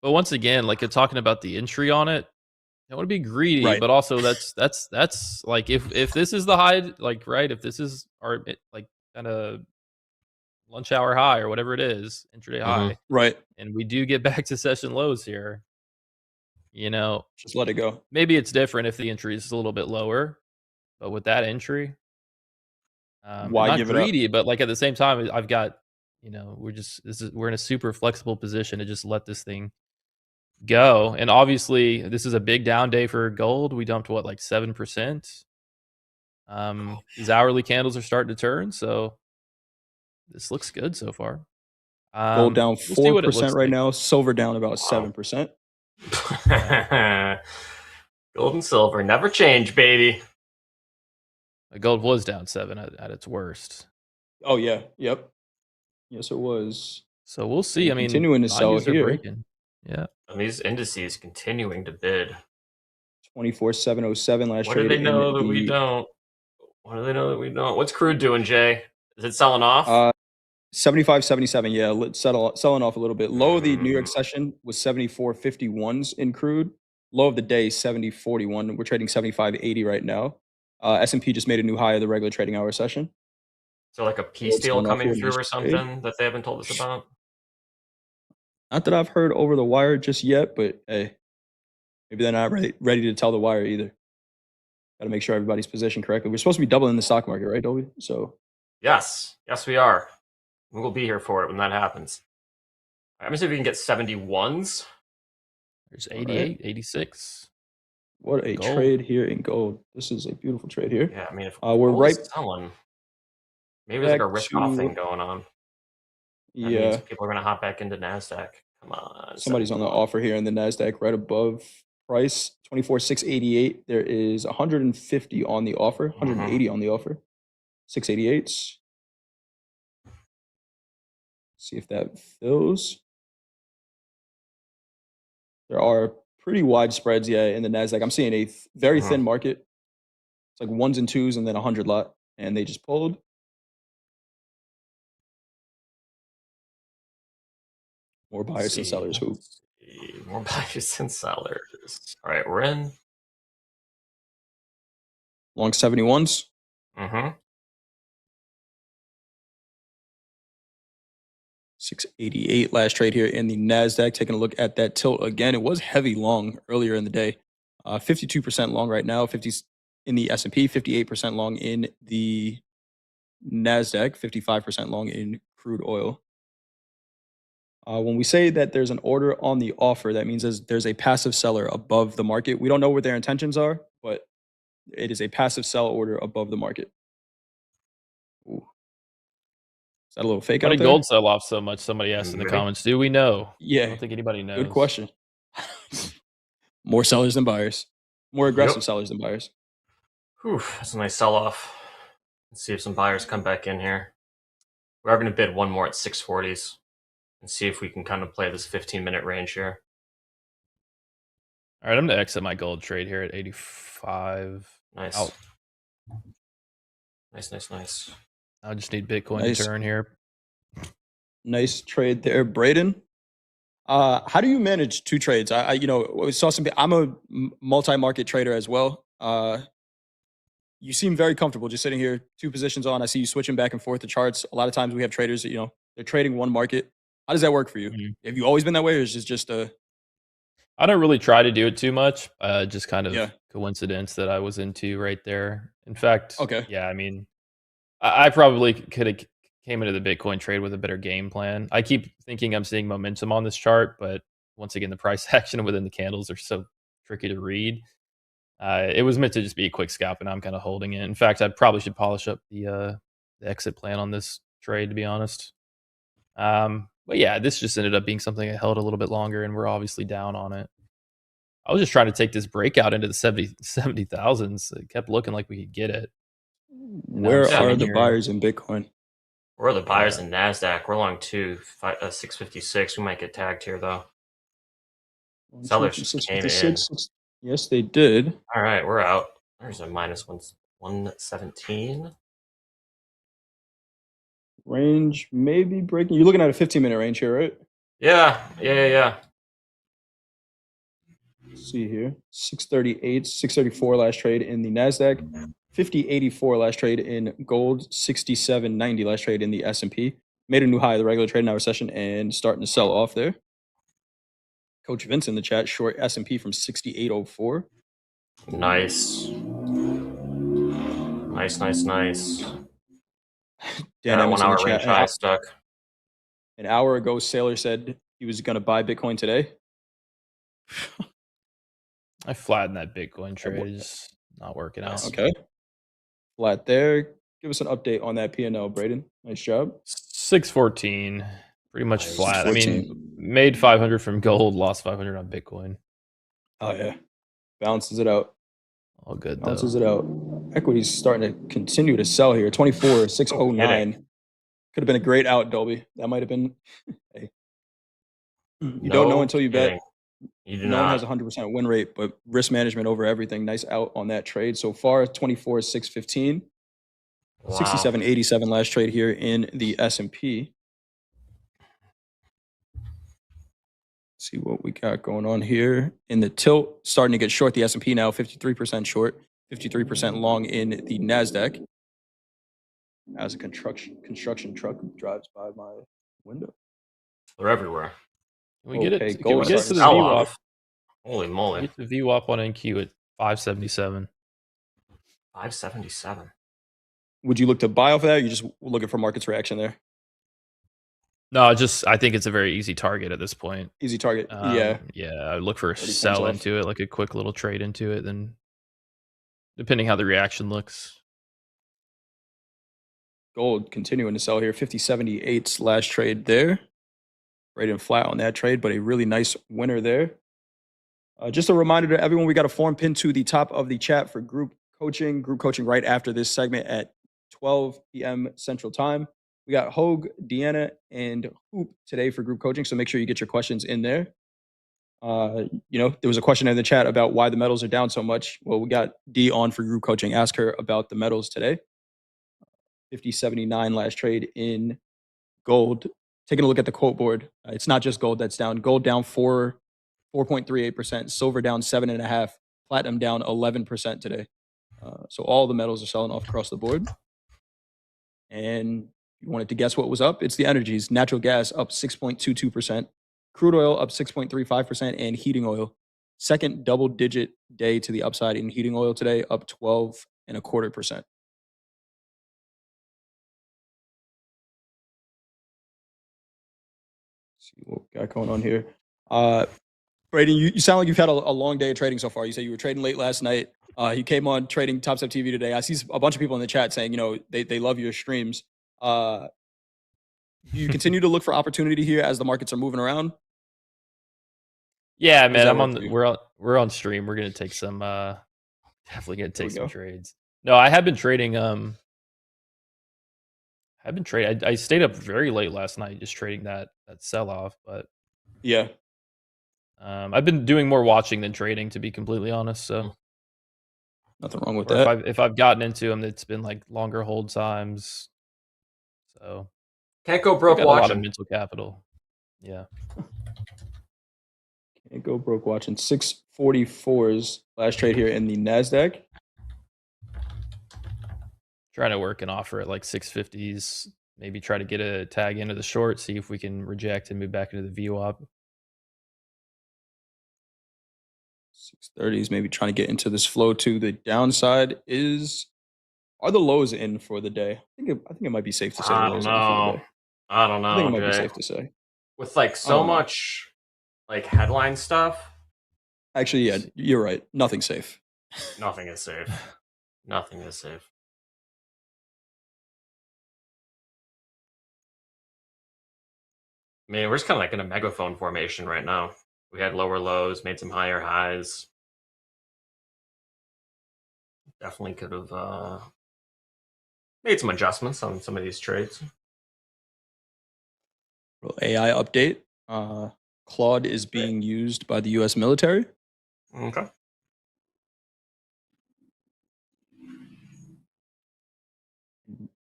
But once again, like you're talking about the entry on it, I want to be greedy, Right. but also that's like if this is the high, like right, if this is our like kind of lunch hour high or whatever it is, intraday high, Right. and we do get back to session lows here, just let it go. Maybe it's different if the entry is a little bit lower, but with that entry, Why not give it up? greedy, but like at the same time, I've got, we're in a super flexible position to just let this thing go. And obviously, this is a big down day for gold. We dumped what, like 7%. These hourly candles are starting to turn, so this looks good so far. Gold down We'll see what it 4% looks right like. now. Silver down about 7%. Gold and silver never change, baby. The gold was down 7 at its worst. Oh, yeah. Yep. Yes, it was. So we'll see. I mean, continuing to sell values are here. breaking. Yeah. And these indices continuing to bid. 24,707 last What trade. do they know that we don't? What do they know that we don't? What's crude doing, Jay? Is it selling off? 75.77. Yeah, selling off a little bit. Low of the New York session was 74.51s in crude. Low of the day 70.41. We're trading 75.80 right now. S&P just made a new high of the regular trading hour session. So like a peace deal selling off coming here, through or nice trade. something that they haven't told us about? Not that I've heard over the wire just yet, but hey, maybe they're not ready to tell the wire either. Got to make sure everybody's positioned correctly. We're supposed to be doubling the stock market, right, Dolby? So Yes, we are. We'll be here for it when that happens. All right, let me see if we can get 71s. There's 88, 86. What a Gold. trade here in gold. This is a beautiful trade here. Yeah, I mean, if we're gold right is selling, maybe there's like a back risk-off to- thing going on. That Yeah. means people are going to hop back into Nasdaq. Come on. Somebody's on the offer here in the Nasdaq right above price 24,688. There is 150 on the offer, 180 on the offer. 688s. See if that fills. There are pretty wide spreads, in the Nasdaq. I'm seeing a very thin market. It's like ones and twos and then 100 lot, and they just pulled. More buyers and sellers. Who? More buyers and sellers. All right, we're in. Long 71s. Mm-hmm. 688 last trade here in the Nasdaq. Taking a look at that tilt again. It was heavy long earlier in the day. 52% long right now. 50 in the S&P. 58% long in the Nasdaq. 55% long in crude oil. When we say that there's an order on the offer, that means there's a passive seller above the market. We don't know what their intentions are, but It is a passive sell order above the market. Ooh. Is that a little fake Why out did there? gold sell off so much? Somebody asked in the Maybe. comments. Do we know? I Yeah. don't think anybody knows. Good question. More sellers than buyers. More aggressive sellers than buyers. Whew, that's a nice sell-off. Let's see if some buyers come back in here. We are going to bid one more at 640s and see if we can kind of play this 15-minute range here. All right, I'm going to exit my gold trade here at 85. Nice. Out. Nice. I just need Bitcoin Nice. to turn here. Nice trade there, Braden. How do you manage two trades? I saw some. I'm a multi-market trader as well. You seem very comfortable just sitting here, two positions on. I see you switching back and forth the charts. A lot of times we have traders that they're trading one market. How does that work for you? Mm-hmm. Have you always been that way, or is it just a? I don't really try to do it too much. Just kind of coincidence that I was into right there. In fact, yeah, I mean, I probably could have came into the Bitcoin trade with a better game plan. I keep thinking I'm seeing momentum on this chart, but once again, the price action within the candles are so tricky to read. It was meant to just be a quick scalp, and I'm kind of holding it. In fact, I probably should polish up the exit plan on this trade, to be honest. But yeah, this just ended up being something I held a little bit longer, and we're obviously down on it. I was just trying to take this breakout into the 70,000s. It kept looking like we could get it. Where are the buyers in Bitcoin? Where are the buyers in Nasdaq? We're long 656. We might get tagged here though. Sellers just came in. Yes, they did. All right, we're out. There's a minus 117. Range maybe breaking. You're looking at a 15-minute range here, right? Yeah. Let's see here. 638, 634 last trade in the Nasdaq, 5084 last trade in gold, 6790 last trade in the S&P. Made a new high of the regular trade hour session and starting to sell off there. Coach Vince in the chat, short S&P from 6804. Nice. Dan Got a Emmons 1 in hour the range chat. high stuck. An hour ago, Sailor said he was going to buy Bitcoin today. I flattened that Bitcoin trade. It's not working out. Okay. Flat there. Give us an update on that P&L, Braden. Nice job. 614. Pretty much flat. I mean, made 500 from gold, lost 500 on Bitcoin. Oh, yeah. Balances it out. All good, though. Balances it out. Equity's starting to continue to sell here. 24,609. Could have been a great out, Dolby. That might have been. Hey. You don't know until you bet. You do no not. one has a 100% win rate, but risk management over everything. Nice out on that trade so far. 24,615. Wow. 67.87 last trade here in the S&P. See what we got going on here in the tilt. Starting to get short the S&P now, 53% short, 53% long in the Nasdaq. As a construction truck drives by my window. They're everywhere. Can we get it? Can we gold get to the starting to VWAP? Holy moly. Get the VWAP on NQ at 577. 577. Would you look to buy off of that? Or you just looking for market's reaction there? No, I think it's a very easy target at this point. Easy target. Yeah. I look for a sell into it, like a quick little trade into it, then depending how the reaction looks. Gold continuing to sell here. 50.78 last trade there. Right in flat on that trade, but a really nice winner there. Just a reminder to everyone, we got a form pinned to the top of the chat for group coaching. Group coaching right after this segment at 12 p.m. Central Time. We got Hogue, Deanna, and Hoop today for group coaching, so make sure you get your questions in there. There was a question in the chat about why the metals are down so much. Well, we got D on for group coaching. Ask her about the metals today. 50.79 last trade in gold. Taking a look at the quote board, it's not just gold that's down. Gold down 4.38%, silver down 7.5%, platinum down 11% today. So all the metals are selling off across the board. And you wanted to guess what was up? It's the energies. Natural gas up 6.22%, crude oil up 6.35%, and heating oil. Second double-digit day to the upside in heating oil today, up 12.25%. See what we got going on here. Braden, you sound like you've had a long day of trading so far. You said you were trading late last night. He came on trading Topstep TV today. I see a bunch of people in the chat saying, they love your streams. Do you continue to look for opportunity here as the markets are moving around? Yeah, How does man, that work for you? we're on stream. We're gonna take some definitely gonna There we take some go. trades. No, I have been trading I stayed up very late last night just trading that sell off, but Yeah. I've been doing more watching than trading, to be completely honest. So Nothing wrong with or that. if I've gotten into them, it's been like longer hold times. So Can't go I broke got a lot of watching. mental capital. Yeah. Can't go broke watching. 644s last trade here in the Nasdaq. Trying to work an offer at like 650s. Maybe try to get a tag into the short, see if we can reject and move back into the VWAP. 630s, maybe trying to get into this flow to the downside. Are the lows in for the day? I think it might be safe to say the I lows don't are in for the know. day. I don't I think it know, might be Jay. safe to say. With like I so don't know. much like headline stuff. Actually, yeah, you're right. Nothing's safe. Nothing is safe. Nothing is safe. I mean, we're just kind of like in a megaphone formation right now. We had lower lows, made some higher highs. Definitely could have made some adjustments on some of these trades. Little AI update. Claude is being used by the U.S. military. Okay.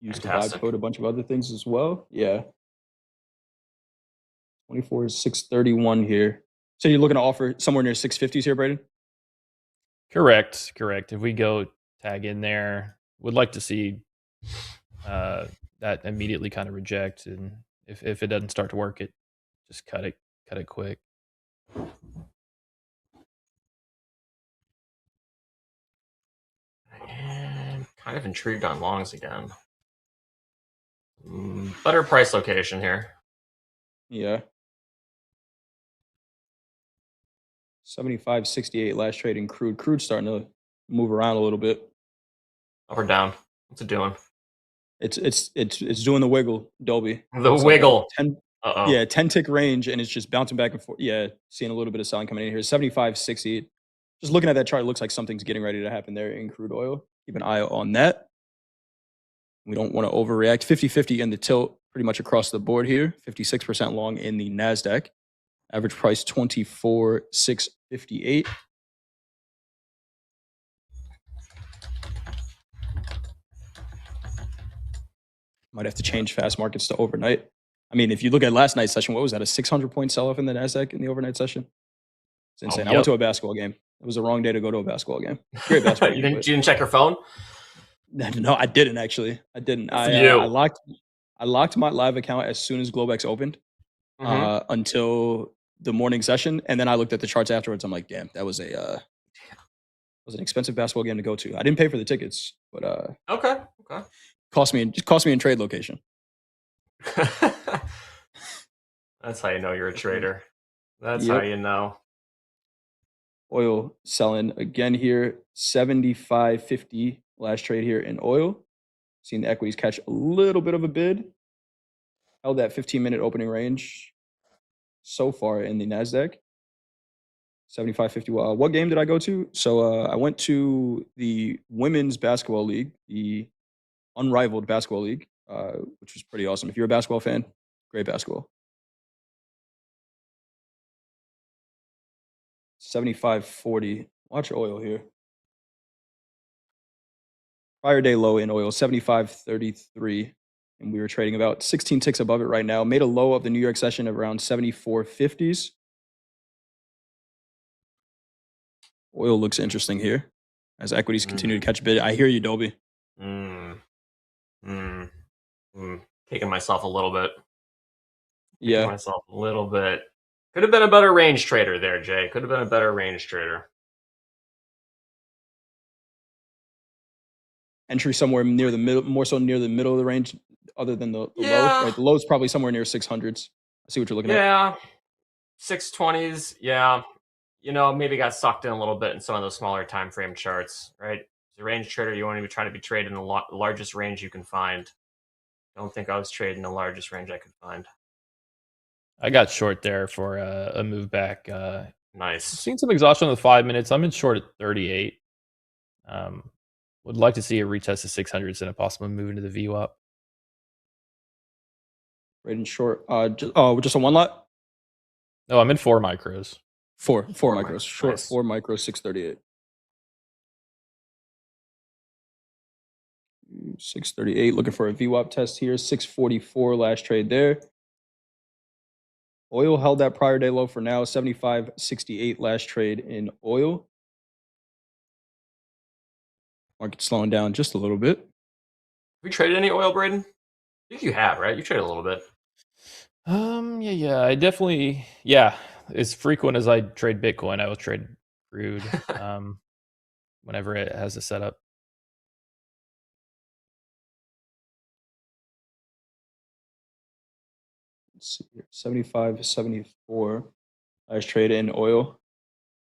Used to Fantastic. vibe code a bunch of other things as well. Yeah. 24 is 631 here. So you're looking to offer somewhere near 650s here, Braden? Correct. If we go tag in there, would like to see that immediately kind of reject, and if it doesn't start to work, it just cut it quick. And kind of intrigued on longs again. Better price location here. Yeah. 75.68 last trade in crude. Crude's starting to move around a little bit. Up or down? What's it doing? It's doing the wiggle, Dolby. The It's wiggle. 10 Uh-oh. Yeah, 10 tick range, and it's just bouncing back and forth. Yeah, seeing a little bit of selling coming in here. 75.68. Just looking at that chart, it looks like something's getting ready to happen there in crude oil. Keep an eye on that. We don't want to overreact. 50-50 in the tilt pretty much across the board here. 56% long in the Nasdaq. Average price 24,658. Might have to change fast markets to overnight. I mean, if you look at last night's session, what was that? A 600-point sell-off in the Nasdaq in the overnight session? It's insane. I went to a basketball game. It was the wrong day to go to a basketball game. Great basketball game. You didn't check your phone? No, I didn't actually. I didn't. I locked my live account as soon as Globex opened until the morning session, and then I looked at the charts afterwards. I'm like, damn, that was an expensive basketball game to go to. I didn't pay for the tickets, but okay. Cost me in trade location. That's how you know you're a trader. That's how you know. Oil selling again here, 75.50 last trade here in oil. Seen the equities catch a little bit of a bid. Held that 15-minute opening range so far in the Nasdaq. 75.50. What game did I go to? So I went to the Women's Basketball League, the Unrivaled Basketball League, which was pretty awesome. If you're a basketball fan, great basketball. 75.40. Watch oil here. Prior day low in oil, 75.33. And we were trading about 16 ticks above it right now. Made a low of the New York session of around 74.50s. Oil looks interesting here as equities continue to catch bid. I hear you, Dolby. Kicking myself a little bit. Yeah. Myself a little bit. Could have been a better range trader there, Jay. Could have been a better range trader. Entry somewhere near the middle, more so near the middle of the range, other than the low. Right, the low is probably somewhere near 600s. I see what you're looking at. Yeah, 620s. Yeah, maybe got sucked in a little bit in some of those smaller time frame charts, right? As a range trader, you want to be trying to be trading the largest range you can find. Don't think I was trading the largest range I could find. I got short there for a move back. Nice. Seen some exhaustion on the 5 minutes. I'm in short at 38. Would like to see a retest of 600s and a possible move into the VWAP. Right in short. Just a one lot? No, I'm in 4 micros. Four micros. Short Nice. 4 micros, 638. 638. Looking for a VWAP test here. 644 last trade there. Oil held that prior day low for now. 75.68 last trade in oil. Market slowing down just a little bit. Have you traded any oil, Braden? I think you have, right? You traded a little bit. Yeah. I definitely, as frequent as I trade Bitcoin, I will trade Crude whenever it has a setup. Let's see here. 75.74 last trade in oil.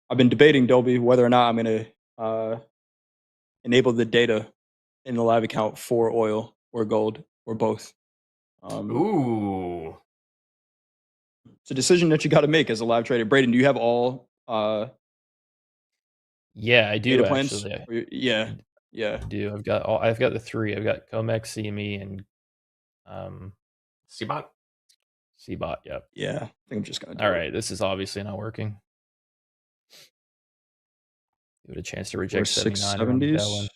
I've been debating, Dolby, whether or not I'm going to enable the data in the live account for oil or gold or both. Ooh. It's a decision that you got to make as a live trader. Braden, do you have all Yeah, I do data plans? actually. Yeah. I do. I've got the 3. I've got Comex, CME, and CBOT. CBOT, yep. Yeah, I think I'm just gonna do All it. right, this is obviously not working. Give it a chance to reject 79 around the tail end.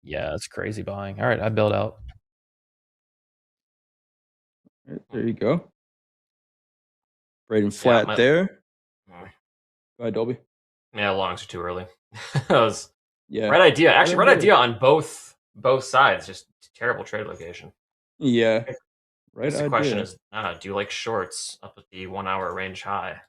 Yeah, that's crazy buying. All right, I bailed out. There you go. Braden flat there. Go ahead, Dolby. Yeah, longs are too early. That was Yeah. right idea. Actually, right idea on both sides. Just terrible trade location. Yeah. Right The idea. question is, do you like shorts up at the 1 hour range high?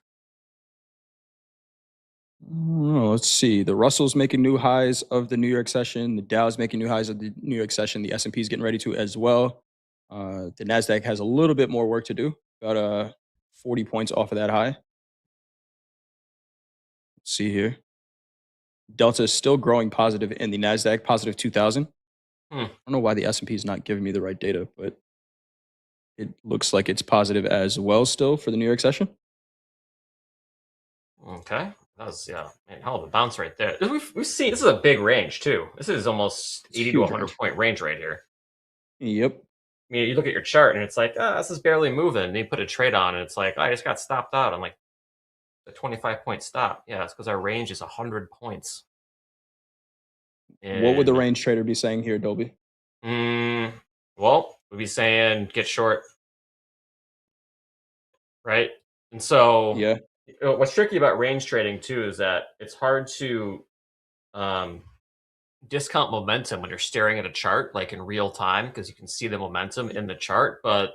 Let's see. The Russell's making new highs of the New York session. The Dow's making new highs of the New York session. The S&P is getting ready to as well. The Nasdaq has a little bit more work to do. About 40 points off of that high. Let's see here. Delta is still growing positive in the Nasdaq, positive 2,000. I don't know why the S&P is not giving me the right data, but it looks like it's positive as well still for the New York session. Okay. That was, man, hell of a bounce right there. We've seen, this is a big range too. This is almost 80 to 100 point range right here. Yep. I mean, you look at your chart and it's like, this is barely moving. And you put a trade on and it's like, I just got stopped out. I'm like, a 25 point stop. Yeah, it's because our range is 100 points. What would the range trader be saying here, Dolby? Well, we'd be saying get short. Right? And so what's tricky about range trading too is that it's hard to discount momentum when you're staring at a chart like in real time because you can see the momentum in the chart. But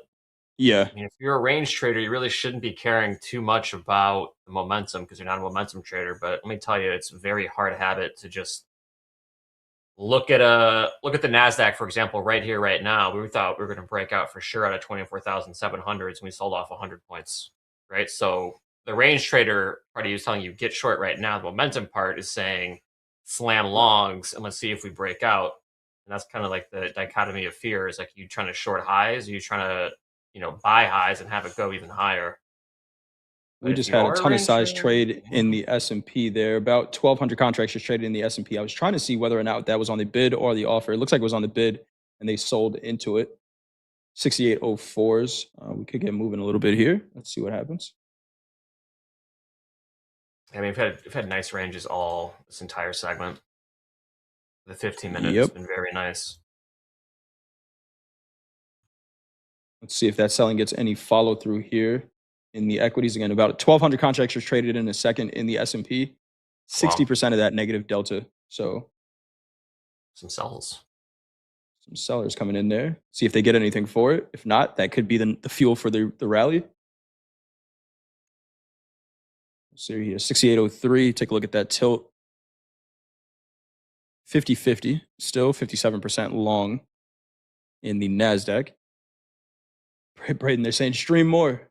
yeah, I mean, if you're a range trader, you really shouldn't be caring too much about the momentum because you're not a momentum trader. But let me tell you, it's a very hard habit to just look at the Nasdaq, for example, right here, right now. We thought we were going to break out for sure out of 24,700s, and we sold off 100 points, right? So the range trader part of you is telling you get short right now. The momentum part is saying slam longs and let's see if we break out. And that's kind of like the dichotomy of fear is like you trying to short highs, or you trying to buy highs and have it go even higher. We just had a ton of size trade in the S&P there. About 1,200 contracts just traded in the S&P. I was trying to see whether or not that was on the bid or the offer. It looks like it was on the bid, and they sold into it. 6804s. We could get moving a little bit here. Let's see what happens. I mean, we've had nice ranges all this entire segment. The 15 minutes has been very nice. Let's see if that selling gets any follow through here. In the equities, again, about 1,200 contracts are traded in a second in the S&P. 60% of that negative delta. So some sells. Some sellers coming in there. See if they get anything for it. If not, that could be the fuel for the rally. So here, 6803. Take a look at that tilt. 50-50. Still 57% long in the Nasdaq. Braden, they're saying stream more.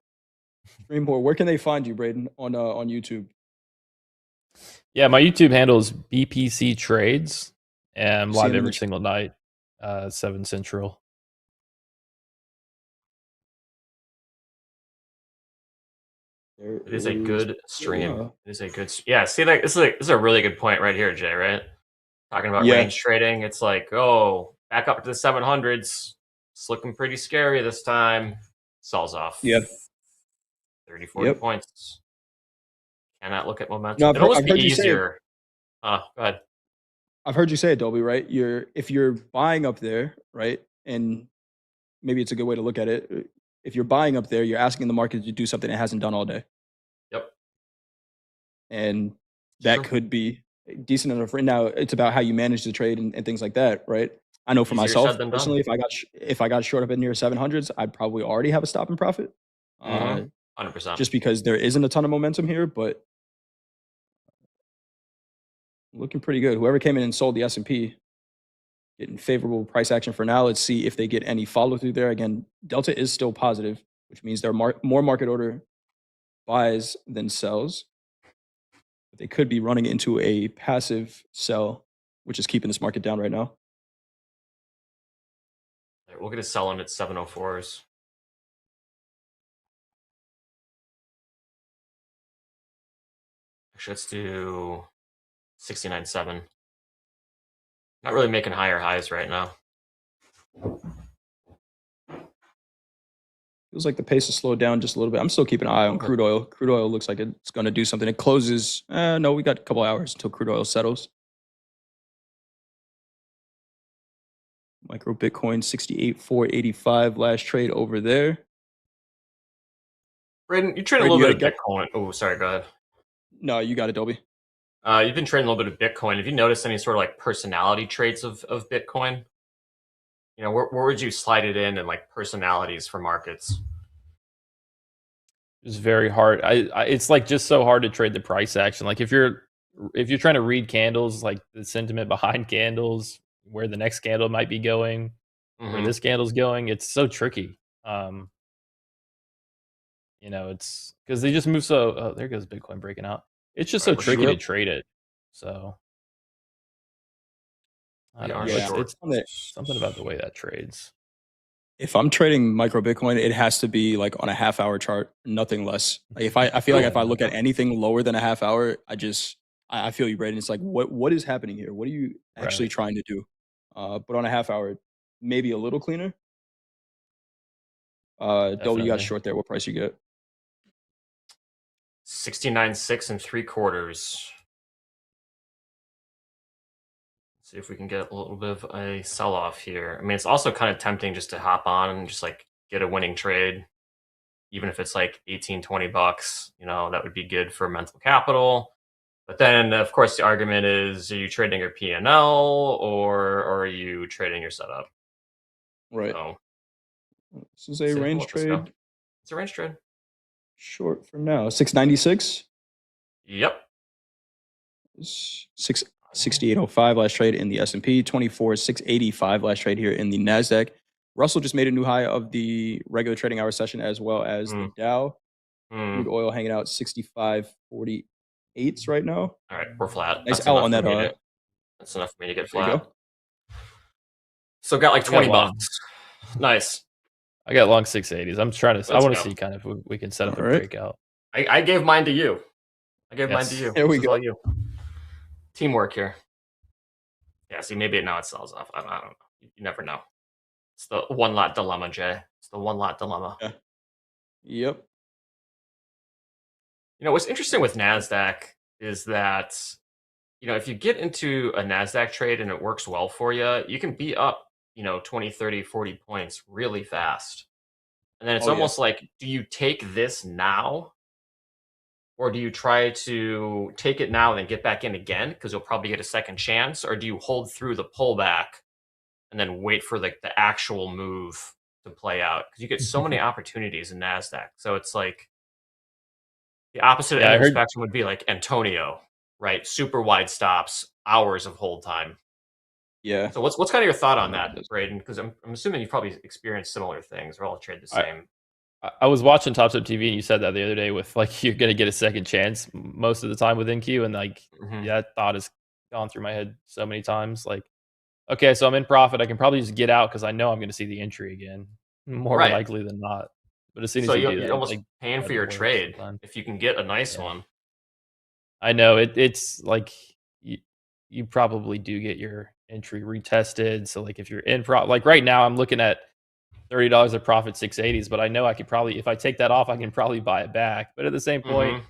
3 more. Where can they find you, Braden, on YouTube? Yeah, my YouTube handle is BPC Trades, and I'm See live him in the every chat. single night, 7 Central. It is a good stream. Yeah. It is a good. Yeah, see, like this is a really good point right here, Jay. Right, talking about Yeah. range trading. It's like, oh, back up to the 700s. It's looking pretty scary this time. Sells off. Yep. 30, 40 points. Cannot look at momentum. No, It'd almost I've be heard you say it. easier. Go ahead. I've heard you say it, Dolby, right? If you're buying up there, right, and maybe it's a good way to look at it. If you're buying up there, you're asking the market to do something it hasn't done all day. Yep. And that could be decent enough. Right now, it's about how you manage the trade and things like that, right? I know for Easier myself said than done. personally, if I got short up in near 700s, I'd probably already have a stop and profit. 100%. Just because there isn't a ton of momentum here, but looking pretty good. Whoever came in and sold the S&P, getting favorable price action for now. Let's see if they get any follow through there. Again, Delta is still positive, which means there are more market order buys than sells. But they could be running into a passive sell, which is keeping this market down right now. All right, we'll get a sell in at 704s. Actually, let's do 69.7. Not really making higher highs right now. Feels like the pace has slowed down just a little bit. I'm still keeping an eye on crude oil. Crude oil looks like it's going to do something. It closes. No, we got a couple hours until crude oil settles. Micro Bitcoin 68,485 last trade over there. Braden, you trade a little bit of Bitcoin. Oh, sorry, go ahead. No, you got it, Dolby. You've been trading a little bit of Bitcoin. Have you noticed any sort of like personality traits of Bitcoin? You know, where would you slide it in and like personalities for markets? It's very hard. It's like just so hard to trade the price action. Like if you're trying to read candles, like the sentiment behind candles, where the next candle might be going, where this candle's going, it's so tricky. You know, it's because they just move so. Oh, there goes Bitcoin breaking out. It's just so tricky to trade it. So I don't know. It's something about the way that trades. If I'm trading micro Bitcoin, it has to be like on a half-hour chart, nothing less. Like I feel like if I look at anything lower than a half hour, I feel you, Braden. It's like what is happening here? What are you actually trying to do? But on a half hour, maybe a little cleaner. Dolby, you got short there. What price you get? 69.6 3/4. See if we can get a little bit of a sell-off here. I mean, it's also kind of tempting just to hop on and just like get a winning trade, even if it's like 18, 20 bucks. You know, that would be good for mental capital. But then, of course, the argument is: are you trading your P&L or are you trading your setup? Right. So, this is a range trade. It's a range trade. Short for now. 696. Yep. 6805 last trade in the S&P. 24,685 last trade here in the Nasdaq. Russell just made a new high of the regular trading hour session as well as the Dow. Crude oil hanging out 65.48s right now. All right, we're flat. Nice out on that. That's enough for me to get flat. So got like 20 bucks. Nice. I got long 680s. I'm trying to. I want to see kind of if we can set up a breakout. I gave mine to you. Mine to you. There we go. You. Teamwork here. Yeah. See, maybe now it sells off. I don't know. You never know. It's the one lot dilemma, Jay. It's the one lot dilemma. Yeah. Yep. You know what's interesting with Nasdaq is that, you know, if you get into a Nasdaq trade and it works well for you, you can be up, 20, 30, 40 points really fast. And then it's almost like, do you take this now? Or do you try to take it now and then get back in again because you'll probably get a second chance? Or do you hold through the pullback and then wait for the actual move to play out? Because you get so many opportunities in NASDAQ. So it's like the opposite end of the spectrum would be like Antonio, right? Super wide stops, hours of hold time. Yeah. So what's kind of your thought on that, Braden? Because I'm assuming you've probably experienced similar things. We're all trade the same. I was watching Topstep TV and you said that the other day with like you're gonna get a second chance most of the time with NQ, and like that thought has gone through my head so many times. Like, okay, so I'm in profit. I can probably just get out because I know I'm gonna see the entry again, more Right. likely than not. But as soon So as you do you're that, almost like, paying for your trade if you can get a nice one. I know it's like you probably do get your entry retested. So like if you're in like right now, I'm looking at $30 of profit 680s, but I know I could probably, if I take that off, I can probably buy it back. But at the same point,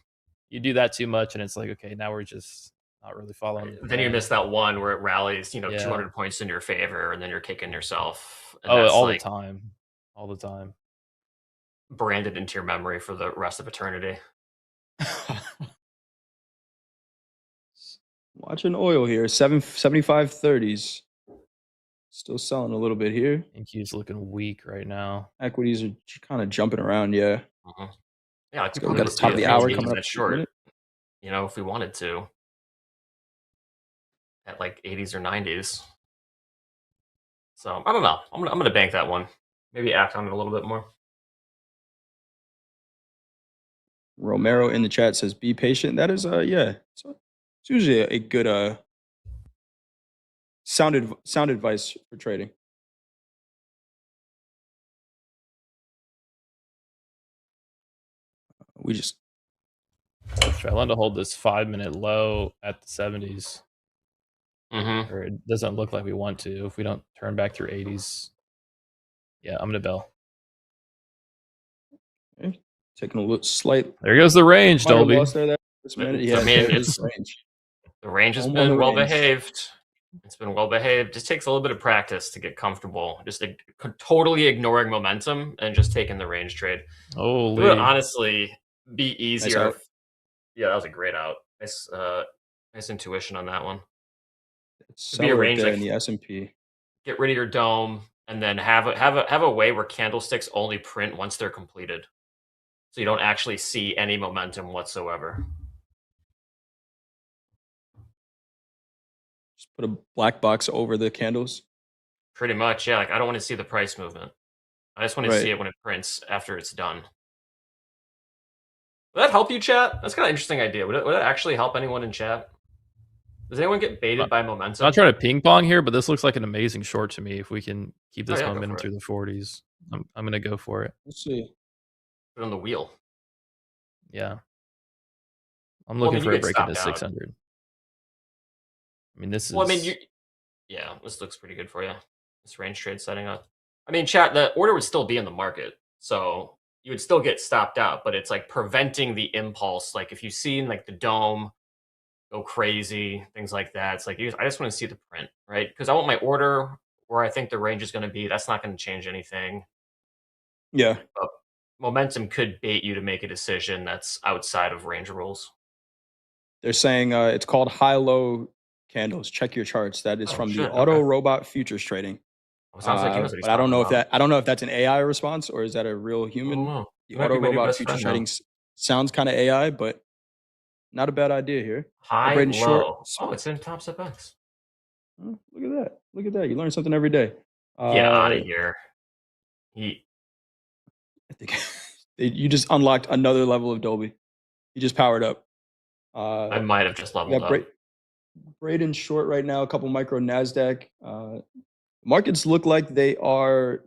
you do that too much, and it's like, okay, now we're just not really following. Then you miss that one where it rallies, Yeah. 200 points in your favor, and then you're kicking yourself. And Oh, that's all like the time, all the time. branded into your memory for the rest of eternity. Watching oil here, 75.30s. Still selling a little bit here. NQ's looking weak right now. Equities are kind of jumping around, yeah. Yeah, Let's go. We got the top of the hour coming up. That short, if we wanted to, at like 80s or 90s. So I don't know. I'm gonna bank that one. Maybe act on it a little bit more. Romero in the chat says, "Be patient." That is, yeah. It's usually a good sound advice for trading. We just trying to hold this 5-minute low at the 70s. Or it doesn't look like we want to if we don't turn back through 80s. Yeah, I'm gonna bell. Okay. Taking a little slight. There goes the range, Dolby. Loss there this minute. Yeah, I mean, it's range. The range has Home on been the well range. behaved. It's been well behaved. Just takes a little bit of practice to get comfortable. Just totally ignoring momentum and just taking the range trade. It would honestly be easier. out. Yeah, that was a great out. Nice intuition on that one. Sell right range there like in the S&P. Get rid of your dome and then have a way where candlesticks only print once they're completed, so you don't actually see any momentum whatsoever. Just put a black box over the candles. Pretty much, yeah. Like I don't want to see the price movement. I just want to Right. see it when it prints after it's done. Would that help you, chat? That's kind of an interesting idea. Would it actually help anyone in chat? Does anyone get baited by momentum? I'm not trying to ping pong here, but this looks like an amazing short to me. If we can keep this yeah, go momentum for through the 40s, I'm gonna go for it. Let's see. Put it on the wheel. Yeah, I'm Well, I looking mean, for you a get break into stopped out. 600. I mean, this is. Well, I mean, yeah, this looks pretty good for you. This range trade setting up. I mean, chat, the order would still be in the market, so you would still get stopped out, but it's like preventing the impulse. Like if you've seen like the dome go crazy, things like that. It's like I just want to see the print, right? Because I want my order where I think the range is going to be. That's not going to change anything. Yeah. But momentum could bait you to make a decision that's outside of range rules. They're saying it's called high-low candles. Check your charts. That is from the shit, Auto okay. Robot Futures Trading. Sounds like he knows what he's but I don't know talking I don't know if that's an AI response or is that a real human. know. The You might be Auto my new Robot best Futures friend Trading now. sounds kind of AI, but not a bad idea here. High, Braden Short. low. Oh, it's in Topstep X. Oh, look at that. Look at that. You learn something every day. Get out of here. I think you just unlocked another level of Dolby. You just powered up. I might have just leveled up. Braden Short right now, a couple micro Nasdaq. Markets look like they are,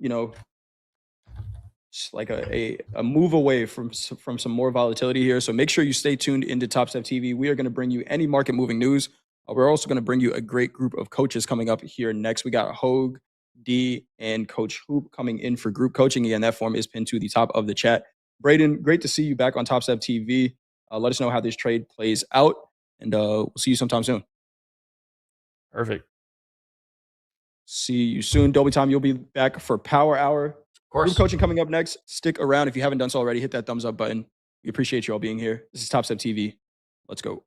just like a move away from some more volatility here. So make sure you stay tuned into Topstep TV. We are going to bring you any market moving news. We're also going to bring you a great group of coaches coming up here next. We got Hogue, D, and Coach Hoop coming in for group coaching. Again, that form is pinned to the top of the chat. Braden, great to see you back on Topstep TV. Let us know how this trade plays out, and we'll see you sometime soon. Perfect. See you soon. Dolby time, you'll be back for Power Hour. Of course. Group coaching coming up next. Stick around. If you haven't done so already, hit that thumbs up button. We appreciate you all being here. This is Topstep TV. Let's go.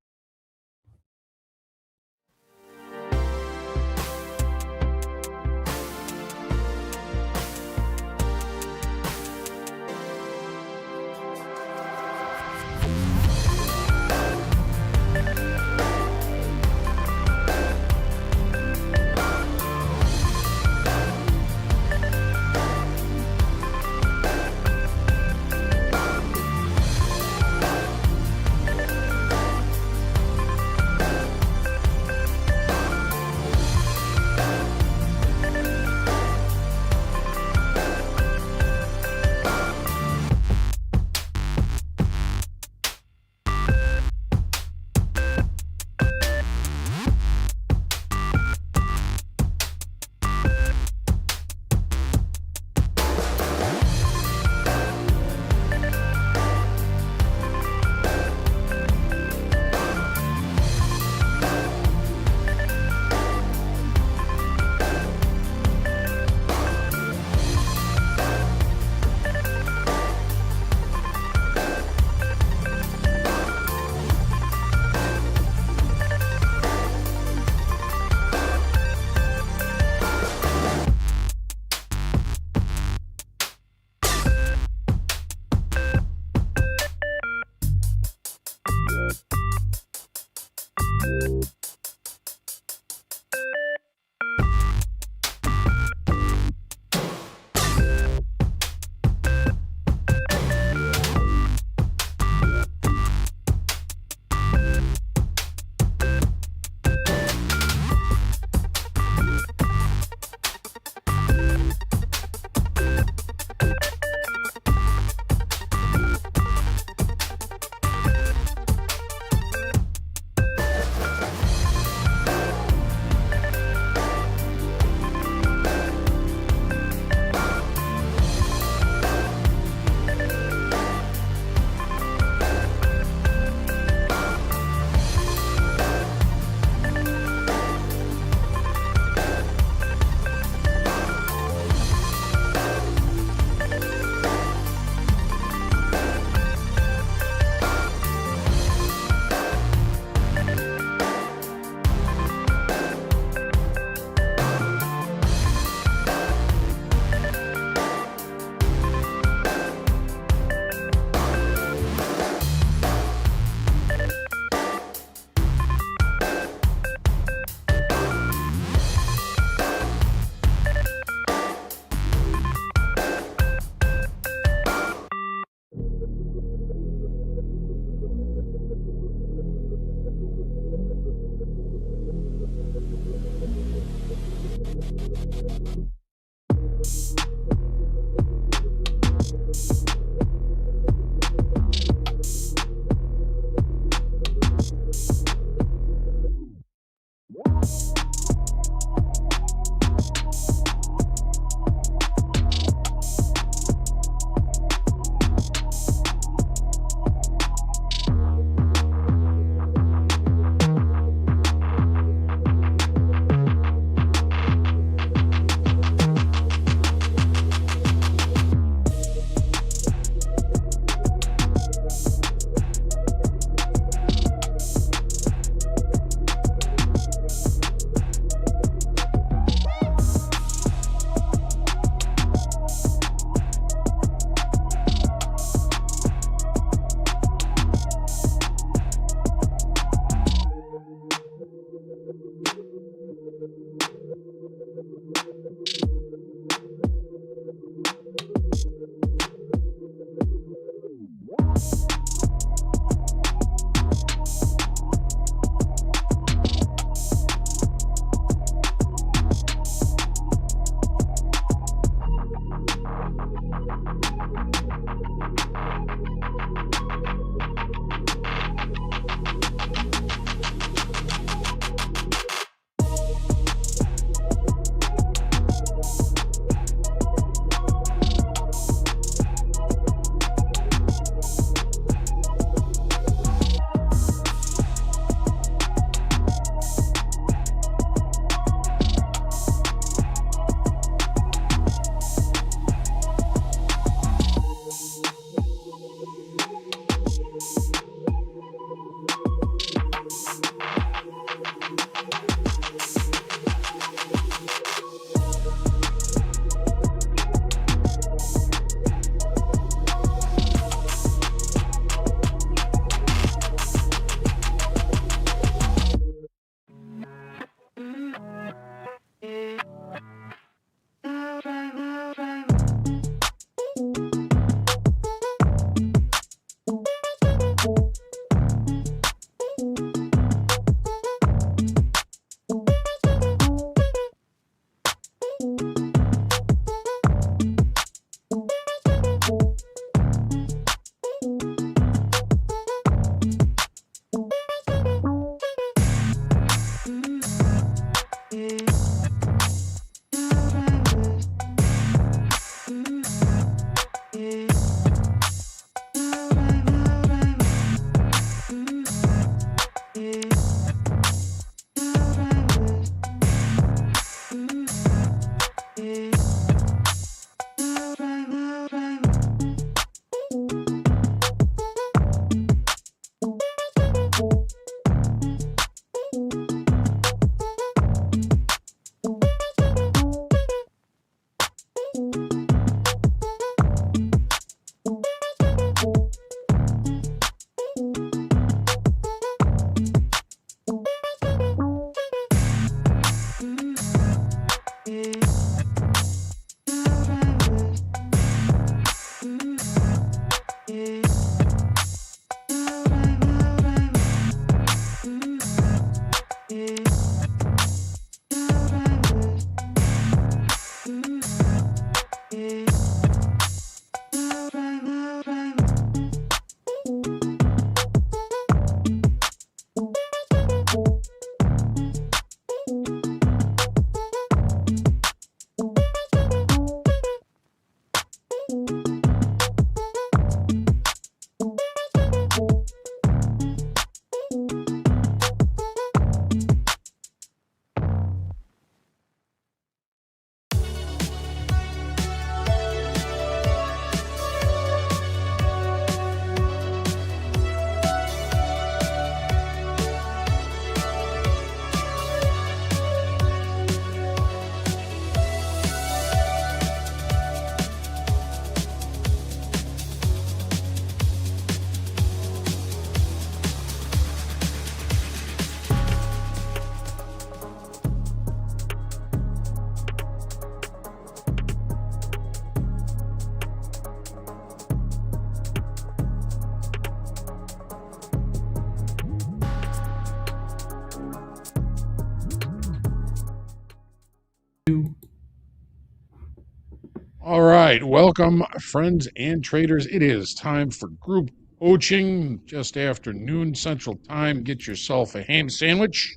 All right, welcome, friends and traders. It is time for group coaching just after noon Central Time. Get yourself a ham sandwich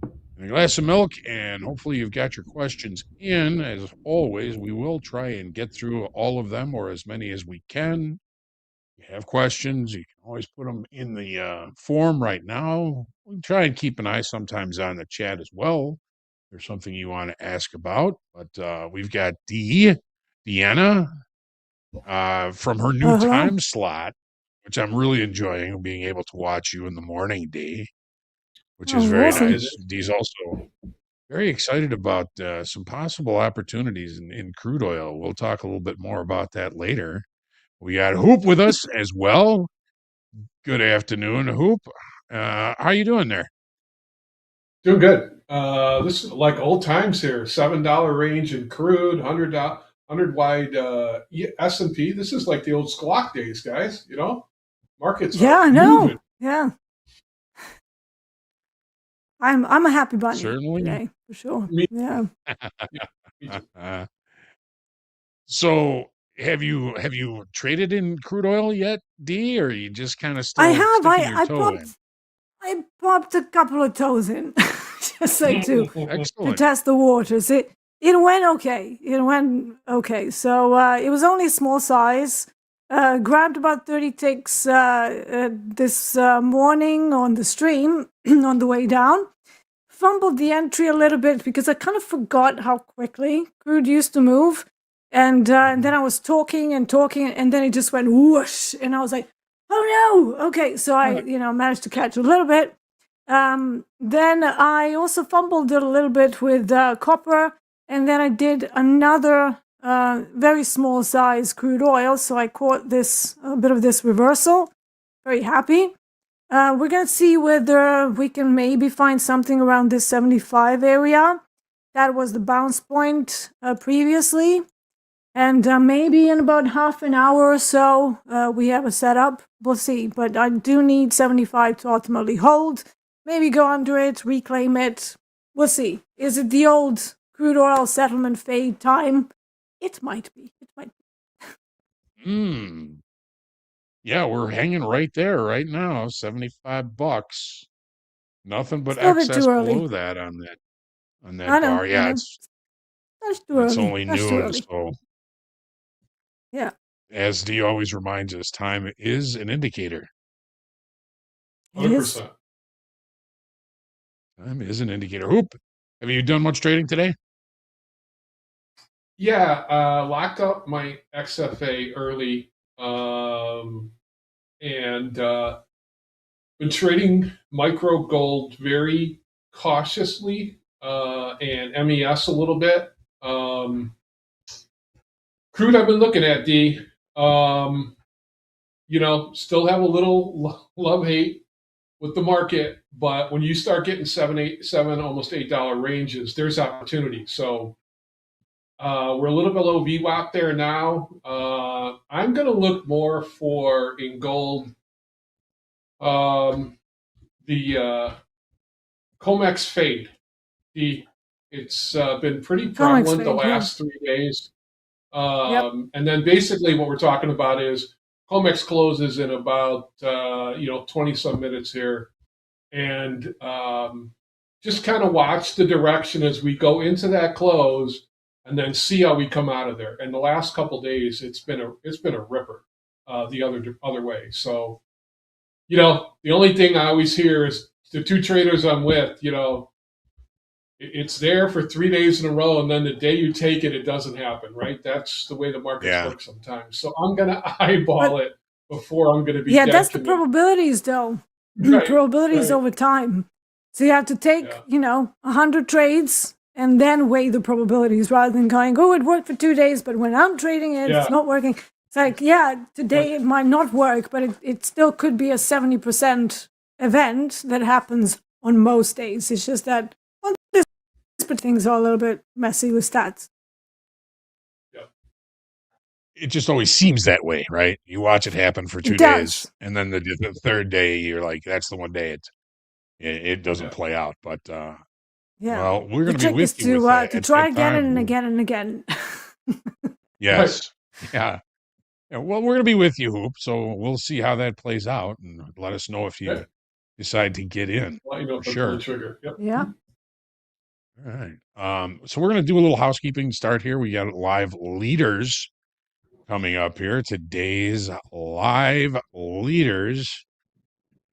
and a glass of milk, and hopefully you've got your questions in. As always, we will try and get through all of them or as many as we can. If you have questions, you can always put them in the form right now. We'll try and keep an eye sometimes on the chat as well. If there's something you want to ask about, but we've got Deanna from her new hello. time slot, which I'm really enjoying being able to watch you in the morning, Dee, which is very awesome. nice. Dee's also very excited about some possible opportunities in crude oil. We'll talk a little bit more about that later. We got Hoop with us as well. Good afternoon, Hoop. How you doing there? Doing good. This is like old times here. $7 range in crude, $100 wide S&P. This is like the old Squawk days, guys. You know, markets Yeah, are I know. moving. Yeah. I'm a happy bunny Certainly. today, for sure. Me- Yeah. So have you traded in crude oil yet, D, or are you just kind of I still have. sticking your I toe popped. in? I popped a couple of toes in, just like to Excellent. test the waters. It went okay. It went okay. So it was only a small size. Grabbed about 30 ticks this morning on the stream on the way down. Fumbled the entry a little bit because I kind of forgot how quickly crude used to move. And then I was talking, and then it just went whoosh. And I was like, oh no. Okay. So I, managed to catch a little bit. Then I also fumbled it a little bit with copper. And then I did another very small size crude oil. So I caught a bit of this reversal. Very happy. We're going to see whether we can maybe find something around this 75 area. That was the bounce point previously. And maybe in about half an hour or so, we have a setup. We'll see. But I do need 75 to ultimately hold. Maybe go under it, reclaim it. We'll see. Is it the old crude oil settlement fade time? It might be. Yeah, we're hanging right there right now, $75. Nothing but Still a bit excess too early. below that on that I know. bar. Yeah, That's too it's early. only That's too noon, early. so Yeah. as D always reminds us, time is an indicator. It is. 100%. Time is an indicator. Hoop, have you done much trading today? Yeah, locked up my XFA early, and been trading micro gold very cautiously, and MES a little bit. Crude I've been looking at, D. Still have a little love-hate with the market, but when you start getting $7, almost $8 ranges, there's opportunity. So we're a little below VWAP there now. I'm going to look more for in gold the COMEX fade. It's been pretty prevalent the last 3 days. And then basically what we're talking about is COMEX closes in about 20 some minutes here, and just kind of watch the direction as we go into that close, and then see how we come out of there. And the last couple days, it's been a ripper the other way. So, the only thing I always hear is the two traders I'm with, it's there for 3 days in a row, and then the day you take it, it doesn't happen, right? That's the way the markets work sometimes. So I'm going to eyeball it before I'm going to be Yeah, dead that's the committed. probabilities, though. Right, Probabilities right. over time. So you have to take, 100 trades and then weigh the probabilities rather than going, oh, it worked for 2 days, but when I'm trading it, it's not working. It's like, today it might not work, but it still could be a 70% event that happens on most days. It's just that on this, but things are a little bit messy with stats. It just always seems that way, right? You watch it happen for 2 days, and then the third day, you're like, that's the one day it doesn't play out. But well, we're going to be with you with that To at try that again time. and again and again. Yes, yeah. Well, we're going to be with you, Hoop. So we'll see how that plays out, and let us know if you decide to get in. Let you know if I pull Sure. the trigger. Yep. Yeah. All right. So we're going to do a little housekeeping start here. We got live leaders coming up here. Today's live leaders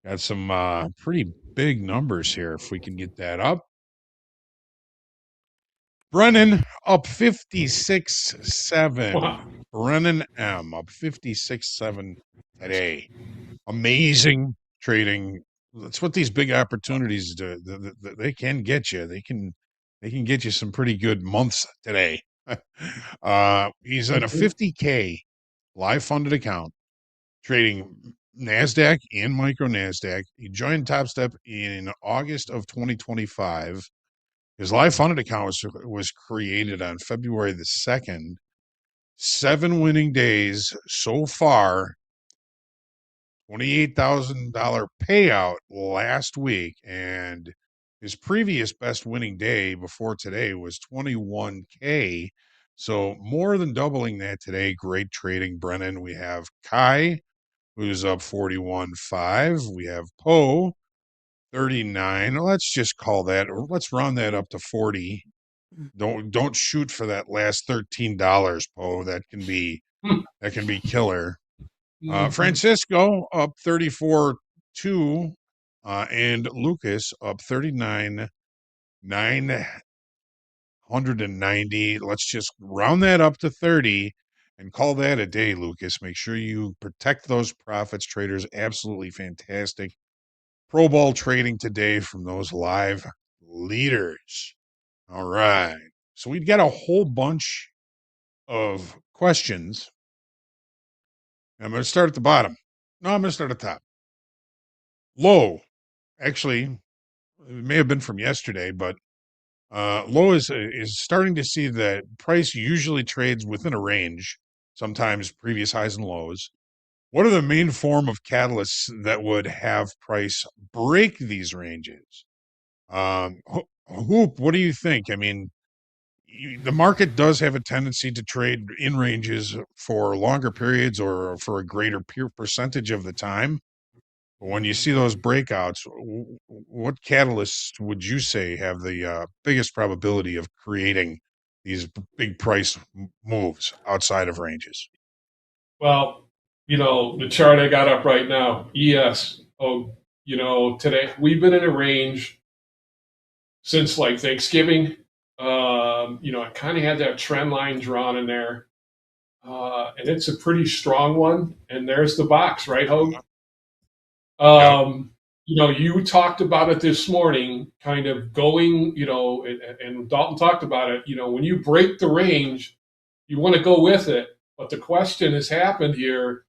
got some pretty big numbers here. If we can get that up. Brennan up 56.7. Wow. Brennan M up 56.7 today. Amazing trading. That's what these big opportunities do. They can get you. They can get you some pretty good months today. He's in a 50K live funded account trading Nasdaq and micro Nasdaq. He joined Topstep in August of 2025. His live funded account was created on February the 2nd. 7 winning days so far. $28,000 payout last week, and his previous best winning day before today was 21K. So more than doubling that today. Great trading, Brennan. We have Kai, who's up 41.5. We have Poe, 39. Let's just call that, or let's round that up to 40. Don't shoot for that last $13, Poe. That can be killer. Francisco up 34.2, and Lucas up 39,990. Let's just round that up to 30 and call that a day, Lucas. Make sure you protect those profits, traders. Absolutely fantastic Pro Bowl trading today from those live leaders. All right. So we've got a whole bunch of questions. I'm going to start at the bottom. No, I'm going to start at the top. Low. Actually, it may have been from yesterday, but low is starting to see that price usually trades within a range, sometimes previous highs and lows. What are the main form of catalysts that would have price break these ranges? Hoop, what do you think? I mean, the market does have a tendency to trade in ranges for longer periods or for a greater percentage of the time. But when you see those breakouts, what catalysts would you say have the biggest probability of creating these big price moves outside of ranges? Well, the chart I got up right now, ES. Oh, today we've been in a range since like Thanksgiving. I kind of had that trend line drawn in there. And it's a pretty strong one. And there's the box, right, Hogue? You talked about it this morning, kind of going, and Dalton talked about it. When you break the range, you want to go with it. But the question has happened here.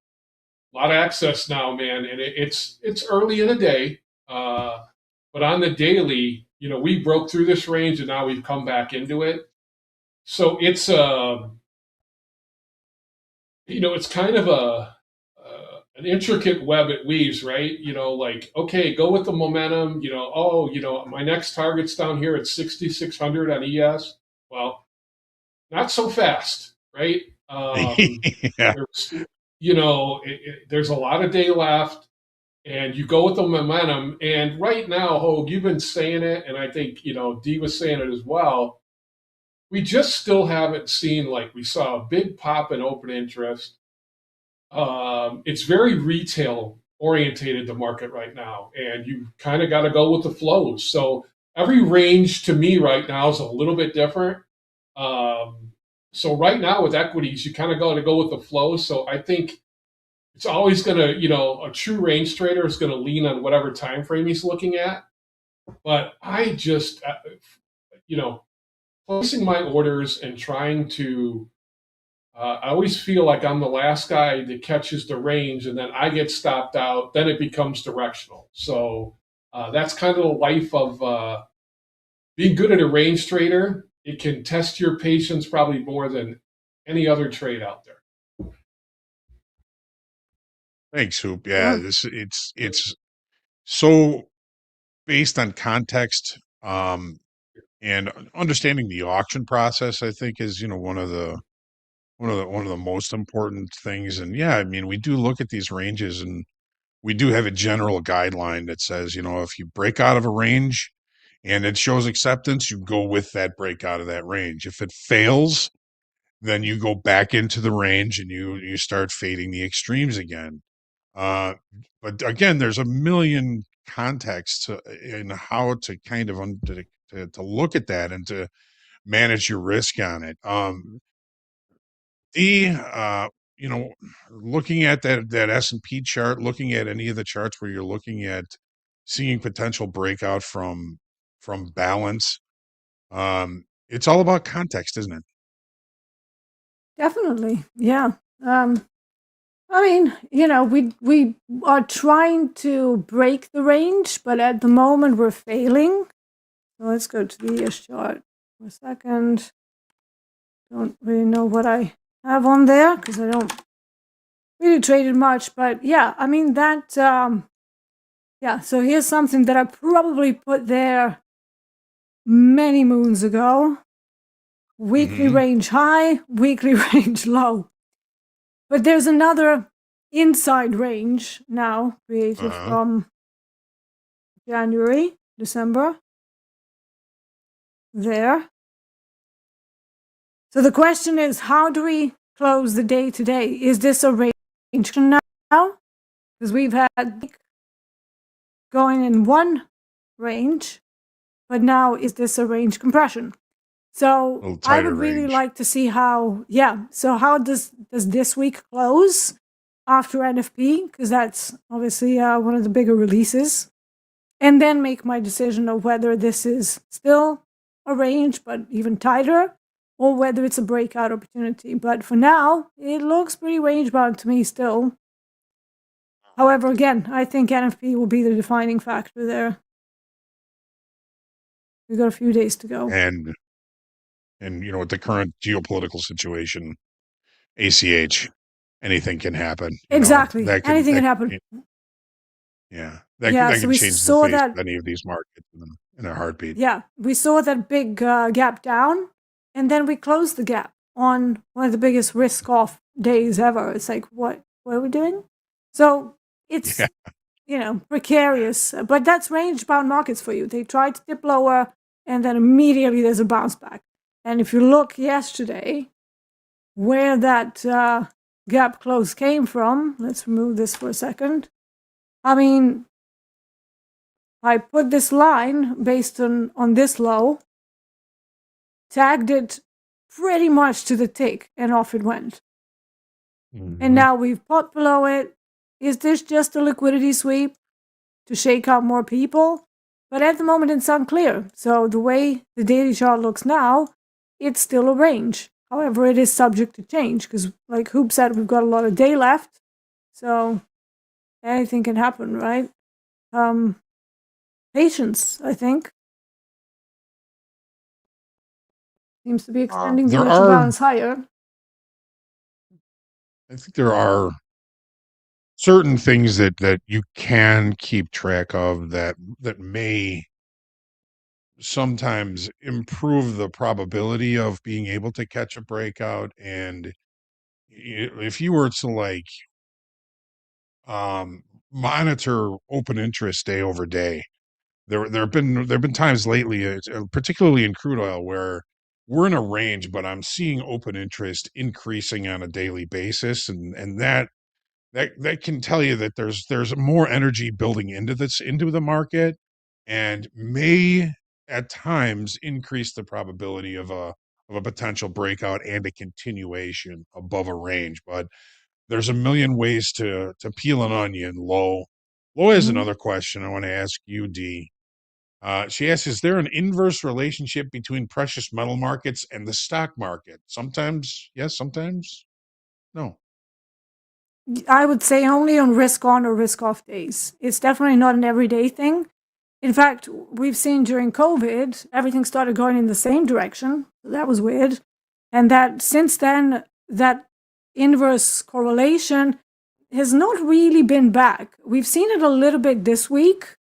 A lot of excess now, man, and it's early in the day. But on the daily, we broke through this range and now we've come back into it. So it's it's kind of an intricate web it weaves, right? Okay, go with the momentum. My next target's down here at 6,600 on ES. Well, not so fast, right? Yeah. There's a lot of day left, and you go with the momentum. And right now, Hogue, you've been saying it, and I think Dee was saying it as well. We just still haven't seen, like, we saw a big pop in open interest. It's very retail orientated, the market right now, and you kind of got to go with the flows. So every range to me right now is a little bit different. So right now with equities, you kind of got to go with the flows. So I think it's always going to, a true range trader is going to lean on whatever time frame he's looking at. But I just, placing my orders and trying to, I always feel like I'm the last guy that catches the range, and then I get stopped out. Then it becomes directional. So that's kind of the life of being good at a range trader. It can test your patience probably more than any other trade out there. Thanks, Hoop. Yeah, it's so based on context, and understanding the auction process. I think is one of the most important things. And yeah, I mean, we do look at these ranges, and we do have a general guideline that says, if you break out of a range and it shows acceptance, you go with that breakout of that range. If it fails, then you go back into the range and you start fading the extremes again. But again, there's a million contexts in how to kind of to look at that and to manage your risk on it. Looking at that S&P chart, looking at any of the charts where you're looking at seeing potential breakout from balance, it's all about context, isn't it? Definitely, yeah. I mean, we are trying to break the range, but at the moment we're failing. So let's go to the ES chart for a second. Don't really know what I have on there because I don't really trade it much. But yeah, I mean that. Yeah, so here's something that I probably put there many moons ago. weekly range high, weekly range low. But there's another inside range now created from January, December. There. So the question is, how do we close the day today? Is this a range now? Because we've had going in one range, but now is this a range compression? So I would really like to see how, so how does this week close after NFP? Because that's obviously one of the bigger releases. And then make my decision of whether this is still a range, but even tighter, or whether it's a breakout opportunity. But for now, it looks pretty range bound to me still. However, again, I think NFP will be the defining factor there. We've got a few days to go. And with the current geopolitical situation, ACH, anything can happen. Exactly. Anything can happen. Yeah. That can change the face of any of these markets in a heartbeat. Yeah. We saw that big gap down, and then we closed the gap on one of the biggest risk-off days ever. It's like, what are we doing? So it's, precarious. But that's range-bound markets for you. They try to dip lower, and then immediately there's a bounce back. And if you look yesterday, where that gap close came from, let's remove this for a second. I mean, I put this line based on this low, tagged it pretty much to the tick, and off it went. And now we've popped below it. Is this just a liquidity sweep to shake out more people? But at the moment, it's unclear. So the way the daily chart looks now, it's still a range. However, it is subject to change because, like Hoop said, we've got a lot of day left. So anything can happen, right? Patience, I think. Seems to be extending the balance higher. I think there are certain things that you can keep track of that may sometimes improve the probability of being able to catch a breakout. And if you were to monitor open interest day over day, there have been times lately, particularly in crude oil, where we're in a range, but I'm seeing open interest increasing on a daily basis, and that can tell you that there's more energy building into the market, and may at times increase the probability of a potential breakout and a continuation above a range. But there's a million ways to peel an onion. Lo has another question I want to ask you, D. She asks, is there an inverse relationship between precious metal markets and the stock market? Sometimes yes, sometimes no. I would say only on risk on or risk off days. It's definitely not an everyday thing. In fact, we've seen during COVID, everything started going in the same direction. That was weird. And that since then, that inverse correlation has not really been back. We've seen it a little bit this week,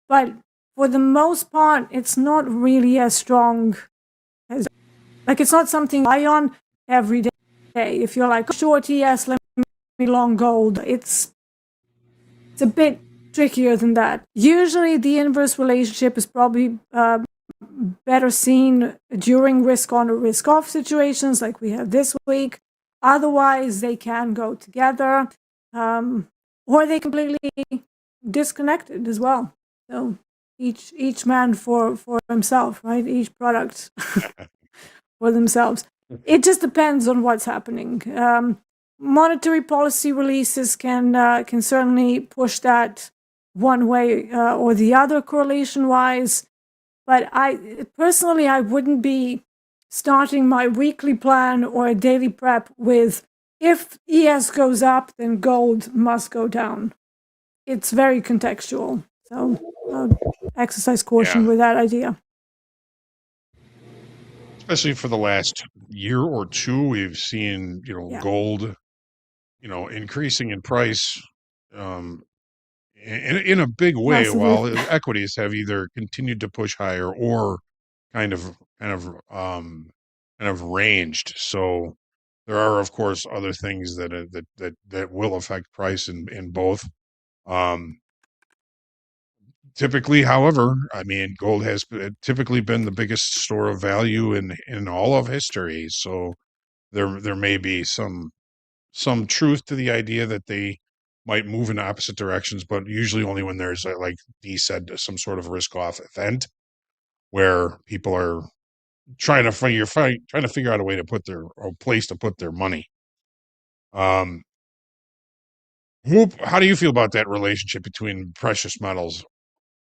but for the most part, it's not really as strong as, it's not something I on every day. If you're like, short ES, let me long gold, it's a bit trickier than that. Usually the inverse relationship is probably better seen during risk on or risk off situations like we have this week. Otherwise, they can go together, or they completely disconnected as well. So each man for himself, right? Each product for themselves. It just depends on what's happening. Monetary policy releases can certainly push that one way or the other correlation-wise. But I personally wouldn't be starting my weekly plan or a daily prep with, if ES goes up, then gold must go down. It's very contextual. So exercise caution with that idea. Especially for the last year or two, we've seen, gold, increasing in price in a big way, while equities have either continued to push higher or kind of kind of ranged. So there are, of course, other things that will affect price in both. Typically, however, I mean, gold has typically been the biggest store of value in all of history. So there may be some truth to the idea that they might move in opposite directions, but usually only when there's like Dee said, some sort of risk off event where people are trying to figure out a way to put a place to put their money. Whoop, how do you feel about that relationship between precious metals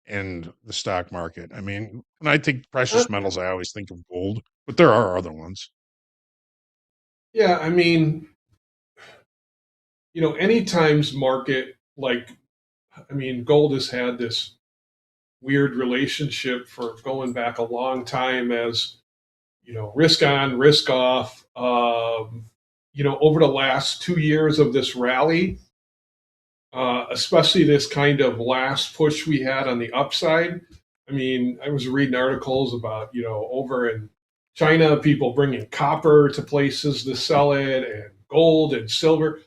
and the stock market? I mean, when I think precious metals, I always think of gold, but there are other ones. Yeah, I mean, any times market, gold has had this weird relationship for going back a long time as, risk on, risk off. Over the last 2 years of this rally, especially this kind of last push we had on the upside. I mean, I was reading articles about, over in China, people bringing copper to places to sell it, and gold and silver.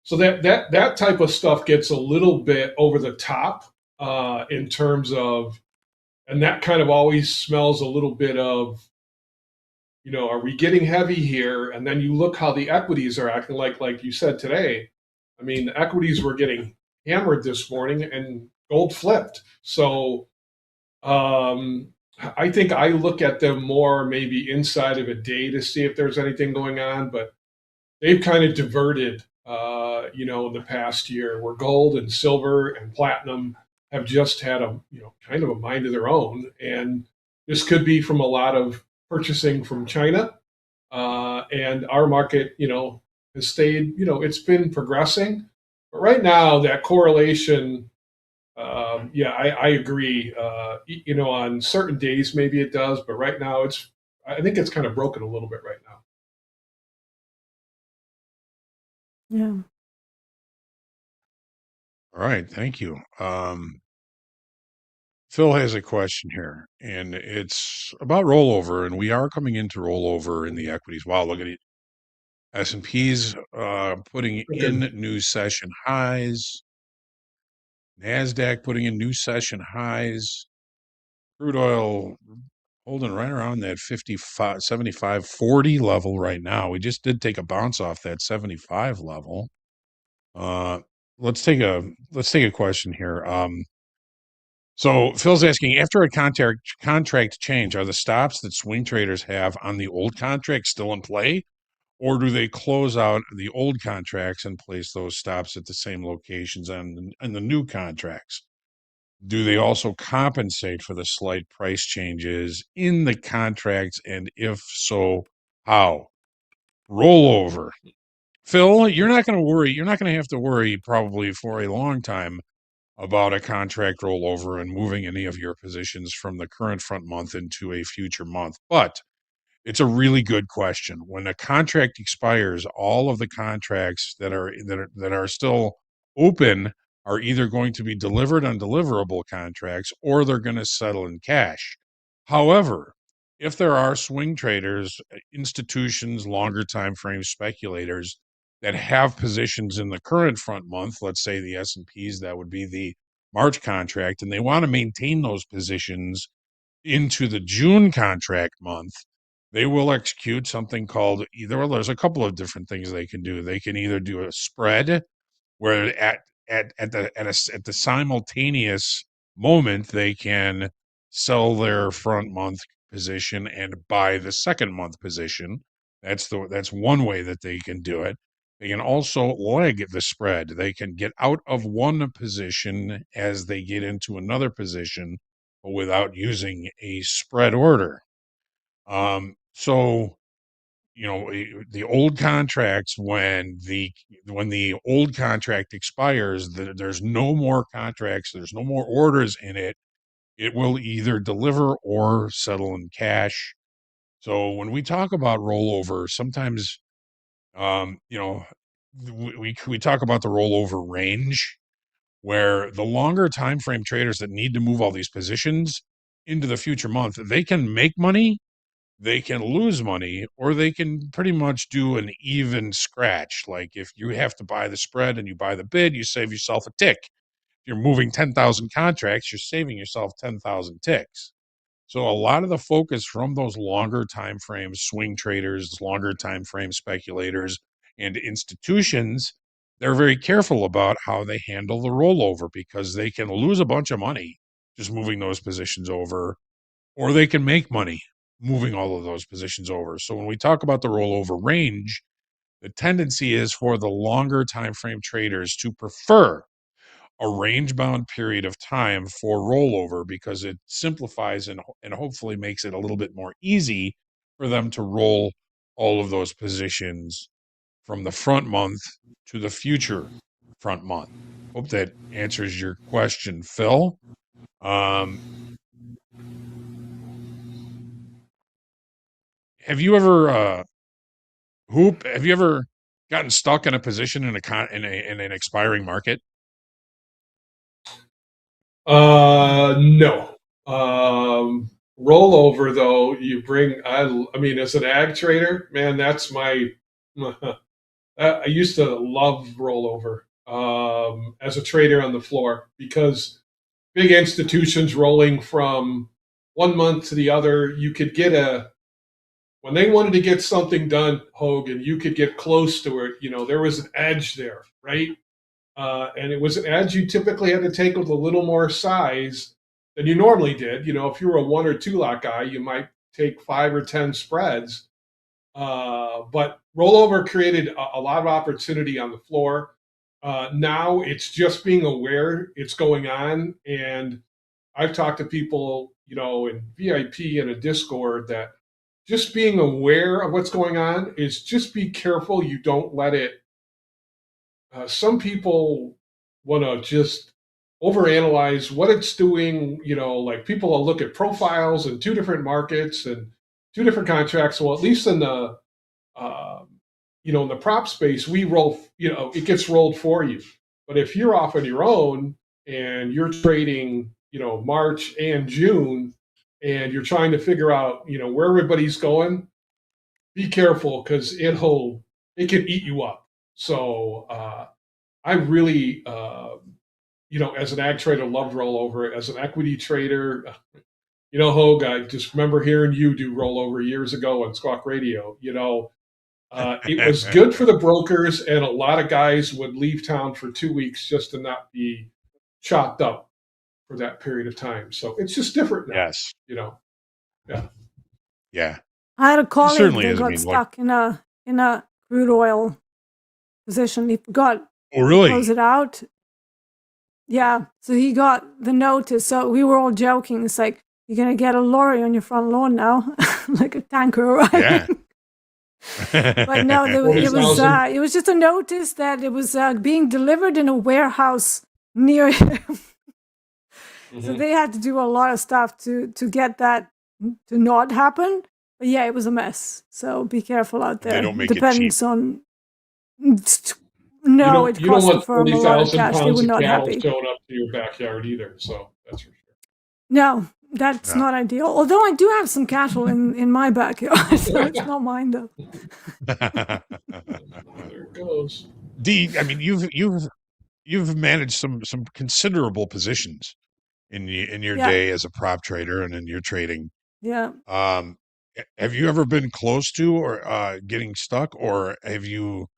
So that type of stuff gets a little bit over the top in terms of, and that kind of always smells a little bit of, are we getting heavy here? And then you look how the equities are acting, like you said today. I mean, the equities were getting hammered this morning, and gold flipped. So I think I look at them more maybe inside of a day to see if there's anything going on, but they've kind of diverted, in the past year, where gold and silver and platinum have just had a, kind of a mind of their own. And this could be from a lot of purchasing from China. And our market, has stayed, it's been progressing. But right now, that correlation, I agree. On certain days, maybe it does, but right now, I think it's kind of broken a little bit right now. Yeah. All right, thank you. Phil has a question here, and it's about rollover, and we are coming into rollover in the equities. Wow, look at it. S&P's putting in new session highs. Nasdaq putting in new session highs. Crude oil holding right around that 55, 75, 40 level right now. We just did take a bounce off that 75 level. Let's take a question here. So Phil's asking, after a contract change, are the stops that swing traders have on the old contract still in play, or do they close out the old contracts and place those stops at the same locations and the new contracts? Do they also compensate for the slight price changes in the contracts, and if so, how? Rollover. Phil, you're not going to worry. You're not going to have to worry probably for a long time about a contract rollover and moving any of your positions from the current front month into a future month. But it's a really good question. When a contract expires, all of the contracts that are still open are either going to be delivered on deliverable contracts, or they're going to settle in cash. However, if there are swing traders, institutions, longer time frame speculators that have positions in the current front month, let's say the S&Ps, that would be the March contract, and they want to maintain those positions into the June contract month, they will execute something called there's a couple of different things they can do. They can either do a spread where at the simultaneous moment they can sell their front month position and buy the second month position. That's one way that they can do it. They can also leg the spread. They can get out of one position as they get into another position without using a spread order. So the old contracts, when the old contract expires, there's no more contracts, there's no more orders in it. It will either deliver or settle in cash. So when we talk about rollover, sometimes we talk about the rollover range, where the longer time frame traders that need to move all these positions into the future month, they can make money, they can lose money, or they can pretty much do an even scratch. Like if you have to buy the spread and you buy the bid, you save yourself a tick. If you're moving 10,000 contracts, you're saving yourself 10,000 ticks. So a lot of the focus from those longer time frames, swing traders, longer time frame speculators, and institutions, they're very careful about how they handle the rollover, because they can lose a bunch of money just moving those positions over, or they can make money moving all of those positions over. So when we talk about the rollover range, the tendency is for the longer time frame traders to prefer a range bound period of time for rollover, because it simplifies and hopefully makes it a little bit more easy for them to roll all of those positions from the front month to the future front month. Hope that answers your question, Phil. Have you ever have you ever gotten stuck in a position in in an expiring market? No. Rollover though, you bring. I mean, as an ag trader, man, that's my. I used to love rollover as a trader on the floor, because big institutions rolling from one month to the other, you could get when they wanted to get something done, Hogan, you could get close to it. There was an edge there, right? And it was an edge you typically had to take with a little more size than you normally did. If you were a 1 or 2 lot guy, you might take 5 or 10 spreads. But rollover created a lot of opportunity on the floor. Now it's just being aware it's going on. And I've talked to people, in VIP and a Discord, that just being aware of what's going on is just be careful you don't let it. Some people want to just overanalyze what it's doing. Like people will look at profiles in 2 different markets and 2 different contracts. Well, at least in the in the prop space, we roll. It gets rolled for you. But if you're off on your own and you're trading, March and June, and you're trying to figure out, where everybody's going, be careful, because it can eat you up. So I really, as an ag trader, loved rollover. As an equity trader, Hogue, I just remember hearing you do rollover years ago on Squawk Radio. It was good for the brokers, and a lot of guys would leave town for 2 weeks just to not be chopped up for that period of time. So it's just different now. Yes. Yeah. Yeah. I had a colleague certainly that is. I got mean, stuck in a crude oil position. He forgot Oh, really? to close it out. Yeah, so he got the notice. So we were all joking. It's like, you're gonna get a lorry on your front lawn now, like a tanker arriving. Yeah. But no, it was just a notice that it was being delivered in a warehouse near him. So they had to do a lot of stuff to get that to not happen. But yeah, it was a mess. So be careful out there. They don't make it Depends cheap. on. No, it you don't cost the want firm a lot of 40,000 cash. They pounds were of not cattle happy. showing up to your backyard either. So that's for sure. No, that's not ideal. Although I do have some cattle in my backyard, so it's not mine though. There it goes. D, I mean, you've managed some considerable positions in your Yeah. day as a prop trader and in your trading. Yeah. Have you ever been close to or getting stuck, or have you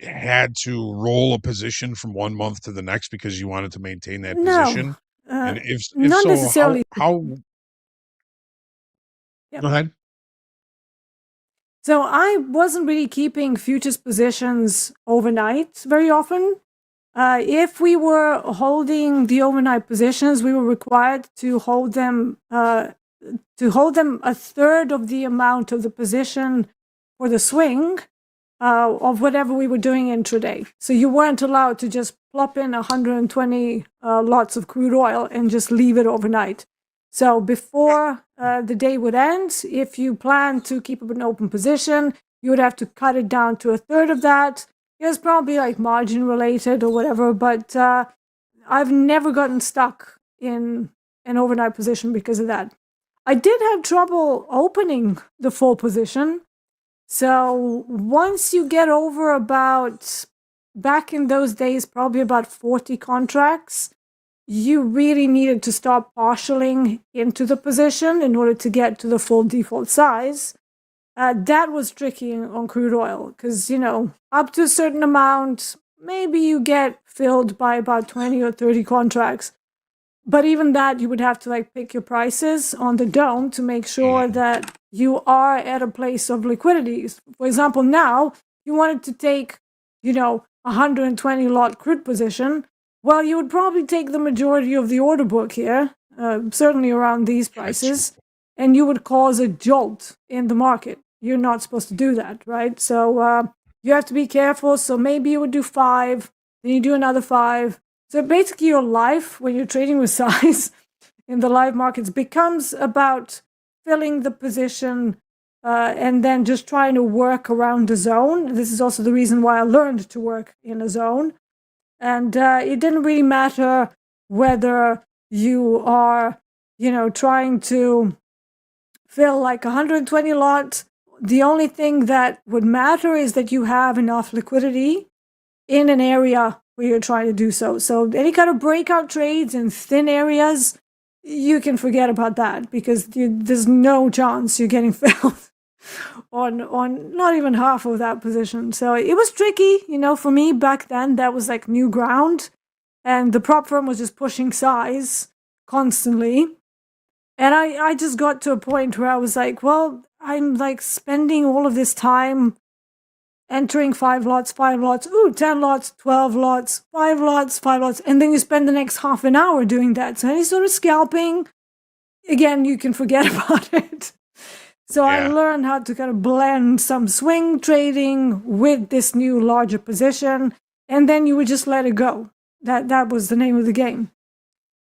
had to roll a position from one month to the next because you wanted to maintain that position? And if not so, necessarily. how Yep. Go ahead. So I wasn't really keeping futures positions overnight very often. If we were holding the overnight positions, we were required to hold them a third of the amount of the position for the swing of whatever we were doing intraday. So you weren't allowed to just plop in 120 lots of crude oil and just leave it overnight. So before the day would end, if you plan to keep an open position, you would have to cut it down to a third of that. It was probably like margin related or whatever, but I've never gotten stuck in an overnight position because of that. I did have trouble opening the full position. So once you get over about, back in those days, probably about 40 contracts, you really needed to start partialing into the position in order to get to the full default size. That was tricky on crude oil because, up to a certain amount, maybe you get filled by about 20 or 30 contracts. But even that, you would have to pick your prices on the dome to make sure that you are at a place of liquidity. For example, now you wanted to take, 120 lot crude position. Well, you would probably take the majority of the order book here, certainly around these prices, and you would cause a jolt in the market. You're not supposed to do that, right? So you have to be careful. So maybe you would do 5, then you do another 5. So basically your life when you're trading with size in the live markets becomes about filling the position and then just trying to work around the zone. This is also the reason why I learned to work in a zone. And it didn't really matter whether you are, trying to fill 120 lots. The only thing that would matter is that you have enough liquidity in an area where you're trying to do so. So any kind of breakout trades in thin areas, you can forget about that because there's no chance you're getting filled on not even half of that position. So it was tricky, for me back then. That was new ground, and the prop firm was just pushing size constantly. And I just got to a point where I was like, well, I'm spending all of this time entering 5 lots, 10 lots, 12 lots, 5 lots, 5 lots, and then you spend the next half an hour doing that. So any sort of scalping, again, you can forget about it. So I learned how to kind of blend some swing trading with this new larger position, and then you would just let it go. That was the name of the game.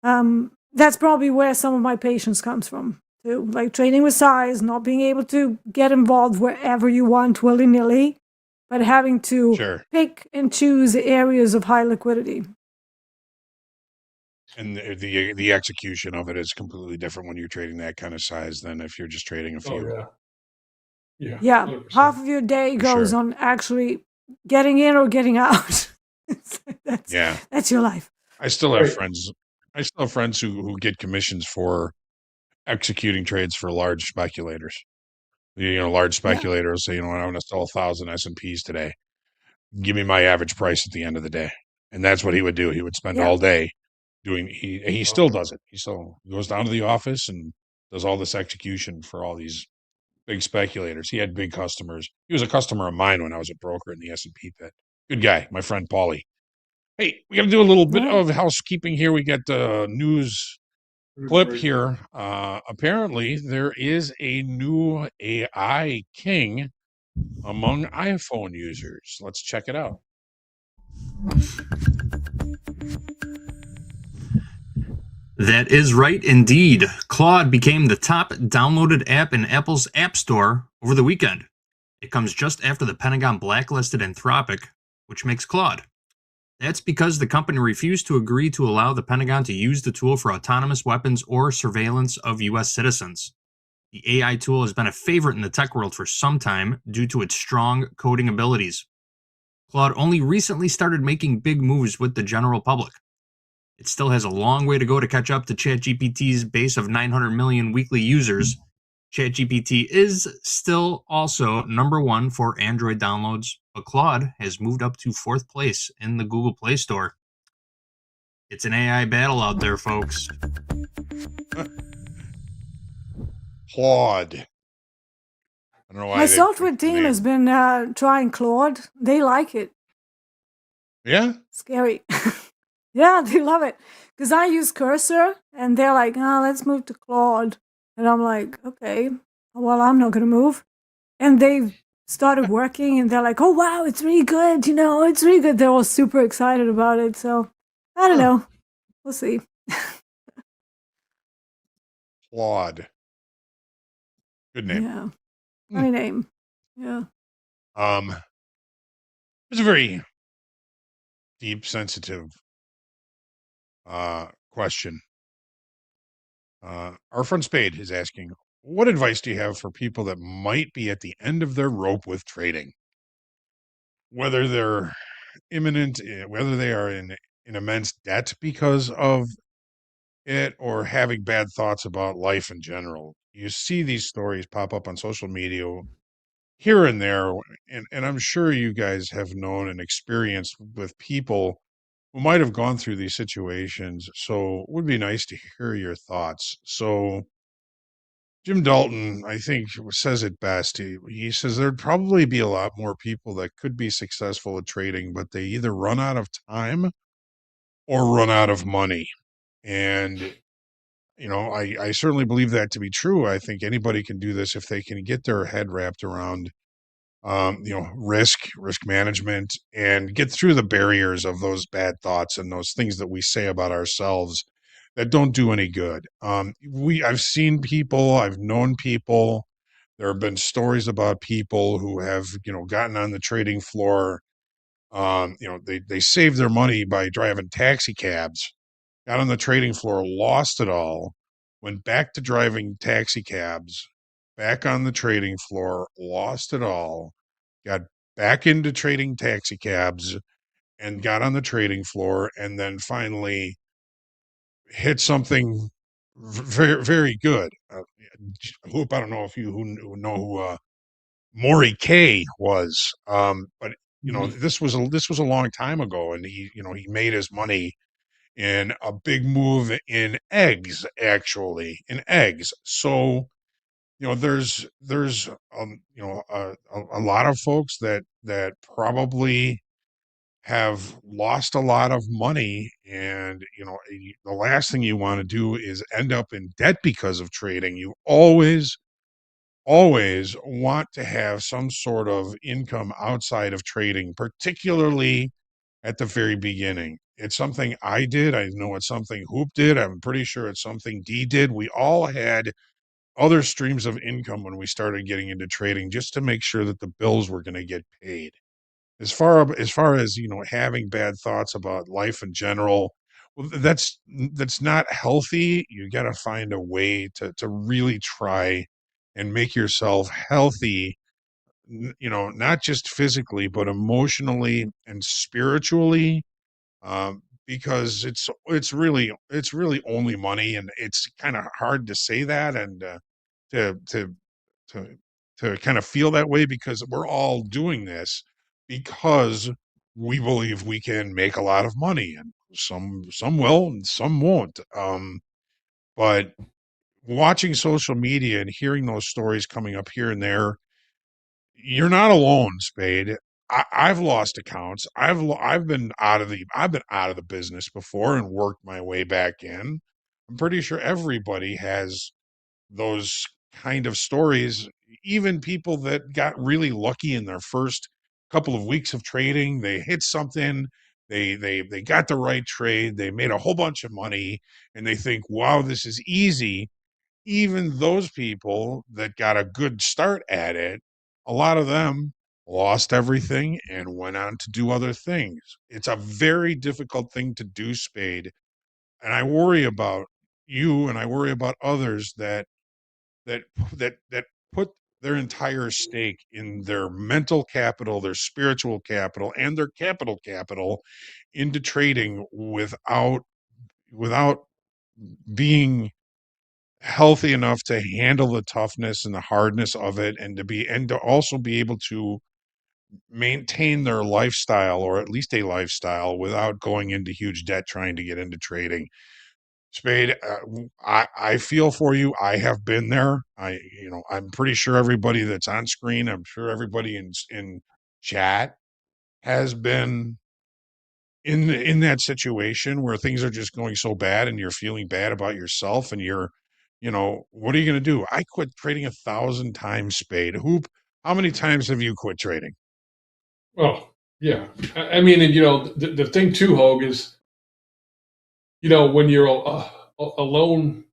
That's probably where some of my patience comes from, too. Trading with size, not being able to get involved wherever you want willy-nilly, but having to pick and choose areas of high liquidity. And the execution of it is completely different when you're trading that kind of size than if you're just trading a few. Oh, yeah. Yeah, 100%. half of your day goes on actually getting in or getting out. That's your life. I still have friends. I still have friends who get commissions for executing trades for large speculators. Large speculators say, I want to sell 1,000 S&Ps today. Give me my average price at the end of the day. And that's what he would do. He would spend all day doing. He still does it. He still goes down to the office and does all this execution for all these big speculators. He had big customers. He was a customer of mine when I was a broker in the S&P pit. Good guy, my friend Paulie. Hey, we got to do a little bit of housekeeping here. We got the news clip here. Apparently, there is a new AI king among iPhone users. Let's check it out. That is right indeed. Claude became the top downloaded app in Apple's App Store over the weekend. It comes just after the Pentagon blacklisted Anthropic, which makes Claude. That's because the company refused to agree to allow the Pentagon to use the tool for autonomous weapons or surveillance of U.S. citizens. The AI tool has been a favorite in the tech world for some time due to its strong coding abilities. Claude only recently started making big moves with the general public. It still has a long way to go to catch up to ChatGPT's base of 900 million weekly users. ChatGPT is still also #1 for Android downloads, but Claude has moved up to 4th place in the Google Play Store. It's an AI battle out there, folks. Claude. I don't know why My software team has been trying Claude. They like it. Yeah? Scary. Yeah, they love it. Because I use Cursor, and they're like, let's move to Claude. And I'm like, okay, well, I'm not going to move. And they've started working, and they're like, oh, wow, it's really good. It's really good. They're all super excited about it. So, I don't know. We'll see. Claude. Good name. Yeah. Funny name. Yeah. It's a very deep, sensitive question. Our friend Spade is asking, what advice do you have for people that might be at the end of their rope with trading? Whether they're imminent, whether they are in immense debt because of it or having bad thoughts about life in general. You see these stories pop up on social media here and there, and I'm sure you guys have known and experienced with people who might have gone through these situations. So it would be nice to hear your thoughts. So Jim Dalton, I think, says it best. He says there'd probably be a lot more people that could be successful at trading, but they either run out of time or run out of money. And, I certainly believe that to be true. I think anybody can do this if they can get their head wrapped around, risk management, and get through the barriers of those bad thoughts and those things that we say about ourselves that don't do any good. I've seen people, I've known people. There have been stories about people who have, gotten on the trading floor. They saved their money by driving taxi cabs, got on the trading floor, lost it all, went back to driving taxi cabs, back on the trading floor, lost it all, got back into trading taxi cabs and got on the trading floor, and then finally hit something very, very good. Hoop, I don't know if you who know who Maury K was, but this was a long time ago, and he made his money in a big move in eggs, actually, in eggs. So, there's a lot of folks that probably have lost a lot of money, and the last thing you want to do is end up in debt because of trading. You always want to have some sort of income outside of trading, particularly at the very beginning. It's something I did. I know it's something Hoop did. I'm pretty sure it's something D did. We all had other streams of income when we started getting into trading just to make sure that the bills were going to get paid. As far as having bad thoughts about life in general, well, that's not healthy. You got to find a way to really try and make yourself healthy, not just physically but emotionally and spiritually, because it's really only money, and it's kind of hard to say that, and to to to to kind of feel that way, because we're all doing this because we believe we can make a lot of money, and some will and some won't. But watching social media and hearing those stories coming up here and there, you're not alone, Spade. I've lost accounts. I've been out of the business before and worked my way back in. I'm pretty sure everybody has those kind of stories. Even people that got really lucky in their first couple of weeks of trading, they hit something, they got the right trade, they made a whole bunch of money, and they think, "Wow, this is easy." Even those people that got a good start at it, a lot of them lost everything and went on to do other things. It's a very difficult thing to do, Spade. And I worry about you, and I worry about others that that put their entire stake in their mental capital, their spiritual capital, and their capital into trading without being healthy enough to handle the toughness and the hardness of it, and to also be able to maintain their lifestyle, or at least a lifestyle, without going into huge debt trying to get into trading. Spade, I feel for you. I have been there. I'm pretty sure everybody that's on screen, I'm sure everybody in chat has been in that situation where things are just going so bad and you're feeling bad about yourself, and what are you going to do? I quit trading 1,000 times, Spade. Hoop, how many times have you quit trading? Oh, yeah. I mean, and the thing too, Hogue, is when you're alone,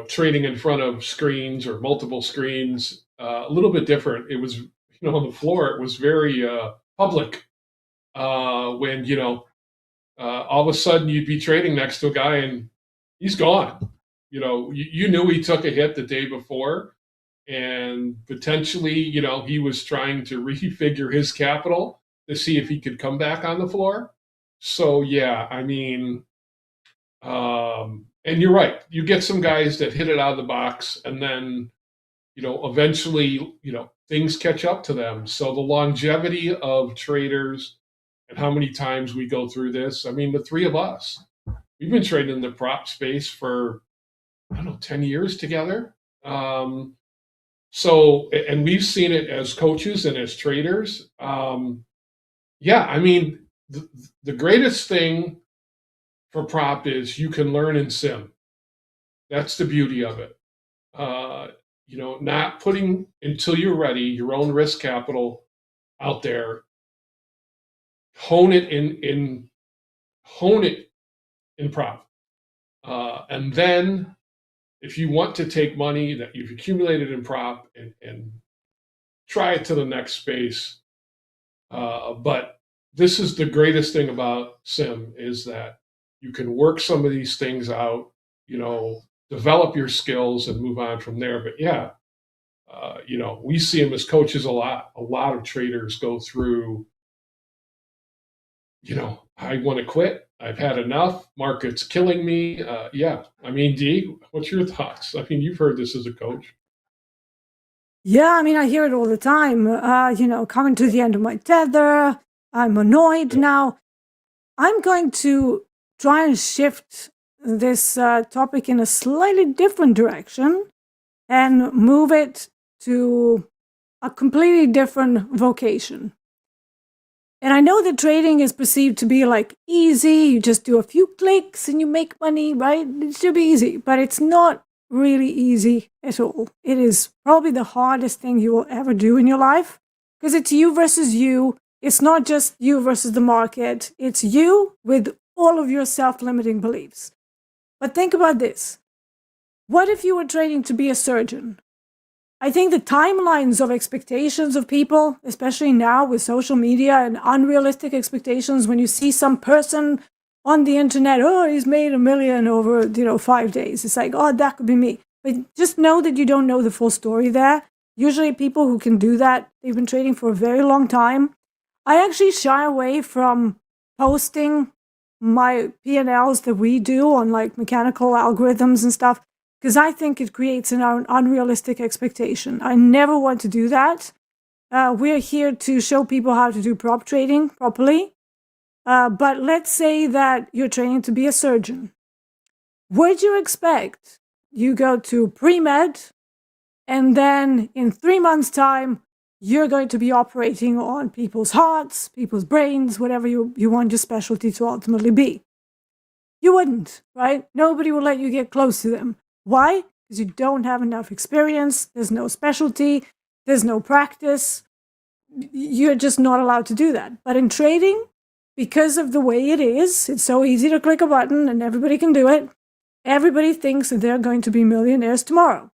trading in front of screens or multiple screens, a little bit different. It was, on the floor, it was very public. When all of a sudden you'd be trading next to a guy and he's gone. You know, you knew he took a hit the day before, and potentially, you know, he was trying to refigure his capital to see if he could come back on the floor. So yeah, I mean, and you're right. You get some guys that hit it out of the box, and then, you know, eventually, you know, things catch up to them. So the longevity of traders and how many times we go through this. I mean, the three of us, we've been trading in the prop space for, I don't know, 10 years together. So, and we've seen it as coaches and as traders. Yeah, I mean, the greatest thing for prop is you can learn in sim. That's the beauty of it. You know, not putting until you're ready your own risk capital out there. Hone it in prop, and then if you want to take money that you've accumulated in prop and try it to the next space. But this is the greatest thing about sim is that you can work some of these things out, you know, develop your skills and move on from there. But yeah, you know, we see them as coaches a lot. A lot of traders go through, you know, I want to quit. I've had enough. Market's killing me. Yeah. I mean, Dee, what's your thoughts? I mean, you've heard this as a coach. Yeah, I mean, I hear it all the time. You know, coming to the end of my tether. I'm annoyed now. I'm going to try and shift this topic in a slightly different direction and move it to a completely different vocation. And I know that trading is perceived to be like easy. You just do a few clicks and you make money, right? It should be easy, but it's not really easy at all. It is probably the hardest thing you will ever do in your life because it's you versus you. It's not just you versus the market. It's you with all of your self-limiting beliefs. But think about this. What if you were training to be a surgeon? I think the timelines of expectations of people, especially now with social media and unrealistic expectations, when you see some person on the internet, oh, he's made $1 million over, 5 days. It's like, oh, that could be me. But just know that you don't know the full story there. Usually people who can do that, they've been trading for a very long time. I actually shy away from posting my P&Ls that we do on like mechanical algorithms and stuff, because I think it creates an unrealistic expectation. I never want to do that. We're here to show people how to do prop trading properly. But let's say that you're training to be a surgeon. Would you expect you go to pre-med and then in 3 months' time, you're going to be operating on people's hearts, people's brains, whatever you want your specialty to ultimately be? You wouldn't, right? Nobody will let you get close to them. Why? Because you don't have enough experience, there's no specialty, there's no practice. You're just not allowed to do that. But in trading, because of the way it is, it's so easy to click a button and everybody can do it. Everybody thinks that they're going to be millionaires tomorrow.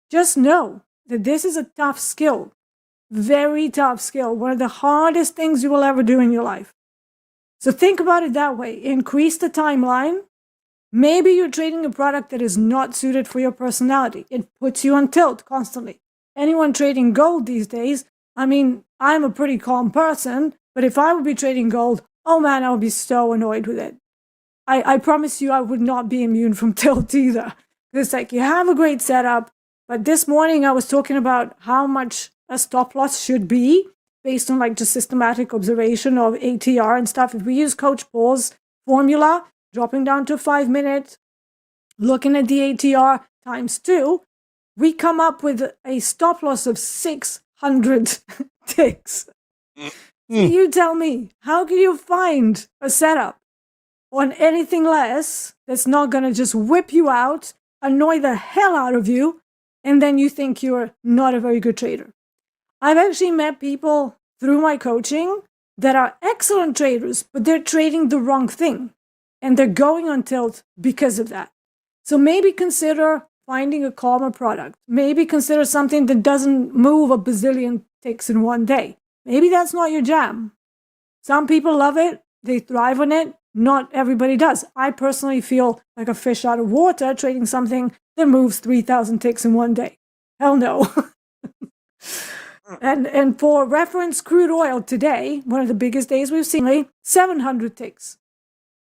Just know that this is a tough skill, very tough skill, one of the hardest things you will ever do in your life. So think about it that way. Increase the timeline. Maybe you're trading a product that is not suited for your personality. It puts you on tilt constantly. Anyone trading gold these days, I mean, I'm a pretty calm person, but if I would be trading gold, oh man, I would be so annoyed with it. I promise you I would not be immune from tilt either. It's like you have a great setup, but this morning I was talking about how much a stop loss should be based on like just systematic observation of ATR and stuff. If we use Coach Paul's formula, dropping down to 5 minutes, looking at the ATR times 2, we come up with a stop loss of 600 ticks. So you tell me, how can you find a setup on anything less that's not going to just whip you out, annoy the hell out of you, and then you think you're not a very good trader? I've actually met people through my coaching that are excellent traders, but they're trading the wrong thing. And they're going on tilt because of that. So maybe consider finding a calmer product. Maybe consider something that doesn't move a bazillion ticks in one day. Maybe that's not your jam. Some people love it. They thrive on it. not everybody does. I personally feel like a fish out of water trading something that moves 3,000 ticks in one day. Hell no. And for reference, crude oil today, one of the biggest days we've seen, 700 ticks.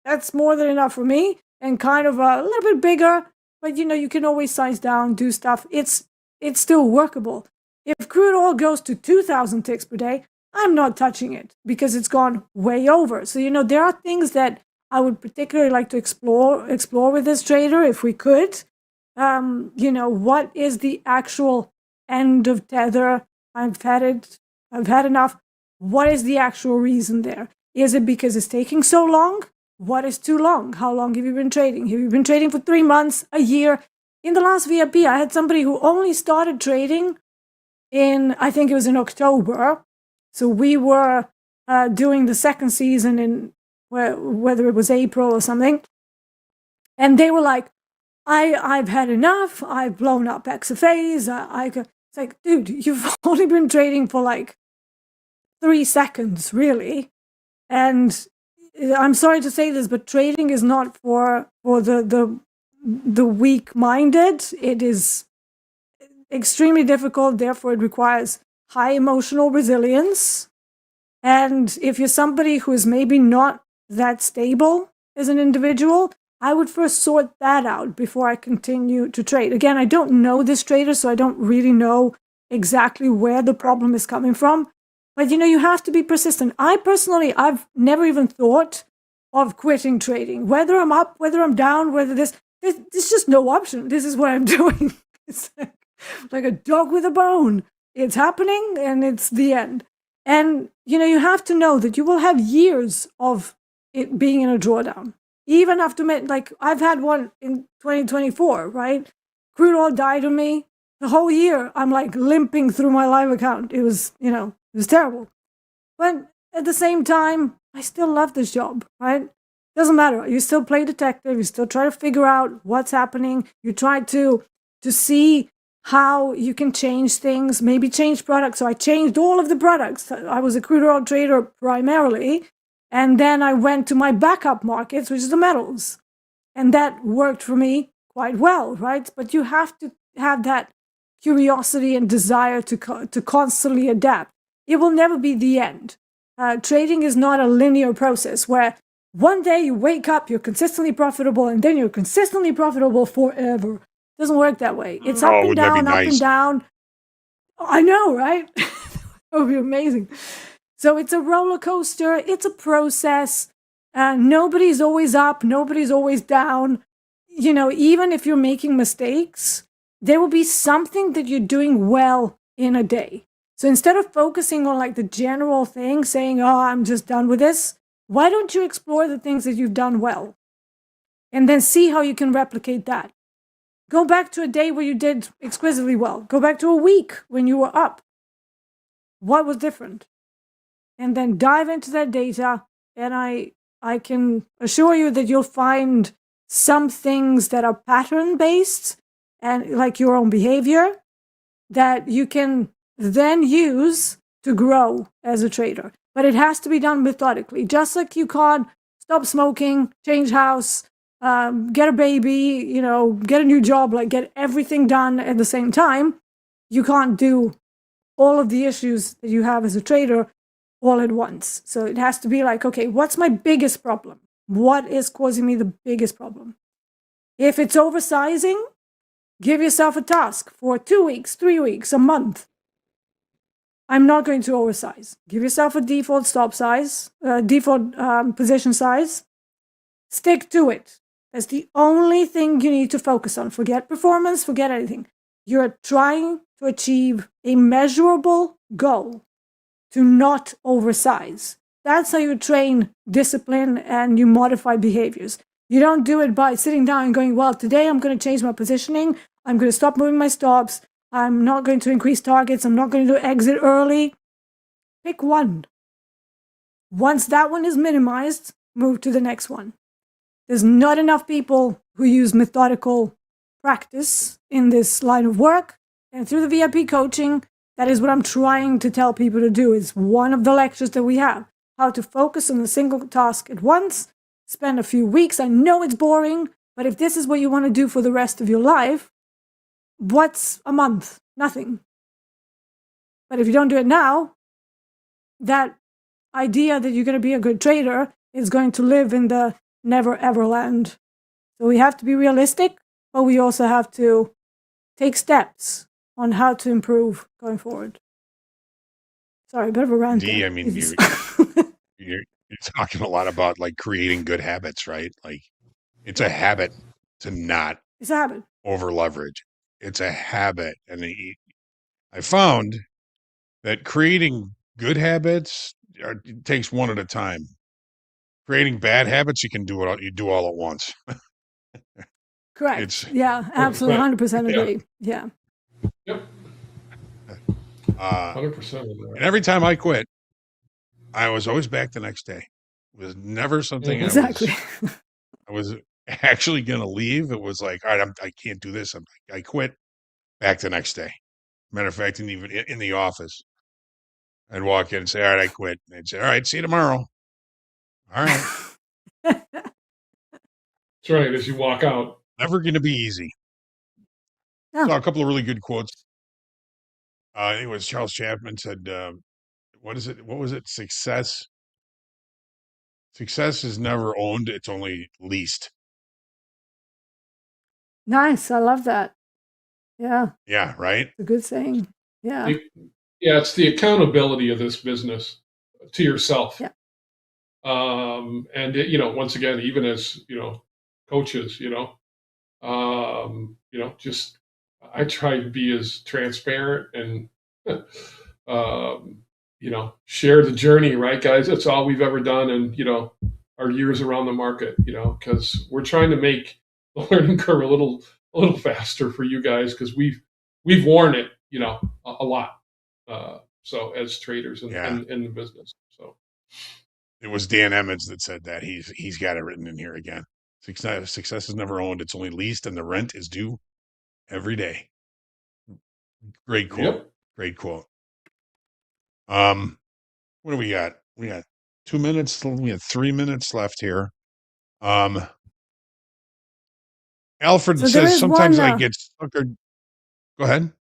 That's more than enough for me, and kind of a little bit bigger, but you can always size down, do stuff. It's still workable. If crude oil goes to 2,000 ticks per day, I'm not touching it because it's gone way over. So, there are things that I would particularly like to explore with this trader if we could. What is the actual end of tether? I've had enough. What is the actual reason there? Is it because it's taking so long? What is too long? How long have you been trading? Have you been trading for 3 months, a year? In the last VIP, I had somebody who only started trading I think it was in October. So we were doing the second season in whether it was April or something. And they were like, I've had enough. I've blown up XFAs. It's like, dude, you've only been trading for like 3 seconds, really. And I'm sorry to say this, but trading is not for the weak-minded. It is extremely difficult. Therefore, it requires high emotional resilience. And if you're somebody who is maybe not that stable as an individual, I would first sort that out before I continue to trade. Again, I don't know this trader, so I don't really know exactly where the problem is coming from. But you have to be persistent. I've never even thought of quitting trading. Whether I'm up, whether I'm down, there's just no option. This is what I'm doing. It's like a dog with a bone. It's happening and it's the end. And, you have to know that you will have years of it being in a drawdown. Even after, I've had one in 2024, right? Crude oil died on me. The whole year, I'm limping through my live account. It was, it was terrible. But at the same time, I still love this job, right? Doesn't matter. You still play detective. You still try to figure out what's happening. You try to see how you can change things, maybe change products. So I changed all of the products. I was a crude oil trader primarily. And then I went to my backup markets, which is the metals. And that worked for me quite well, right? But you have to have that curiosity and desire to constantly adapt. It will never be the end. Trading is not a linear process where one day you wake up, you're consistently profitable, and then you're consistently profitable forever. It doesn't work that way. It's up and down, up and down. I know, right? That would be amazing. So it's a roller coaster. It's a process. Nobody's always up. Nobody's always down. Even if you're making mistakes, there will be something that you're doing well in a day. So instead of focusing on the general thing, saying, oh, I'm just done with this, why don't you explore the things that you've done well? And then see how you can replicate that. Go back to a day where you did exquisitely well. Go back to a week when you were up. What was different? And then dive into that data, and I can assure you that you'll find some things that are pattern-based and like your own behavior that you can then use to grow as a trader. But it has to be done methodically. Just like you can't stop smoking, change house, get a baby, get a new job, get everything done at the same time, you can't do all of the issues that you have as a trader all at once. So it has to be okay, what's my biggest problem? What is causing me the biggest problem? If it's oversizing, give yourself a task for 2 weeks, 3 weeks, a month. I'm not going to oversize. Give yourself a default stop size, default position size. Stick to it. That's the only thing you need to focus on. Forget performance, forget anything. You're trying to achieve a measurable goal to not oversize. That's how you train discipline and you modify behaviors. You don't do it by sitting down and going, well, today I'm going to change my positioning. I'm going to stop moving my stops. I'm not going to increase targets. I'm not going to exit early. Pick one. Once that one is minimized, move to the next one. There's not enough people who use methodical practice in this line of work. And through the VIP coaching, that is what I'm trying to tell people to do. It's one of the lectures that we have. How to focus on a single task at once spend a few weeks. I know it's boring, but if this is what you want to do for the rest of your life, what's a month? Nothing. But if you don't do it now, that idea that you're going to be a good trader is going to live in the never ever land. So we have to be realistic, but we also have to take steps on how to improve going forward. Sorry, a bit of a rant. D, there. I mean, you're talking a lot about like creating good habits, right? Like it's a habit to not It's a habit. over leverage. It's a habit. And I found that creating good habits it takes one at a time. Creating bad habits, you can do it. You do all at once. Correct. Yeah, absolutely, 100% agree. Yeah. Yep. 100%. And every time I quit, I was always back the next day. It was never something Exactly. I was actually going to leave. It was like, all right, I can't do this. I quit. Back the next day. Matter of fact, and even in the office, I'd walk in and say, all right, I quit. And they'd say, all right, see you tomorrow. All right. That's right. As you walk out. Never going to be easy. Yeah. Saw a couple of really good quotes. I think it was Charles Chapman said, what is it? What was it? Success is never owned. It's only leased. Nice. I love that. Yeah. Yeah. Right. It's a good saying. Yeah. Yeah. It's the accountability of this business to yourself. Yeah. And once again, even as, coaches, just I try to be as transparent and, share the journey, right, guys? That's all we've ever done. And, our years around the market, because we're trying to make the learning curve a little faster for you guys, because we've worn it, a lot. So as traders in the business. So it was Dan Emmons that said that. He's got it written in here again. Success is never owned. It's only leased, and the rent is due every day. Great quote. Yep. Great quote. What do we got? We got 2 minutes. We have 3 minutes left here. Alfred So there says is sometimes one, I get suckered. Go ahead.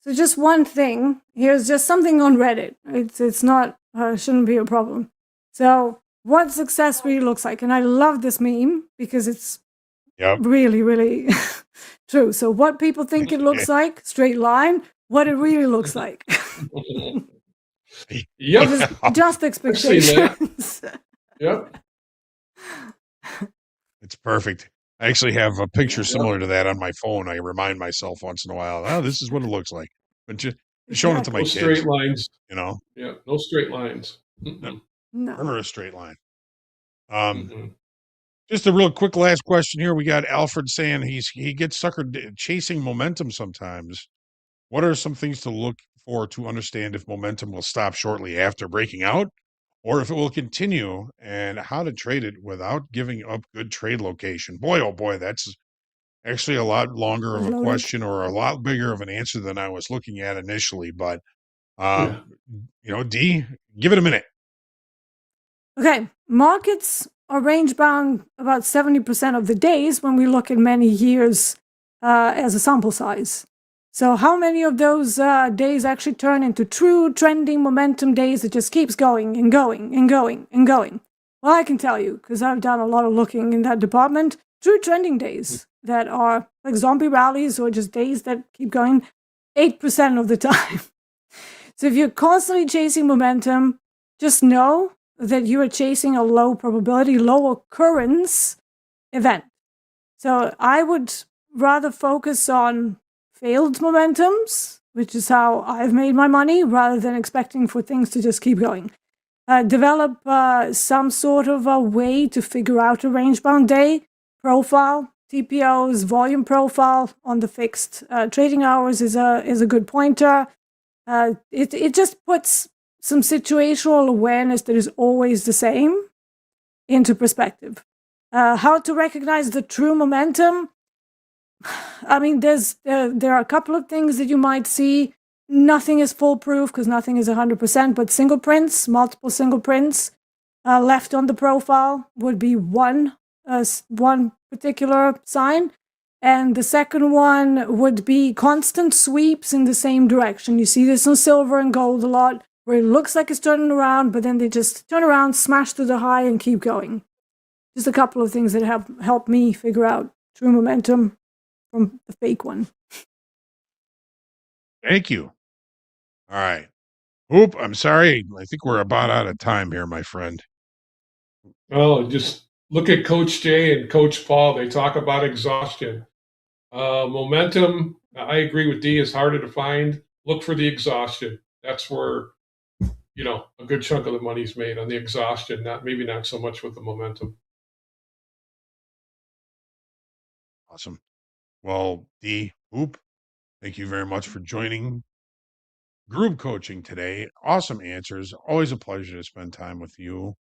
So just one thing. Here's just something on Reddit. It's not shouldn't be a problem. So what success really looks like, and I love this meme because it's really, really true. So what people think it looks like, straight line. What it really looks like. Yep. Just expectations. Yep. It's perfect. I actually have a picture similar to that on my phone. I remind myself once in a while, oh, this is what it looks like. But just showing it to my kids. Straight lines. Yeah, no straight lines. No. Never a straight line. Just a real quick last question here. We got Alfred saying he gets suckered chasing momentum sometimes. What are some things to look for to understand if momentum will stop shortly after breaking out, or if it will continue, and how to trade it without giving up good trade location? Boy, oh boy, that's actually a lot longer of a question, or a lot bigger of an answer than I was looking at initially. But, D, give it a minute. Okay, markets are range bound about 70% of the days when we look at many years as a sample size. So how many of those days actually turn into true trending momentum days that just keeps going and going and going and going? Well, I can tell you, because I've done a lot of looking in that department, true trending days that are like zombie rallies or just days that keep going 8% of the time. So if you're constantly chasing momentum, just know that you are chasing a low probability, low occurrence event. So I would rather focus on failed momentums, which is how I've made my money, rather than expecting for things to just keep going. Develop some sort of a way to figure out a range-bound day profile. TPO's volume profile on the fixed trading hours is a good pointer. It just puts some situational awareness that is always the same into perspective. How to recognize the true momentum? I mean, there are a couple of things that you might see. Nothing is foolproof because nothing is 100%, but single prints, multiple single prints, left on the profile would be one particular sign. And the second one would be constant sweeps in the same direction. You see this on silver and gold a lot, where it looks like it's turning around, but then they just turn around, smash to the high, and keep going. Just a couple of things that have helped me figure out true momentum from the fake one. Thank you. All right. Oop, I'm sorry. I think we're about out of time here, my friend. Oh, just look at Coach Jay and Coach Paul. They talk about exhaustion. Momentum, I agree with D, is harder to find. Look for the exhaustion. That's where, a good chunk of the money's made on the exhaustion, maybe not so much with the momentum. Awesome. Well, D, Oop, thank you very much for joining group coaching today. Awesome answers. Always a pleasure to spend time with you.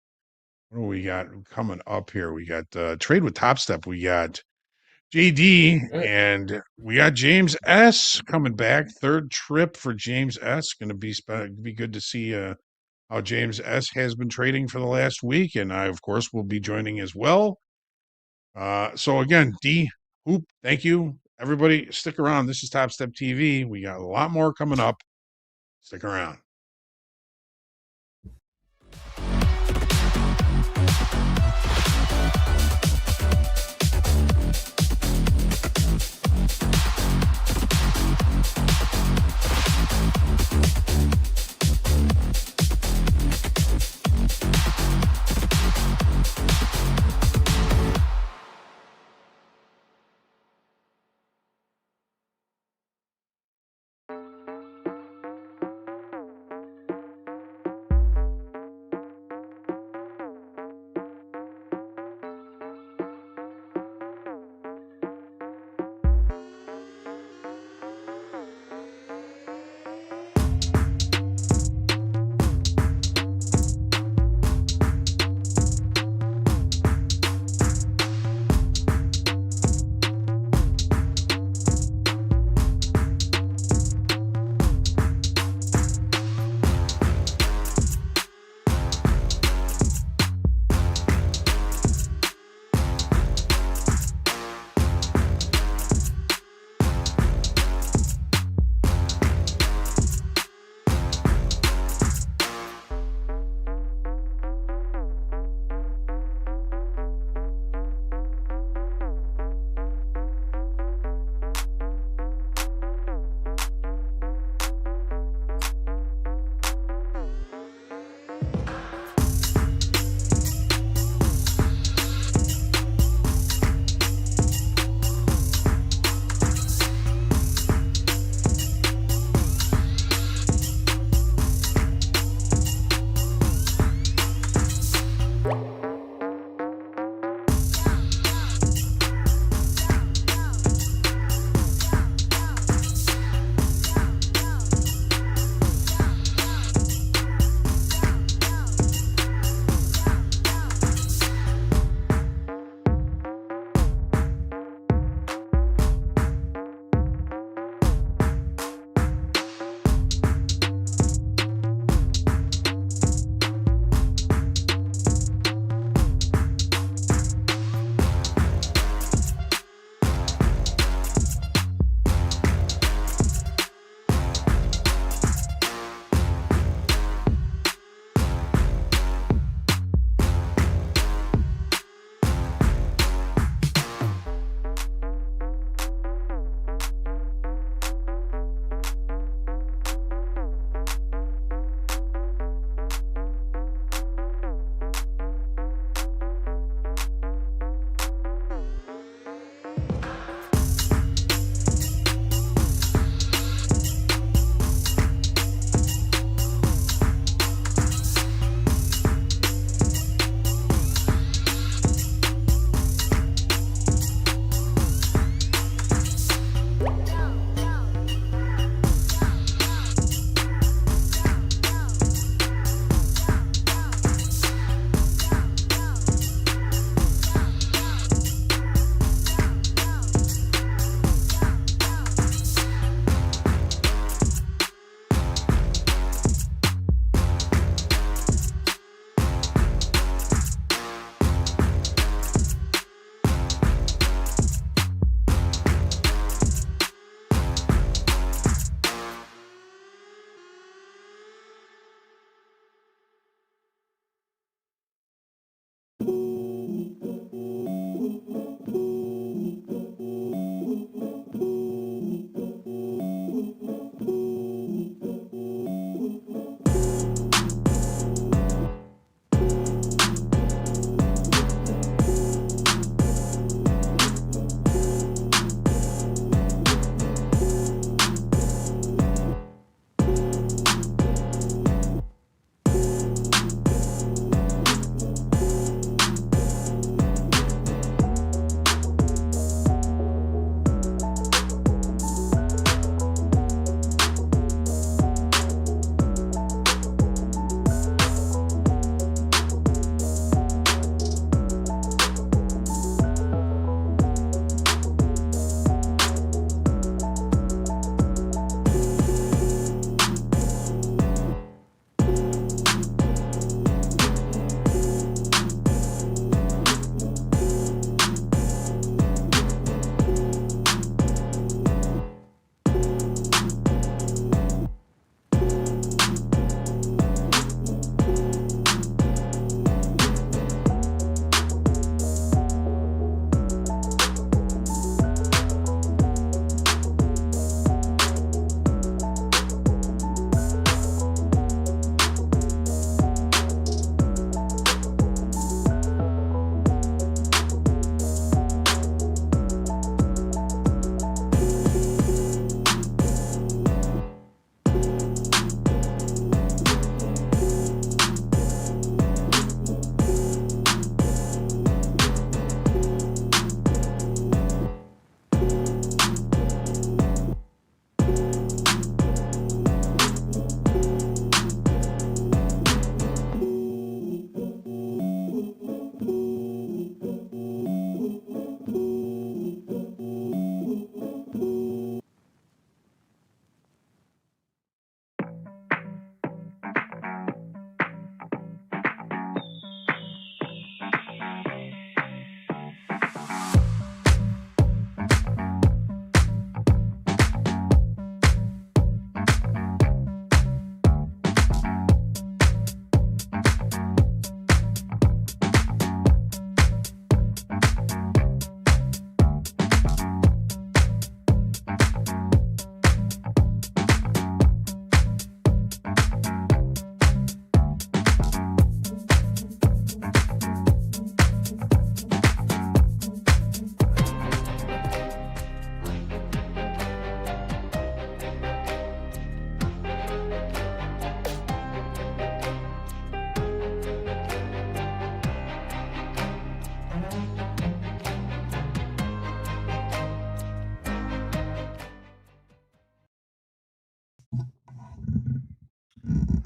What do we got coming up here? We got Trade with Topstep. We got JD and we got James S coming back. Third trip for James S. Going to be good to see how James S has been trading for the last week, and I of course will be joining as well. So again, D, Hoop, thank you. Everybody, stick around. This is Topstep TV. We got a lot more coming up. Stick around.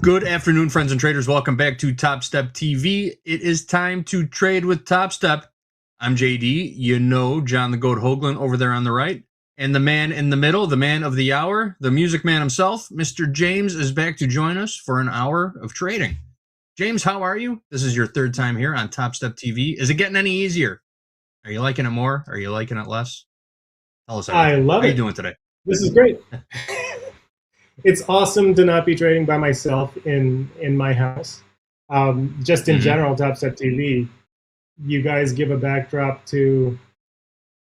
Good afternoon, friends and traders. Welcome back to Topstep TV. It is time to trade with Topstep. I'm JD. You know John the Goat Hoagland over there on the right. And the man in the middle, the man of the hour, the music man himself, Mr. James, is back to join us for an hour of trading. James, how are you? This is your third time here on Topstep TV. Is it getting any easier? Are you liking it more? Are you liking it less? Tell us everything. I love it. How are you doing today? This is great. It's awesome to not be trading by myself in my house. Just in general, Topstep TV, you guys give a backdrop to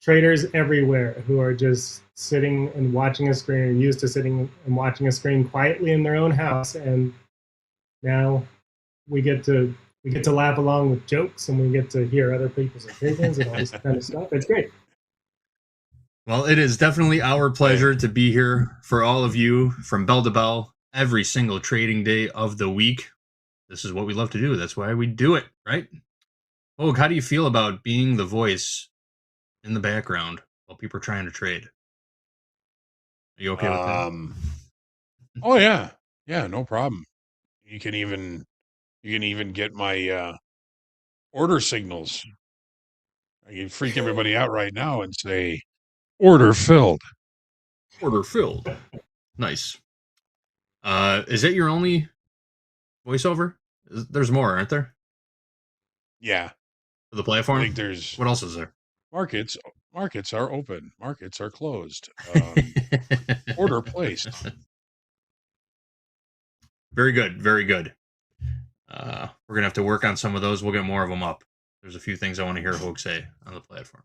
traders everywhere who are just sitting and watching a screen, or used to sitting and watching a screen quietly in their own house, and now we get to laugh along with jokes, and we get to hear other people's opinions and all this kind of stuff. It's great. Well, it is definitely our pleasure to be here for all of you from bell to bell every single trading day of the week. This is what we love to do. That's why we do it, right? Hoag, how do you feel about being the voice in the background while people are trying to trade? Are you okay with that? Oh yeah, no problem. You can even get my order signals. I can freak everybody out right now and say, "Order filled." Order filled. Nice. Is that your only voiceover? There's more, aren't there? Yeah. For the platform? I think there's what else is there? Markets are open. Markets are closed. Order placed. Very good. Very good. We're going to have to work on some of those. We'll get more of them up. There's a few things I want to hear Hoag say on the platform.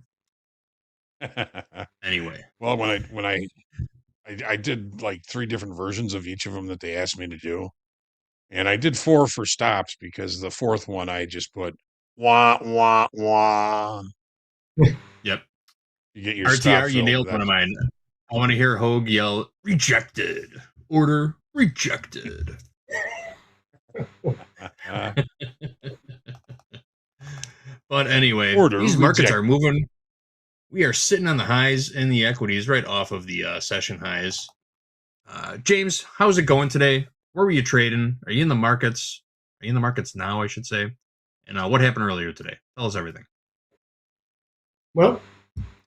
Anyway. Well, when I did like 3 different versions of each of them that they asked me to do. And I did 4 for stops because the 4th one I just put wah wah wah. Yep. You get your stop RTR, you filled. nailed one of mine. I want to hear Hoag yell, "Rejected. Order rejected." But anyway, these markets are moving. We are sitting on the highs in the equities right off of the session highs. James, how's it going today? Where were you trading? Are you in the markets? Are you in the markets now, I should say? And what happened earlier today? Tell us everything. Well,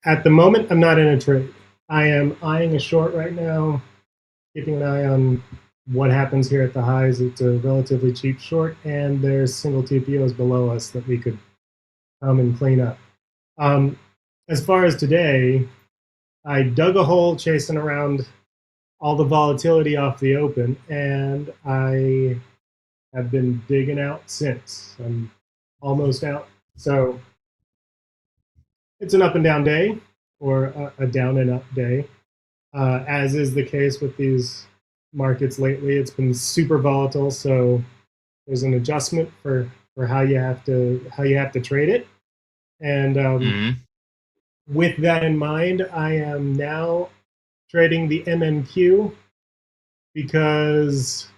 at the moment, I'm not in a trade. I am eyeing a short right now, keeping an eye on what happens here at the highs. It's a relatively cheap short, and there's single TPOs below us that we could come and clean up. As far as today, I dug a hole chasing around all the volatility off the open, and I have been digging out since. I'm almost out. So it's an up and down day, or a down and up day. As is the case with these markets lately, it's been super volatile, so there's an adjustment for how you have to trade it. And with that in mind, I am now trading the MMQ because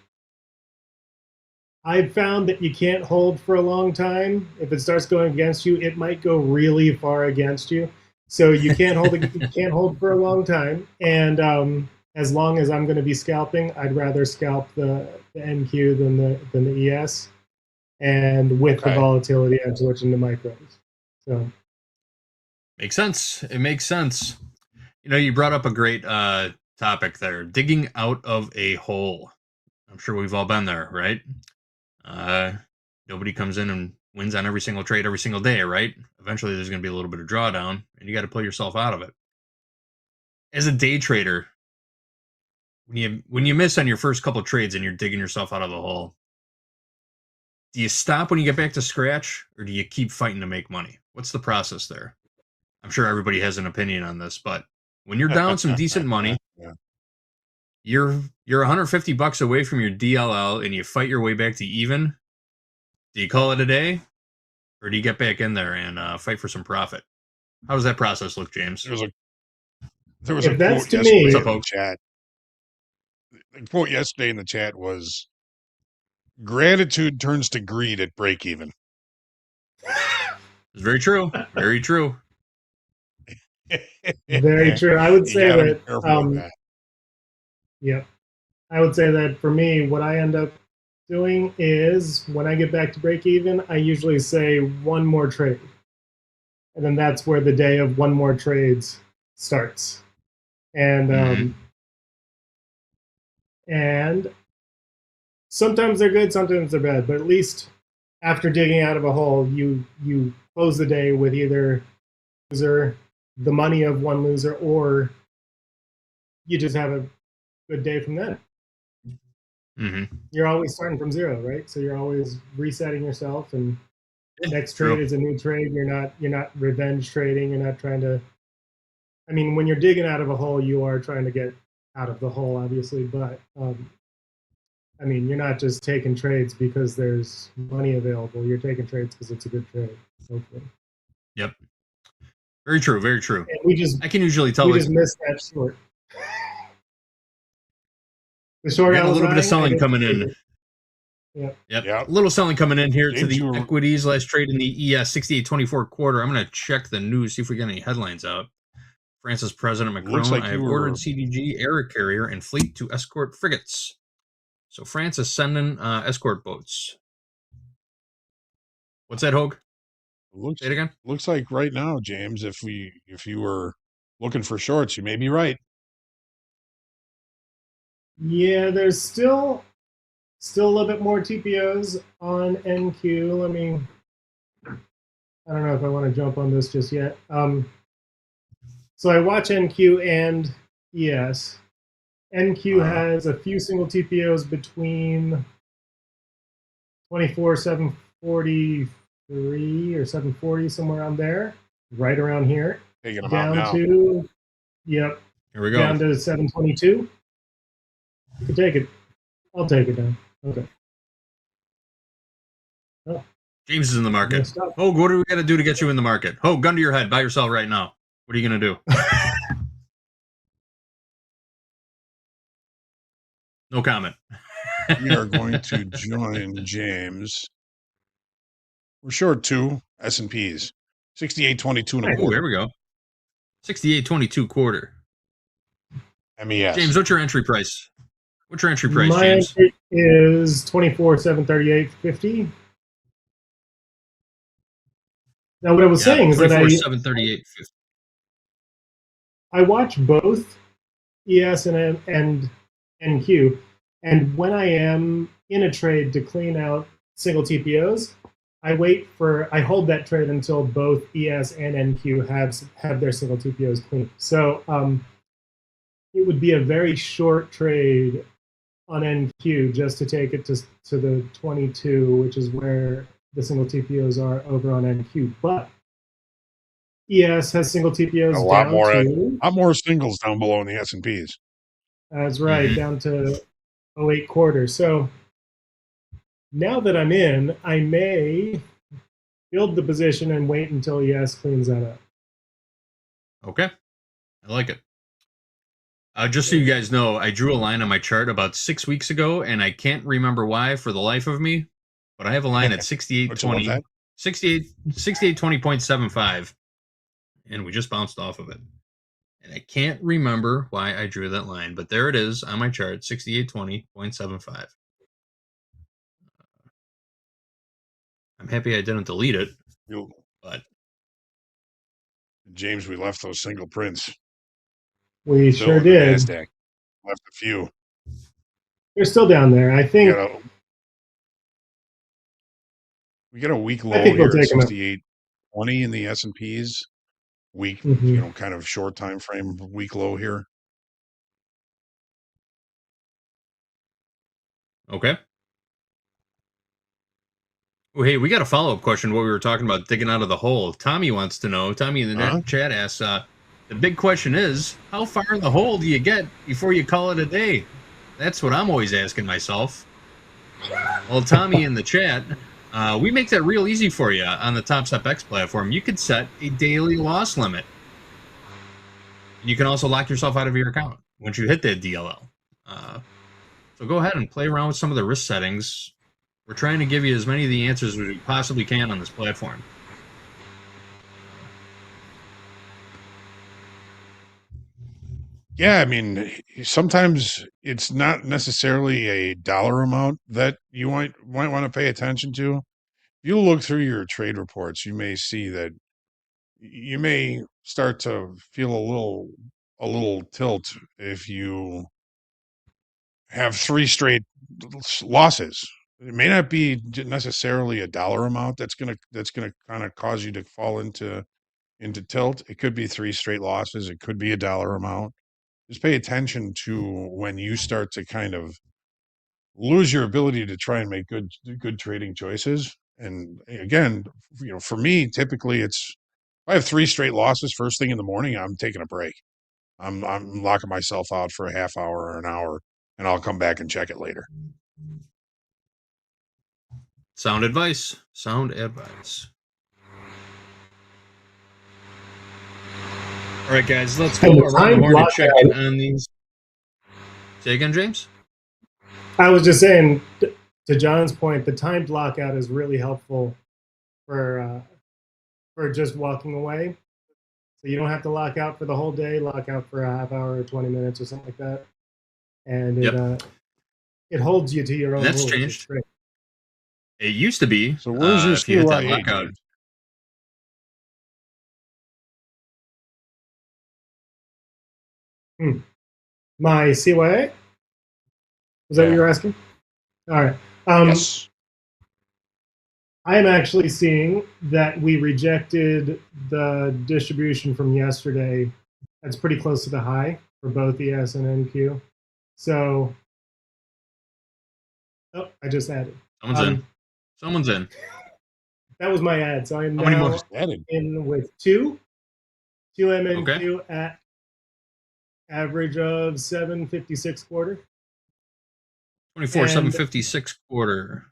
I've found that you can't hold for a long time. If it starts going against you, it might go really far against you. So you can't hold you can't hold for a long time. And as long as I'm going to be scalping, I'd rather scalp the NQ than the ES. And with the volatility, I'm switching to micros. So makes sense. It makes sense. You know, you brought up a great topic there, digging out of a hole. I'm sure we've all been there, right? Nobody comes in and wins on every single trade every single day, right? Eventually there's going to be a little bit of drawdown, and you got to pull yourself out of it. As a day trader, when you miss on your first couple trades and you're digging yourself out of the hole, do you stop when you get back to scratch, or do you keep fighting to make money? What's the process there? I'm sure everybody has an opinion on this, but when you're down some decent money, you're $150 away from your DLL, and you fight your way back to even. Do you call it a day, or do you get back in there and fight for some profit? How does that process look, James? There was a quote yesterday in the chat. The quote yesterday in the chat was, "Gratitude turns to greed at break even." It's very true. Very true. Very true. I would say gotta be that. careful with that. Yeah, I would say that for me, what I end up doing is when I get back to break even, I usually say one more trade. And then that's where the day of one more trades starts. And and sometimes they're good, sometimes they're bad, but at least after digging out of a hole, you close the day with either loser, the money of one loser, or you just have a good day from then. You're always starting from zero, right? So you're always resetting yourself, and next trade is a new trade. You're not revenge trading. You're not trying to. I mean, when you're digging out of a hole, you are trying to get out of the hole, obviously, but I mean, you're not just taking trades because there's money available. You're taking trades because it's a good trade, hopefully. Yep. Very true. Very true. And I can usually tell. We just missed that short. The short. Got a little bit of selling coming in. Yep. A little selling coming in here to the equities. Last trade in the ES 6824 quarter. I'm going to check the news, see if we got any headlines out. France's President Macron, like I have ordered CDG air carrier and fleet to escort frigates. So France is sending escort boats. What's that, Hogue? Say it again. Looks like right now, James, if you were looking for shorts, you may be right. Yeah, there's still a little bit more TPOs on NQ. Let me. I don't know if I want to jump on this just yet. So I watch NQ and ES. NQ has a few single TPOs between 24,743 or 740, somewhere around there, right around here. Taking them down out now. to, yep. Here we go. Down to 722. You can take it. I'll take it down. Okay. Oh. James is in the market. Hogue, what do we got to do to get you in the market? Hogue, gun to your head. Buy or sell right now. What are you going to do? No comment. We are going to join James. We're short two S&Ps. 68.22 and a quarter. There we go. 68.22 quarter. MES. James, what's your entry price? What's your entry price, My James? entry is 24,738.50. Now, what I was saying is that 738.50. I watch both ES and NQ, and when I am in a trade to clean out single TPOs, I hold that trade until both ES and NQ have their single TPOs clean. So it would be a very short trade on NQ just to take it to the 22, which is where the single TPOs are over on NQ. But ES has single TPOs a lot more singles down below in the S&Ps. That's right, down to 08 quarters. So now that I'm in, I may build the position and wait until ES cleans that up. Okay. I like it. Just so you guys know, I drew a line on my chart about 6 weeks ago, and I can't remember why for the life of me, but I have a line at 68.20, 68.20.75, and we just bounced off of it. And I can't remember why I drew that line, but there it is on my chart, 68.20.75. I'm happy I didn't delete it, but James, we left those single prints. We Still sure in the did. Nasdaq. Left a few. They're still down there. I think. We got a week low I think here we'll at take 68.20 in the S&Ps. Week, kind of short time frame week low here. okay. Oh, hey, we got a follow-up question. What we were talking about digging out of the hole. Tommy wants to know. Tommy in the chat asks, the big question is, how far in the hole do you get before you call it a day? That's what I'm always asking myself. Well, Tommy in the chat, we make that real easy for you on the Topstep X platform. You could set a daily loss limit. You can also lock yourself out of your account once you hit that DLL. So go ahead and play around with some of the risk settings. We're trying to give you as many of the answers as we possibly can on this platform. Yeah, I mean, sometimes it's not necessarily a dollar amount that you might want to pay attention to. If you look through your trade reports, you may see that you may start to feel a little tilt if you have 3 straight losses. It may not be necessarily a dollar amount that's gonna kind of cause you to fall into tilt. It could be 3 straight losses. It could be a dollar amount. Just pay attention to when you start to kind of lose your ability to try and make good trading choices. And again, for me, typically it's if I have 3 straight losses first thing in the morning, I'm taking a break. I'm locking myself out for a half hour or an hour, and I'll come back and check it later. Sound advice. Sound advice. All right, guys, let's go And the around the time horn and block check out- in on these. Say again, James? I was just saying, to John's point, the timed lockout is really helpful for just walking away. So you don't have to lock out for the whole day. Lock out for a half hour or 20 minutes or something like that, and it holds you to your own That's rules. It's changed. great. It used to be. So where's your if you hit that CYA, lockout. James? My CYA? Is that what you're asking? All right. Yes. I am actually seeing that we rejected the distribution from yesterday. That's pretty close to the high for both ES and NQ. So, I just added. Someone's in. Someone's in. That was my ad. So I'm How many now more? in with two MNQ at average of 756 quarter. 24, And- 756 quarter.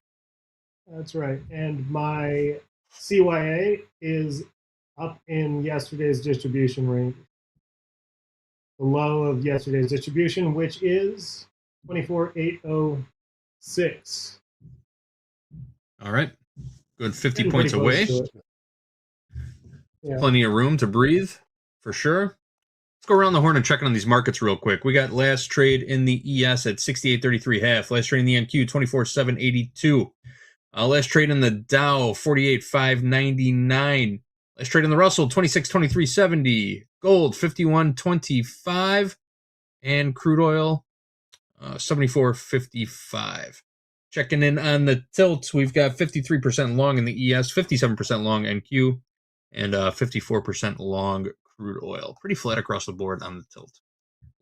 That's right. And my CYA is up in yesterday's distribution range. The low of yesterday's distribution, which is 24,806. All right. Good 50 Getting points pretty close away. to it. Yeah. Plenty of room to breathe, for sure. Let's go around the horn and check on these markets real quick. We got last trade in the ES at 68.33 half. Last trade in the NQ, 24.782. Last trade in the Dow, 48.599. Last trade in the Russell, 26.2370. Gold, 51.25. And crude oil, 74.55. Checking in on the tilts, we've got 53% long in the ES, 57% long NQ, and 54% long crude oil. Pretty flat across the board on the tilt.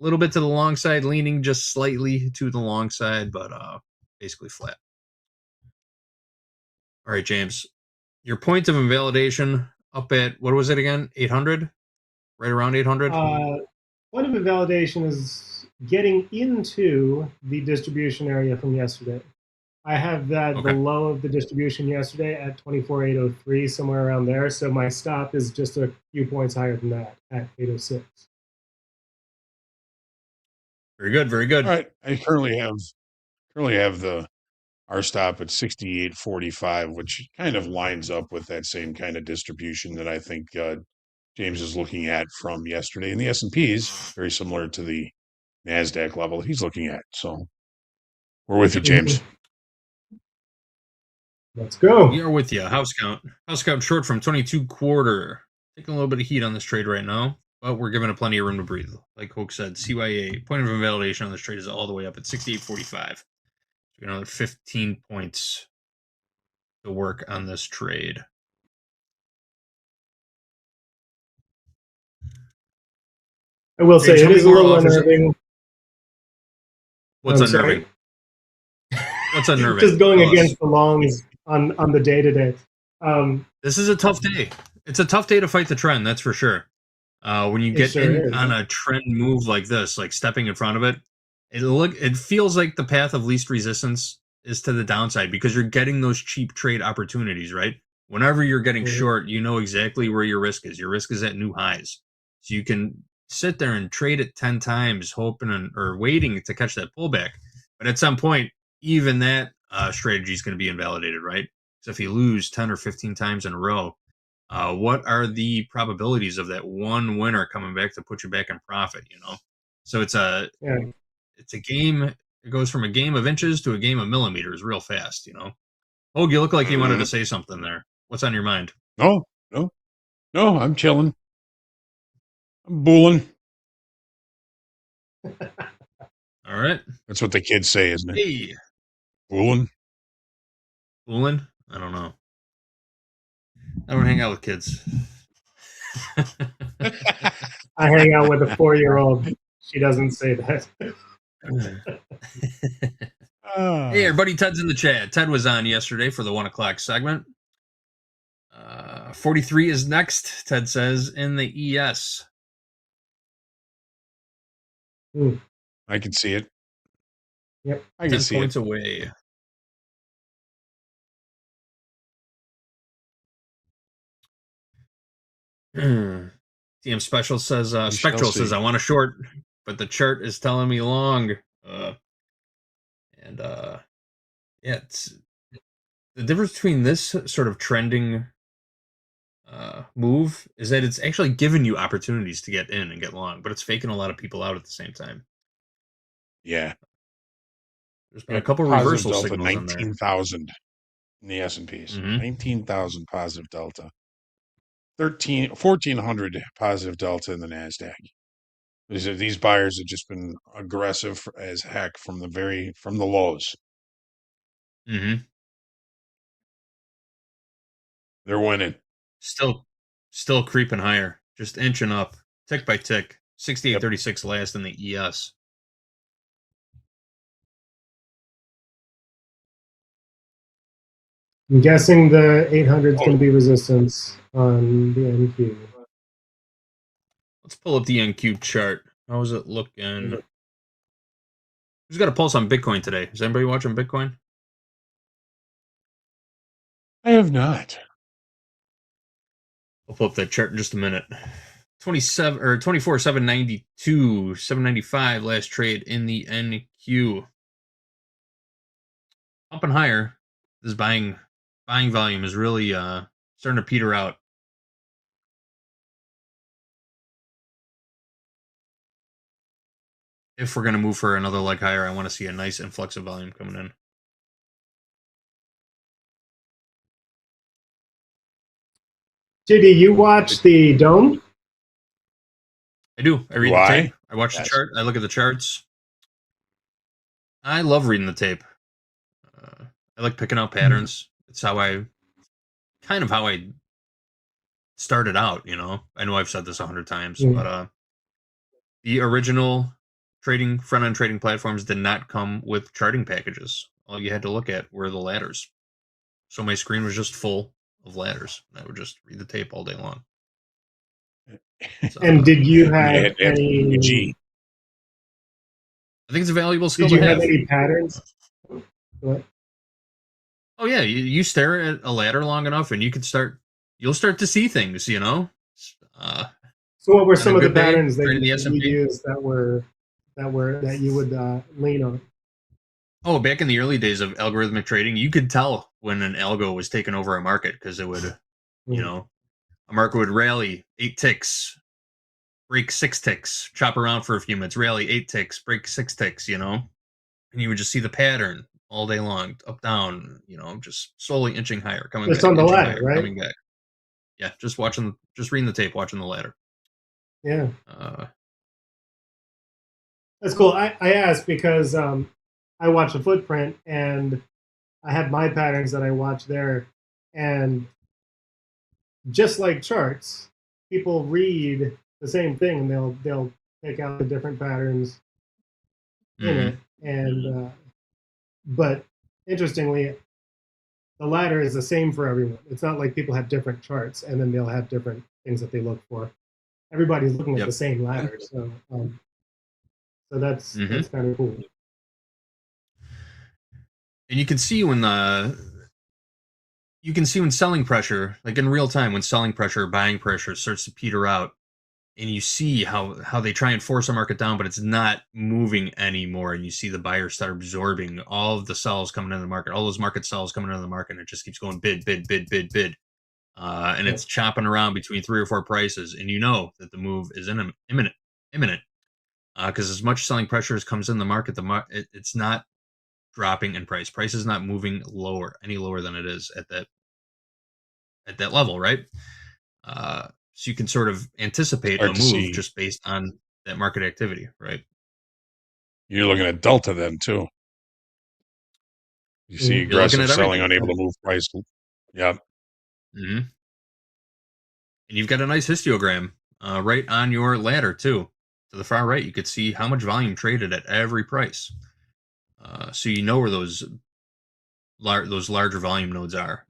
A little bit to the long side, leaning just slightly to the long side, but basically flat. All right, James, your point of invalidation up at, what was it again? 800? Right around 800? Point of invalidation is getting into the distribution area from yesterday. I have that the low of the distribution yesterday at 24,803, somewhere around there. So my stop is just a few points higher than that at 806. Very good, very good. All right. I currently have our stop at 68.45, which kind of lines up with that same kind of distribution that I think James is looking at from yesterday. And the S&P is very similar to the Nasdaq level he's looking at. So we're with you, James. Let's go. We are with you. House count. House count short from 22 quarter. Taking a little bit of heat on this trade right now, but we're giving it plenty of room to breathe. Like Hoke said, CYA, point of invalidation on this trade is all the way up at 68.45. Another 15 points to work on this trade. I will say it is a little unnerving. What's I'm unnerving? sorry. What's unnerving? Just going Tell us. against the longs on the day to day. This is a tough day. It's a tough day to fight the trend, that's for sure. When you get sure in is. on a trend move like this, like stepping in front of it, it feels like the path of least resistance is to the downside because you're getting those cheap trade opportunities, right? Whenever you're getting short, you know exactly where your risk is. Your risk is at new highs. So you can sit there and trade it 10 times, hoping or waiting to catch that pullback. But at some point, even that strategy is going to be invalidated, right? So if you lose 10 or 15 times in a row, what are the probabilities of that one winner coming back to put you back in profit, you know? So it's a game. It goes from a game of inches to a game of millimeters real fast, you know. Oh, you look like you wanted to say something there. What's on your mind? No, I'm chilling. I'm booling. All right. That's what the kids say, isn't it? Hey. Booling? Booling? I don't know. I don't hang out with kids. I hang out with a 4-year-old. She doesn't say that. Hey, everybody. Ted's in the chat. Ted was on yesterday for the 1 o'clock segment. 43 is next, Ted says, in the ES. I can see it. Yep. I can 10 see points it. away. TM Special says, Spectral says, I want a short, but the chart is telling me long. Yeah, it's the difference between this sort of trending move is that it's actually giving you opportunities to get in and get long, but it's faking a lot of people out at the same time. Yeah. There's been a couple reversal delta, signals in there. 19,000 in the S&Ps. 19,000 positive delta. 1,400 positive delta in the Nasdaq. These buyers have just been aggressive as heck from the lows. Mm-hmm. They're winning. Still creeping higher, just inching up, tick by tick. 68.36 last in the ES. I'm guessing the 800 is going to be resistance on the NQ. Let's pull up the NQ chart. How is it looking? Who's got a pulse on Bitcoin today? Is anybody watching Bitcoin? I have not. I'll pull up that chart in just a minute. 24,792, 795 last trade in the NQ. Pumping higher. This buying volume is really starting to peter out. If we're going to move for another leg higher, I want to see a nice influx of volume coming in. JD, you watch the Dome? I do. I read the tape. I watch the chart. I look at the charts. I love reading the tape. I like picking out patterns. It's how I started out, you know. I know I've said this 100 times, but the original front-end trading platforms did not come with charting packages. All you had to look at were the ladders. So my screen was just full of ladders. I would just read the tape all day long. So, and did you have any? I think it's a valuable skill Did you to have any patterns? What? Oh yeah, you stare at a ladder long enough, and you'll start to see things, you know. So what were some of the patterns that you used that you would lean on? Oh, back in the early days of algorithmic trading, you could tell when an algo was taking over a market because it would, you know, a market would rally 8 ticks, break 6 ticks, chop around for a few minutes, rally 8 ticks, break 6 ticks, you know, and you would just see the pattern all day long, up, down, you know, just slowly inching higher, coming It's back, on the inching ladder, higher, right? coming back. Yeah, just reading the tape, watching the ladder. Yeah. That's cool. I asked because I watch a footprint and I have my patterns that I watch there. And just like charts, people read the same thing and they'll pick out the different patterns in it. And but interestingly, the ladder is the same for everyone. It's not like people have different charts and then they'll have different things that they look for. Everybody's looking at the same ladder. So that's kind of cool. And you can see when selling pressure, like in real time, when selling pressure, buying pressure starts to peter out, and you see how they try and force a market down, but it's not moving anymore, and you see the buyers start absorbing all of the sells coming into the market, all those market sells coming into the market, and it just keeps going bid, and it's chopping around between 3 or 4 prices, and you know that the move is imminent. Because as much selling pressure as comes in the market, it's not dropping in price. Price is not moving any lower than it is at that level, right? So you can sort of anticipate Hard a to move see. just based on that market activity, right? You're looking at delta then too. You see You're looking aggressive at selling, everything. unable to move price. Yeah. Mm-hmm. And you've got a nice histogram right on your ladder too. To the far right, you could see how much volume traded at every price. So you know where those larger volume nodes are.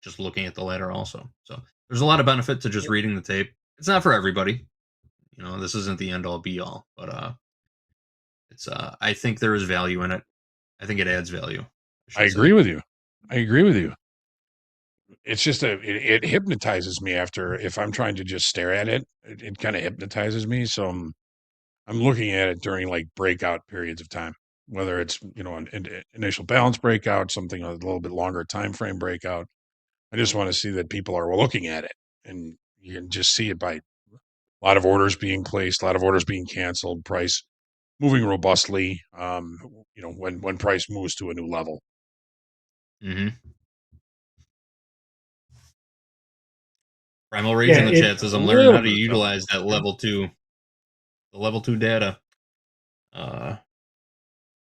Just looking at the ladder also. So there's a lot of benefit to just reading the tape. It's not for everybody. This isn't the end all be all, but it's I think there is value in it. I think it adds value. I agree with you. It's just it hypnotizes me if I'm trying to just stare at it. It kind of hypnotizes me. So I'm looking at it during like breakout periods of time, whether it's an initial balance breakout, something a little bit longer time frame breakout. I just want to see that people are looking at it, and you can just see it by a lot of orders being placed, a lot of orders being canceled, price moving robustly. When price moves to a new level. Mm-hmm. Primal Rage in the chat says I'm learning how to utilize that level 2. The level 2 data. Yeah,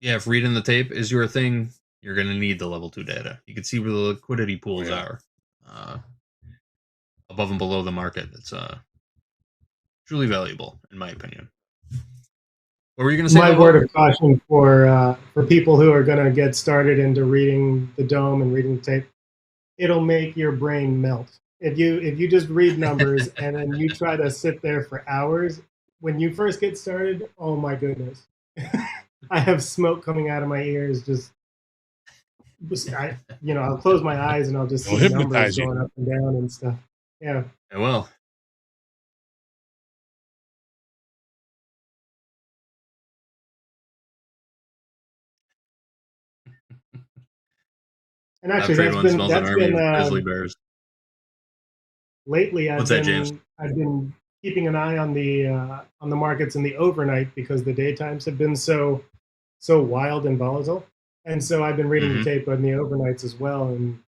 if reading the tape is your thing, you're going to need the level 2 data. You can see where the liquidity pools are above and below the market. It's truly valuable, in my opinion. What were you going to say? My word of caution for people who are going to get started into reading the dome and reading the tape, it'll make your brain melt. If you just read numbers and then you try to sit there for hours, when you first get started, oh my goodness, I have smoke coming out of my ears. I'll close my eyes and I'll just see numbers going up and down and stuff. Yeah. It will. And actually, that's been grizzly bears. Lately, I've been keeping an eye on the markets in the overnight because the daytimes have been so wild and volatile, and so I've been reading the tape on the overnights as well. And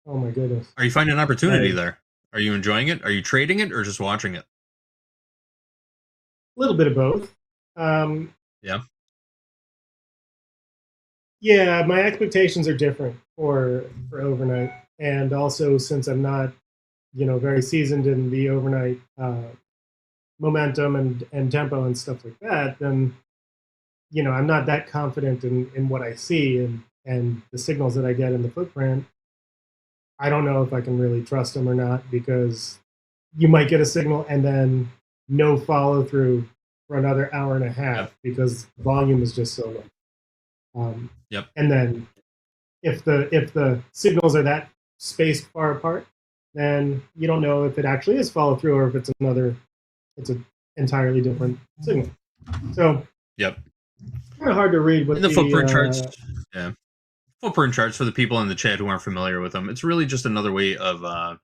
oh my goodness, are you finding an opportunity there? Are you enjoying it? Are you trading it or just watching it? A little bit of both. Yeah. Yeah, my expectations are different for overnight, and also since I'm not very seasoned in the overnight momentum and tempo and stuff like that, then I'm not that confident in what I see and the signals that I get in the footprint. I don't know if I can really trust them or not, because you might get a signal and then no follow through for another hour and a half because volume is just so low. And then if the signals are that spaced far apart, then you don't know if it actually is follow through or if it's an entirely different signal. So kind of hard to read what the footprint charts. Yeah, footprint charts for the people in the chat who aren't familiar with them. It's really just another way of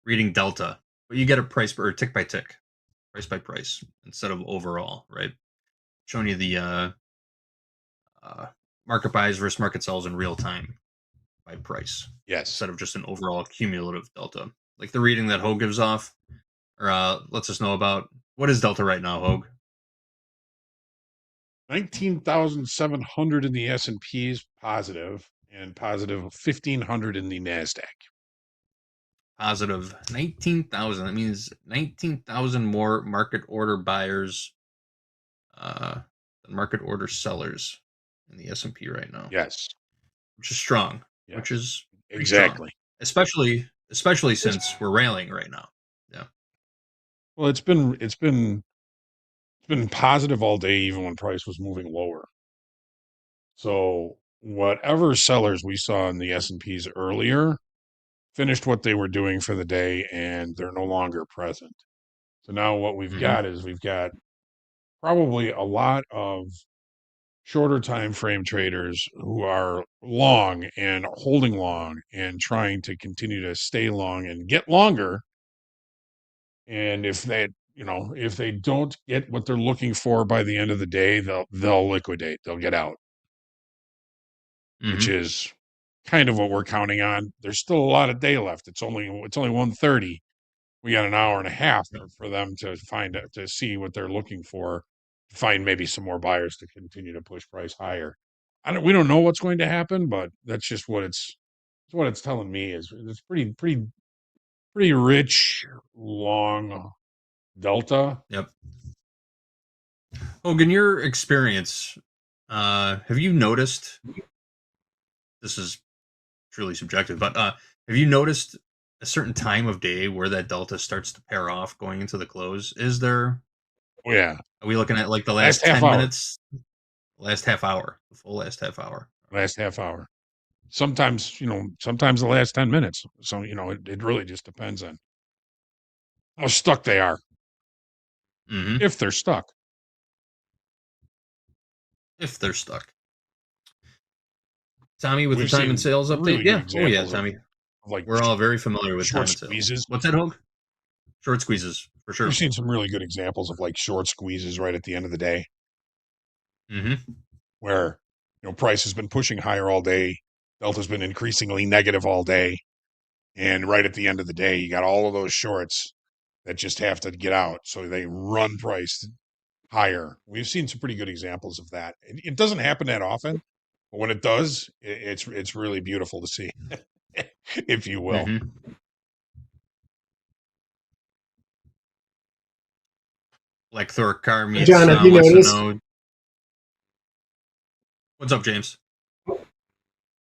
reading delta, but you get a price or tick by tick, price by price instead of overall, right? Showing you the market buys versus market sells in real time by price. Yes. Instead of just an overall cumulative delta. Like the reading that Hogue gives off, or lets us know about. What is delta right now, Hogue? 19,700 in the S&P is positive, and positive 1,500 in the Nasdaq. Positive 19,000. That means 19,000 more market order buyers than market order sellers in the S&P right now. Yes, which is strong. Yes. Which is exactly strong. Especially since we're rallying right now. Yeah. Well, it's been positive all day, even when price was moving lower. So whatever sellers we saw in the S&Ps earlier finished what they were doing for the day, and they're no longer present. So now what we've got is we've got probably a lot of shorter time frame traders who are long and holding long and trying to continue to stay long and get longer. And if that if they don't get what they're looking for by the end of the day, they'll liquidate. They'll get out, which is kind of what we're counting on. There's still a lot of day left. It's only 1:30. We got an hour and a half for them to see what they're looking for, find maybe some more buyers to continue to push price higher. We don't know what's going to happen, but that's just what it's telling me is it's pretty rich, long delta. Yep. Hogan, your experience, have you noticed, this is truly subjective, but have you noticed a certain time of day where that delta starts to pair off going into the close? Is there? Oh, yeah. Are we looking at like the last 10 minutes? Last half hour, the full last half hour. Last half hour. Sometimes the last 10 minutes. So, it really just depends on how stuck they are. If they're stuck. If they're stuck. Tommy, with We've the time and seen sales update? really good Yeah. Oh, yeah, examples of, Tommy. like, We're all very familiar with time short and sales. squeezes. What's that, Hogan? Short squeezes, for sure. We've seen some really good examples of like short squeezes right at the end of the day. Where, price has been pushing higher all day. Delta's been increasingly negative all day. And right at the end of the day, you got all of those shorts that just have to get out. So they run price higher. We've seen some pretty good examples of that. It doesn't happen that often, but when it does, it's really beautiful to see, if you will. Like Thorcar meets John, have you wants noticed? to know. What's up, James?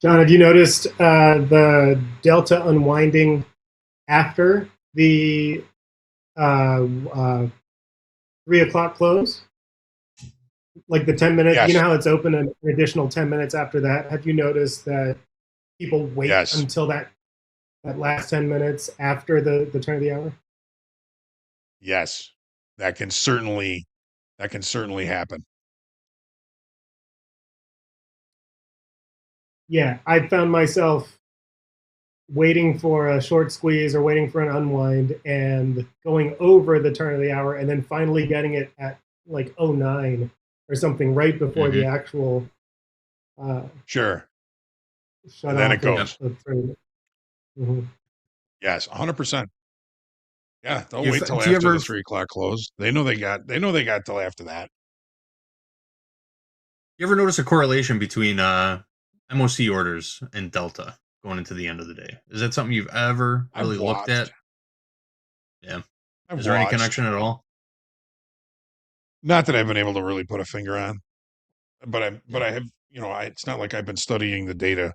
John, have you noticed the delta unwinding after the 3 o'clock close? Like the 10 minutes, Yes. you know how it's open an additional 10 minutes after that? Have you noticed that people wait until that last 10 minutes after the turn of the hour? Yes, that can certainly happen. Yeah, I found myself waiting for a short squeeze or waiting for an unwind and going over the turn of the hour and then finally getting it at like 09 or something right before the actual Sure. shut And then off it goes. of trade. Yes, 100%. Yeah, they'll If- wait till do you after ever- the 3 o'clock close. They know they got till after that. You ever notice a correlation between MOC orders and Delta going into the end of the day? Is that something you've ever I've really looked at? watched. Yeah. I've Is there any watched. connection at all? Not that I've been able to really put a finger on, but I have, it's not like I've been studying the data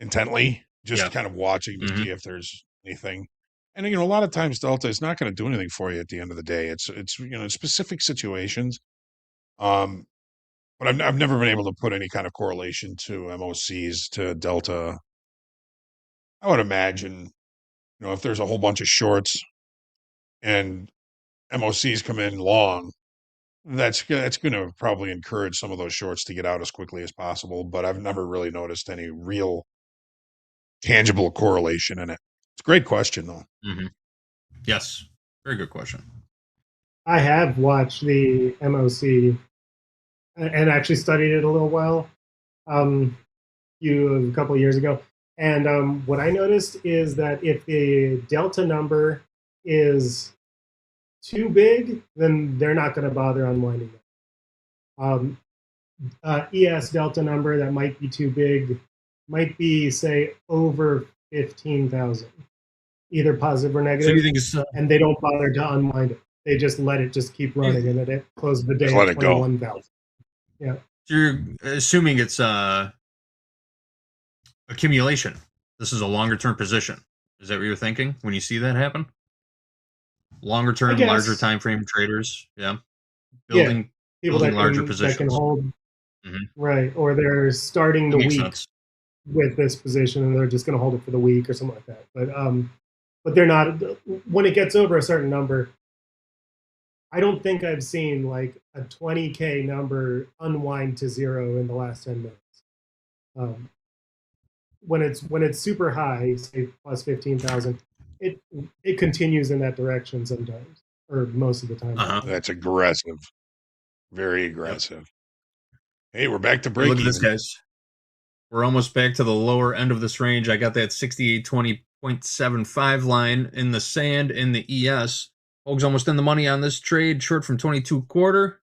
intently, just kind of watching to see if there's anything. And, a lot of times Delta is not going to do anything for you at the end of the day. It's specific situations. But I've never been able to put any kind of correlation to MOCs to Delta. I would imagine, if there's a whole bunch of shorts and MOCs come in long, that's going to probably encourage some of those shorts to get out as quickly as possible. But I've never really noticed any real tangible correlation in it. It's a great question, though. Yes. Very good question. I have watched the MOC and actually studied it a little while, a couple of years ago. And what I noticed is that if the delta number is too big, then they're not going to bother unwinding it. ES delta number that might be too big might be, say, over 15,000, either positive or negative. So you think it's, and they don't bother to unwind it. They just let it just keep running, and then it closes the day Just let at it go. 21,000. Yeah. So you're assuming it's accumulation. This is a longer term position. Is that what you're thinking when you see that happen? Longer term, guess. larger time frame traders. Yeah. People Building that larger can, positions. that can hold, right, or they're starting the That makes week sense. with this position, and they're just going to hold it for the week or something like that. But they're not. When it gets over a certain number, I don't think I've seen like a 20K number unwind to zero in the last 10 minutes. When it's super high, say plus 15,000, it continues in that direction sometimes. or most of the time. That's aggressive. Very aggressive. Hey, we're back to Hey, break look at this, even. guys. We're almost back to the lower end of this range. I got that 6820.75 line in the sand in the ES. Hoag's almost in the money on this trade, short from 22.25.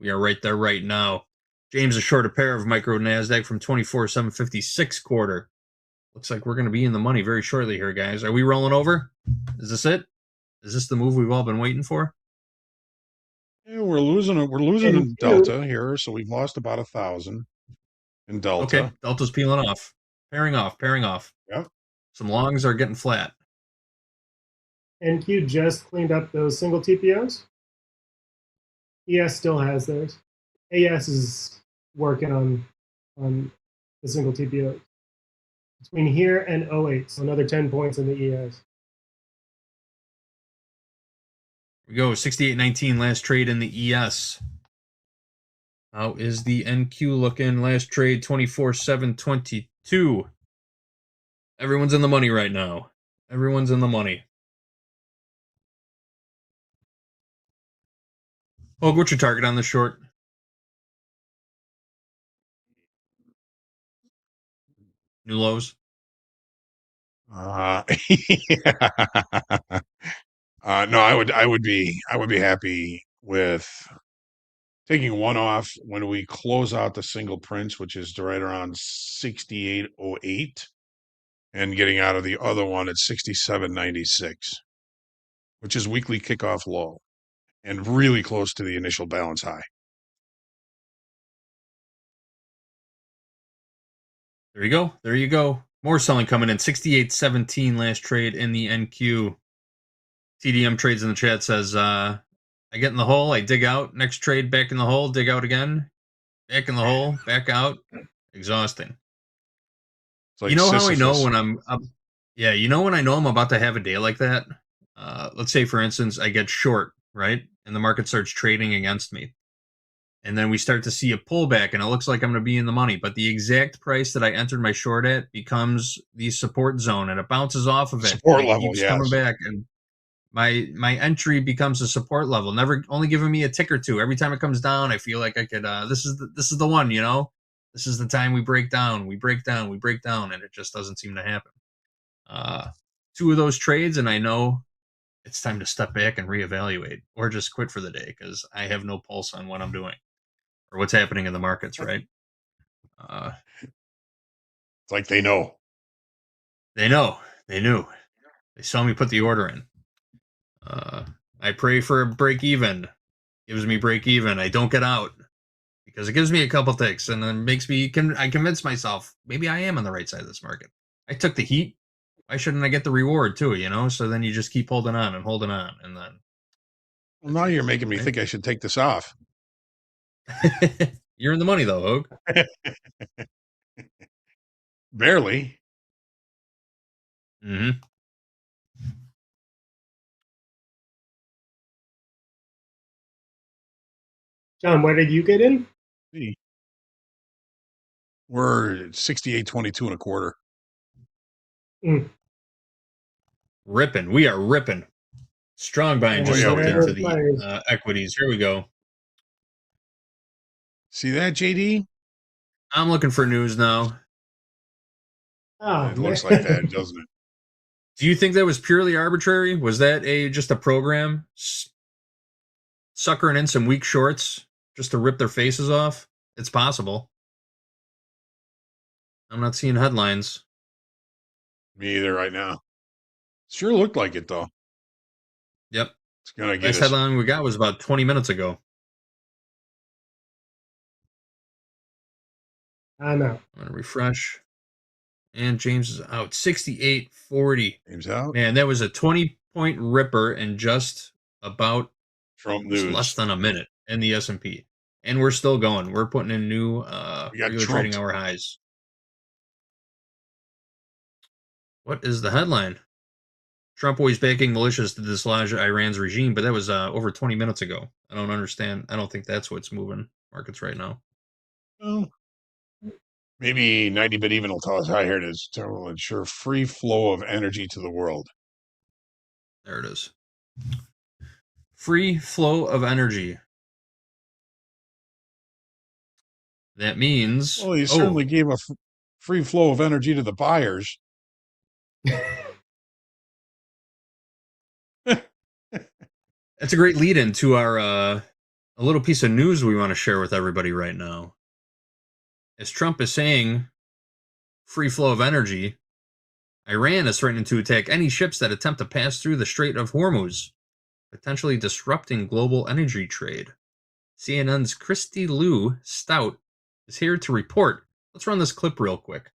We are right there right now. James is short a pair of micro Nasdaq from 24.756.25. Looks like we're going to be in the money very shortly here, guys. Are we rolling over? Is this it? Is this the move we've all been waiting for? Yeah, we're losing in Delta here, so we've lost about 1,000 in Delta. Okay, Delta's peeling off. Pairing off. Yep. Some longs are getting flat. NQ just cleaned up those single TPOs. ES still has theirs. AS is working on the single TPO. Between here and 08, so another 10 points in the ES. We go 68.19 last trade in the ES. How is the NQ looking? Last trade 24.722. Everyone's in the money right now. Everyone's in the money. Hoag, what's your target on the short? New lows? No, I would be happy with taking one off when we close out the single prints, which is right around 68.08, and getting out of the other one at 67.96, which is weekly kickoff low and really close to the initial balance high. There you go. There you go. More selling coming in. 68.17 last trade in the NQ. TDM trades in the chat says, I get in the hole, I dig out. Next trade, back in the hole, dig out again. Back in the hole, back out. Exhausting. Like you know Sisyphus. how I know when you know when I know I'm about to have a day like that? Let's say, for instance, I get short, right? And the market starts trading against me. And then we start to see a pullback, and it looks like I'm going to be in the money. But the exact price that I entered my short at becomes the support zone, and it bounces off of it. Support and it level, keeps yes. coming back, and my entry becomes a support level. Never only giving me a tick or two. Every time it comes down, I feel like I could. This is the one, you know. This is the time we break down, and it just doesn't seem to happen. Two of those trades, and I know it's time to step back and reevaluate, or just quit for the day because I have no pulse on what I'm doing or what's happening in the markets. Right? It's like they know. They know. They knew. They saw me put the order in. I pray for a break even. Gives me break even. I don't get out because it gives me a couple ticks and then makes me. I convince myself maybe I am on the right side of this market. I took the heat. Why shouldn't I get the reward too? You know. So then you just keep holding on, and then. Well, now you're making me think I should take this off. You're in the money though, Hoag. Barely. Mm-hmm. John, where did you get in? We're at 68.22.25. Ripping. We are ripping. Strong buying just slipped into the equities. Here we go. See that, JD? I'm looking for news now. Oh, it looks like that, doesn't it? Do you think that was purely arbitrary? Was that just a program suckering in some weak shorts just to rip their faces off? It's possible. I'm not seeing headlines. Me either right now. Sure looked like it, though. Yep. It's going to get Last headline we got was about 20 minutes ago. I'm out. I'm going to refresh. And James is out. 68.40. James out. Man, that was a 20-point ripper in just about less than a minute in the S&P. And we're still going. We're putting in new regular trading hour highs. What is the headline? Trump always backing militias to dislodge Iran's regime, but that was over 20 minutes ago. I don't understand. I don't think that's what's moving markets right now. Well, maybe 90-bit even will tell us how here it is. To ensure free flow of energy to the world. There it is. Free flow of energy. That means. Well, he certainly gave a free flow of energy to the buyers. That's a great lead into our a little piece of news we want to share with everybody right now. As Trump is saying, free flow of energy, Iran is threatening to attack any ships that attempt to pass through the Strait of Hormuz, potentially disrupting global energy trade. CNN's Christy Lou Stout is here to report. Let's run this clip real quick.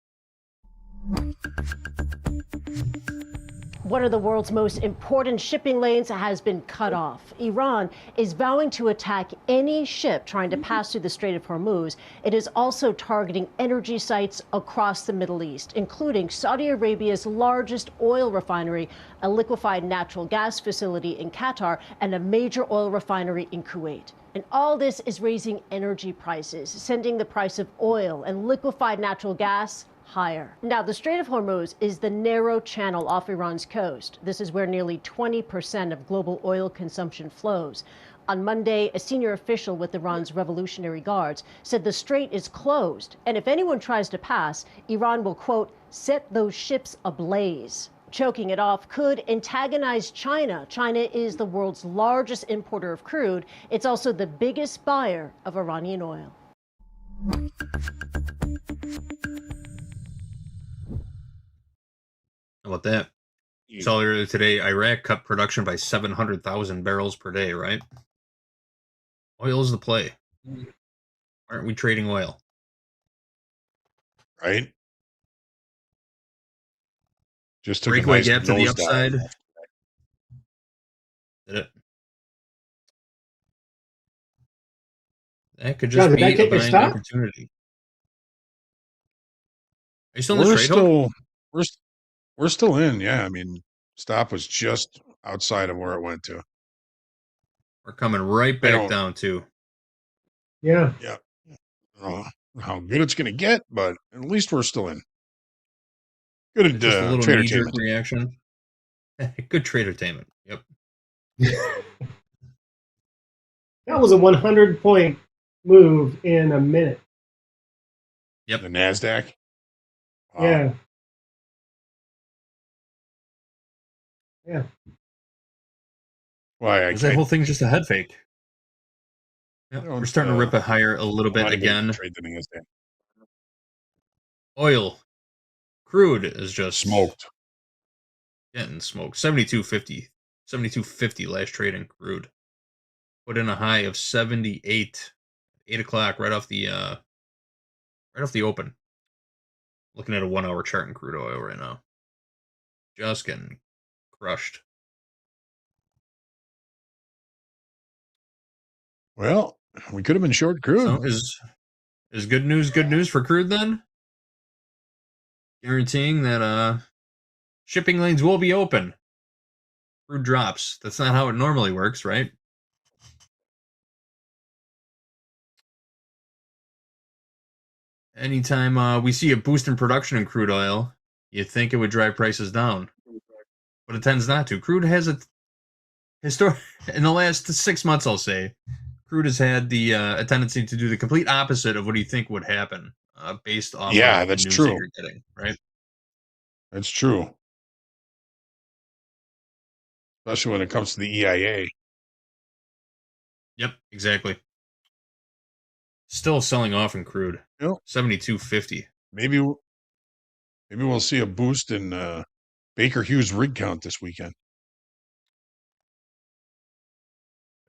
One of the world's most important shipping lanes has been cut off. Iran is vowing to attack any ship trying to pass through the Strait of Hormuz. It is also targeting energy sites across the Middle East, including Saudi Arabia's largest oil refinery, a liquefied natural gas facility in Qatar, and a major oil refinery in Kuwait. And all this is raising energy prices, sending the price of oil and liquefied natural gas higher. Now, the Strait of Hormuz is the narrow channel off Iran's coast. This is where nearly 20% of global oil consumption flows. On Monday, a senior official with Iran's Revolutionary Guards said the strait is closed, and if anyone tries to pass, Iran will, quote, set those ships ablaze. Choking it off could antagonize China. China is the world's largest importer of crude. It's also the biggest buyer of Iranian oil. How about that? So earlier today, Iraq cut production by 700,000 barrels per day, right? Oil is the play. Aren't we trading oil? Right? Just took Breakaway a nice gap to the nosedive. upside. Did it? That could just John, did be that a get your buying stop? opportunity. Are you still in the We're trade hook? still we're still in. Yeah, I mean, stop was just outside of where it went to. We're coming right back down to. Yeah. Yeah. I don't know how good it's going to get, but at least we're still in. Good Just a little trade knee-jerk entertainment. reaction. Good trade entertainment. Yep. That was a 100-point move in a minute. Yep. The Nasdaq. Wow. Yeah. Yeah. Why? Was that whole thing just a head fake? Yep. We're starting to rip it higher a little bit again. Trade the Nasdaq. Oil. Crude is just smoked. Getting smoked. 72.50. 72.50 last trade in crude. Put in a high of 78. 8 o'clock right off the open. Looking at a 1 hour chart in crude oil right now. Just getting crushed. Well, we could have been short crude. So is good news for crude then? Guaranteeing that shipping lanes will be open. Crude drops. That's not how it normally works, right? Anytime we see a boost in production in crude oil, you'd think it would drive prices down. But it tends not to. Crude has a in the last 6 months, I'll say, crude has had a tendency to do the complete opposite of what you think would happen based off of the that's news true. that you're getting, right? That's true. Especially when it comes to the EIA. Yep, exactly. Still selling off in crude. Yep. 72.50. Maybe we'll see a boost in Baker Hughes rig count this weekend.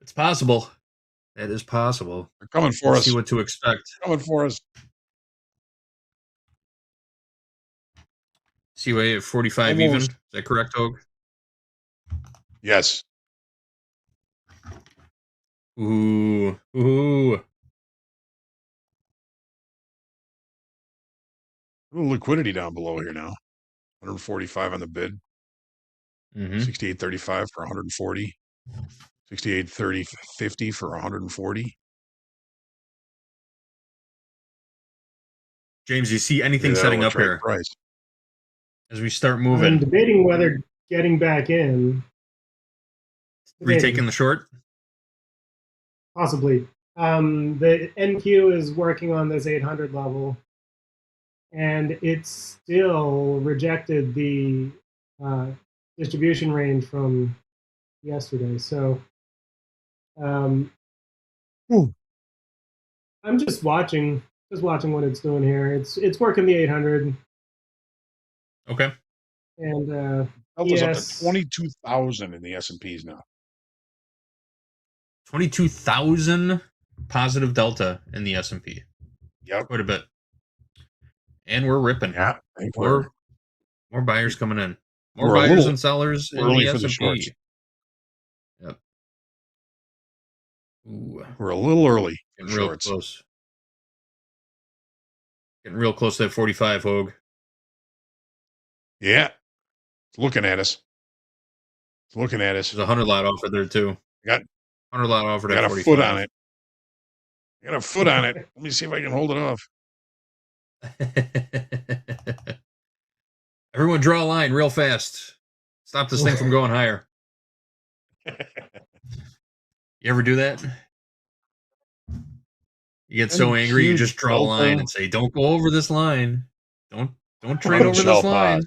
It's possible. That is possible. They're coming for Let's us. see what to expect. Coming for us. CYA at 45 Almost. even. Is that correct, Og? Yes. Ooh. A little liquidity down below here now. 145 on the bid. 68.35 for 140. 68.50 for 140. James, you see anything setting up here price as we start I'm moving? debating whether getting back in. Retaking the short? Possibly. The NQ is working on this 800 level, and it still rejected the distribution range from yesterday. So I'm just watching what it's doing here. It's working the 800. Okay. And Delta's up to yes, 22,000 in the S&Ps now. 22,000 positive delta in the S&P. Yep. Quite a bit. And we're ripping. Yeah. We're More buyers coming in. More we're a buyers little and sellers in early the for the S&P. shorts. Yep. Ooh. We're a little early. Getting real close. Getting real close to that 45, Hogue. Yeah. It's looking at us. It's looking at us. There's a 100 lot offer there, too. Got 100 lot offered got at a 45. foot on it. Got a foot on it. Let me see if I can hold it off. Everyone draw a line real fast. Stop this thing from going higher. You ever do that? You get so angry, you just draw a line and say, "Don't go over this line. Don't trade over this line."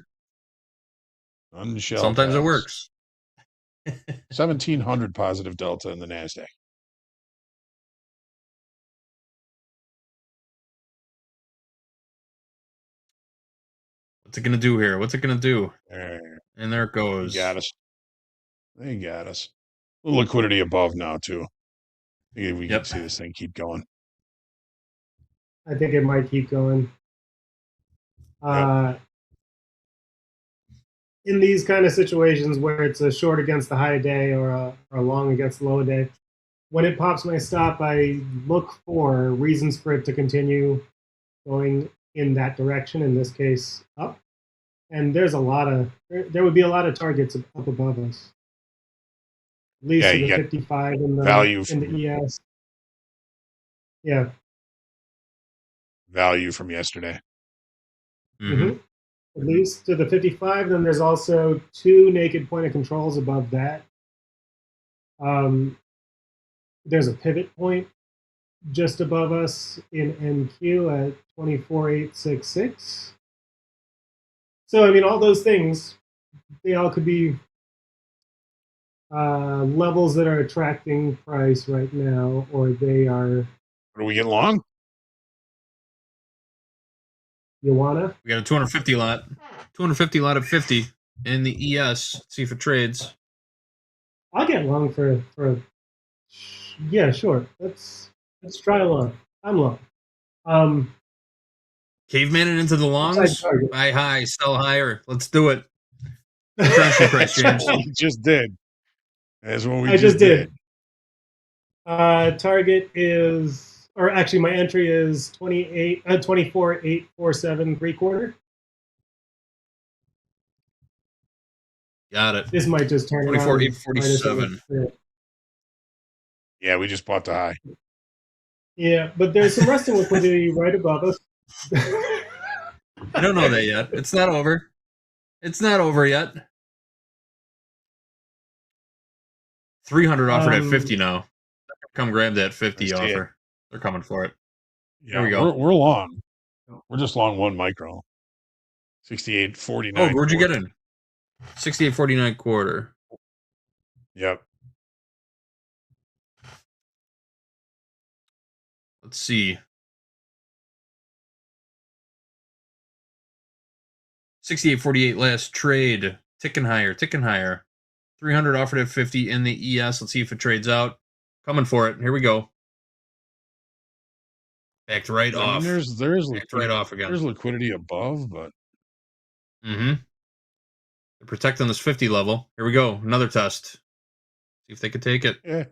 Sometimes it works. 1,700 positive delta in the Nasdaq. What's it gonna do here? What's it gonna do? And there it goes. They got us. They got us. A little liquidity above now too. I think we can see this thing keep going. I think it might keep going. In these kind of situations where it's a short against the high day or a long against the low day, when it pops my stop, I look for reasons for it to continue going in that direction, in this case, up. And there's there would be a lot of targets up above us. At least to the 55 in the value in the ES. Yeah. Value from yesterday. Mm-hmm. At least to the 55. Then there's also 2 naked point of controls above that. There's a pivot point just above us in NQ at 24,866. So, I mean, all those things, they all could be levels that are attracting price right now, or they are. What are we getting long? You wanna? We got a 250 lot. 250 lot of 50 in the ES. Let's see if it trades. I'll get long for yeah, sure. Let's try long. I'm long. Caveman it into the longs. Buy high, sell higher. Let's do it. Price, James. We just did. That's what we I just did. Target is, or actually, my entry is 24,847 3/4. Got it. This might just turn 24,847. Yeah, we just bought the high. Yeah, but there's some resting liquidity right above us. I don't know that yet. It's not over. It's not over yet. 300 offered at 50 now. Come grab that 50 offer. They're coming for it. Yeah, Here we go. We're long. We're just long 1 micro. 68.49. Oh, where'd you get in? 68.49 quarter. Yep. Let's see. 68.48 last trade. Ticking higher, ticking higher. 300 offered at 50 in the ES. Let's see if it trades out. Coming for it. Here we go. Backed right off. There's Backed right off again. There's liquidity above, but they're protecting this 50 level. Here we go. Another test. See if they could take it. Yeah.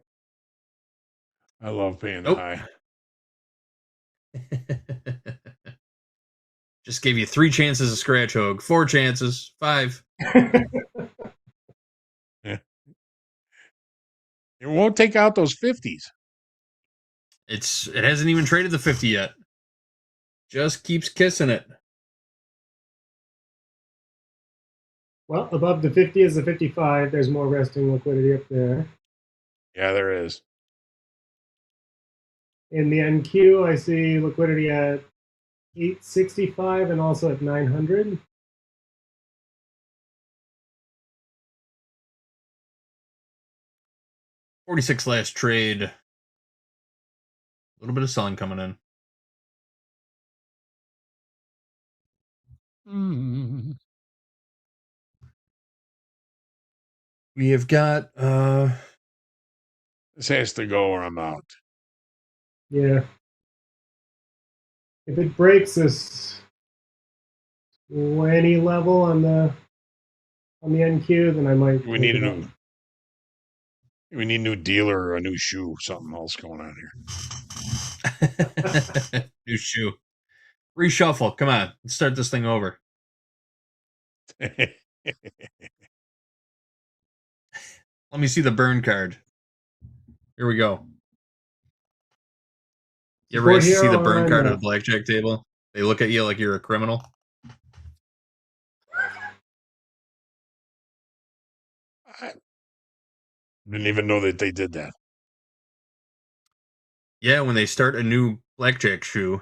I love paying the high. Just gave you 3 chances of scratch, Hogue. 4 chances. 5. Yeah. It won't take out those 50s. It hasn't even traded the 50 yet. Just keeps kissing it. Well, above the 50 is the 55. There's more resting liquidity up there. Yeah, there is. In the NQ, I see liquidity at 865 and also at 900. $46 last trade. A little bit of selling coming in. We have got This has to go or I'm out. Yeah. If it breaks this 20 level on the NQ, then I might. We need a new dealer or a new shoe. Something else going on here. New shoe. Reshuffle. Come on. Let's start this thing over. Let me see the burn card. Here we go. You ever asked to see the burn card at a blackjack table? They look at you like you're a criminal. I didn't even know that they did that. Yeah, when they start a new blackjack shoe,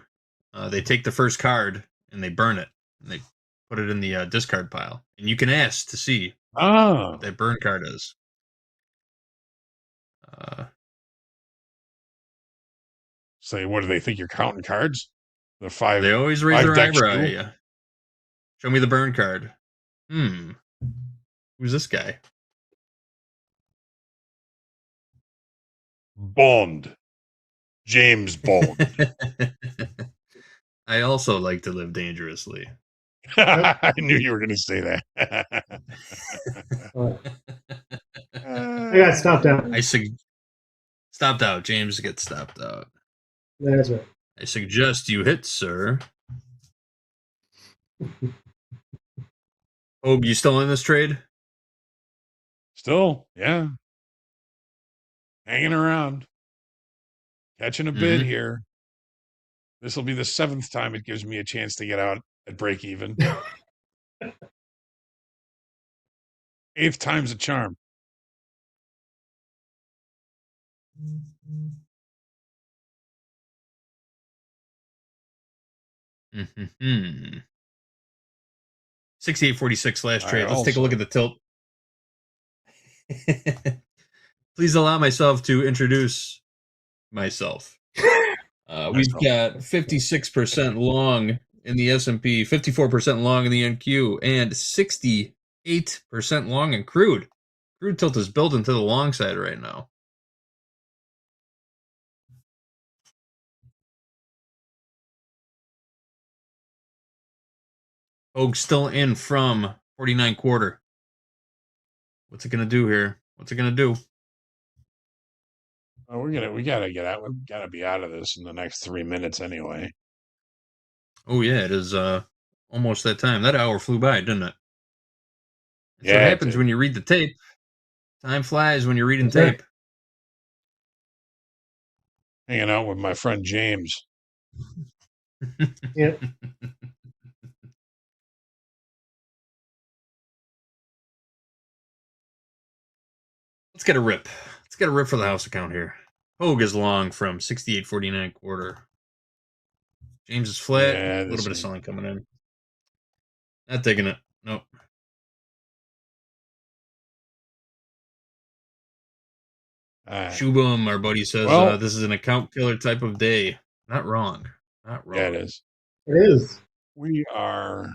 they take the first card and they burn it. And they put it in the discard pile. And you can ask to see what that burn card is. Say, what do they think? You're counting cards? The five. They always raise their eyebrow shoe? at you. Show me the burn card. Who's this guy? Bond. James Bond. I also like to live dangerously. I knew you were going to say that. I got stopped out. Stopped out. James gets stopped out. That's right. I suggest you hit, sir. Oh, you still in this trade? Still, yeah. Hanging around. Catching a bid here. This will be the 7th time it gives me a chance to get out at break even. 8th time's a charm. Mm-hmm. 68.46 last trade. Let's take a also. look at the tilt. Please allow myself to introduce myself. We've got 56% long in the S&P, 54% long in the NQ, and 68% long in crude. Crude tilt is building to the long side right now. Hogue still in from 49 quarter. What's it gonna do here? What's it gonna do? Oh, we gotta get out. We gotta be out of this in the next 3 minutes anyway. Oh yeah, it is almost that time. That hour flew by, didn't it? That's Yeah, what happens when you read the tape. Time flies when you're reading tape. Hanging out with my friend James. Yep. Let's get a rip. Let's get a rip for the house account here. Hogue is long from 68.49 quarter. James is flat. Yeah, a little bit of selling coming in. Not taking it. Nope. Shubham, our buddy says, this is an account killer type of day. Not wrong. Not wrong. Yeah, it is. It is. We are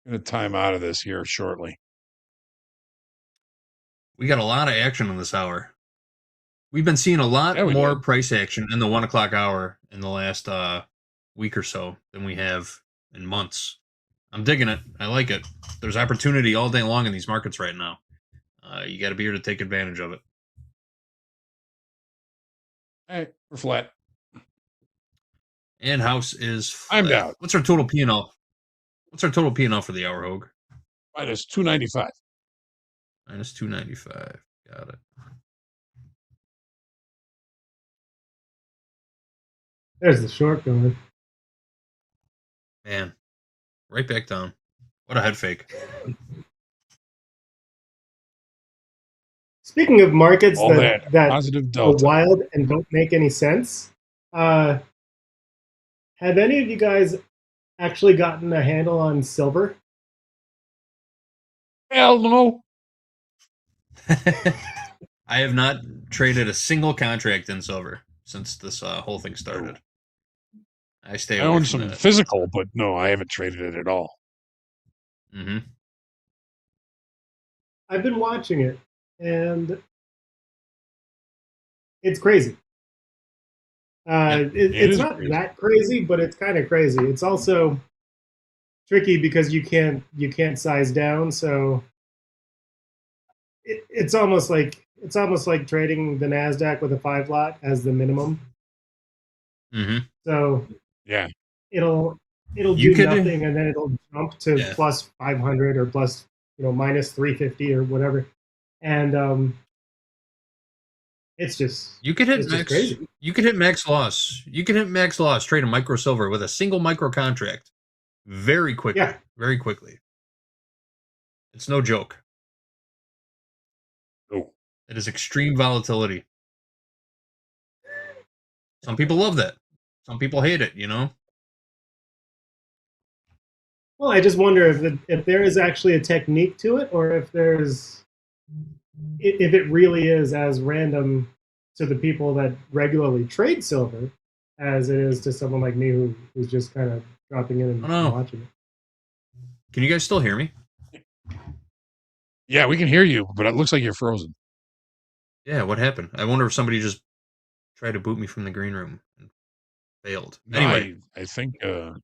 going to time out of this here shortly. We got a lot of action on this hour. We've been seeing a lot more price action in the 1 o'clock hour in the last week or so than we have in months. I'm digging it. I like it. There's opportunity all day long in these markets right now. You got to be here to take advantage of it. Hey, we're flat. And house is flat. I'm down. What's our total P&L? What's our total P&L for the hour, Hogue? Minus 295. Minus 295. Got it. There's the short going. Man, right back down. What a head fake. Speaking of markets All that positive are delta. wild and don't make any sense, have any of you guys actually gotten a handle on silver? Hell no. I have not traded a single contract in silver since this whole thing started. I stay I away own from some that. physical, but no, I haven't traded it at all. Mm-hmm. I've been watching it, and it's crazy. It It's is not crazy. that crazy, but it's kind of crazy. It's also tricky because you can't size down, so it's almost like trading the Nasdaq with a 5 lot as the minimum. Mm-hmm. So yeah, it'll You do could- nothing, and then it'll jump to plus 500 or plus minus 350 or whatever, and it's just You could hit it's just max. crazy. You could hit max loss. You could hit max loss. Trade a micro silver with a single micro contract, very quickly. Yeah. Very quickly. It's no joke. Oh. It is extreme volatility. Some people love that. Some people hate it. Well, I just wonder if there is actually a technique to it, or if it really is as random to the people that regularly trade silver as it is to someone like me who's just kind of dropping in and watching it. Can you guys still hear me? Yeah, we can hear you, but it looks like you're frozen. Yeah, what happened? I wonder if somebody just tried to boot me from the green room and failed. No, Anyway, I think they're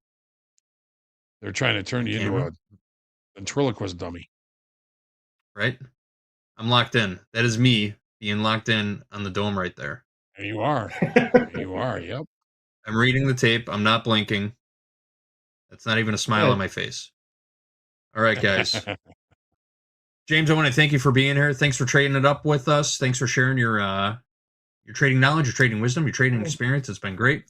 trying to turn you into camera? a ventriloquist dummy. right? I'm locked in. That is me being locked in on the dome right there. There you are. There you are. Yep. I'm reading the tape. I'm not blinking. That's not even a smile Good. on my face. All right, guys. James, I want to thank you for being here. Thanks for trading it up with us. Thanks for sharing your trading knowledge, your trading wisdom, your trading experience. It's been great.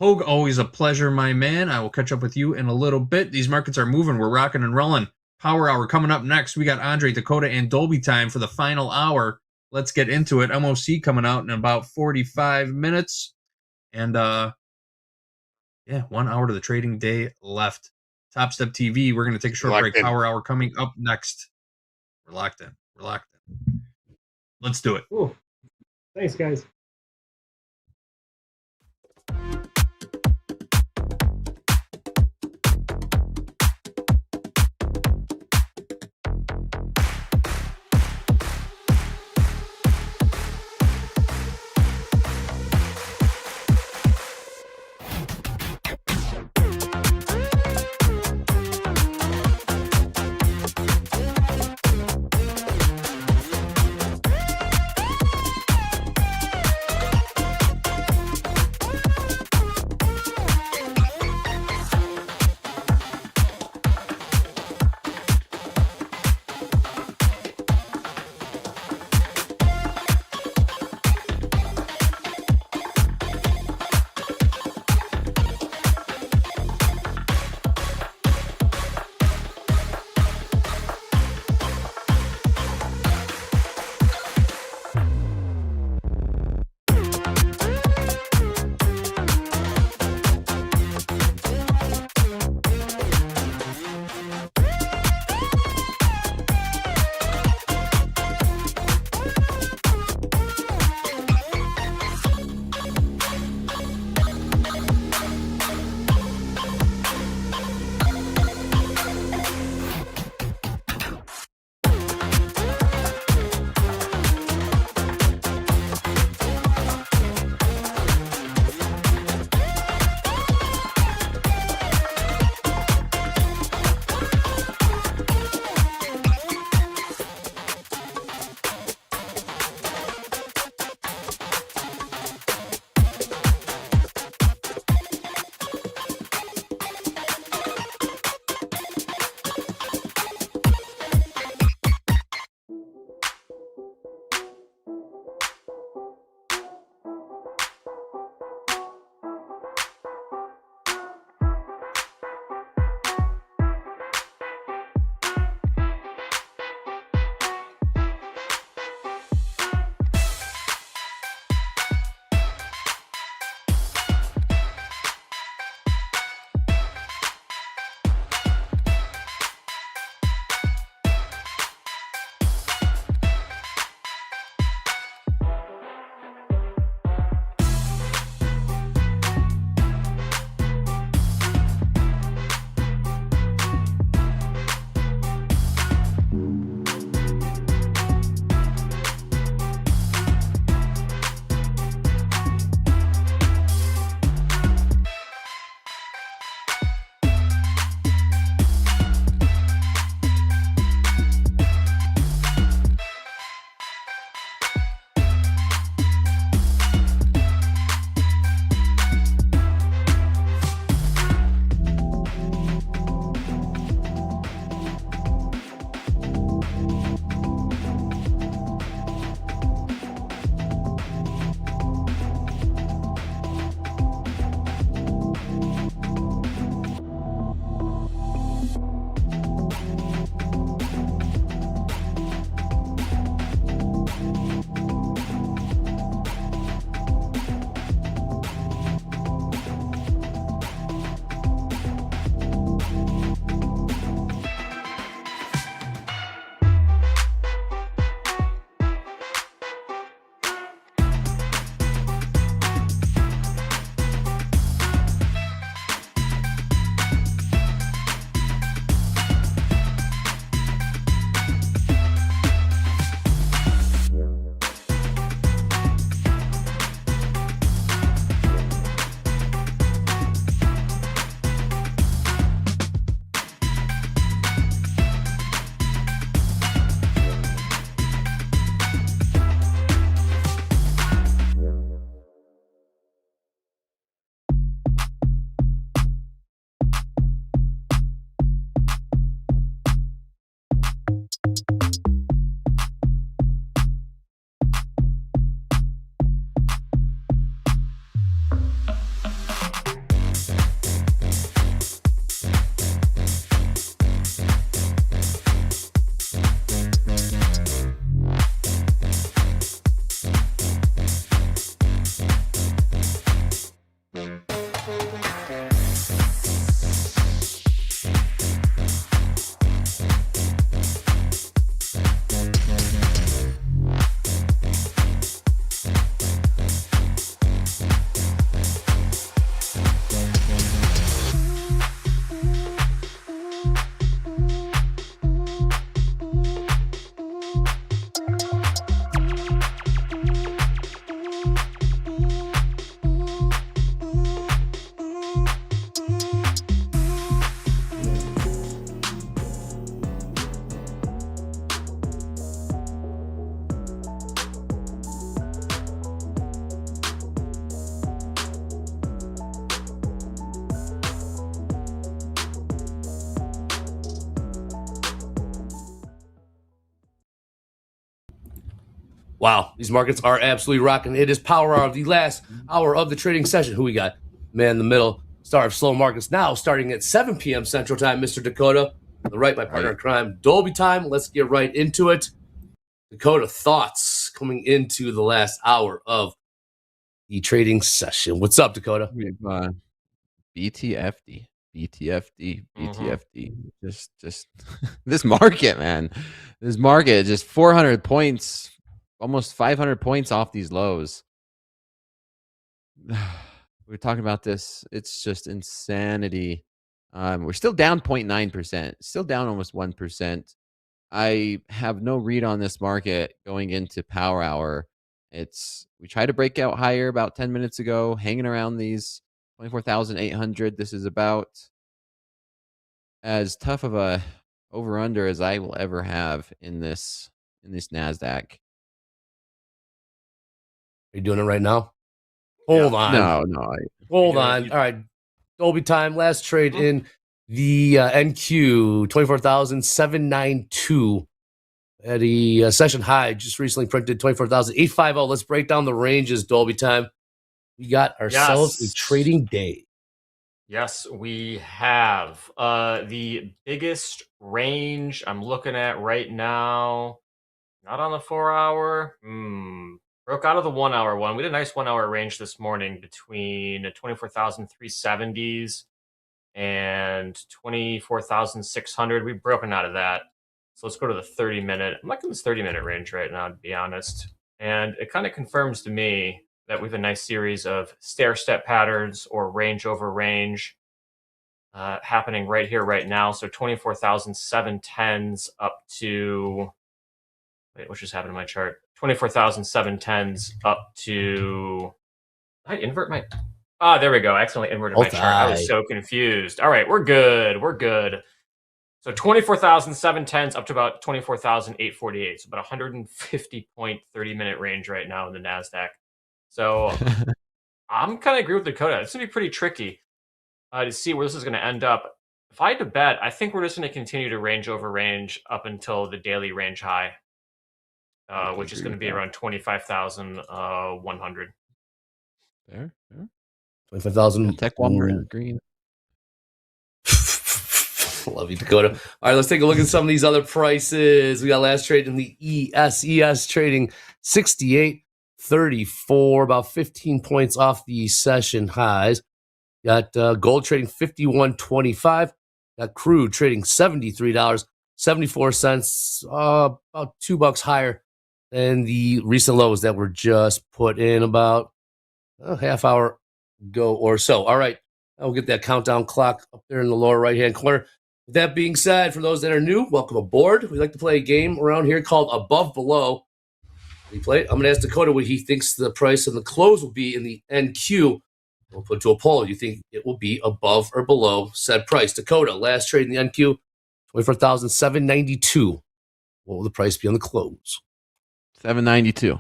Hogue, always a pleasure, my man. I will catch up with you in a little bit. These markets are moving. We're rocking and rolling. Power Hour coming up next. We got Andre, Dakota, and Dolby time for the final hour. Let's get into it. MOC coming out in about 45 minutes. And 1 hour to the trading day left. Topstep TV. We're going to take a short break. in. Power Hour coming up next. We're locked in. We're locked in. Let's do it. Cool. Thanks, guys. Wow, these markets are absolutely rocking. It is power hour of the last hour of the trading session. Who we got? Man in the middle, star of slow markets now starting at 7 p.m. Central Time, Mr. Dakota. On the right, my partner in crime, Dolby Time. Let's get right into it. Dakota, thoughts coming into the last hour of the trading session. What's up, Dakota? BTFD, BTFD, BTFD. Just this market, man. This market just 400 points, almost 500 points off these lows. We're talking about this. It's just insanity. We're still down 0.9%, still down almost 1%. I have no read on this market going into power hour. We tried to break out higher about 10 minutes ago, hanging around these 24,800. This is about as tough of a over under as I will ever have in this Nasdaq. Are you doing it right now? Hold on. No. Hold on. All right. Dolby Time. Last trade in the NQ 24,792 at a session high. Just recently printed 24,850. Let's break down the ranges, Dolby Time. We got ourselves a trading day. Yes, we have. The biggest range I'm looking at right now, not on the 4-hour. Broke out of the 1-hour one. We had a nice 1-hour range this morning between 24,370s and 24,600. We've broken out of that. So let's go to the 30-minute. I'm liking this 30-minute range right now, to be honest. And it kind of confirms to me that we have a nice series of stair-step patterns or range over range happening right here, right now. So 24,710s up to... Wait, what just happened to my chart? 24,710s up to... Did I invert my... Ah, there we go. I accidentally inverted my chart. I was so confused. All right, we're good. We're good. So 24,710s up to about 24,848. So about 150 point 30-minute range right now in the Nasdaq. So I'm kind of agree with Dakota. It's going to be pretty tricky to see where this is going to end up. If I had to bet, I think we're just going to continue to range over range up until the daily range high, which is going to be around 25,100. Fair. 25,000. Tech Walmart green. Love you, Dakota. All right, let's take a look at some of these other prices. We got last trade in the ES trading 68.34, about 15 points off the session highs. Got gold trading 51.25. Got crude trading $73.74, about $2 higher than the recent lows that were just put in about a half hour ago or so. All right, I'll get that countdown clock up there in the lower right-hand corner. With that being said, for those that are new, welcome aboard. We like to play a game around here called Above Below. We play it. I'm going to ask Dakota what he thinks the price and the close will be in the NQ. We'll put to a poll. You think it will be above or below said price? Dakota, last trade in the NQ, 24,792. What will the price be on the close? 792.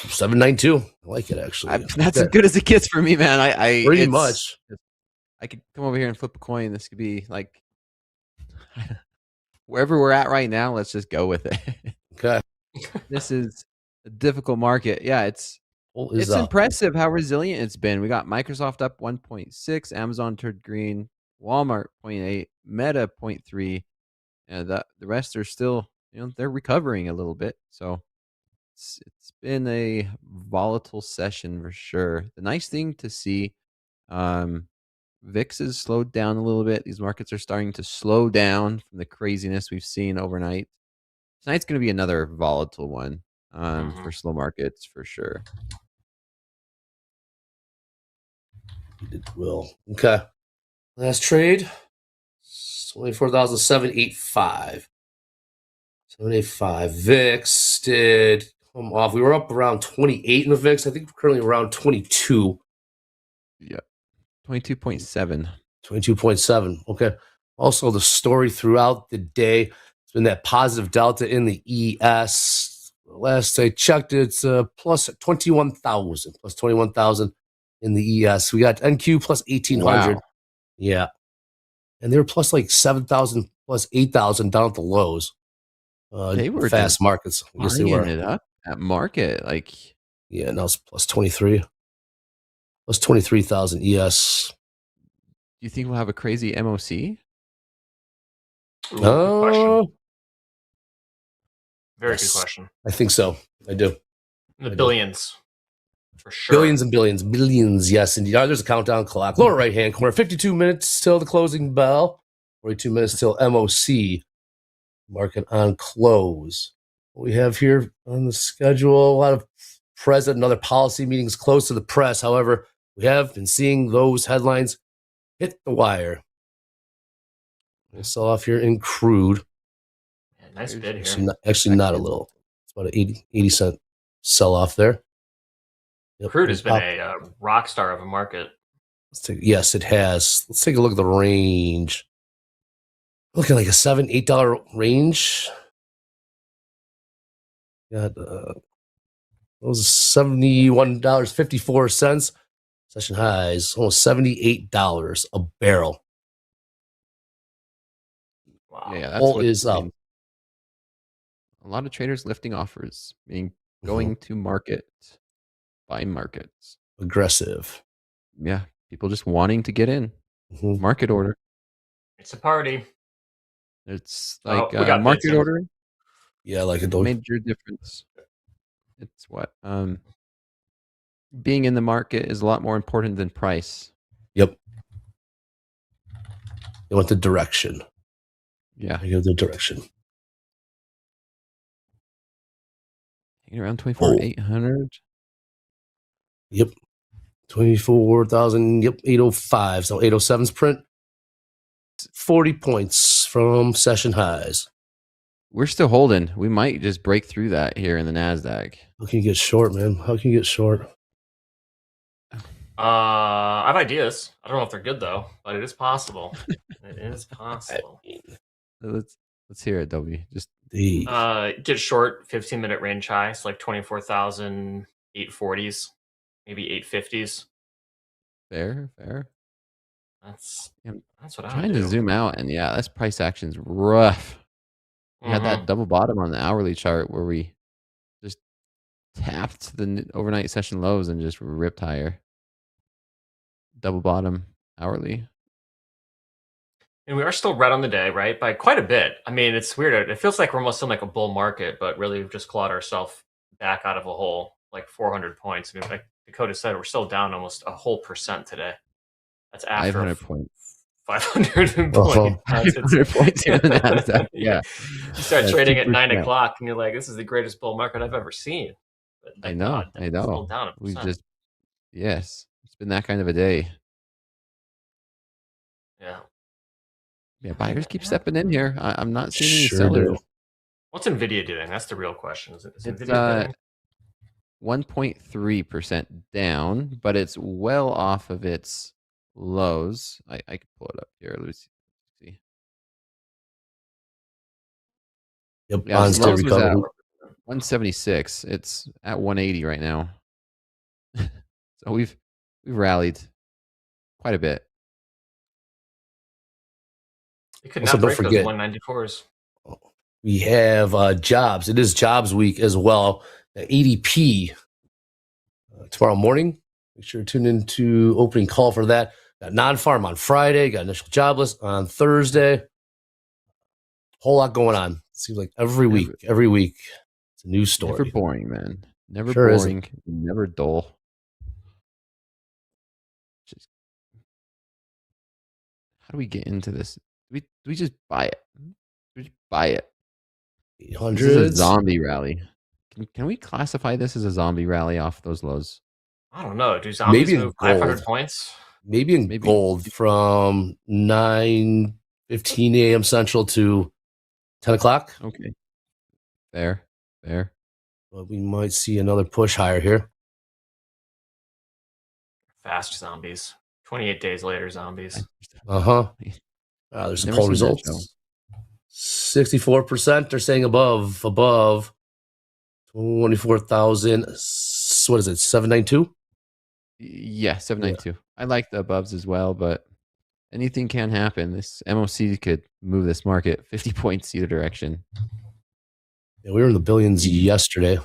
792. I like it, actually. That's as good as it gets for me, man. I pretty much. I could come over here and flip a coin. This could be like wherever we're at right now. Let's just go with it. Okay. This is a difficult market. Yeah, it's impressive how resilient it's been. We got Microsoft up 1.6, Amazon turned green, Walmart 0.8, Meta 0.3, and the rest are still, they're recovering a little bit. So it's been a volatile session for sure. The nice thing to see, VIX has slowed down a little bit. These markets are starting to slow down from the craziness we've seen overnight. Tonight's going to be another volatile one for slow markets for sure. It will. Okay. Last trade, 24,785. 785. VIX did come off. We were up around 28 in the VIX. I think we're currently around 22. Yeah. 22.7. 22.7. Okay. Also, the story throughout the day has been that positive delta in the ES. Last I checked, it's plus 21,000. Plus 21,000 in the ES. We got NQ plus 1,800. Wow. Yeah. And they were plus like 7,000, plus 8,000 down at the lows. They were fast markets. Yes, they were. buying it up at market. Like, yeah, now it's plus 23. Plus 23,000 ES. Do you think we'll have a crazy MOC? Ooh, good question. Very Yes, good question. I think so. I do. In the I do. billions. For sure. Billions and billions. Billions, yes, indeed. There's a countdown clock. Lower right-hand corner. 52 minutes till the closing bell. 42 minutes till MOC. Market on close. What we have here on the schedule, a lot of President and other policy meetings close to the press. However, we have been seeing those headlines hit the wire. We'll sell off here in crude. Yeah, nice bid here. Actually not a little. It's about an 80 cent sell off there. Yep. Crude has been a rock star of a market. Yes, it has. Let's take a look at the range. Looking like a $7-8 range. Got those $71.54. Session highs almost $78 a barrel. Wow. Yeah, that's All what is up. A lot of traders lifting offers, going to market, buy markets. Aggressive. Yeah, people just wanting to get in. Market order. It's a party. It's Oh, like we got market Vincent. order. Yeah, like a major difference. It's what being in the market is a lot more important than price. Yep. You want the direction. Yeah. You have the direction. Hanging around 24,800. Yep. 24,000. Yep. 805. So 807's print. 40 points from session highs. We're still holding. We might just break through that here in the Nasdaq. How can you get short, man? How can you get short? I have ideas. I don't know if they're good though, but it is possible. It is possible. Let's hear it, W. Just get short 15-minute range highs, like 24,840s, maybe 850s. Fair. That's what I'm trying to zoom out, and yeah, this price action's rough. We had that double bottom on the hourly chart where we just tapped the overnight session lows and just ripped higher. Double bottom hourly. And we are still red on the day, right? By quite a bit. I mean, it's weird. It feels like we're almost in like a bull market, but really we've just clawed ourselves back out of a hole, like 400 points. I mean, like Dakota said, we're still down almost a whole percent today. That's after 500 points. 500 points. 500 points in the Nasdaq. Yeah. You start trading at 9 2%. o'clock and you're like, this is the greatest bull market I've ever seen. But I know. Still down a We percent. yes, it's been that kind of a day. Yeah. Yeah, buyers keep stepping in here. I'm not seeing any Sure sellers. do. What's NVIDIA doing? That's the real question. Is It's NVIDIA bidding? 1.3% down, but it's well off of its lows. I could pull it up here. Let me see. Yep, Yeah, bonds its still lows was at recovering. 176. It's at 180 right now. So we've rallied quite a bit. It could Also, not don't break forget, those 194s. we have jobs. It is jobs week as well. The ADP tomorrow morning. Make sure to tune into opening call for that. Got non-farm on Friday. Got initial jobless on Thursday. Whole lot going on. Seems like every week it's a new story. Never boring, man. Never Sure boring. isn't. Never dull. Just how do we get into this? Do we just buy it? We just buy it. This is a 800s. zombie rally. Can we classify this as a zombie rally off those lows? I don't know. Do zombies Maybe in move 500 gold. points? Maybe in gold from 9:15 a.m. Central to 10 o'clock. Okay. Fair. But we might see another push higher here. Fast zombies. 28 days later, zombies. There's the Never poll seen that show. results. 64% are saying above 24,000. What is it? 792. Yeah, 792. I like the above as well, but anything can happen. This MOC could move this market 50 points either direction. Yeah, we were in the billions yesterday.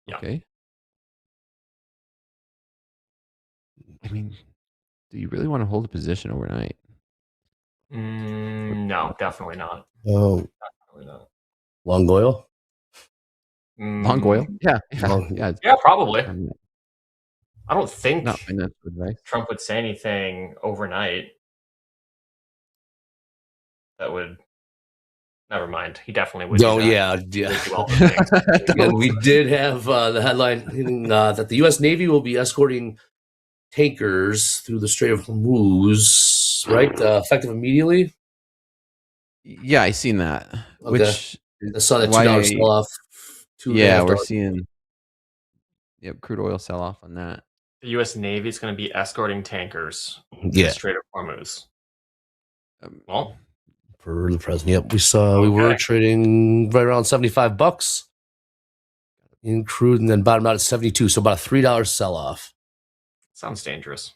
Yeah. Okay. I mean, do you really want to hold a position overnight? No, definitely not. Oh, Definitely not. long oil. Long oil? Yeah, Yeah, probably. I mean, I don't think not financial advice. Trump would say anything overnight that would. Never mind. He definitely would. No, do that. yeah. He would do all the things. Again, we did have the headline that the U.S. Navy will be escorting tankers through the Strait of Hormuz, right? Effective immediately. Yeah, I seen that. Okay. Which I saw that $2 sell off. Yeah, we're seeing crude oil sell off on that. The U.S. Navy is going to be escorting tankers through Yeah. the Strait of Hormuz. Well, for the president. Yep, we were trading right around $75 in crude, and then bottomed out at 72. So about a $3 sell off. Sounds dangerous.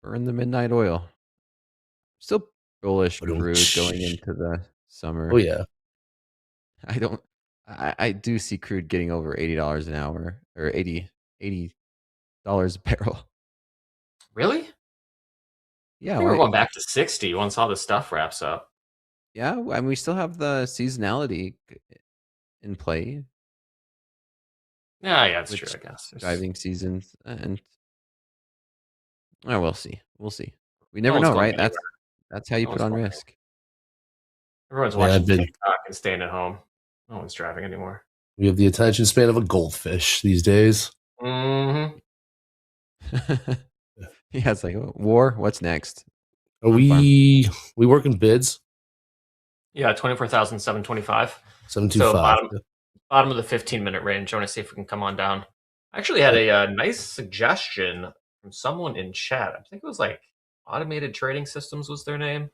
Burn the midnight oil. Still bullish crude going into the summer. Oh yeah. I do see crude getting over $80 an hour or $80 a barrel. Really? Yeah, I think we're going back to 60 once all this stuff wraps up. Yeah, I mean, we still have the seasonality in play. Yeah, that's true, I guess. Driving seasons, and we'll see. We'll see. We never one's know, going right? anywhere. That's how you put on risk. Everyone's watching TikTok and staying at home. No one's driving anymore. We have the attention span of a goldfish these days. Mm-hmm. Yeah, it's like war. What's next? Are we working bids? Yeah, 24,725. 725. So bottom of the 15-minute range. I want to see if we can come on down. I actually had a nice suggestion from someone in chat. I think it was like Automated Trading Systems was their name.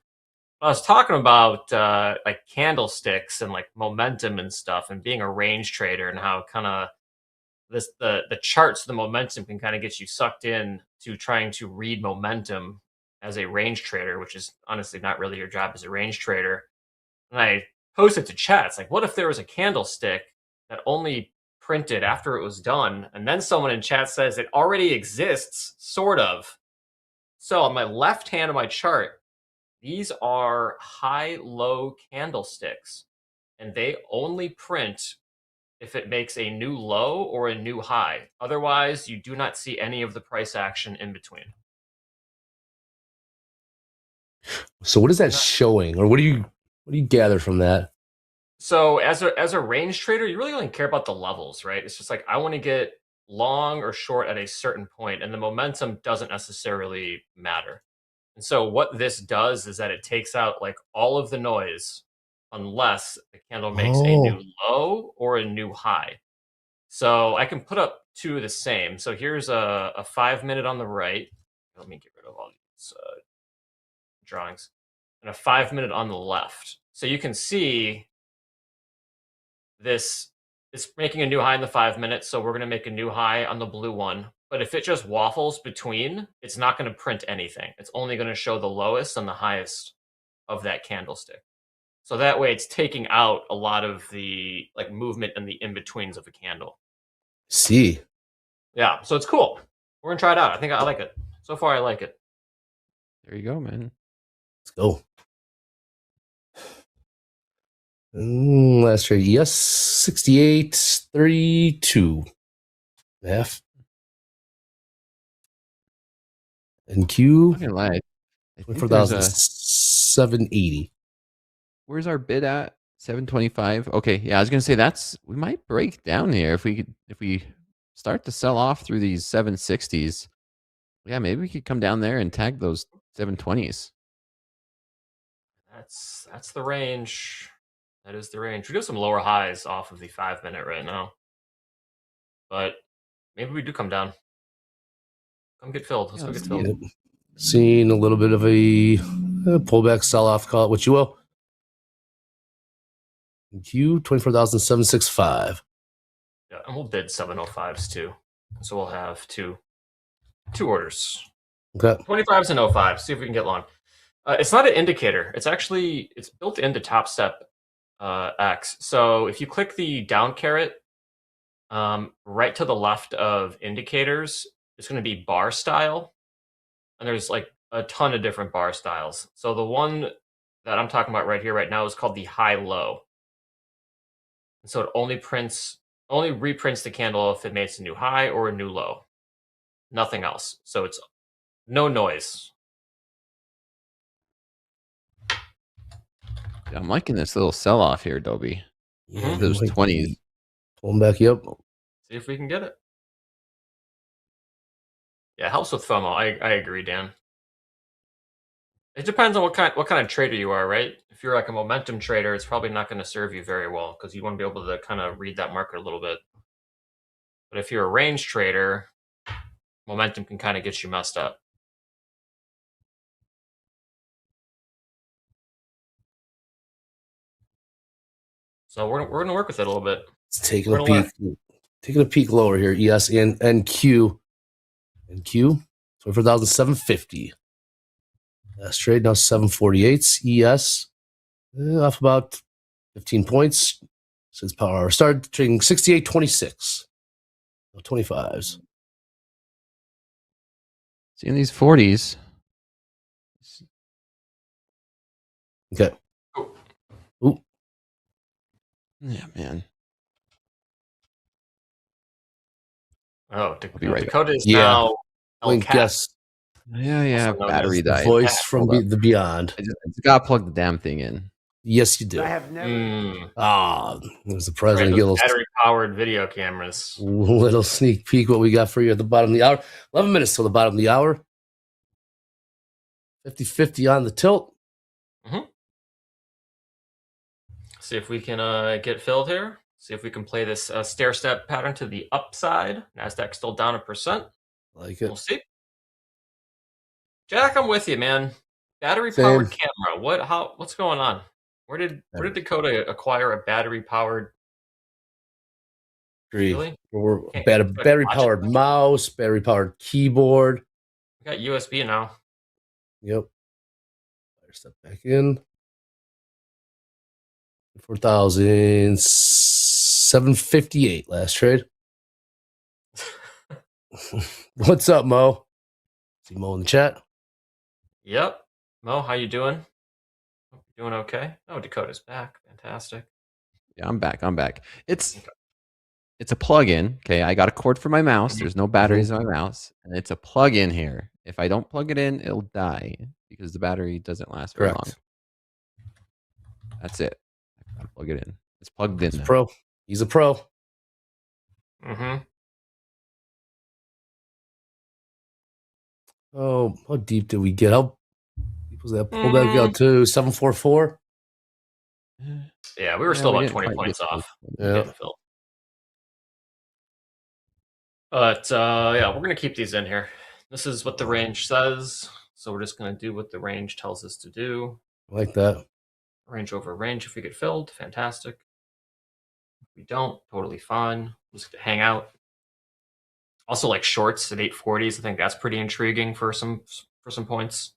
I was talking about like candlesticks and like momentum and stuff, and being a range trader, and how kind of the charts, the momentum can kind of get you sucked in to trying to read momentum as a range trader, which is honestly not really your job as a range trader. And I posted to chat, it's like, what if there was a candlestick that only printed after it was done? And then someone in chat says it already exists, sort of. So on my left hand of my chart, these are high-low candlesticks, and they only print if it makes a new low or a new high. Otherwise, you do not see any of the price action in between. So what is that showing, or what do you gather from that? So as a range trader, you really only care about the levels, right? It's just like, I want to get long or short at a certain point, and the momentum doesn't necessarily matter. And so what this does is that it takes out like all of the noise unless the candle makes a new low or a new high. So I can put up two of the same. So here's a 5-minute on the right. Let me get rid of all these drawings. And a 5-minute on the left. So you can see this, it's making a new high in the 5 minutes. So we're going to make a new high on the blue one. But if it just waffles between, it's not going to print anything. It's only going to show the lowest and the highest of that candlestick. So that way it's taking out a lot of the like movement and the in-betweens of a candle. See. Yeah, so it's cool. We're going to try it out. I think I like it. So far, I like it. There you go, man. Let's go. Last trade, yes, 68.32. F. And Q. I'm not gonna lie. I think 24,780. Where's our bid at? 725. Okay, yeah, I was gonna say we might break down here if we start to sell off through these 760s. Yeah, maybe we could come down there and tag those 720s. That's the range. That is the range. We do have some lower highs off of the 5-minute right now, but maybe we do come down. Come get filled. Let's go get filled. Yep. Seeing a little bit of a pullback, sell off, call it what you will. Q 24,765. Yeah, and we'll bid 705s too. So we'll have two orders. Okay. 25s and 05s. See if we can get long. It's not an indicator. It's built into Topstep X. So if you click the down caret, right to the left of indicators, it's going to be bar style. And there's like a ton of different bar styles. So the one that I'm talking about right here, right now, is called the high-low. And so it only reprints the candle if it makes a new high or a new low. Nothing else. So it's no noise. I'm liking this little sell-off here, Dobie. Yeah, Those 20s. Pulling back, yep. See if we can get it. Yeah, it helps with FOMO. I agree, Dan. It depends on what kind of trader you are, right? If you're like a momentum trader, it's probably not going to serve you very well because you want to be able to kind of read that market a little bit. But if you're a range trader, momentum can kind of get you messed up. So we're going to work with it a little bit. It's taking a peek. Taking a peek lower here. ES and NQ. NQ, 24,750. Last trade now 748. ES off about 15 points since power hour. Started trading 68.26. 25s. Seeing these 40s. Okay. Ooh. Yeah, man. Oh, be right Dakota is Yeah. now Blink LCAT. guess. Yeah, Also known battery as The died. voice from Hold up. the beyond. I just got to plug the damn thing in. Yes, you do. I have never. There's the Right, president. Get a those little, battery-powered video cameras. little sneak peek what we got for you at the bottom of the hour. 11 minutes till the bottom of the hour. 50-50 on the tilt. See if we can get filled here. See if we can play this stair-step pattern to the upside. Nasdaq still down 1%. Like it. We'll see. Jack, I'm with you, man. Battery-powered Same. camera. What's going on? Where did Dakota acquire a battery-powered? Agree. Really? Or Can't battery powered mouse, battery powered keyboard. We got USB now. Yep. Step back in. 4,758 last trade. What's up, Mo? See Mo in the chat. Yep. Mo, how you doing? Hope you're doing okay. Oh, Dakota's back. Fantastic. Yeah, I'm back. It's a plug-in. Okay, I got a cord for my mouse. There's no batteries on my mouse, and it's a plug-in here. If I don't plug it in, it'll die because the battery doesn't last very long. That's it. I gotta plug it in. It's plugged in. He's a pro. He's a pro. Oh, how deep did we get? How deep was that pullback out to? 744? Yeah, we were still about 20 points off. Yeah. But yeah, we're going to keep these in here. This is what the range says. So we're just going to do what the range tells us to do. I like that. Range over range. If we get filled, fantastic. If we don't, totally fine. Just hang out. Also, like shorts at 840s. I think that's pretty intriguing for some points.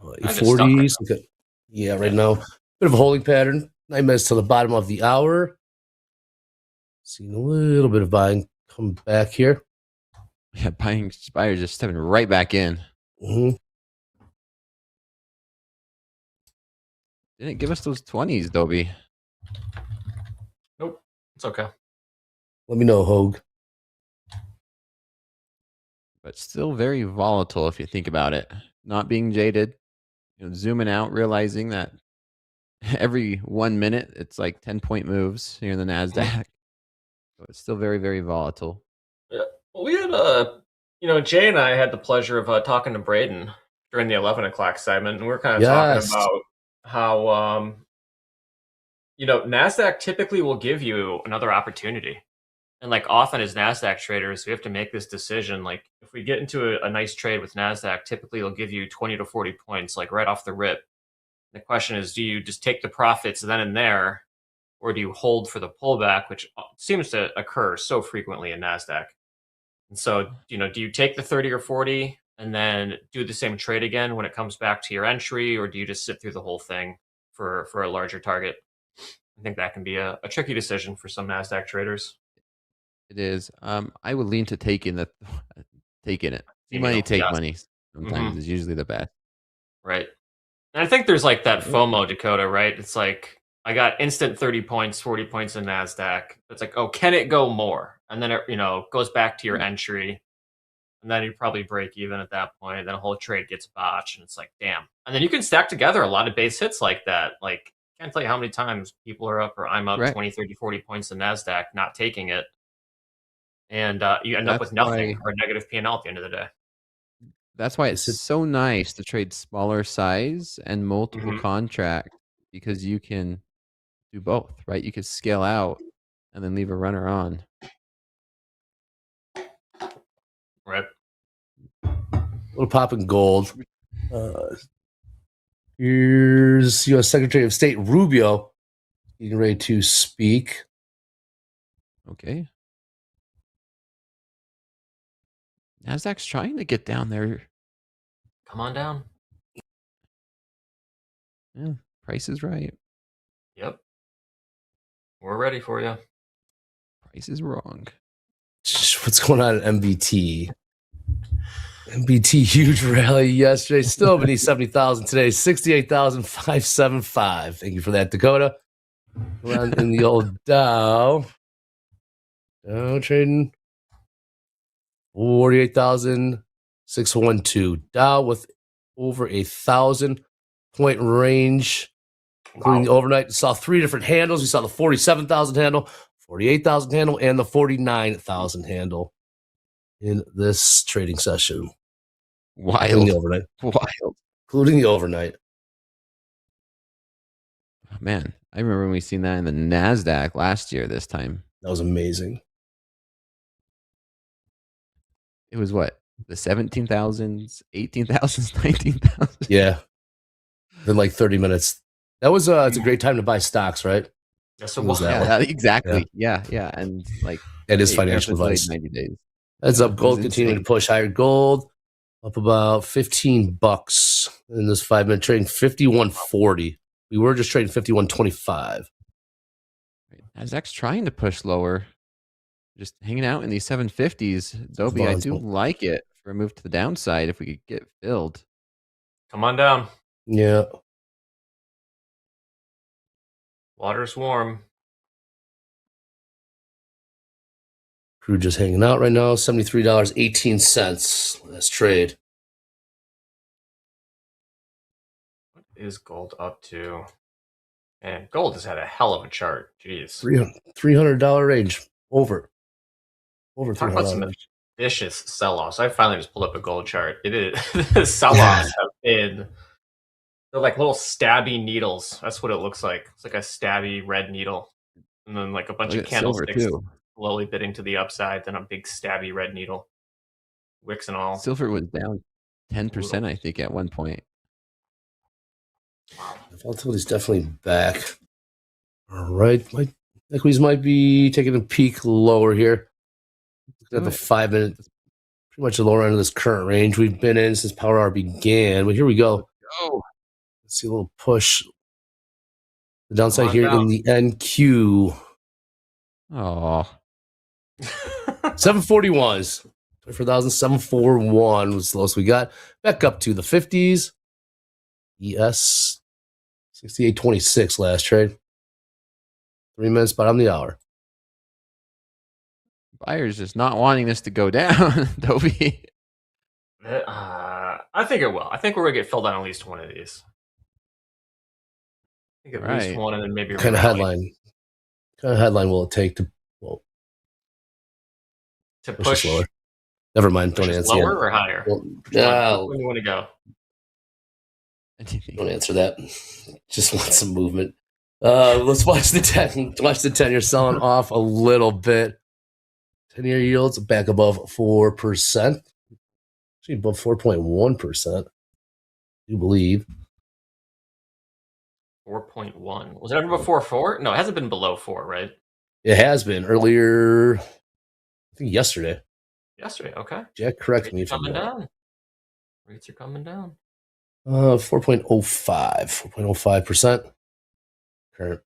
840s. Okay. Yeah, right now. Bit of a holding pattern. 9 minutes to the bottom of the hour. Seeing a little bit of buying come back here. Yeah, buyers just stepping right back in. Didn't give us those 20s, Dobie. Nope. It's okay. Let me know, Hogue. But still very volatile if you think about it. Not being jaded. Zooming out, realizing that every 1 minute it's like 10-point moves here in the Nasdaq. So it's still very, very volatile. Yeah. Well, we had Jay and I had the pleasure of talking to Braden during the 11 o'clock segment, and we were kind of talking about how Nasdaq typically will give you another opportunity. And like often as Nasdaq traders, we have to make this decision. Like if we get into a nice trade with Nasdaq, typically it'll give you 20 to 40 points, like right off the rip. The question is, do you just take the profits then and there, or do you hold for the pullback, which seems to occur so frequently in Nasdaq? And so, do you take the 30 or 40 and then do the same trade again when it comes back to your entry, or do you just sit through the whole thing for a larger target? I think that can be a tricky decision for some Nasdaq traders. It is. I would lean to taking it. See money, Yes. take money. Sometimes Mhm. is usually the best. Right. And I think there's like that FOMO, Dakota, right? It's like I got instant 30 points, 40 points in Nasdaq. It's like, oh, can it go more? And then it, goes back to your entry. And then you probably break even at that point. Then a whole trade gets botched. And it's like, damn. And then you can stack together a lot of base hits like that. Like, can't tell you how many times people are up or I'm up Right. 20, 30, 40 points in Nasdaq, not taking it. And you end up That's with nothing why- or a negative P&L at the end of the day. That's why it's so nice to trade smaller size and multiple Mhm. contract, because you can do both, right? You could scale out and then leave a runner on. Right. Little pop in gold. Here's U.S. Secretary of State Rubio getting ready to speak. Okay. Nasdaq's trying to get down there. Come on down. Yeah, price is right. Yep. We're ready for you. Price is wrong. What's going on at MBT? MBT huge rally yesterday. Still beneath 70,000 today. 68,575. Thank you for that, Dakota. Around in the old Dow. Dow trading 48,612. Dow with over 1,000-point range, including the overnight. We saw three different handles. We saw the 47,000 handle, 48,000 handle, and the 49,000 handle in this trading session. Wild. Including the overnight. Wild. Including the overnight. Oh, man, I remember when we seen that in the Nasdaq last year. This time that was amazing. It was what, the 17,000s, 18,000s, 19,000s. Yeah, in like 30 minutes. That was it's a great time to buy stocks, right? Yes, it was. Yeah, exactly. Yeah, and like it is hey, financial definitely advice. 90 days. Heads Yeah, up, it gold was continuing insane. to push higher. Gold up about $15 in this 5-minute trading, 51.40. We were just trading 51.25. Nasdaq's trying to push lower, just hanging out in these 750s. Dobie, I do like it for a move to the downside if we could get filled. Come on down. Yeah. Water's warm. Crude just hanging out right now, $73.18. Let's trade. What is gold up to? And gold has had a hell of a chart. Jeez. $300 range. Over Talk about some $300. vicious sell-offs. I finally just pulled up a gold chart. It is the sell-offs have been, they're like little stabby needles. That's what it looks like. It's like a stabby red needle. And then like a bunch Look of at silver, candlesticks too. slowly bidding to the upside, then a big stabby red needle. Wicks and all. Silver was down 10%, I think, at one point. Volatility's definitely back. All right. Equities might be taking a peak lower here. Looking at the 5-minute, pretty much the lower end of this current range we've been in since Power Hour began. But here we go. Let's see a little push. The downside here in the NQ. Oh. 741 is 24,741 was the lowest we got. Back up to the 50s. ES 68.26 last trade. 3 minutes, but on the hour. Buyers just not wanting this to go down, Dobie. I think it will. I think we're going to get filled on at least one of these. I think at least one and then maybe What kind of headline will it take to push lower? Never mind. Don't push answer lower that. or higher? Well, Where do you want to go? Don't answer that. Just want some movement. Let's watch the 10. Watch the 10-year selling off a little bit. 10-year yields back above 4%. Actually above 4.1%. I do believe. 4.1. Was it ever before 4? No, it hasn't been below 4, right? It has been earlier, I think yesterday. Yesterday, okay. Jack, correct me if I'm Coming wrong. down. Rates are coming down. 4.05%. Current.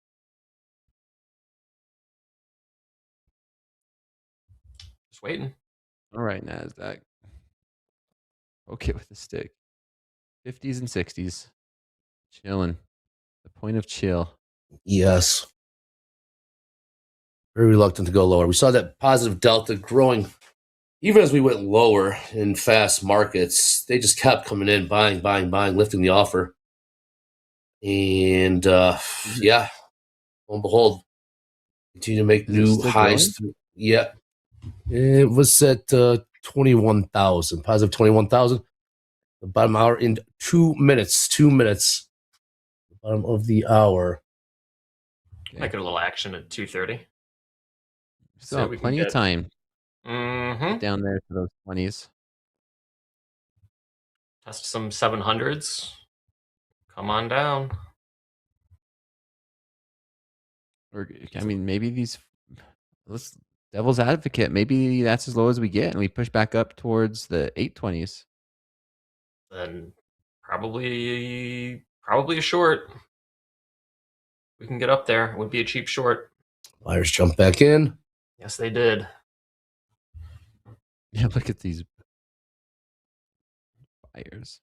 Just waiting. All right, Nasdaq. Okay, with the stick. 50s and 60s. Chilling. The point of chill. Yes. Very reluctant to go lower. We saw that positive delta growing even as we went lower in fast markets. They just kept coming in, buying, lifting the offer. And yeah, lo and behold, continue to make new highs. Yeah. It was at 21,000, positive 21,000. The bottom hour in 2 minutes. 2 minutes. The bottom of the hour. Might get a little action at 2:30. So plenty of time. Mm-hmm. Down there for those 20s. Test some 700s. Come on down. Or I mean, maybe let's devil's advocate. Maybe that's as low as we get, and we push back up towards the 820s. Then probably a short. We can get up there. It would be a cheap short. Buyers jump back in. Yes, they did. Yeah, look at these buyers.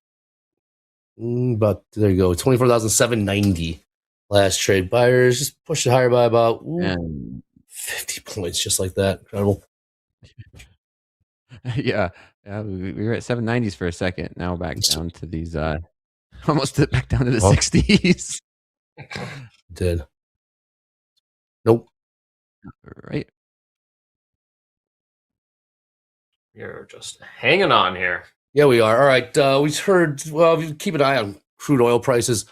But there you go. 24,790 last trade. Buyers just pushed it higher by about 50 points, just like that. Incredible. Yeah, we were at 790s for a second. Now we're back down to these, almost back down to the 60s. Did. Nope. Right. You're just hanging on here. Yeah, we are. All right. We heard, well, we keep an eye on crude oil prices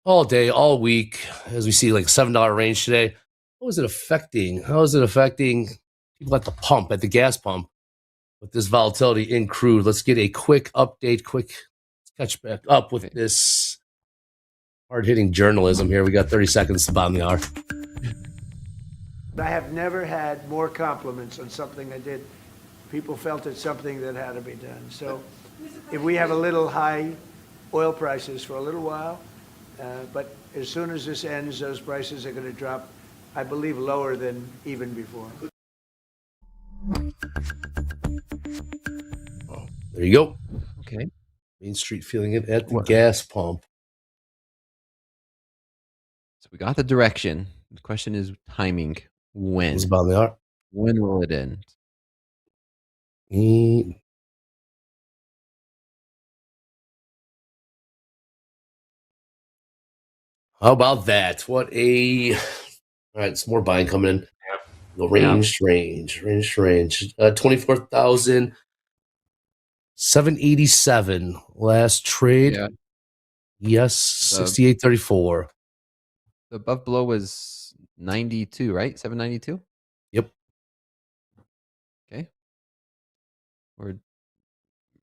all day, all week, as we see like $7 range today. How is it affecting? How is it affecting people at the pump, at the gas pump, with this volatility in crude? Let's get a quick update, let's catch back up with this hard-hitting journalism here. We got 30 seconds to bottom the hour. I have never had more compliments on something I did. People felt it's something that had to be done. So if we have a little high oil prices for a little while, but as soon as this ends, those prices are going to drop, I believe, lower than even before. There you go. Okay. Main Street feeling it at the gas pump. So we got the direction. The question is timing. When? It's about the hour. When will it end? How about that? All right, some more buying coming in. The range. 24,787 last trade. Yeah. Yes, 68.34. The above below was 92, right? 792? Yep. Okay.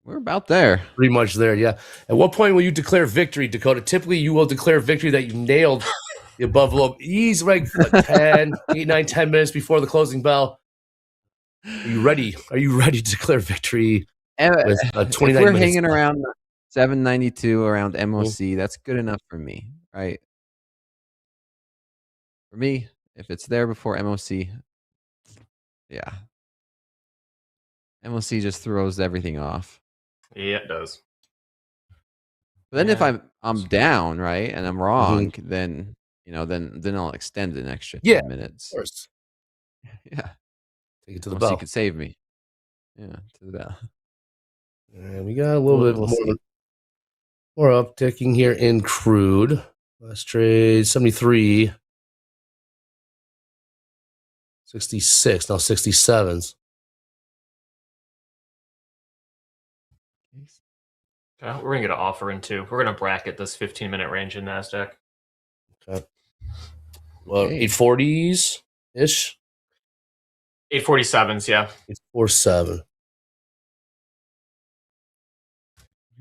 We're about there. Pretty much there, yeah. At what point will you declare victory, Dakota? Typically, you will declare victory that you nailed the above low. He's like 10 minutes before the closing bell. Are you ready? Are you ready to declare victory with 29 if we're minutes hanging left? around 792 around MOC, that's good enough for me, right? For me, if it's there before MOC, yeah. MOC just throws everything off. Yeah, it does. But then if I'm down, right, and I'm wrong, then then I'll extend an extra 10 minutes. Of course. Yeah. Take it to the MOC bell. could save me. Yeah, to the bell. And we got a little bit more upticking here in crude. Last trade 73. 66, now 67s. We're going to get an offer in too. We're going to bracket this 15-minute range in Nasdaq. Okay. Well, 840s ish. 847s, yeah. 847.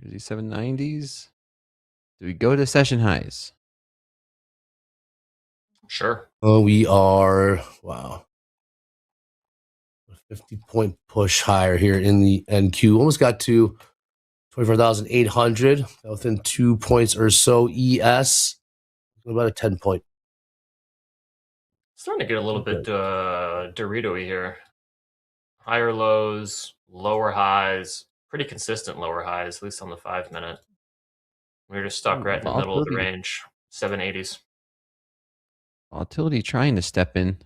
Here's these 790s. Do we go to session highs? Sure. Oh, we are. Wow. 50-point push higher here in the NQ. Almost got to 24,800. Within 2 points or so. ES, about a 10-point. Starting to get a little bit Dorito-y here. Higher lows, lower highs, pretty consistent lower highs, at least on the 5-minute. We're just stuck right in the middle of the range, 780s. Volatility trying to step in.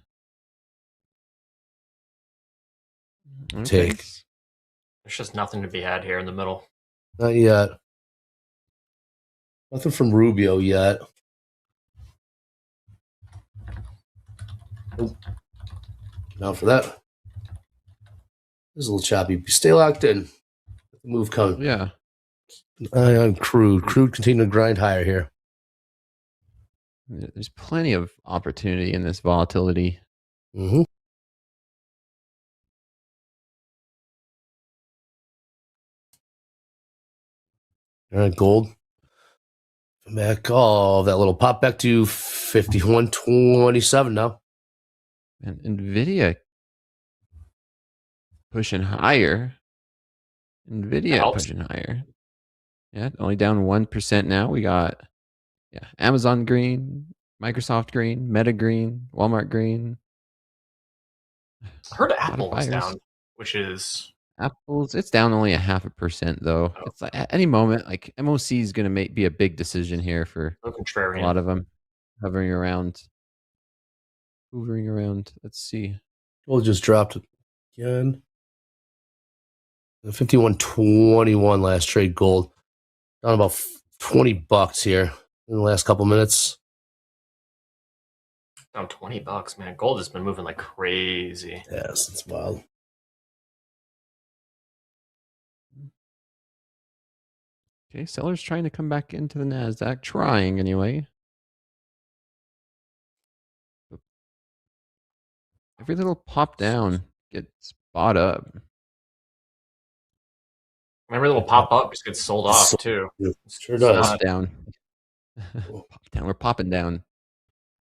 Take. There's just nothing to be had here in the middle. Not yet. Nothing from Rubio yet. Nope. Now for that. This is a little choppy. Stay locked in. The move coming. Yeah. On Crude. Crude continue to grind higher here. There's plenty of opportunity in this volatility. Mm-hmm. All right, gold. Back. Oh, that little pop back to 51.27 now. And NVIDIA pushing higher. NVIDIA pushing higher. Yeah, only down 1% now. We got Amazon green, Microsoft green, Meta green, Walmart green. I heard Apple was down, which is Apple's. It's down only 0.5% though. Oh. It's like at any moment, like MOC is going to be a big decision here for so contrarian. a lot of them, hovering around. Let's see. Gold just dropped again. 51.21 last trade. Gold down about $20 here in the last couple minutes. Down $20, man. Gold has been moving like crazy. Yes, it's wild. Okay, sellers trying to come back into the Nasdaq, trying anyway. Every little pop down gets bought up. Every little pop up just gets sold off too. Sure does. Pop down. Pop down. We're popping down.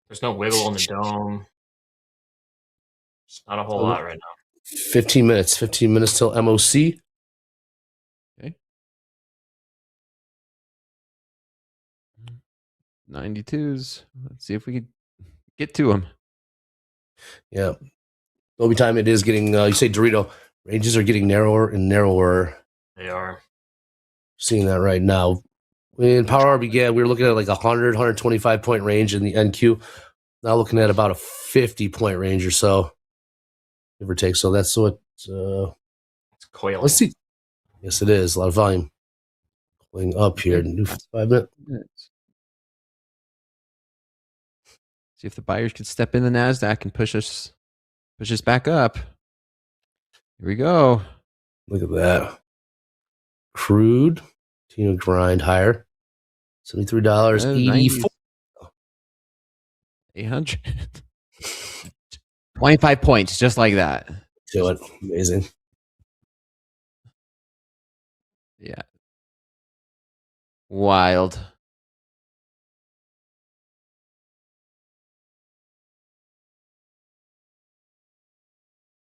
There's no wiggle in the dome. It's not a whole lot right now. 15 minutes. 15 minutes till MOC. Okay. 92s. Let's see if we can get to them. Yeah. Over time, it is getting, you say Dorito, ranges are getting narrower and narrower. They are. Seeing that right now. When Power Hour began, we were looking at like 100, 125 point range in the NQ. Now looking at about a 50 point range or so, give or take. So that's what. It's coiling. Let's see. Yes, it is. A lot of volume. Going up here. New 5 minutes. See if the buyers could step in the Nasdaq and push us back up. Here we go. Look at that. Crude. Continue to grind higher. $73.84. 800. 25 points, just like that. Do it. Amazing. Yeah. Wild.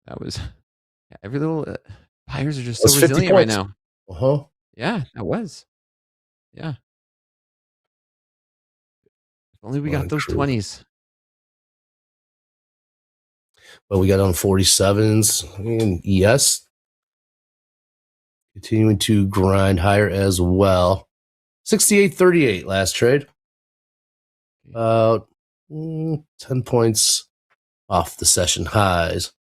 That was every little buyers are just so resilient right now. Uh-huh. Yeah, that was. Yeah. If only we got those 20s. Well, we got on 47s and ES. Continuing to grind higher as well. 68.38 last trade. About 10 points off the session highs.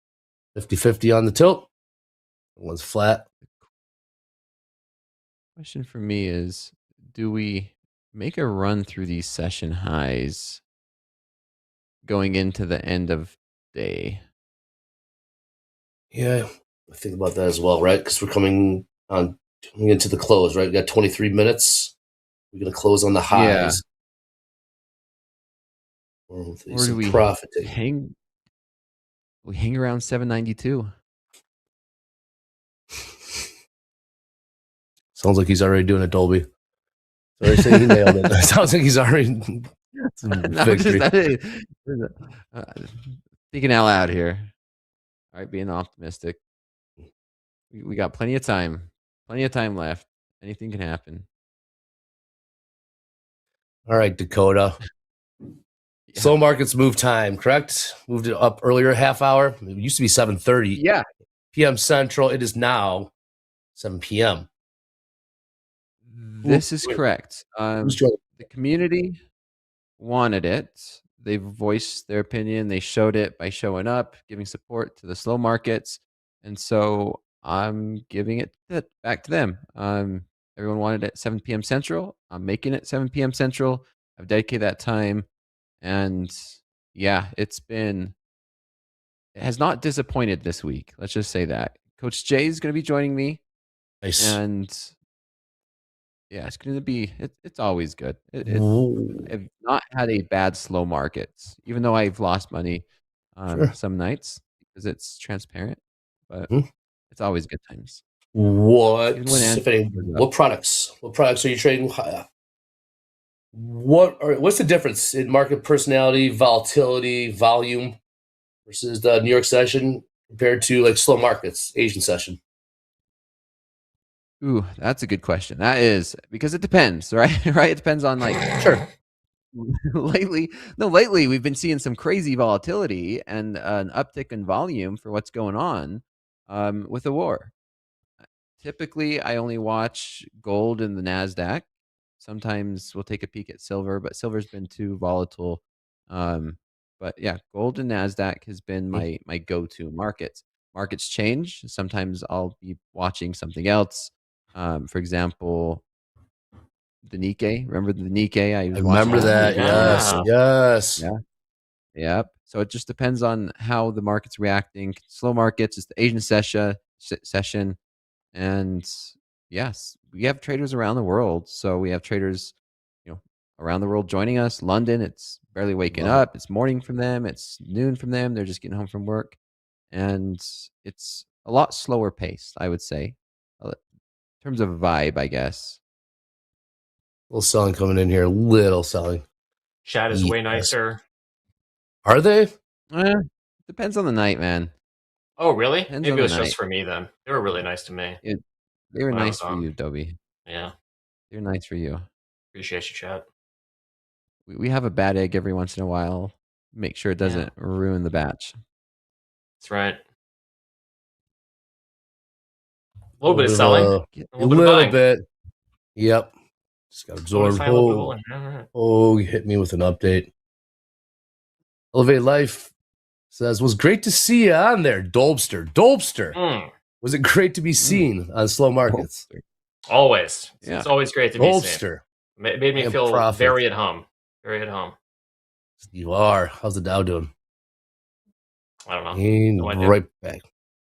50-50 on the tilt. One's flat. Question for me is, do we make a run through these session highs going into the end of day? Yeah, I think about that as well, right? Because we're coming into the close, right? We got 23 minutes. We're going to close on the highs. Yeah. Or do we profiting? We hang around 792. Sounds like he's already doing it, Dolby. So he nailed it. Sounds like he's already victory. Thinking out loud here. All right, being optimistic. We got plenty of time. Plenty of time left. Anything can happen. All right, Dakota. Slow markets move time, correct? Moved it up earlier, half hour. It used to be 7:30 p.m. Central. It is now 7 p.m. This is correct. The community wanted it. They voiced their opinion. They showed it by showing up, giving support to the slow markets. And so I'm giving it back to them. Everyone wanted it at 7 p.m. Central. I'm making it 7 p.m. Central. I've dedicated that time. And yeah, it has not disappointed this week. Let's just say that. Coach Jay is going to be joining me. Nice. And yeah, it's going to be, it's always good. I've not had a bad slow markets, even though I've lost money some nights because it's transparent, but it's always good times. What products? What products are you trading? What's the difference in market personality, volatility, volume versus the New York session compared to like slow markets, Asian session? Ooh, that's a good question. That is because it depends, right? Right? It depends on like sure. Lately we've been seeing some crazy volatility and an uptick in volume for what's going on with the war. Typically, I only watch gold and the Nasdaq. Sometimes we'll take a peek at silver, but silver's been too volatile. But yeah, gold and Nasdaq has been my go-to markets. Markets change. Sometimes I'll be watching something else. For example, the Nikkei. Remember the Nikkei? I remember that. Yes. Yeah. Yep. So it just depends on how the market's reacting. Slow markets, it's the Asian session. And yes, we have traders around the world. So we have traders, around the world joining us. London, it's barely waking up. It's morning from them. It's noon from them. They're just getting home from work. And it's a lot slower paced, I would say, in terms of vibe, I guess. Little selling coming in here. Little selling. Chat is way nicer. Are they? Depends on the night, man. Oh, really? Depends Maybe on it was the just night. for me then. They were really nice to me. They were when I nice was for on. you, Dobie. Yeah. They're nice for you. Appreciate you, chat. We have a bad egg every once in a while. Make sure it doesn't ruin the batch. That's right. A little bit of selling. A little bit. Yep. Just got absorbed. Right. You hit me with an update. Elevate Life says, was great to see you on there, Dolbster. Was it great to be seen on slow markets? Always. It's always great to be seen. Made me feel very at home. Very at home. You are. How's the Dow doing? I don't know. And right back.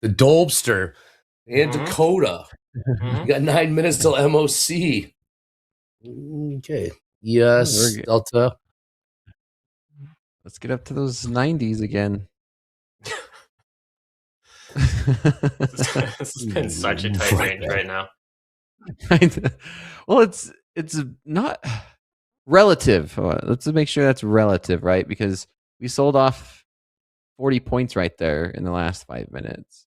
The Dolbster and Dakota. You got 9 minutes till MOC. Okay. Yes, Delta. Let's get up to those 90s again. This has been such a tight range right now. Well, it's not relative. Let's make sure that's relative, right? Because we sold off 40 points right there in the last 5 minutes.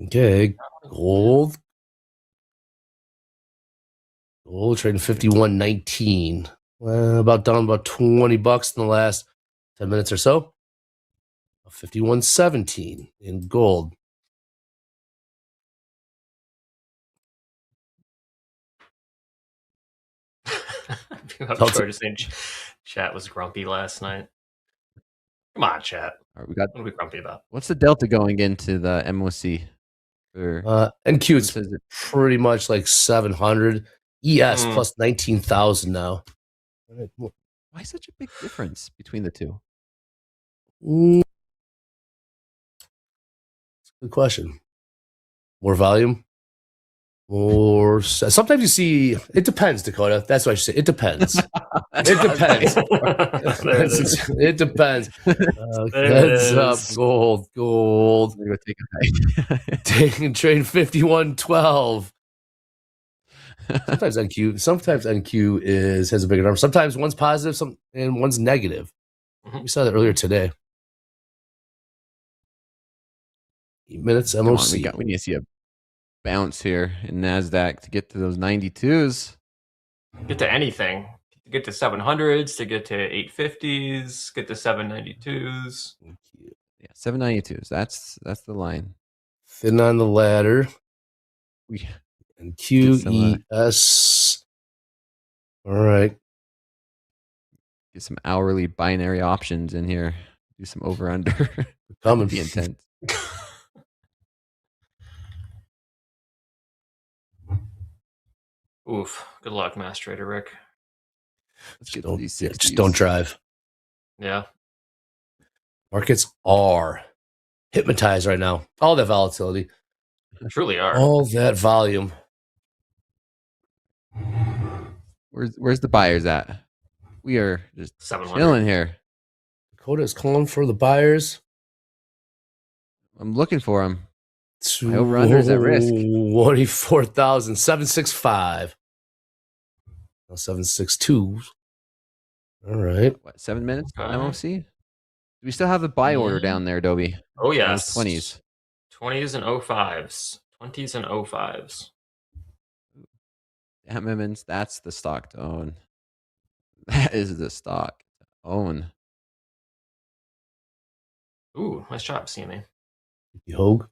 Okay, gold trading 51.19. About down about $20 in the last 10 minutes or so. 51.17 in gold. George saying chat was grumpy last night. Come on, chat. All right, what are we grumpy about? What's the delta going into the MOC? NQ is pretty much like 700. ES plus 19,000 now. Why such a big difference between the two? Good question. More volume? Or sometimes you see, it depends, Dakota. That's what I should say. It depends. It depends. It depends. Heads up, gold. I'm gonna take a hike. Taking trade 51.12. Sometimes NQ has a bigger number. Sometimes one's positive, and one's negative. We saw that earlier today. 8 minutes MOC. We need to see bounce here in Nasdaq to get to those 92s. Get to anything. Get to 700s, to get to 850s, get to 792s. Yeah, 792s. That's the line. Thin on the ladder. We and QES. All right. Get some hourly binary options in here. Do some over under. Coming. Be intense. Oof. Good luck, Master Trader Rick. Let's get to these 60s. Just don't drive. Yeah. Markets are hypnotized right now. All that volatility. Truly are. All that volume. Where's the buyers at? We are just chilling here. Dakota is calling for the buyers. I'm looking for them. My over-under is at risk. 24,765. Now 762. All right. What, 7 minutes? MOC? Do we still have the buy order down there, Dobie? Oh, yes. 20s. 20s and 05s. 20s and 05s. Damn, Emmons, that's the stock to own. That is the stock to own. Ooh, nice job, CME. Hogue.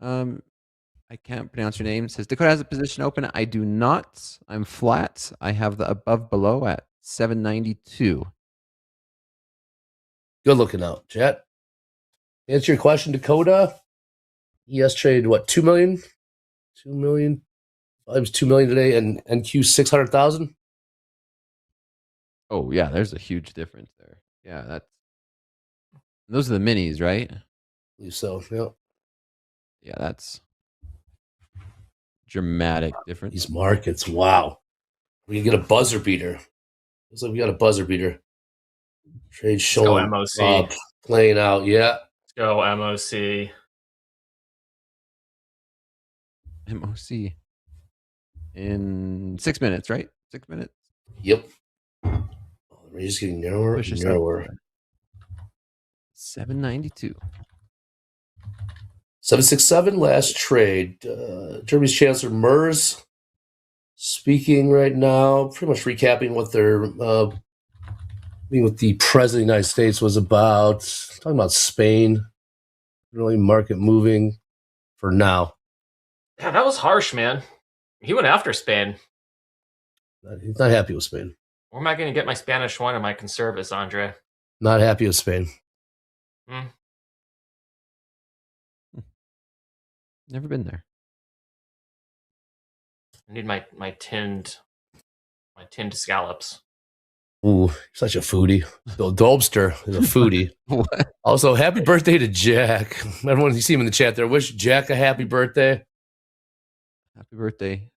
I can't pronounce your name. It says Dakota has a position open. I do not. I'm flat. I have the above below at 792. Good looking out, chat. Answer your question, Dakota. ES traded what, 2 million? 2 million. It was 2 million today, and NQ 600,000. Oh yeah, there's a huge difference there. Yeah, those are the minis, right? I believe so. Yeah. Yeah, that's dramatic difference. These markets, wow. We can get a buzzer beater. Looks like we got a buzzer beater. Trade showing MOC. up, playing out. Yeah. Let's go MOC. MOC in 6 minutes, right? 6 minutes. Yep. Oh, the range is getting narrower Push and us narrower. up. 792. 767 last trade. Germany's Chancellor Merz speaking right now, pretty much recapping what their meeting with the President of the United States was about. Talking about Spain, really market moving for now. Yeah, that was harsh, man. He went after Spain. He's not happy with Spain. Where am I going to get my Spanish wine and my conservas, Andre? Not happy with Spain. Never been there. I need my tinned scallops. Ooh, such a foodie. Bill Dolbster is a foodie. Also, happy birthday to Jack. Everyone, you see him in the chat there. Wish Jack a happy birthday. Happy birthday.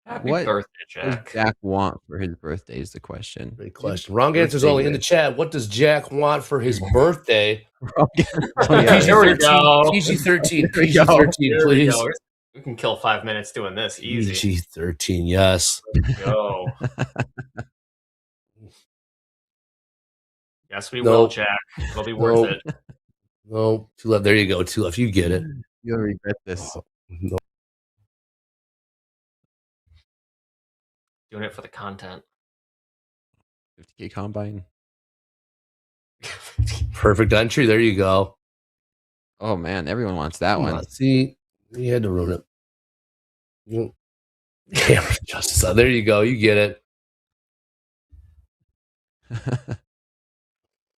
Happy what birthday, does Jack. Jack want for his birthday is the question. Great question. Wrong answer's only in the chat. What does Jack want for his birthday? Here we go. PG-13. PG-13, please. We can kill 5 minutes doing this. Easy. PG-13, yes. Go. Yes, we No. will, Jack. It'll be worth it. No, two left. There you go. Two left. You get it. You'll regret this. No. Doing it for the content. 50K combine. Perfect entry. There you go. Oh man, everyone wants that Come one. on, see, you had to ruin it. Camera justice. There you go. You get it.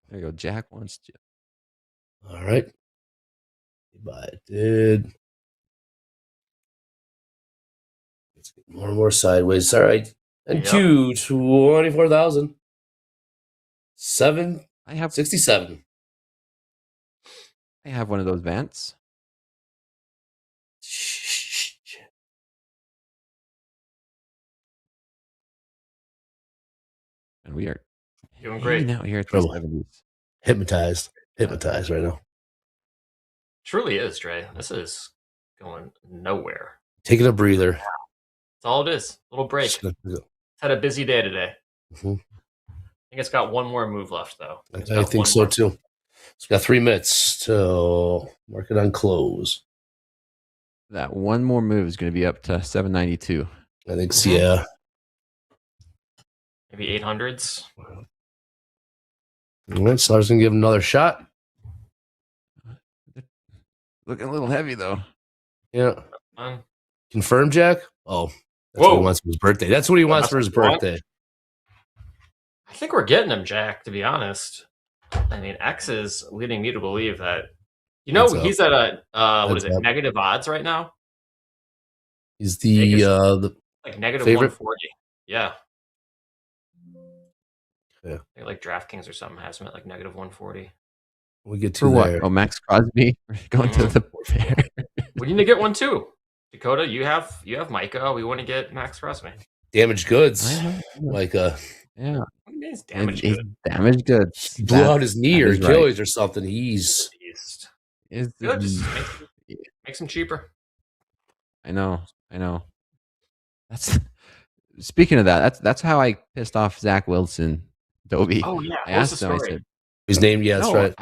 There you go. Jack wants to. All right. But it did. Let's get more and more sideways. All right. And Yep. 24,000. 767. I have one of those vents. And we are Doing great. hanging out here at the Trouble. 70s. Hypnotized right now. Truly is, Dre. This is going nowhere. Taking a breather. That's all it is. Little break. Just gonna- It's had a busy day today. Mhm. I think it's got one more move left, though. It's I got think one so more. too. It's got 3 minutes till market on close. that one more move is going to be up to 792. I think so, yeah. Maybe 800s. All right, so I was going to give him another shot. Looking a little heavy, though. Yeah. Fine. Confirm, Jack? Oh, that's what he wants for his birthday. That's what he wants for his birthday. I think we're getting him, Jack, to be honest. I mean, X is leading me to believe that, he's at a, what is it, negative odds right now? He's the like negative favorite? 140. Yeah. Yeah. I think like DraftKings or something has him at like negative 140. We get For to what? there. Oh, Max Crosby? We're going to the fair. We need to get one too. Dakota, you have Micah. We want to get Max Crosby. Damaged goods. Like Yeah. What do you mean it's damaged He's good? damaged goods. blew out his knee or is right. Achilles or something. He's Is Good. Just makes him cheaper. I know. That's speaking of that. That's how I pissed off Zach Wilson, Dobie. Oh yeah. I What's asked the him. I story? said, his name. Yeah, that's No, right.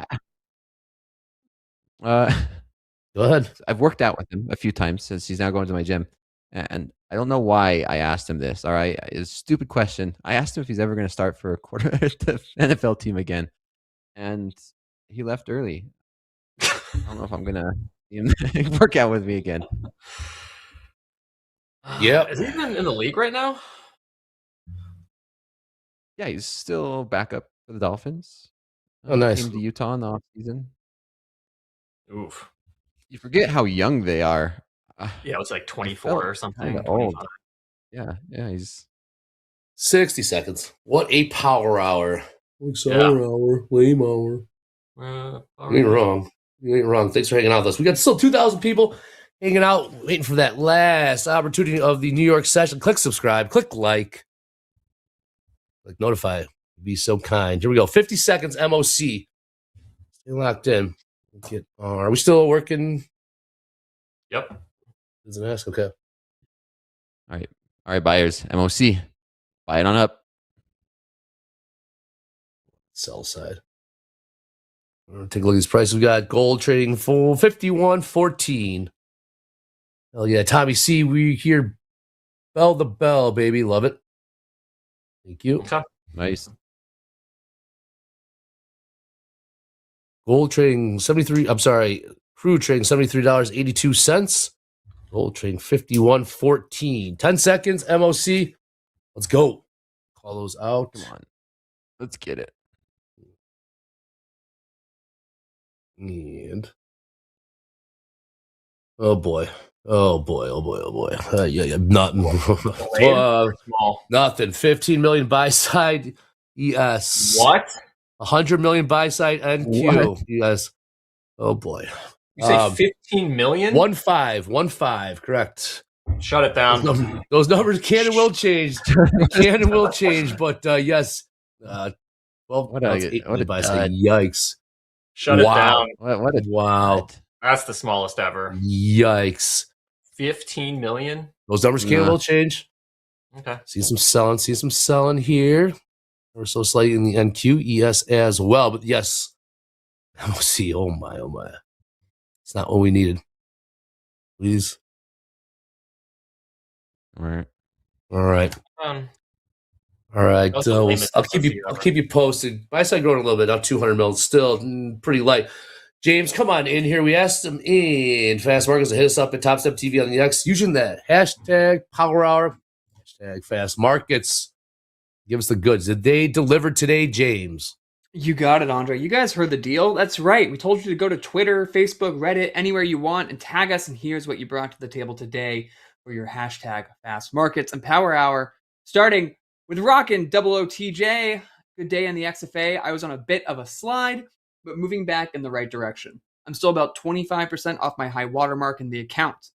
Go ahead. I've worked out with him a few times since he's now going to my gym, and I don't know why I asked him this. All right, it's a stupid question. I asked him if he's ever going to start for a quarter the NFL team again, and he left early. I don't know if I'm gonna see him work out with me again. Yeah. Is he even in the league right now? Yeah, he's still backup for the Dolphins. Oh, nice. Came to Utah in the offseason. Oof. You forget how young they are. Yeah, it was like 24 or something. Kinda old. 25. Yeah, he's 60 seconds. What a power hour. Hour, lame hour. You ain't wrong. You ain't wrong. Thanks for hanging out with us. We got still 2,000 people hanging out, waiting for that last opportunity of the New York session. Click subscribe. Click like. Click notify. Be so kind. Here we go. 50 seconds MOC. Stay locked in. Are we still working? Yep. Doesn't ask. Okay. all right, buyers. MOC. Buy it on up. Sell side. Take a look at these prices. We got gold trading full 51.14. Hell yeah. Tommy C, we hear bell the bell, baby. Love it. Thank you. Okay. Nice. Gold trading 73. I'm sorry. Crude trading $73.82. Gold trading 51.14. 10 seconds. MOC. Let's go. Call those out. Come on. Let's get it. And oh boy. Yeah. Nothing. Nothing. 15 million buy side. ES. What? 100 million buy side NQ. What? ES. Oh boy. You say 15 million? 1.5. Correct. Shut it down. Those numbers can and will change. But yes. Well, What a buy dud. side. Yikes. Shut it down. What a Wow. dud. That's the smallest ever. Yikes. 15 million? Those numbers can and will change. Okay. See some selling here. We're so slightly in the NQ, ES as well. But yes, MOC. Oh my. It's not what we needed. Please. All right. All right. Um, All right. That's the lamest I'll keep you posted. Buy side growing a little bit, up 200 mil, still pretty light. James, come on in here. We asked him in Fast Markets to hit us up at Topstep TV on the X using that hashtag Power Hour, hashtag Fast Markets. Give us the goods. Did they deliver today, James? You got it, Andre. You guys heard the deal. That's right. We told you to go to Twitter, Facebook, Reddit, anywhere you want, and tag us. And here's what you brought to the table today for your hashtag Fast Markets and Power Hour. Starting with rockin' OOTJ. Good day in the XFA. I was on a bit of a slide, but moving back in the right direction. I'm still about 25% off my high watermark in the account.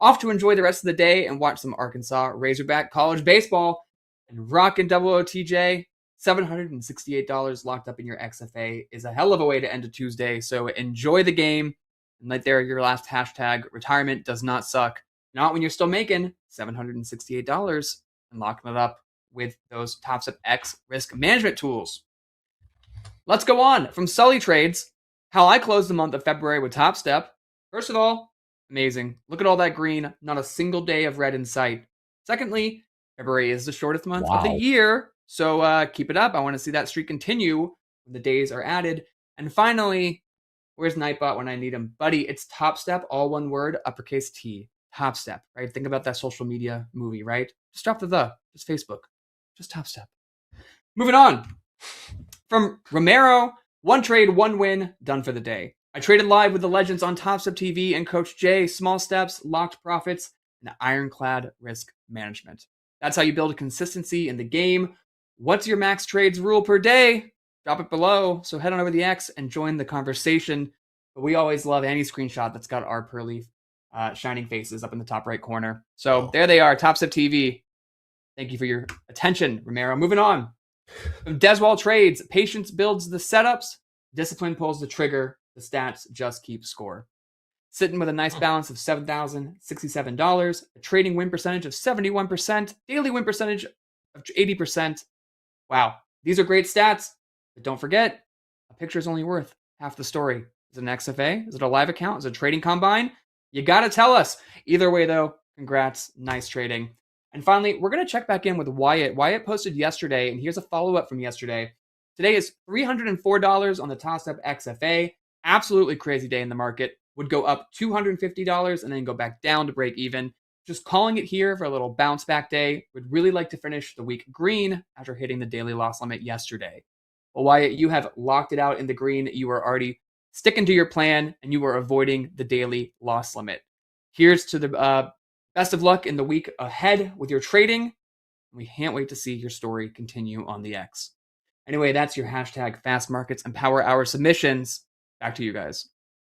Off to enjoy the rest of the day and watch some Arkansas Razorback college baseball. And rockin' OOTJ, $768 locked up in your XFA is a hell of a way to end a Tuesday. So enjoy the game. And right there, your last hashtag, retirement does not suck. Not when you're still making $768 and locking it up with those Topstep X risk management tools. Let's go on from Sully Trades. How I closed the month of February with Topstep. First of all, Amazing. Look at all that green. Not a single day of red in sight. Secondly, February is the shortest month of the Wow. year, so keep it up. I want to see that streak continue when the days are added. And finally, where's Nightbot when I need him? Buddy, it's Topstep, all one word, uppercase T. Topstep, right? Think about that social media movie, right? Just drop just Facebook. Just Topstep. Moving on. From Romero, one trade, one win, done for the day. I traded live with the legends on Topstep TV and Coach Jay. Small steps, locked profits, and ironclad risk management. That's how you build a consistency in the game. What's your max trades rule per day? Drop it below. So head on over to the X and join the conversation. But we always love any screenshot that's got our per leaf shining faces up in the top right corner. So there they are, Topstep TV. Thank you for your attention, Romero. Moving on. From Deswell Trades, patience builds the setups, discipline pulls the trigger, the stats just keep score. Sitting with a nice balance of $7,067, a trading win percentage of 71%, daily win percentage of 80%. Wow, these are great stats, but don't forget, a picture is only worth half the story. Is it an XFA? Is it a live account? Is it a trading combine? You gotta tell us. Either way though, congrats, nice trading. And finally, we're going to check back in with Wyatt. Wyatt posted yesterday, and here's a follow-up from yesterday. Today is $304 on the Topstep XFA. Absolutely crazy day in the market. Would go up $250 and then go back down to break even. Just calling it here for a little bounce back day. Would really like to finish the week green after hitting the daily loss limit yesterday. Well, Wyatt, you have locked it out in the green. You are already sticking to your plan, and you are avoiding the daily loss limit. Here's to the best of luck in the week ahead with your trading. We can't wait to see your story continue on the X. Anyway, that's your hashtag fast markets and power hour submissions. Back to you guys.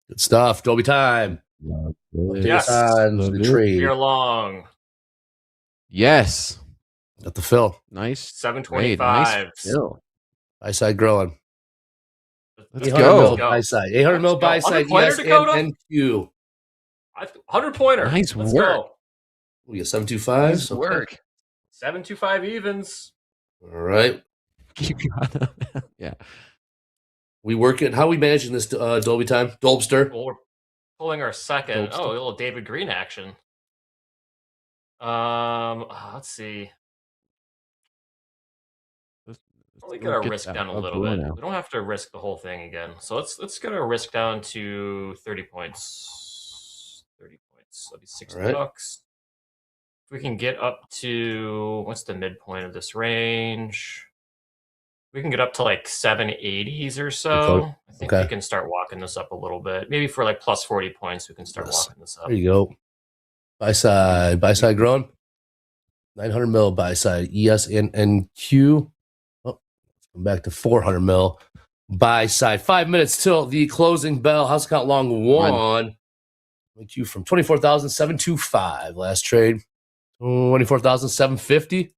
Good stuff. Dolby time. Yes. The trade. You're long. Yes. Got the fill. Nice. 725. Nice fill. Buy side growing. Let's 800 go. mil buy side. 800 mil buy side. Yes, and Q. 100 pointer. Nice Let's work. go. We got 725. Nice work. 725 evens. All right. Yeah. We work it. How are we managing this Dolby time? Dolbster. Well, we're pulling our second. Topstep. Oh, a little David Green action. Let's see. Probably get our risk down a little bit. We don't have to risk the whole thing again. So let's get our risk down to 30 points. 30 points. That'll be $60. If we can get up to, what's the midpoint of this range? We can get up to like 780s or so. I think we can start walking this up a little bit. Maybe for like plus 40 points, we can start walking this up. There you go. Buy side growing. 900 mil buy side. ES and Q. Oh, let's come back to 400 mil buy side. 5 minutes till the closing bell. House count long one. Q from 24,725 last trade. 24,750.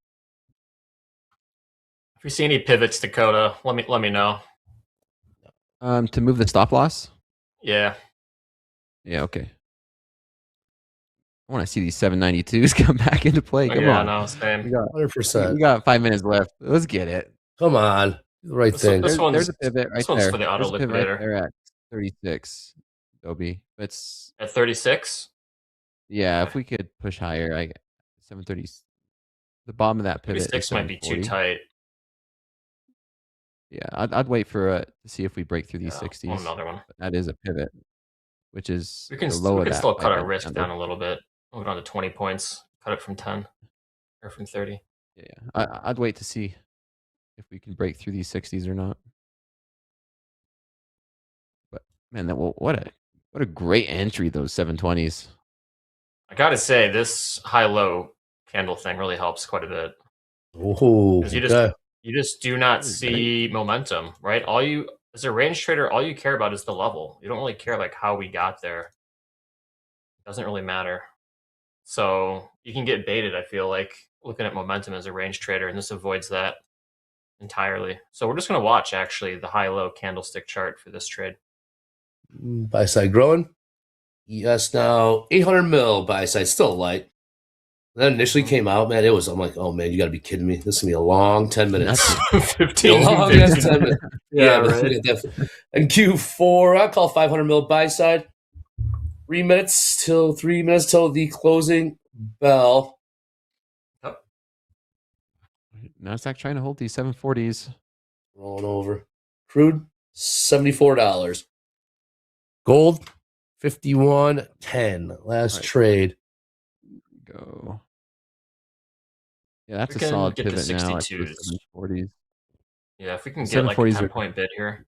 If you see any pivots, Dakota, let me know. To move the stop loss? Yeah. Yeah, okay. I want to see these 792s come back into play. Come on. No, same. We got 100%. We got 5 minutes left. Let's get it. Come on. The right thing. There's a pivot right this one's there. for the auto There's a pivot right liquidator. there at 36. Dobie. It's at 36. Yeah, if we could push higher, 730. The bottom of that pivot. 36 might be too tight. Yeah, I'd wait for to see if we break through these 60s. Another one. But that is a pivot, which is We can the low we of can that still cut our pivot risk candle. down a little bit. We'll go down to 20 points. Cut it from 10 or from 30. Yeah, I'd wait to see if we can break through these 60s or not. But man, what a great entry, those 720s. I gotta say, this high-low candle thing really helps quite a bit. Oh, Because you just do not see momentum, right? As a range trader, all you care about is the level. You don't really care like how we got there. It doesn't really matter. So you can get baited, I feel like, looking at momentum as a range trader, and this avoids that entirely. So we're just gonna watch actually the high-low candlestick chart for this trade. Buy side growing. ES now 800 mil buy side, still light. That initially came out, man. I'm like, oh man, you got to be kidding me. This is gonna be a long 10 minutes. 15 long 10 minutes. Yeah, right. And Q4, I call 500 mil buy side. 3 minutes till the closing bell. Nasdaq trying to hold these 740s. Rolling over. Crude, $74. Gold, 51.10. Last trade. Go. Yeah, that's We a can solid get to pivot now. 62s. 740s. Yeah, if we can get like a 10-point bid here.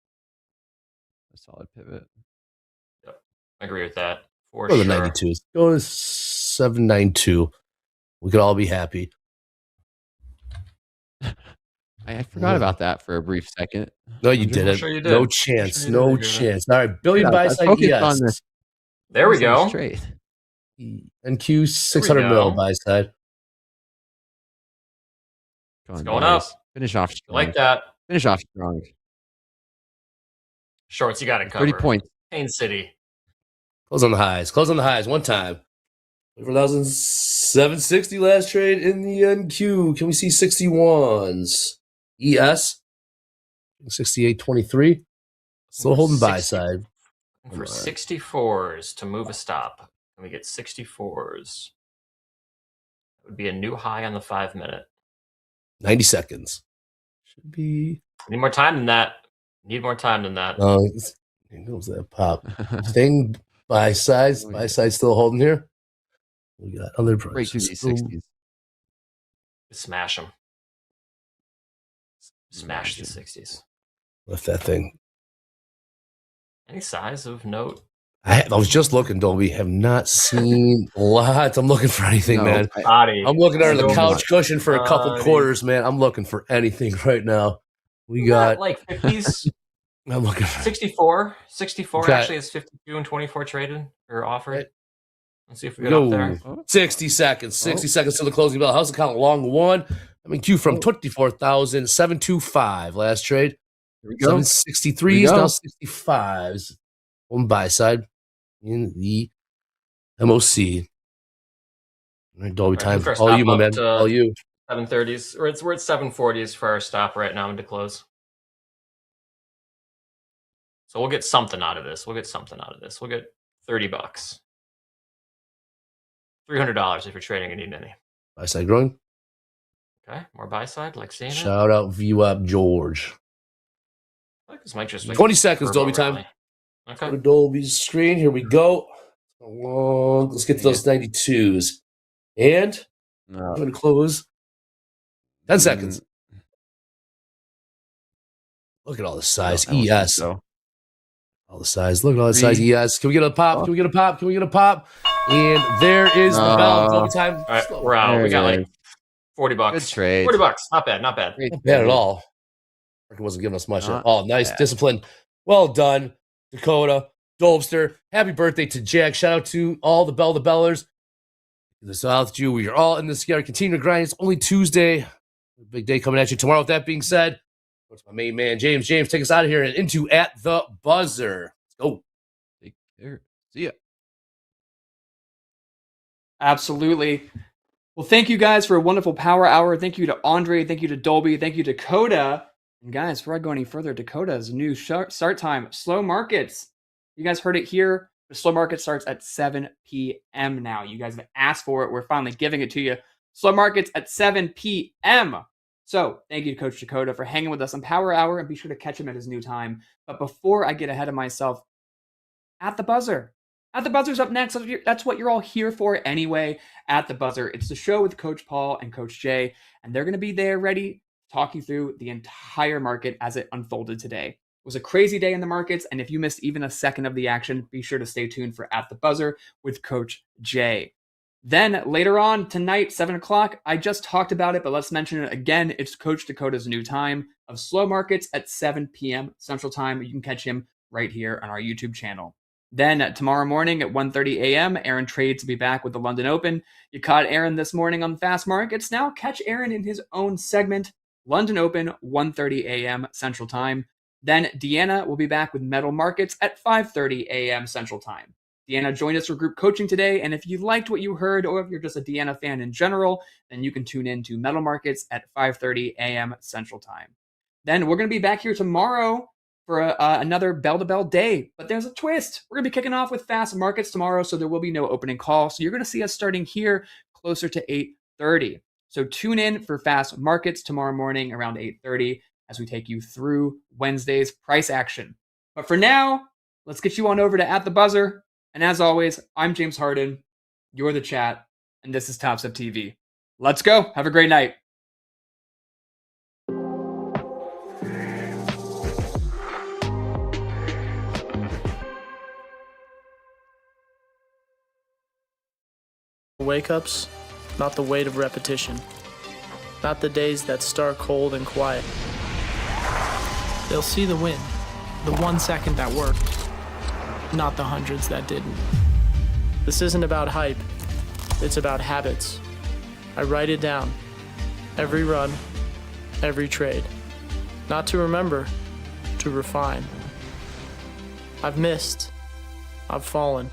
A solid pivot. Yep. I agree with that. For Go to the sure. 92s. Go to 792. We could all be happy. I forgot about that for a brief second. No, you didn't. sure you did. No I'm chance. sure you did, No David. chance. All right. Billion I buy was side focused ES. on this. There we go. Straight. NQ 600 mil buy side. It's going up. Finish off I strong. like that. Finish off strong. Shorts, you got to cover. 30 points. Pain City. Close on the highs. Close on the highs one time. 4,760 last trade in the NQ. Can we see 61s? ES 68.23. Still holding buy side. For 64s to move a stop. Can we get 64s? That would be a new high on the 5-minute. 90 seconds. Should be. Need more time than that. Need more time than that. Oh, here goes that pop. Staying buy side. Buy side still holding here. We got other prices. Break through these 60s. Smash them. Smash the 60s. Lift that thing. Any size of note? I was just looking, Dolby. Have not seen lots. I'm looking for anything, man. I'm looking under the couch cushion for a couple quarters, man. I'm looking for anything right now. We got like 50s. I'm looking for 64. 64 Okay. actually is 52 and 24 traded or offered. Let's see if we get up there. 60 seconds. 60 seconds to the closing bell. How's the count? Long one. I mean, Q from 24,725 last trade. Here we go. 763s, now 65s. On buy side in the MOC. All right, Dolby time. All you, my man. All you. 730s. We're at 740s for our stop right now and to close. So we'll get something out of this. We'll get $30. $300 if you're trading in E-mini. Buy side growing. Okay, more buy side, like seeing it. Shout out View Up George. I like this might just 20 seconds, Dolby time. Okay. Go to Dolby's screen. Here we go. Let's get to those 92s. And I'm going to close. 10 seconds. Look at all the size. ES. All the size. Look at all the size. ES. Can we get a pop? Can we get a pop? Can we get a pop? And there is the bell. Dolby time. All right, we're out. We got like $40. Good trade. $40. Not bad. Not bad. Not bad at all. Market wasn't giving us much. Oh, nice discipline. Well done, Dakota, Dolbster. Happy birthday to Jack. Shout out to all the Bellers. The South Jew. We are all in this together. Continue to grind. It's only Tuesday. Big day coming at you tomorrow. With that being said, what's my main man, James? James, take us out of here and into At the Buzzer. Let's go. Take care. See ya. Absolutely. Well, thank you guys for a wonderful power hour. Thank you to Andre. Thank you to Dolby. Thank you to Dakota. And guys, before I go any further, Dakota's new start time, slow markets. You guys heard it here. The slow market starts at 7 p.m. now. You guys have asked for it. We're finally giving it to you. Slow markets at 7 p.m. So thank you to Coach Dakota for hanging with us on Power Hour, and be sure to catch him at his new time. But before I get ahead of myself, At the Buzzer. At the Buzzer's up next. That's what you're all here for anyway. At the Buzzer. It's the show with Coach Paul and Coach Jay, and they're going to be there ready to talk you through the entire market as it unfolded today. It was a crazy day in the markets, and if you missed even a second of the action, be sure to stay tuned for At the Buzzer with Coach Jay. Then later on tonight, 7 o'clock, I just talked about it, but let's mention it again. It's Coach Dakota's new time of slow markets at 7 p.m. Central Time. You can catch him right here on our YouTube channel. Then tomorrow morning at 1:30 a.m., Aaron Trades will be back with the London Open. You caught Aaron this morning on Fast Markets. Now catch Aaron in his own segment, London Open, 1:30 a.m. Central Time. Then Deanna will be back with Metal Markets at 5:30 a.m. Central Time. Deanna joined us for group coaching today, and if you liked what you heard, or if you're just a Deanna fan in general, then you can tune in to Metal Markets at 5:30 a.m. Central Time. Then we're going to be back here tomorrow for another bell-to-bell day. But there's a twist. We're going to be kicking off with fast markets tomorrow, so there will be no opening call. So you're going to see us starting here closer to 8:30. So tune in for fast markets tomorrow morning around 8:30 as we take you through Wednesday's price action. But for now, let's get you on over to At the Buzzer. And as always, I'm James Harden. You're the chat. And this is Topstep TV. Let's go. Have a great night. Wake-ups, not the weight of repetition. Not the days that start cold and quiet. They'll see the win, the 1 second that worked, not the hundreds that didn't. This isn't about hype, it's about habits. I write it down, every run, every trade. Not to remember, to refine. I've missed, I've fallen,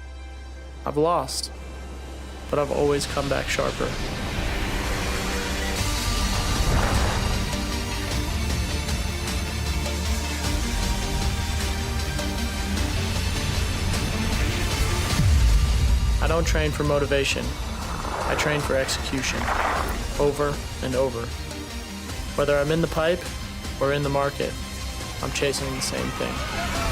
I've lost, but I've always come back sharper. I don't train for motivation. I train for execution, over and over. Whether I'm in the pipe or in the market, I'm chasing the same thing.